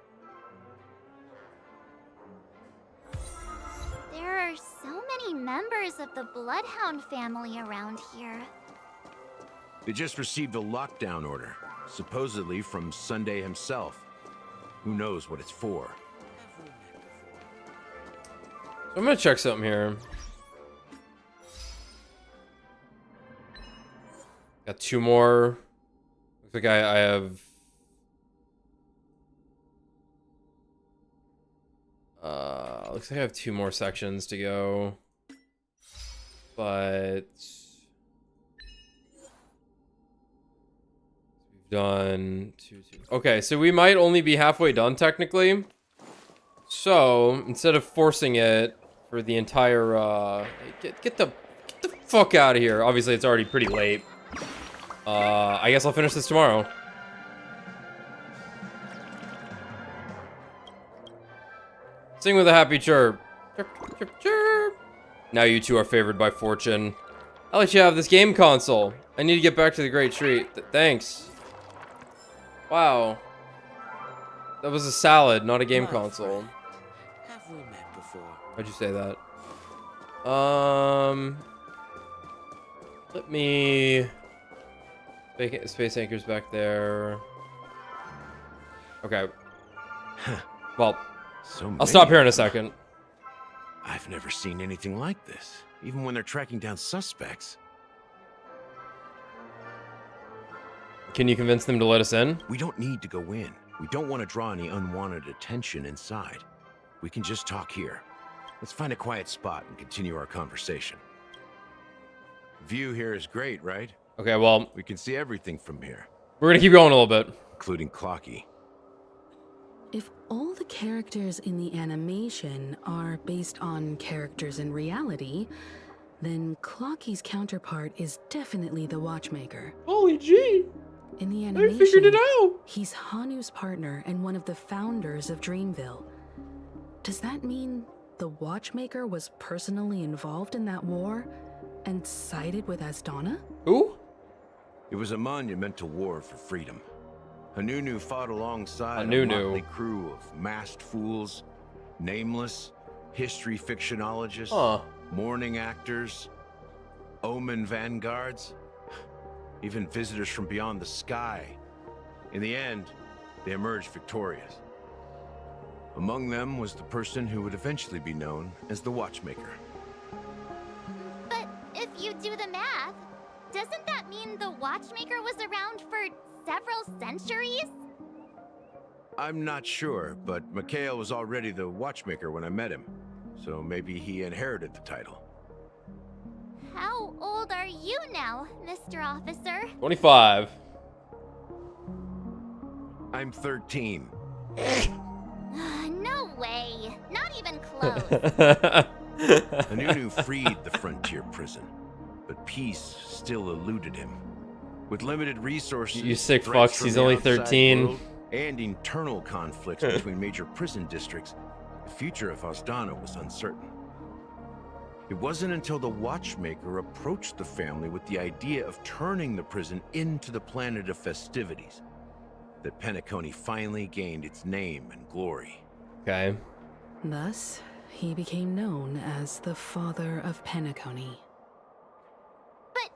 Speaker 13: There are so many members of the Bloodhound family around here.
Speaker 21: They just received a lockdown order, supposedly from Sunday himself. Who knows what it's for?
Speaker 1: I'm gonna check something here. Got 2 more. Looks like I have... looks like I have 2 more sections to go. But... we've done 2. Okay, so we might only be halfway done technically. So, instead of forcing it for the entire, get the fuck out of here. Obviously, it's already pretty late. I guess I'll finish this tomorrow. Sing with a happy chirp. Chirp, chirp, chirp. Now you two are favored by fortune. I'll let you have this game console. I need to get back to the great treat. Thanks. Wow. That was a salad, not a game console.
Speaker 6: Have we met before?
Speaker 1: Why'd you say that? Let me... Space Anchor's back there. Okay. Well, I'll stop here in a second.
Speaker 21: I've never seen anything like this, even when they're tracking down suspects.
Speaker 1: Can you convince them to let us in?
Speaker 21: We don't need to go in. We don't want to draw any unwanted attention inside. We can just talk here. Let's find a quiet spot and continue our conversation. View here is great, right?
Speaker 1: Okay, well...
Speaker 21: we can see everything from here.
Speaker 1: We're gonna keep going a little bit.
Speaker 21: Including Clocky.
Speaker 10: If all the characters in the animation are based on characters in reality, then Clocky's counterpart is definitely the Watchmaker.
Speaker 1: Holy gee!
Speaker 10: In the animation,
Speaker 1: I figured it out!
Speaker 10: He's Hanu's partner and one of the founders of Dreamville. Does that mean the Watchmaker was personally involved in that war and sided with Asdana?
Speaker 1: Who?
Speaker 21: It was a monumental war for freedom. Hanunu fought alongside a
Speaker 1: Hanunu.
Speaker 21: motley crew of masked fools, nameless, history fictionologists, mourning actors, omen vanguards, even visitors from beyond the sky. In the end, they emerged victorious. Among them was the person who would eventually be known as the Watchmaker.
Speaker 13: But if you do the math, doesn't that mean the Watchmaker was around for several centuries?
Speaker 21: I'm not sure, but Mikhail was already the Watchmaker when I met him, so maybe he inherited the title.
Speaker 13: How old are you now, Mr. Officer?
Speaker 1: 25.
Speaker 21: I'm 13.
Speaker 13: No way. Not even close.
Speaker 21: Hanunu freed the frontier prison, but peace still eluded him. With limited resources,
Speaker 1: You sick
Speaker 21: threats
Speaker 1: fucks,
Speaker 21: from
Speaker 1: he's
Speaker 21: the
Speaker 1: only
Speaker 21: outside
Speaker 1: 13.
Speaker 21: world, and internal conflicts between major prison districts, the future of Asdana was uncertain. It wasn't until the Watchmaker approached the family with the idea of turning the prison into the planet of festivities that Penacony finally gained its name and glory.
Speaker 1: Okay.
Speaker 10: Thus, he became known as the Father of Penacony.
Speaker 13: But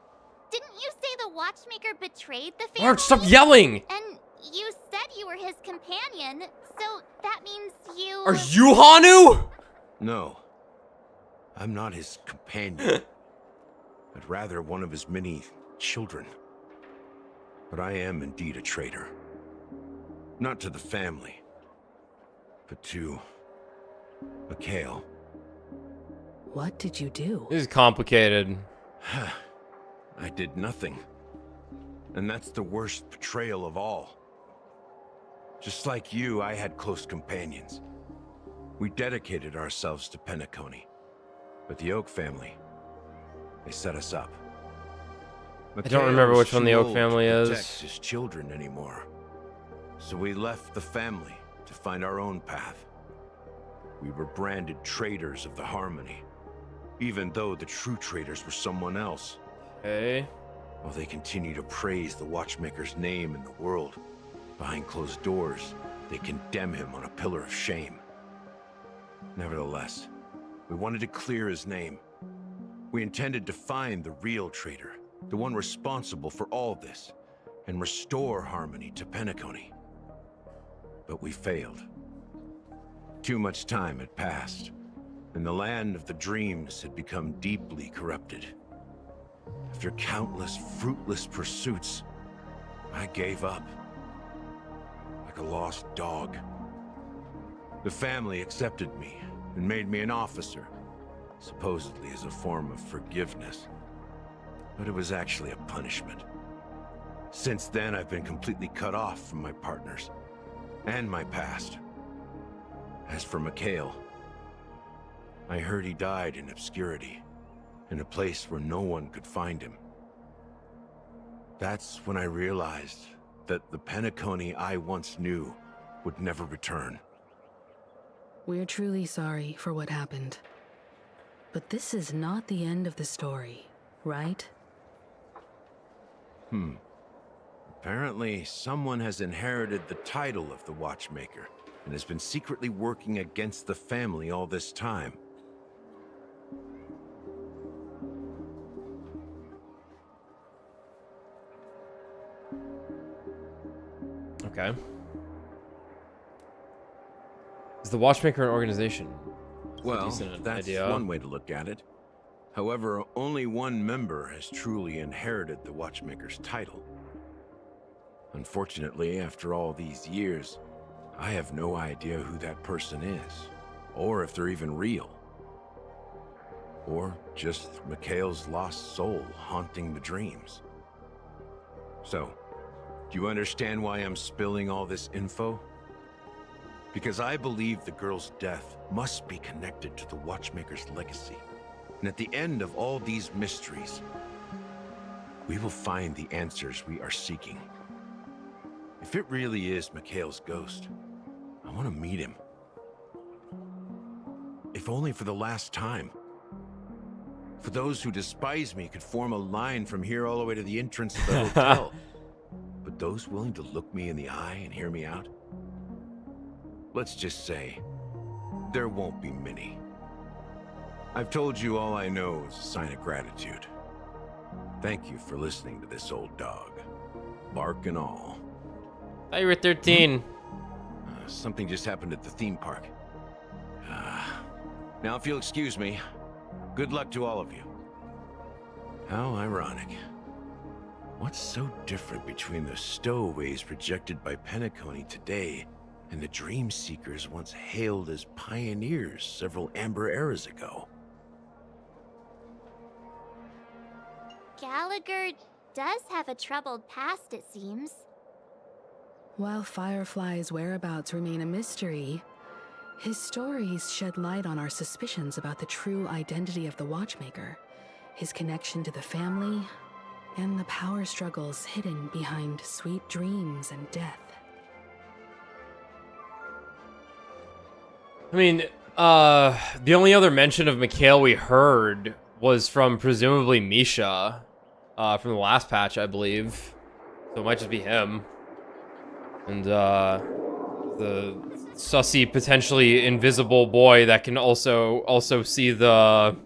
Speaker 13: didn't you say the Watchmaker betrayed the family?
Speaker 1: Mark, stop yelling!
Speaker 13: And you said you were his companion, so that means you...
Speaker 1: Are you Hanu?
Speaker 21: No. I'm not his companion, but rather one of his many children. But I am indeed a traitor. Not to the family, but to Mikhail.
Speaker 10: What did you do?
Speaker 1: This is complicated.
Speaker 21: I did nothing. And that's the worst betrayal of all. Just like you, I had close companions. We dedicated ourselves to Penacony. But the Oak family, they set us up.
Speaker 1: I don't remember which one the Oak family is.
Speaker 21: Protect his children anymore. So we left the family to find our own path. We were branded traitors of the Harmony, even though the true traitors were someone else.
Speaker 1: Okay.
Speaker 21: While they continue to praise the Watchmaker's name in the world, behind closed doors, they condemn him on a pillar of shame. Nevertheless, we wanted to clear his name. We intended to find the real traitor, the one responsible for all this, and restore harmony to Penacony. But we failed. Too much time had passed, and the land of the dreams had become deeply corrupted. After countless fruitless pursuits, I gave up. Like a lost dog. The family accepted me and made me an officer, supposedly as a form of forgiveness. But it was actually a punishment. Since then, I've been completely cut off from my partners and my past. As for Mikhail, I heard he died in obscurity, in a place where no one could find him. That's when I realized that the Penacony I once knew would never return.
Speaker 10: We're truly sorry for what happened. But this is not the end of the story, right?
Speaker 21: Apparently, someone has inherited the title of the Watchmaker and has been secretly working against the family all this time.
Speaker 1: Okay. Is the Watchmaker an organization?
Speaker 21: Well,
Speaker 1: Decent
Speaker 21: that's
Speaker 1: idea.
Speaker 21: one way to look at it. However, only one member has truly inherited the Watchmaker's title. Unfortunately, after all these years, I have no idea who that person is, or if they're even real. Or just Mikhail's lost soul haunting the dreams. So, do you understand why I'm spilling all this info? Because I believe the girl's death must be connected to the Watchmaker's legacy. And at the end of all these mysteries, we will find the answers we are seeking. If it really is Mikhail's ghost, I want to meet him. If only for the last time. For those who despise me could form a line from here all the way to the entrance of the hotel. But those willing to look me in the eye and hear me out? Let's just say, there won't be many. I've told you all I know is a sign of gratitude. Thank you for listening to this old dog. Bark and all.
Speaker 1: I thought you were 13.
Speaker 21: Something just happened at the theme park. Now if you'll excuse me, good luck to all of you. How ironic. What's so different between the stowaways projected by Penacony today and the dream seekers once hailed as pioneers several amber eras ago?
Speaker 13: Gallagher does have a troubled past, it seems.
Speaker 10: While Firefly's whereabouts remain a mystery, his stories shed light on our suspicions about the true identity of the Watchmaker, his connection to the family, and the power struggles hidden behind sweet dreams and death.
Speaker 1: I mean, the only other mention of Mikhail we heard was from presumably Misha, from the last patch, I believe. So it might just be him. And, sussy, potentially invisible boy that can also see the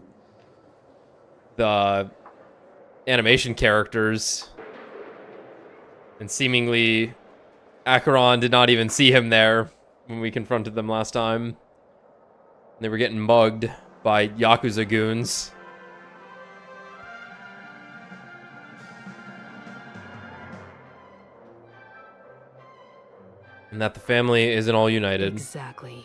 Speaker 1: animation characters. And seemingly Acheron did not even see him there when we confronted them last time. They were getting mugged by Yakuza goons. And that the family isn't all united.
Speaker 10: Exactly.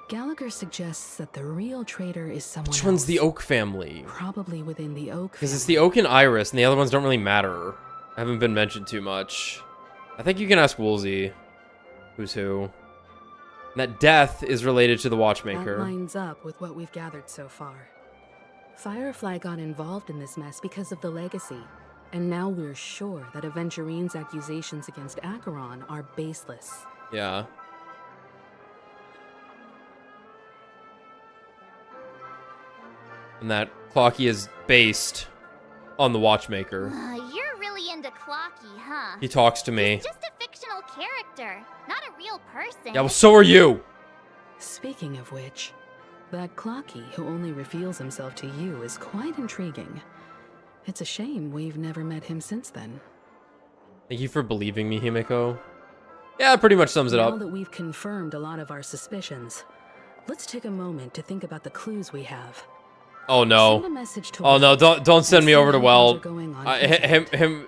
Speaker 10: Gallagher suggests that the real traitor is someone
Speaker 1: Which one's
Speaker 10: else.
Speaker 1: the Oak family?
Speaker 10: Probably within the Oak
Speaker 1: Because
Speaker 10: family.
Speaker 1: it's the Oak and Iris, and the other ones don't really matter. Haven't been mentioned too much. I think you can ask Woolsey who's who. And that Death is related to the Watchmaker.
Speaker 10: That lines up with what we've gathered so far. Firefly got involved in this mess because of the legacy. And now we're sure that Aventurine's accusations against Acheron are baseless.
Speaker 1: Yeah. And that Clocky is based on the Watchmaker.
Speaker 13: You're really into Clocky, huh?
Speaker 1: He talks to me.
Speaker 13: He's just a fictional character, not a real person.
Speaker 1: Yeah, well, so are you!
Speaker 10: Speaking of which, that Clocky who only reveals himself to you is quite intriguing. It's a shame we've never met him since then.
Speaker 1: Thank you for believing me, Himeko. Yeah, that pretty much sums it
Speaker 10: Now
Speaker 1: up.
Speaker 10: that we've confirmed a lot of our suspicions, let's take a moment to think about the clues we have.
Speaker 1: Oh no.
Speaker 10: Send a message to
Speaker 1: Oh no, don't send me over to
Speaker 10: how
Speaker 1: Weld.
Speaker 10: things are going on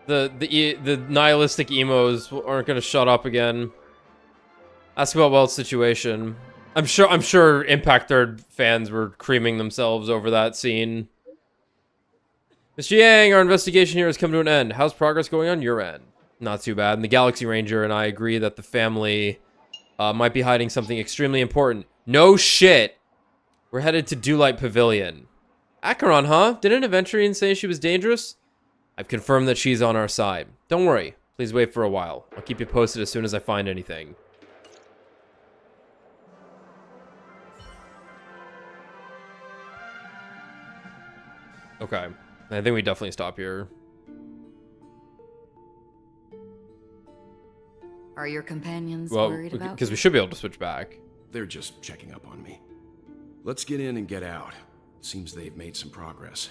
Speaker 1: The nihilistic emos aren't gonna shut up again. Ask about Weld's situation. I'm sure Impact Third fans were creaming themselves over that scene. Mr. Yang, our investigation here has come to an end. How's progress going on your end? Not too bad. And the Galaxy Ranger and I agree that the family might be hiding something extremely important. No shit. We're headed to Dewlight Pavilion. Acheron, huh? Didn't Aventurine say she was dangerous? I've confirmed that she's on our side. Don't worry. Please wait for a while. I'll keep you posted as soon as I find anything. Okay. I think we definitely stop here.
Speaker 11: Are your companions
Speaker 1: Well,
Speaker 11: worried about?
Speaker 1: because we should be able to switch back.
Speaker 3: They're just checking up on me. Let's get in and get out. Seems they've made some progress.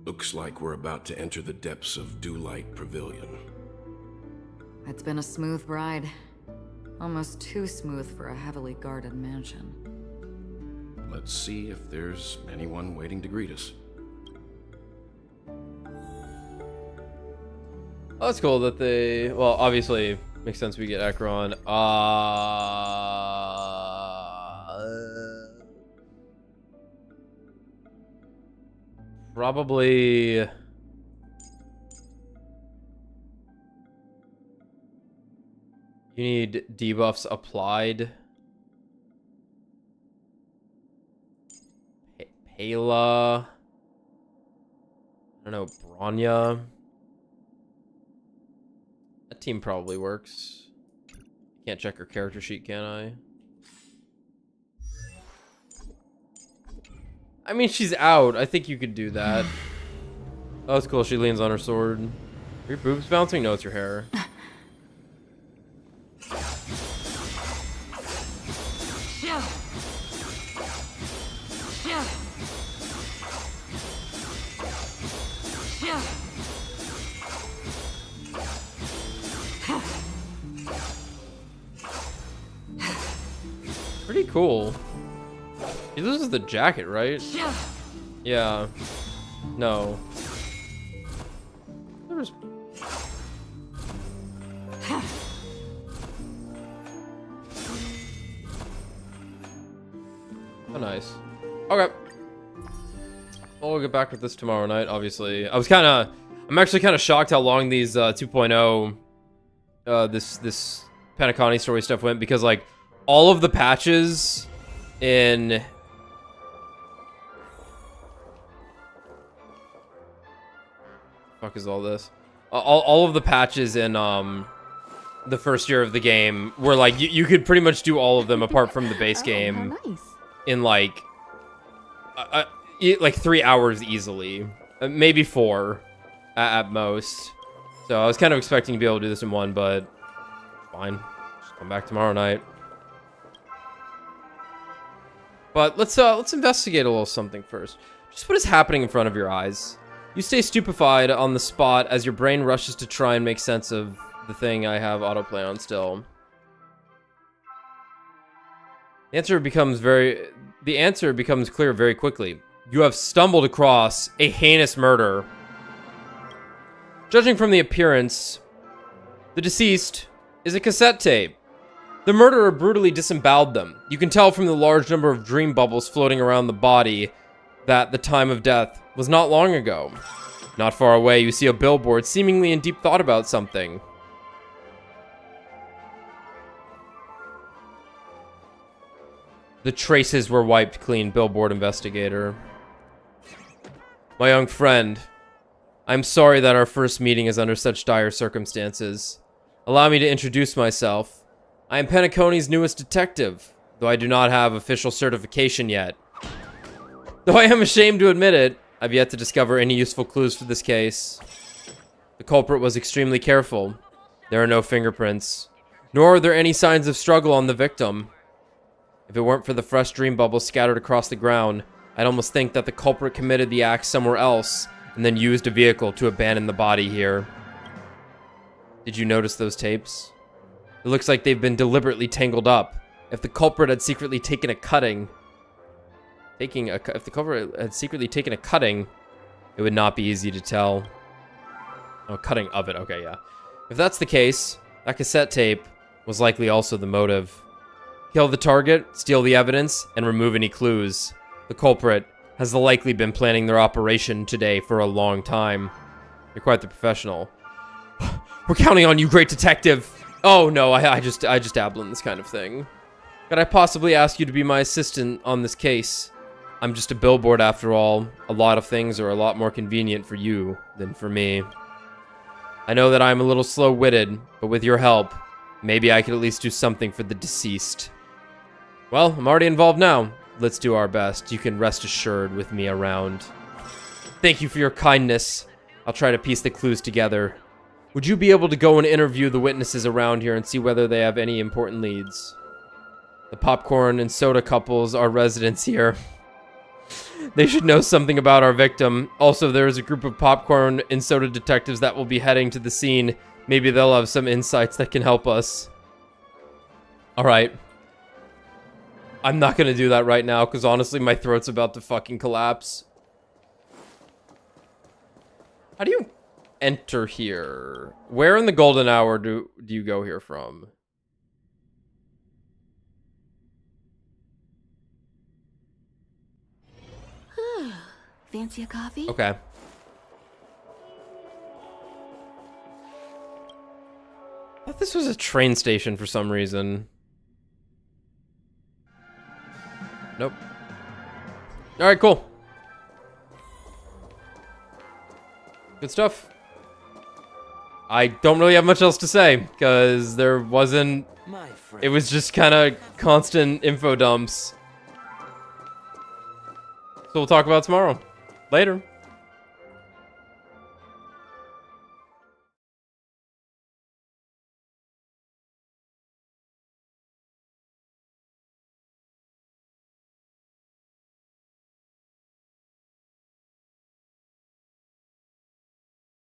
Speaker 3: Looks like we're about to enter the depths of Dewlight Pavilion.
Speaker 11: It's been a smooth ride. Almost too smooth for a heavily guarded mansion.
Speaker 3: Let's see if there's anyone waiting to greet us.
Speaker 1: Oh, that's cool that they... Well, obviously, makes sense we get Acheron. Probably... You need debuffs applied. Pela. I don't know, Bronya. That team probably works. Can't check her character sheet, can I? I mean, she's out. I think you could do that. Oh, that's cool. She leans on her sword. Are your boobs bouncing? No, it's your hair. Pretty cool. He loses the jacket, right? Yeah. No. There's... Oh, nice. Okay. Well, we'll get back with this tomorrow night, obviously. I'm actually kind of shocked how long these 2.0, this Panacani story stuff went, because, like, all of the patches in... Fuck is all this? All of the patches in the first year of the game were like you could pretty much do all of them apart from the base game in like 3 hours easily, maybe 4 at most. So I was kind of expecting to be able to do this in 1, but fine. Come back tomorrow night. But let's investigate a little something first. Just what is happening in front of your eyes? You stay stupefied on the spot as your brain rushes to try and make sense of the thing I have autoplay on still. The answer becomes clear very quickly. You have stumbled across a heinous murder. Judging from the appearance, the deceased is a cassette tape. The murderer brutally disemboweled them. You can tell from the large number of dream bubbles floating around the body that the time of death was not long ago. Not far away, you see a billboard seemingly in deep thought about something. The traces were wiped clean, billboard investigator. My young friend, I'm sorry that our first meeting is under such dire circumstances. Allow me to introduce myself. I am Penacony's newest detective, though I do not have official certification yet. Though I am ashamed to admit it, I've yet to discover any useful clues for this case. The culprit was extremely careful. There are no fingerprints, nor are there any signs of struggle on the victim. If it weren't for the fresh dream bubbles scattered across the ground, I'd almost think that the culprit committed the act somewhere else and then used a vehicle to abandon the body here. Did you notice those tapes? It looks like they've been deliberately tangled up. If the culprit had secretly taken a cutting, it would not be easy to tell. Oh, cutting of it. Okay, yeah. If that's the case, that cassette tape was likely also the motive. Kill the target, steal the evidence, and remove any clues. The culprit has likely been planning their operation today for a long time. You're quite the professional. We're counting on you, great detective. Oh no, I just dabble in this kind of thing. Could I possibly ask you to be my assistant on this case? I'm just a billboard after all. A lot of things are a lot more convenient for you than for me. I know that I'm a little slow-witted, but with your help, maybe I could at least do something for the deceased. Well, I'm already involved now. Let's do our best. You can rest assured with me around. Thank you for your kindness. I'll try to piece the clues together. Would you be able to go and interview the witnesses around here and see whether they have any important leads? The popcorn and soda couples are residents here. They should know something about our victim. Also, there is a group of popcorn and soda detectives that will be heading to the scene. Maybe they'll have some insights that can help us. Alright. I'm not gonna do that right now, because honestly, my throat's about to fucking collapse. How do you enter here? Where in the golden hour do you go here from?
Speaker 2: Fancy a coffee?
Speaker 1: Okay. I thought this was a train station for some reason. Nope. Alright, cool. Good stuff. I don't really have much else to say, because there wasn't... It was just kind of constant info dumps. So we'll talk about it tomorrow. Later.